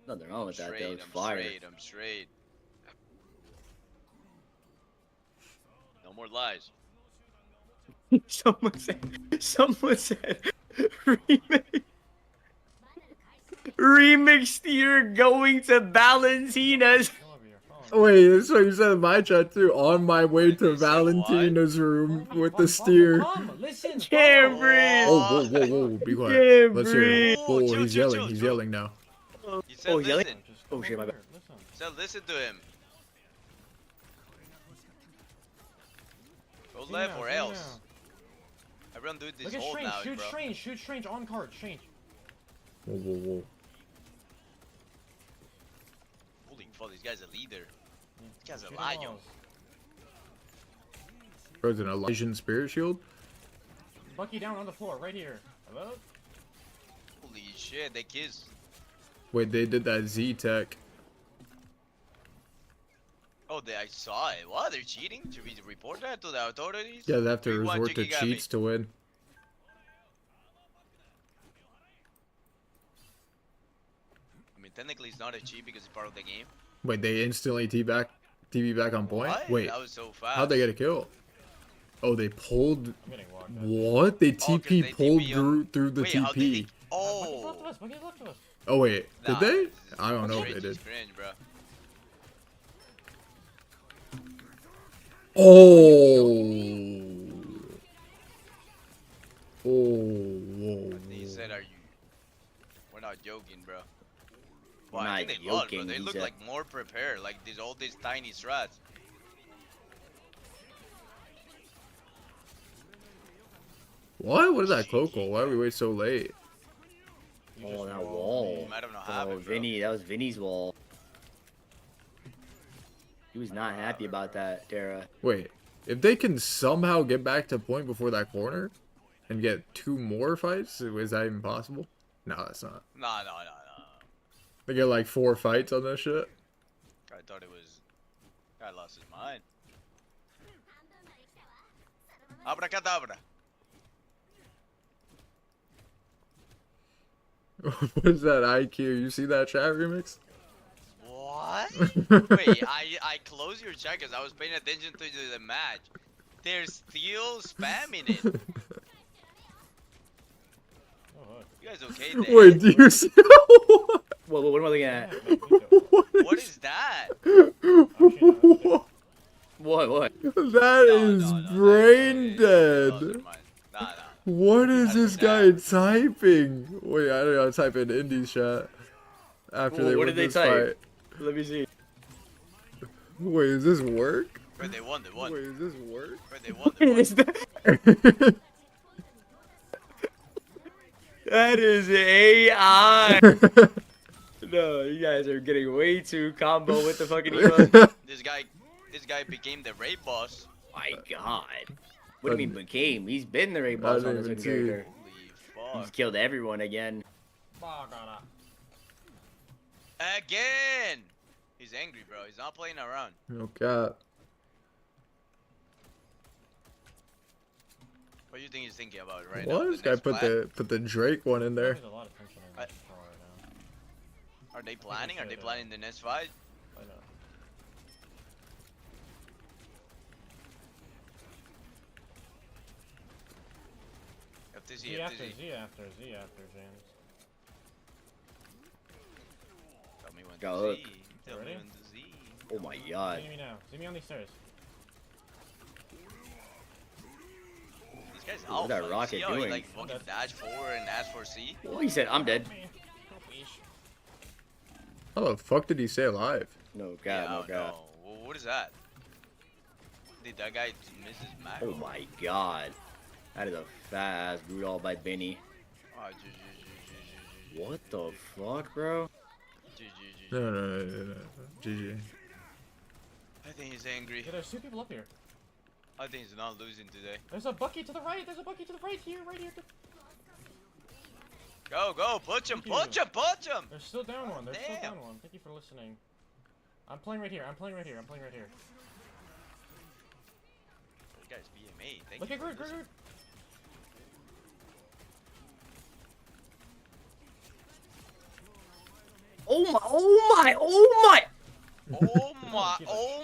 Nothing wrong with that though. It's I'm fire. I'm straight. No more lies. Someone said remix steer going to Valentina's. Wait, that's what you said in my chat too. On my way to Valentina's room with the steer. Listen, Can't breathe. Oh, whoa, be quiet. Can't Let's hear breathe. it. Oh, he's yelling. He's yelling now. He said he's yelling? listen. Oh shit, my bad. He said listen to him. Go left or else. Everyone do this Look at hold Strange. now, Shoot bro. Strange. Shoot Strange on card. Strange. Whoa. Holy fuck, this guy's a leader. This guy's a Shoot lion. him all. There's an Elysian Spirit Shield. Bucky down on the floor, right here. Hello? Holy shit, they kissed. Wait, they did that Z tech. Oh, I saw it. What? They're cheating? Should we report that to the authorities? Yeah, they have to 3-1 resort to Shikagami. cheats to win. I mean, technically it's not a cheat because it's part of the game. Wait, they instantly TV back on point? What? Wait, That was so fast. how'd they get a kill? Oh, they pulled. What? They TP pulled through the Wait, how did TP. Oh. Left of us. Bucky left of us. Oh wait, Nah, did they? this is I don't know if cringe, they it's did. cringe, bro. Oh. Whoa. He said, "Are you?" We're not joking, bro. We're Well, I not think they lost, bro. joking, They he look said. like more prepared, like all these tiny strats. What? What is that Coco? Why are we wait so late? Oh, that wall. I don't know Oh, how it, bro. Vinny, that was Vinny's wall. He was not happy about that, Dara. Wait, if they can somehow get back to point before that corner and get 2 more fights, is that even possible? No, that's not. No. They get like 4 fights on this shit. I thought it was. Guy lost his mind. Abracadabra. What is that IQ? You see that chat remix? What? Wait, I closed your chat because I was paying attention to the match. They're still spamming it. You guys okay there? Wait, do you see? What am I looking at? What is that? What? That is brain dead. What is this guy typing? Wait, I don't know. Type in Indy's chat after they What win did they this type? fight. Let me see. Wait, is this work? Wait, they won. Wait, is this work? Wait, they won. Is that? That is AI. No, you guys are getting way too combo with the fucking emote. This guy became the raid boss. My God. What do you mean became? He's been the raid boss on this one character. He's killed everyone again. Again! He's angry, bro. He's not playing around. No cap. What do you think he's thinking about right now? What? This guy put the Drake one in there. Are they planning? Are they planning the next fight? I know. Z after, James. Tell me when Go to look. Z. Tell me when to Z. Oh my god. See me now. See me on these stairs. This guy's What's alpha. that rocket See how he doing? like fucking dash forward and dash for C? Oh, he said, I'm dead. How the fuck did he stay alive? No god, no god. What is that? Did that guy miss his mag? Oh my god. That is a fat ass brute all by Benny. Oh, What the fuck, bro? No. GG. I think he's angry. Yeah, there's 2 people up here. I think he's not losing today. There's a Bucky to the right. There's a Bucky to the right here. Go, punch him, punch him. There's still down one. Thank you for listening. I'm playing right here. This guy's BMA. Thank Look you. at Grid. Oh my!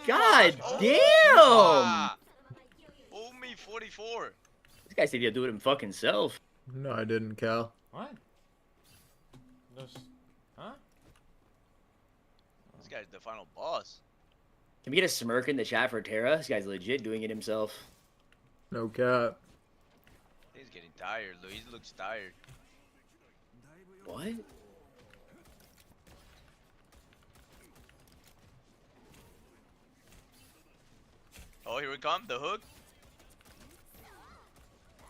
God damn! Oh me 44. This guy said he'll do it him fucking self. No, I didn't, Cal. What? Huh? This guy's the final boss. Can we get a smirk in the chat for Terra? This guy's legit doing it himself. No cap. He's getting tired, Lou. He looks tired. What? Oh, here we come. The hook.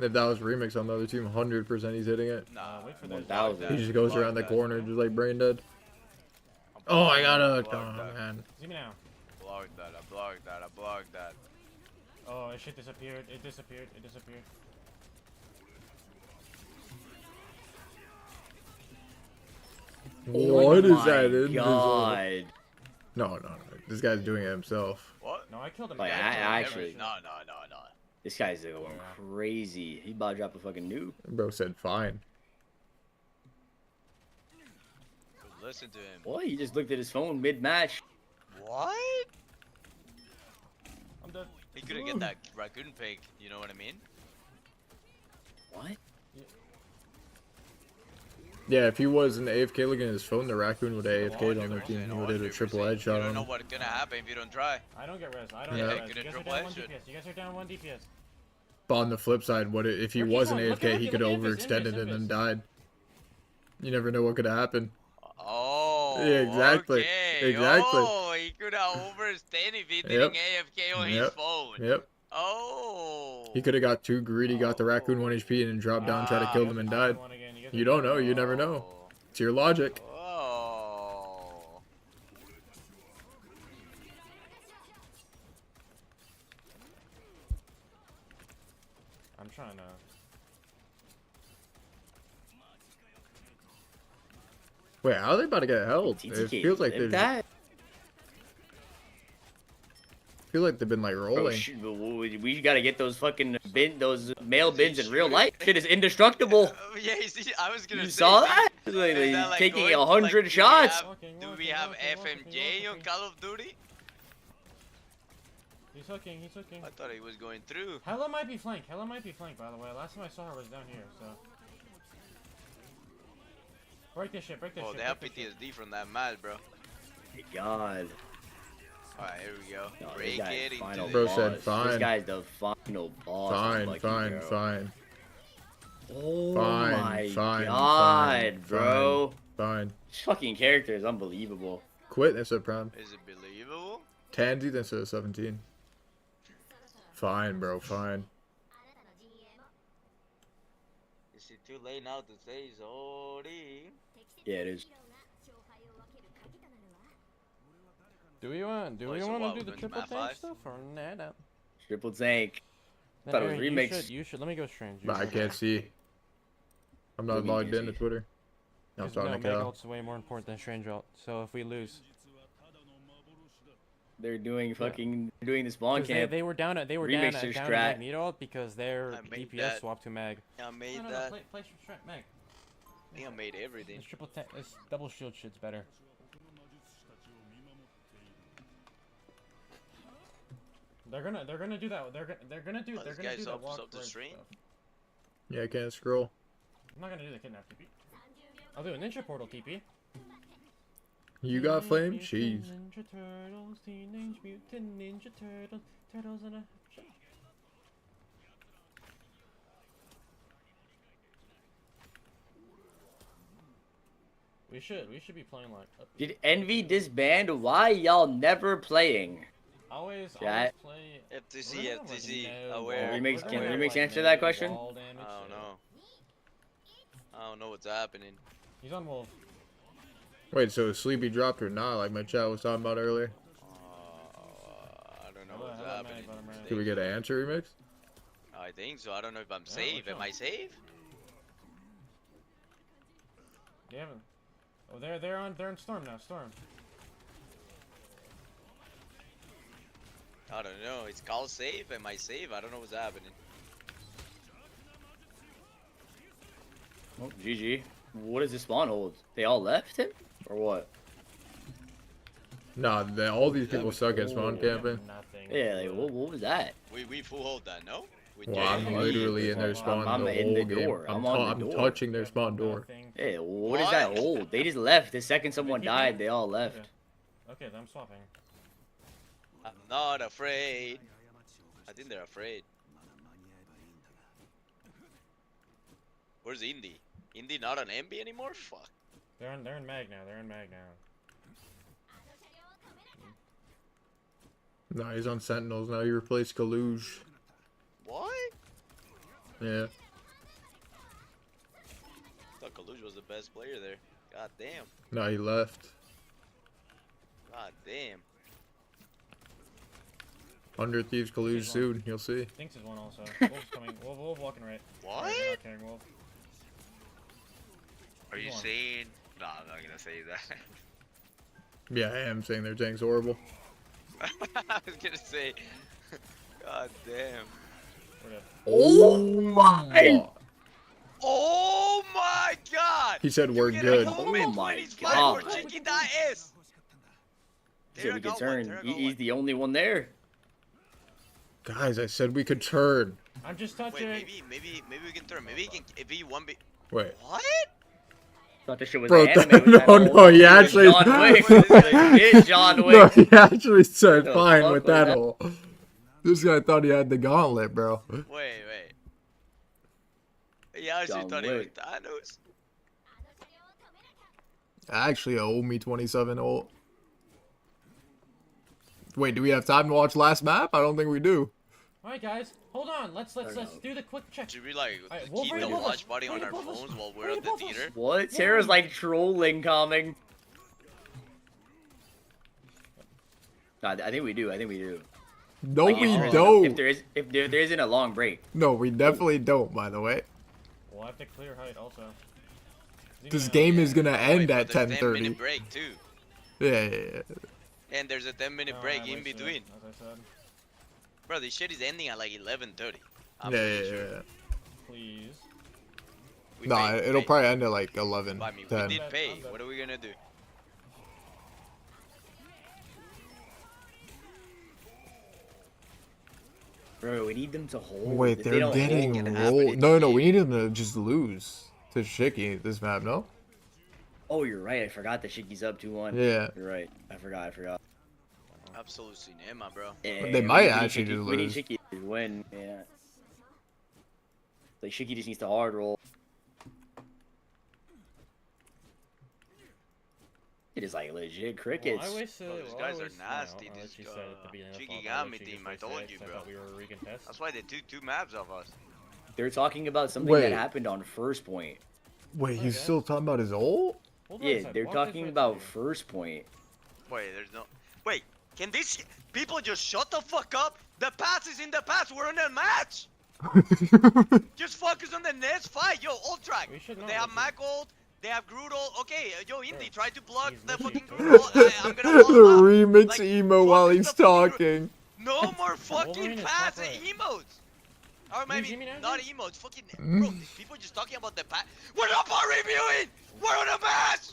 If that was remix on the other team, 100% he's hitting it. Nah, wait for 1,000. He just goes around the corner just like brain dead. Oh, I got hooked. Oh, man. See me now. Blocked that. I blocked that. Oh, shit disappeared. It disappeared. What is that? Oh god. No. This guy's doing it himself. What? No, I killed him. Like, actually. No. This guy's going crazy. He about to drop a fucking nuke. Bro said fine. Listen to him. What? He just looked at his phone mid-match. What? I'm dead. He couldn't get that raccoon pig. You know what I mean? What? Yeah, if he wasn't AFK looking at his phone, the raccoon would have AFK'd on their team. He would have hit a triple headshot You on don't know him. what's gonna happen if you don't try. I don't get res. You guys are down 1 DPS. But on the flip side, what if he wasn't AFK, he could have overextended and then died. You never know what could have happened. Oh, yeah, exactly. Okay. Exactly. Oh, he could have overextended if he didn't AFK on his phone. Yep. Oh. He could have got too greedy, got the raccoon 1 HP, and then dropped down, tried to kill them, and died. You don't know. You never know. It's your logic. Oh. I'm trying to. Wait, how are they about to get held? It feels like they've... feel like they've been like rolling. Bro, we gotta get those fucking those male bins in real life. Shit is indestructible. Yeah, I was gonna say. You saw that? Like taking going, 100 like, shots. Do we have FMJ on Call of Duty? He's hooking. I thought he was going through. Hella might be flank, by the way. Last time I saw her was down here, so. Break this shit. Oh, they have PTSD from that match, bro. My god. Alright, here we go. No, Break it into the Bro said fine. This guy's the final boss. Fine. Oh my god, bro. Fine. This fucking character is unbelievable. Quit instead of prime. Is it believable? Tansy instead of 17. Fine, bro. Fine. Is it too late now to say sorry? Yeah, it is. Do we want to do the triple tank stuff or nah? Triple tank. Then Thought it was Aaron, remix. You should. Let me go strange. But I can't see. I'm not logged into Twitter. I'm talking to Meg Cal. ult's way more important than strange ult. So if we lose, they're doing fucking doing the spawn camp. They were down at Remixer down strat. at Magneto ult because their DPS that. swapped to Mag. I made No, that. play strat, Meg. I think I made everything. It's triple tank. It's double shield shit's better. They're gonna do that. They're gonna do that walk up the right stream. stuff. Yeah, I can't scroll. I'm not gonna do the kidnap TP. I'll do a ninja portal TP. You got flame? Jeez. Ninja Turtles, Teenage Mutant Ninja Turtles, turtles in a shell. We should be playing like. Did Envy disband? Why y'all never playing? Always Yeah. play. FTC, aware. Can Remix answer that question? I don't know. I don't know what's happening. He's on Wolf. Wait, so Sleepy dropped or not? Like my chat was talking about earlier. I don't know what's happening. Did we get an answer, Remix? I think so. I don't know if I'm safe. Am I safe? They haven't. Oh, they're on Storm now. Storm. I don't know. It's called safe. Am I safe? I don't know what's happening. Oh, GG. What does the spawn hold? They all left him? Or what? Nah, all these people suck at spawn camping. Yeah, like, what was that? We full hold that, no? Well, I'm literally in their spawn I'm the in whole the game. door. I'm on the door. touching their spawn door. Hey, what is that hold? They just left. The second someone died, they all left. Okay, then I'm swapping. I'm not afraid. I think they're afraid. Where's Indy? Indy not on MB anymore? Fuck. They're in mag now. They're in mag now. Nah, he's on Sentinels now. He replaced Kaluge. What? Yeah. I thought Kaluge was the best player there. God damn. Nah, he left. God damn. 100 Thieves Kaluge soon. You'll see. Thinks is one also. Wolf's coming. Wolf walking right. What? Not carrying Wolf. Are you saying? No, I'm not gonna say that. Yeah, I am saying their tank's horrible. I was gonna say. God damn. Oh my! Oh my god! He said we're good. Oh my God. god! So we can turn. He's the only one there. Guys, I said we could turn. I'm just touching. Wait, maybe we can turn. Maybe he can. If he one bit. Wait. What? Thought this shit was Bro, anime. no, he actually. John Wick. This is legit John Wick. No, he actually said The fine fuck with was that that? hole. This guy thought he had the gauntlet, bro. Wait. He actually John thought he was Wick. Thanos. Actually, owe me 27 ult. Wait, do we have time to watch last map? I don't think we do. All right, guys, hold on. Let's do the quick check. Should we like Alright, Wolf keep right the above us. watch party on Right our above us. phones while we're Right at the above us. theater? What? Sarah's like trolling, coming. No, I think we do. No, Like, we if don't. if there isn't a long break. No, we definitely don't, by the way. We'll have to clear height also. This game is gonna end at There's a 10:30. 10-minute break too. Yeah. And there's a 10-minute No, break I in wish so, between. As I said. Bro, this shit is ending at like 11:30. I'm Yeah. pretty sure. Please. We Nah, paid, it'll probably end at like 11, I mean, 10. we did pay. What are we gonna do? Bro, we need them to hold. Wait, If they they're don't getting hold, rolled. No, we need them to just lose to Shiki this map, no? Oh, you're right. I forgot that Shiki's up 2-1. Yeah. You're right. I forgot. Absolute cinema, bro. Yeah, They might we need actually Shiki- just We need lose. Shiki to win. Yeah. Like Shiki just needs to hard roll. It is like legit crickets. Well, I wish, Bro, these guys are nasty. No, This she said at the beginning of the podcast, Shikagami she team, just I told said, you, I bro. thought we were recontest. That's why they took 2 maps of us. They're talking about something Wait. that happened on first point. Wait, he's still talking about his ult? Hold on a Yeah, sec, they're walk this talking way about to me. first point. Wait, there's no. Wait, can these people just shut the fuck up? The past is in the past. We're in a match. Just focus on the next fight. Yo, ult track. We should They not have listen. Mac ult. They have Groot ult. Okay, yo, Indy, try to block He's the literally fucking doing Groot ult. I'm The gonna wall him remix Like, emo while focus he's the fucking talking. No more Wolverine fucking is pass top right. emotes. Or You maybe see me now, not dude? emotes. Fucking bro, these people just talking about the past. We're not part reviewing. We're on a match.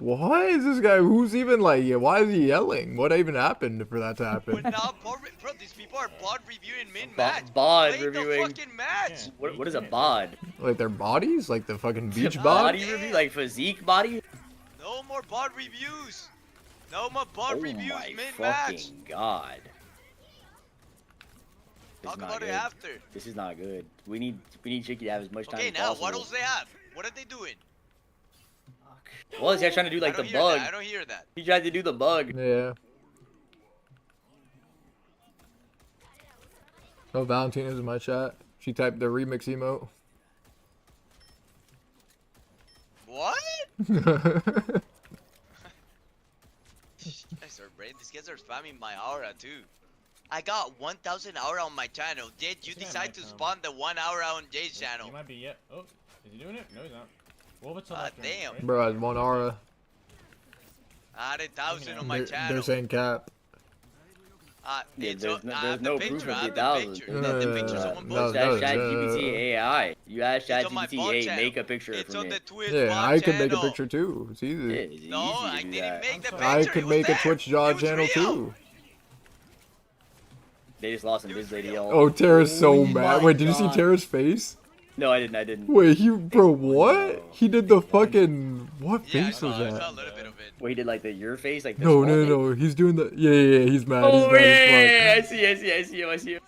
Why is this guy? Who's even like? Yeah, why is he yelling? What even happened for that to happen? Bro, these people are bod reviewing mid-match. Bod Play reviewing. the fucking match. What is a bod? Like their bodies? Like the fucking beach bod? Body review? Like physique body? No more bod reviews. No more bod reviews Oh my mid-match. fucking god. This Talk is not about it good. after. This is not good. We need Chicky to have as much time Okay, as now possible. what else they have? What are they doing? Well, this guy's trying to do like I the don't hear bug. that. I don't hear that. He tried to do the bug. Yeah. No, Valentina's in my chat. She typed the remix emote. What? These guys are spamming my aura too. I got 1,000 aura on my channel. Did you decide to spawn the 1 hour on Jay's channel? He might be, yeah. Oh, is he doing it? No, he's not. Wolvit's damn. right? Bro, has 1 aura. I had 1,000 on my channel. They're saying cap. Yeah, It's there's the no picture, proof of I the have the 1,000. picture. The picture someone no, posted. no, ChatGPT AI. You ask It's on my ChatGPT bot hey, channel. make a picture It's for on me. the Twitch Yeah, bot I could make a channel. picture too. It's easy. It's No, easy I to do didn't that. make the picture. I could it was make a there. Twitch jaw It was channel real. too. They just lost in this video. Oh, Tara's so Oh mad. my Wait, did you see God. Tara's face? No, I didn't. Wait, bro, what? He did the fucking, what face was I saw a that? little bit of it. Wait, he did like the your face, like the No, small no, face? no, he's doing the, yeah, he's mad. Oh he's mad yeah, as fuck. I see him.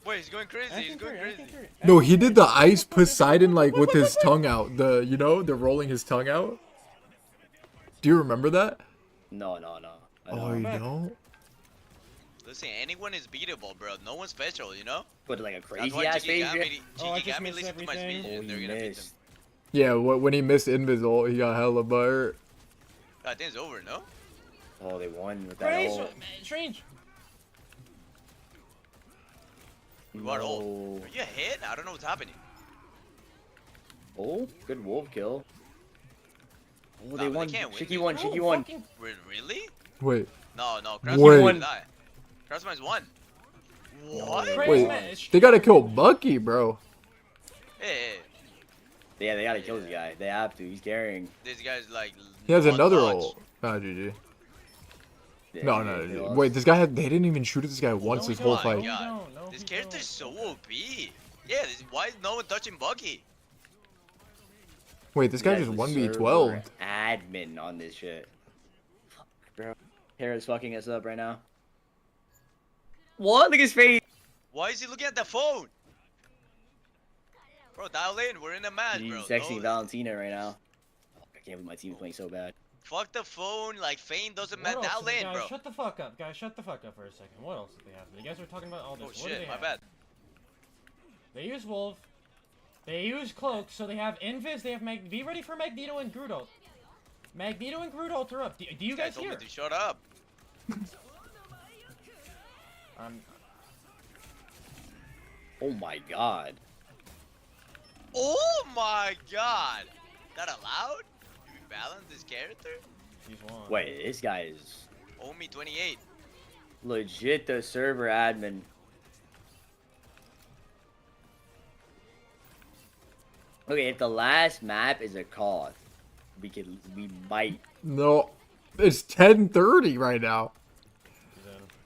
Wait, he's going crazy. He's going crazy. No, he did the ice Poseidon like with his tongue out. The, you know, the rolling his tongue out. Do you remember that? No. I Oh, you don't? Listen, anyone is beatable, bro. No one's special, you know? But like a That's crazy why ass face. Shikagami listens to my speech Oh, and they're you gonna beat them. Oh, missed. Yeah, when he missed Invisible, he got hella butter. I think it's over, no? Oh, they won with that Strange! ult. Strange! We got ult. Are you hit? I don't know what's happening. Oh, good wolf kill. Oh, Nah, they but won. can't win Chicky this. won. Chicky won. Really? Wait. No, Wait. Crossman's die. Crossman's won. What? Wait, they gotta kill Bucky, bro. Hey, Yeah, they gotta kill this guy. They have to. He's carrying. this guy's like. He has one another touch. ult. Ah, GG. Yeah, No, they no. lost. Wait, this guy they didn't even shoot at this guy once this whole Oh my fight. God. This character's so OP. Yeah, why is no one touching Bucky? Wait, this guy Guy's just the 1v12. server admin on this shit. Fuck, bro. Tara's fucking us up right now. What? Look at his face. Why is he looking at the phone? Bro, dial in. We're in a match, He's bro. texting No, Valentina right now. Oh, I can't believe my team's playing so bad. fuck the phone. Like, Fane doesn't What matter. else? Dial in, Guys, bro. shut the fuck up. Guys, shut the fuck up for a second. What else do they have? You guys were talking about all this. Oh What do shit, they my have? bad. They use Wolf. They use Cloak, so they have Invis, they have Be ready for Magneto and Groot ult. Magneto and Groot ult are up. Do you guys told hear? me to shut up. Oh my god. Oh my god. That allowed? Do we balance this character? He's one. Wait, this guy is Omi 28. legit the server admin. Okay, if the last map is a call, we might. No, it's 10:30 right now.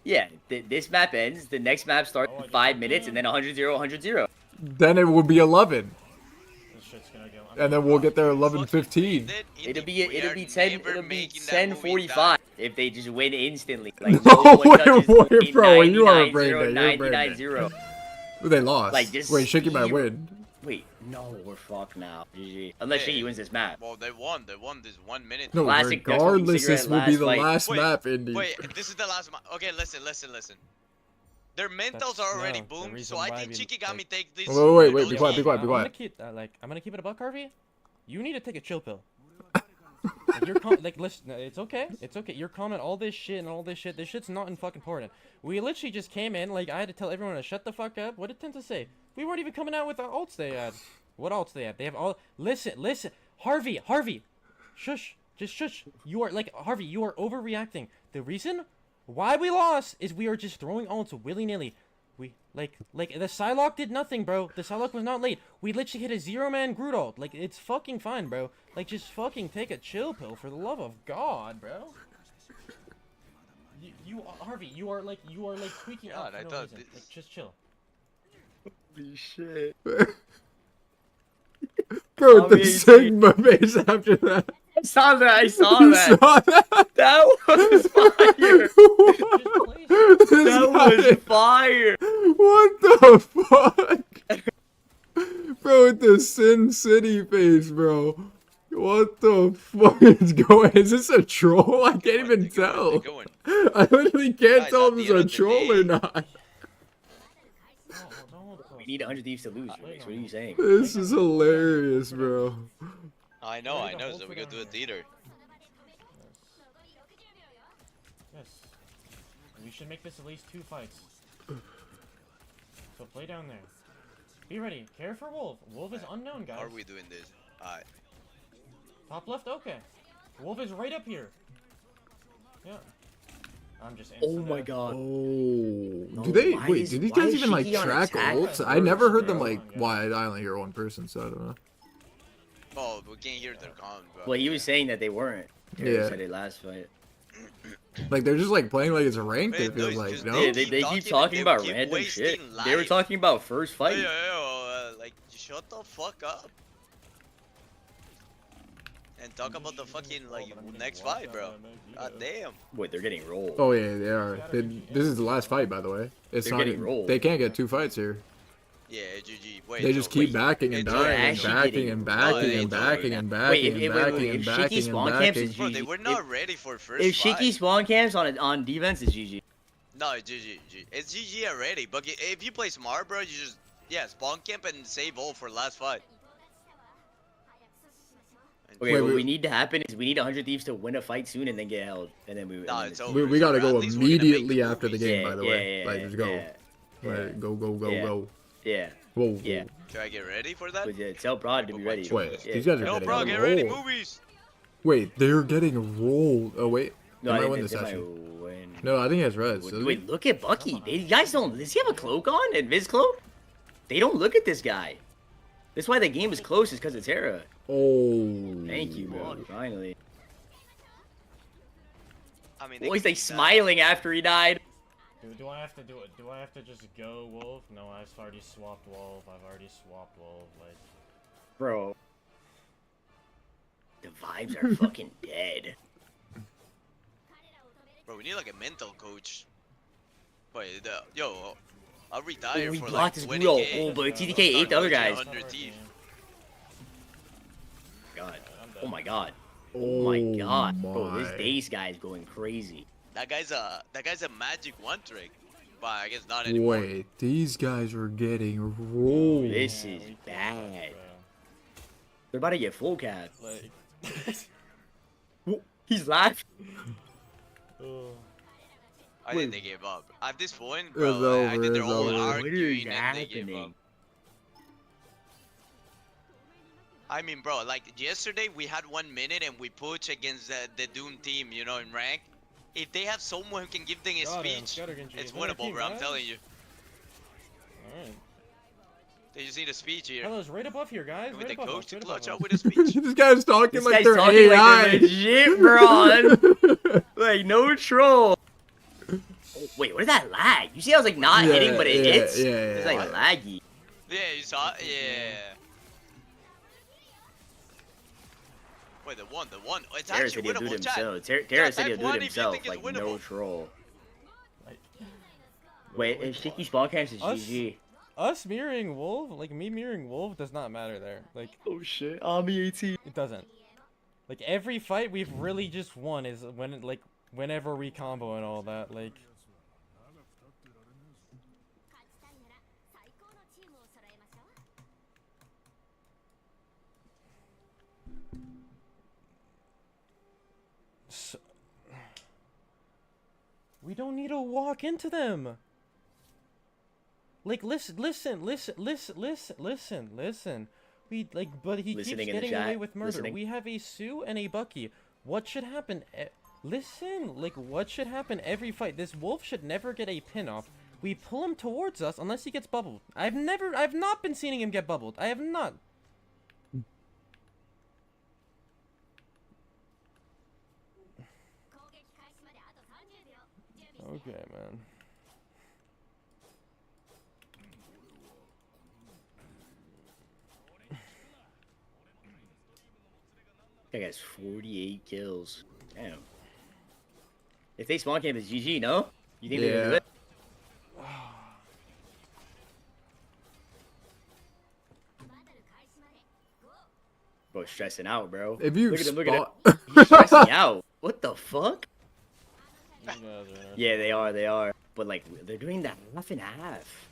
Yeah, this map ends. The next map starts in 5 minutes, and then 100-0, 100-0. Then it would be 11, This shit's gonna go. and then we'll get there 11:15. It'll be 10. It'll be 10:45 if they just win instantly. Like No no one way, touches the bro, you are a 99-0, brain dead, you're a brain 99-0. They lost. Like this. Wait, Shiki might win. Wait, no, we're fucked now. GG. Unless Shiki wins this map. Well, they won. They won this 1 minute. No, Classic regardless, this will be the fight. last Wait, map, Indy. Wait, this is the last map. Okay, listen. Their mentals are already the boomed, reason so I why think we, Shikagami takes this. Wait, be quiet, be quiet, be I'm quiet. gonna keep, I'm gonna keep it a buck, Harvey. You need to take a chill pill. Listen, it's okay. You're calling all this shit and all this shit. This shit's not important. We literally just came in, I had to tell everyone to shut the fuck up. What did Tenta say? We weren't even coming out with the ults they had. What ults they have? They have all. Listen. Harvey. Shush. Just shush. You are, Harvey, you are overreacting. The reason why we lost is we are just throwing ults willy-nilly. the Psylocke did nothing, bro. The Psylocke was not late. We literally hit a 0-man Groot ult. Like, it's fucking fine, bro. Like, just fucking take a chill pill for the love of God, bro. Harvey, you are tweaking out for no reason. Like, just chill. Holy shit. Bro, the Sigma face after that. I saw that. You saw that? That was fire. That was fire. What the fuck? Bro, with the Sin City face, bro. What the fuck is going? Is this a troll? I can't even tell. I literally can't tell if it's a troll or not. We need 100 thieves to lose. What are you saying? This is hilarious, bro. I know, so we gotta do a theater. Yes. We should make this at least 2 fights. So play down there. Be ready. Care for Wolf. Wolf is unknown, guys. How are we doing this? Alright. Top left? Okay. Wolf is right up here. Yeah. I'm just Oh my god. Oh. Do they wait, do these guys even like track ults? I never heard them like I only hear one person, so I don't know. Oh, we can't hear their comment, bro. Well, he was saying that they weren't. Yeah. Said it last fight. Like they're just like playing like it's ranked, it feels like, no? They keep talking about random shit. They were talking about first fight. Like, shut the fuck up. And talk about the fucking, like, next fight, bro. God damn. Wait, they're getting rolled. Oh yeah, they are. This is the last fight, by the way. It's They're not getting rolled. They can't get 2 fights here. Yeah, GG. Wait, They just keep backing and dying and backing and backing and backing and backing and backing and backing and backing. Bro, they were not ready for first If fight. Shiki spawn camps on defense, it's GG. No, GG. It's GG already. But if you play smart, bro, you just spawn camp and save all for last fight. Okay, what we need to happen is we need 100 thieves to win a fight soon and then get held, and then we gotta go immediately after the game. By the way, like just go. Yeah. Right, go. Yeah. Whoa. Yeah. Can I get ready for that? Yeah, tell Brad to be ready. Wait, these guys are getting bro, get ready, movies. Wait, they're getting rolled. Oh wait, no, I might win this session. No, I think he has res. Wait, look at Bucky. You guys don't. Does he have a cloak on? And Viz cloak? They don't look at this guy. That's why the game is close. Is because of Terra. Oh. Thank you, bro. Finally. I mean, he's like smiling after he died. Do I have to do it? Do I have to just go Wolf? No, I've already swapped Wolf. Like, bro. The vibes are fucking dead. Bro, we need like a mental coach. Wait, yo, I'll retire we for blocked like his 20K. Oh, but TDK ate the other guys. God. Oh my god. Oh my god. Bro, this Dace guy is going crazy. That guy's a magic one trick. But I guess not anymore. Wait, these guys are getting rolled. This is bad. They're about to get full cat. Like, he's laughing. I think they gave up. At this point, bro, I think they're all arguing and they gave up. I mean, bro, like yesterday we had 1 minute and we pushed against the Doom team, you know, in rank. If they have someone who can give them a speech, it's winnable, bro. I'm telling you. Alright. They just need a speech here. Hello's right above here, guys. With Right the above coach us, to right clutch above out with a speech. This guy's talking This like guy's they're talking AI. like they're legit, bro. Like, no troll. Oh, wait, what is that lag? You see, I was like not hitting, but it hits. It's like laggy. Yeah, you saw it? Yeah. Wait, the one. Oh, it's Terra said actually he'll do winnable, it chat. himself. Terra said he'll do F1 it if you himself. think it's Like, no winnable. troll. Wait, if Shiki spawn camps is GG. Us mirroring Wolf, like me mirroring Wolf, does not matter there. Like, oh shit, Ami 18. It doesn't. Like every fight we've really just won is when like whenever we combo and all that. Like. So, we don't need to walk into them. Like, listen. We, like, but he keeps getting away with murder. We have a Sue and a Bucky. What should happen? Listen, like, what should happen every fight? This Wolf should never get a pin off. we pull him towards us unless he gets bubbled. I've not been seeing him get bubbled. I have not. Okay, man. That guy's 48 kills. Damn. If they spawn camp, it's GG, no? You think they can do it? Bro, stressing out, bro. If you look at him, look at him. He's stressing out. What the fuck? Yeah, they are. But like, they're doing that half and half.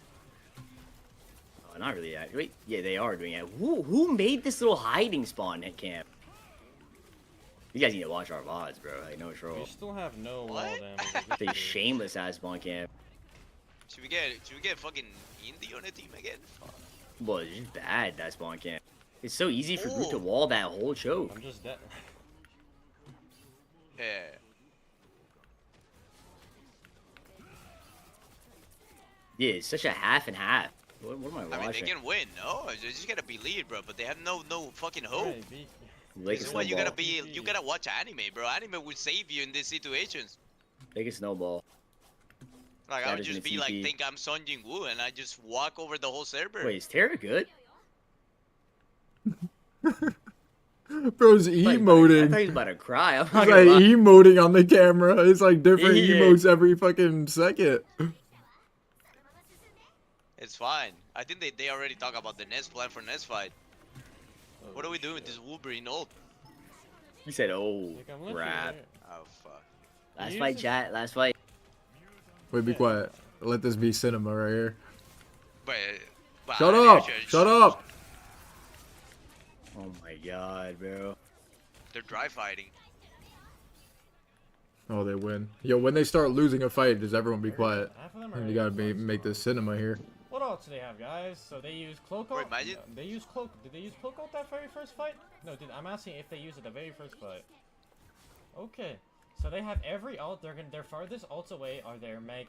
Oh, not really. Wait, yeah, they are doing it. Who made this little hiding spawn at camp? You guys need to watch our VODs, bro. Like, no troll. We still have no wall damage. They shameless ass spawn camp. Should we get fucking Indy on the team again? Well, it's just bad, that spawn camp. It's so easy for Groot to wall that whole choke. I'm just dead. Yeah. Yeah, it's such a half and half. What am I watching? I mean, they can win, no? They just gotta believe, bro. But they have no fucking hope. This is why you gotta watch anime, bro. Anime will save you in these situations. Take a snowball. Like, I would just be like, think I'm Son Jin-woo, and I just walk over the whole server. Wait, is Terra good? Bro's emoting. I thought he was about to cry. I'm He's not like gonna lie. emoting on the camera. It's like different emotes every fucking second. It's fine. I think they already talk about the next plan for next fight. What are we doing with this Wolverine ult? He said, oh, crap. Oh, fuck. Last fight, chat. Last fight. Wait, be quiet. Let this be cinema right here. But Shut up! Shut up! Oh my god, bro. They're dry fighting. Oh, they win. Yo, when they start losing a fight, does everyone be quiet? And you gotta make this cinema here. What else do they have, guys? So they use cloak ult. They use cloak. Did they use cloak ult that very first fight? No, I'm asking if they used it the very first fight. Okay, so they have every ult. Their farthest ults away are their mag.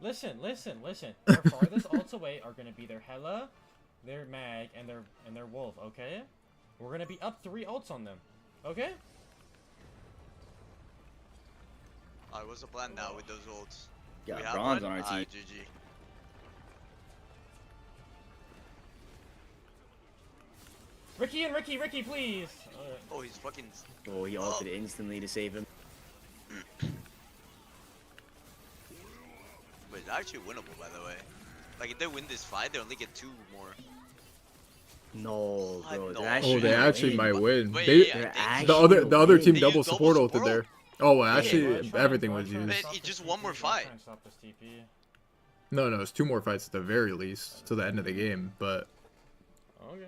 Listen. Their farthest ults away are gonna be their Hela, their mag, and their wolf. Okay, we're gonna be up 3 ults on them. Okay. Alright, what's the plan now with those ults? Yeah, bronze on our team. GG. Ricky, please. Oh, he's fucking. Oh, he ulted instantly to save him. But it's actually winnable, by the way. Like, if they win this fight, they only get 2 more. No, bro. They actually might win. Wait, The other team double support ulted there. Oh, well, actually, everything was used. It's just 1 more fight. No, it's 2 more fights at the very least to the end of the game, but. Okay.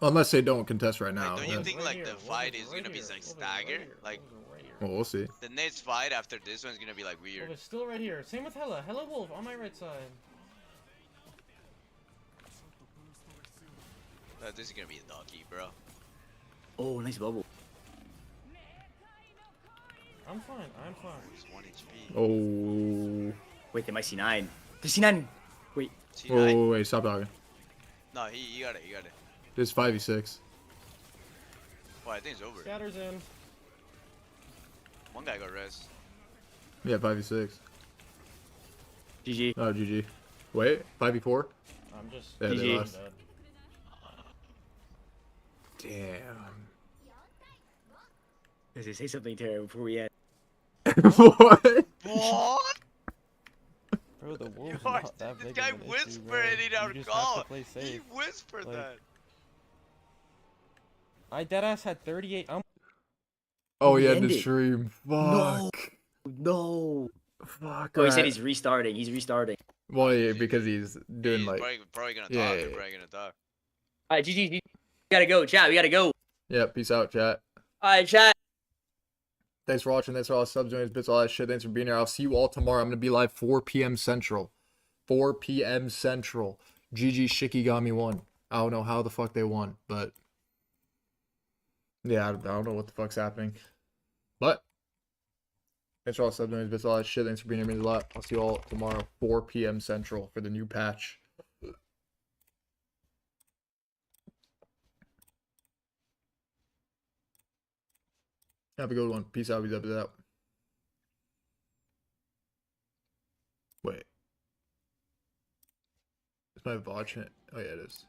Unless they don't contest right now. Don't you think like the fight is gonna be like staggered? Like, well, we'll see. The next fight after this one's gonna be like weird. Oh, it's still right here. Same with Hela. Hela Wolf on my right side. This is gonna be a doggy, bro. Oh, nice bubble. I'm fine. He's 1 HP. Oh. Wait, they might C9. They C9. Wait. C9? Oh, wait, stop talking. No, he got it. This 5v6. Well, I think it's over. Scatters in. One guy got res. Yeah, 5v6. GG. Oh, GG. Wait, 5v4? I'm just. Yeah, they GG. lost. Damn. Does it say something, Tara, before we end? What? What? Bro, the wolf is Yo, not that this big guy of an issue, whispered bro. it in our You just call. have to play He safe. whispered Like, that. I deadass had 38. Oh, yeah, End the it. stream. Fuck. No. Fuck. Oh, he said he's restarting. He's restarting. Well, yeah, because he's doing He's like. probably gonna Yeah, talk. yeah, They're yeah. probably gonna talk. Alright, GG. We gotta go, chat. We gotta go. Yeah, peace out, chat. Alright, chat. Thanks for watching. Thanks for all the subs, joins, bits, all that shit. Thanks for being here. I'll see you all tomorrow. I'm gonna be live 4 p.m. Central. 4 p.m. Central. GG Shikagami won. I don't know how the fuck they won, but yeah, I don't know what the fuck's happening. But Thanks for all the subs, bits, all that shit. Thanks for being here, means a lot. I'll see you all tomorrow, 4 p.m. Central for the new patch. Have a good one. Peace out. Peace out. Wait. Is my VOD chant? Oh, yeah, it is.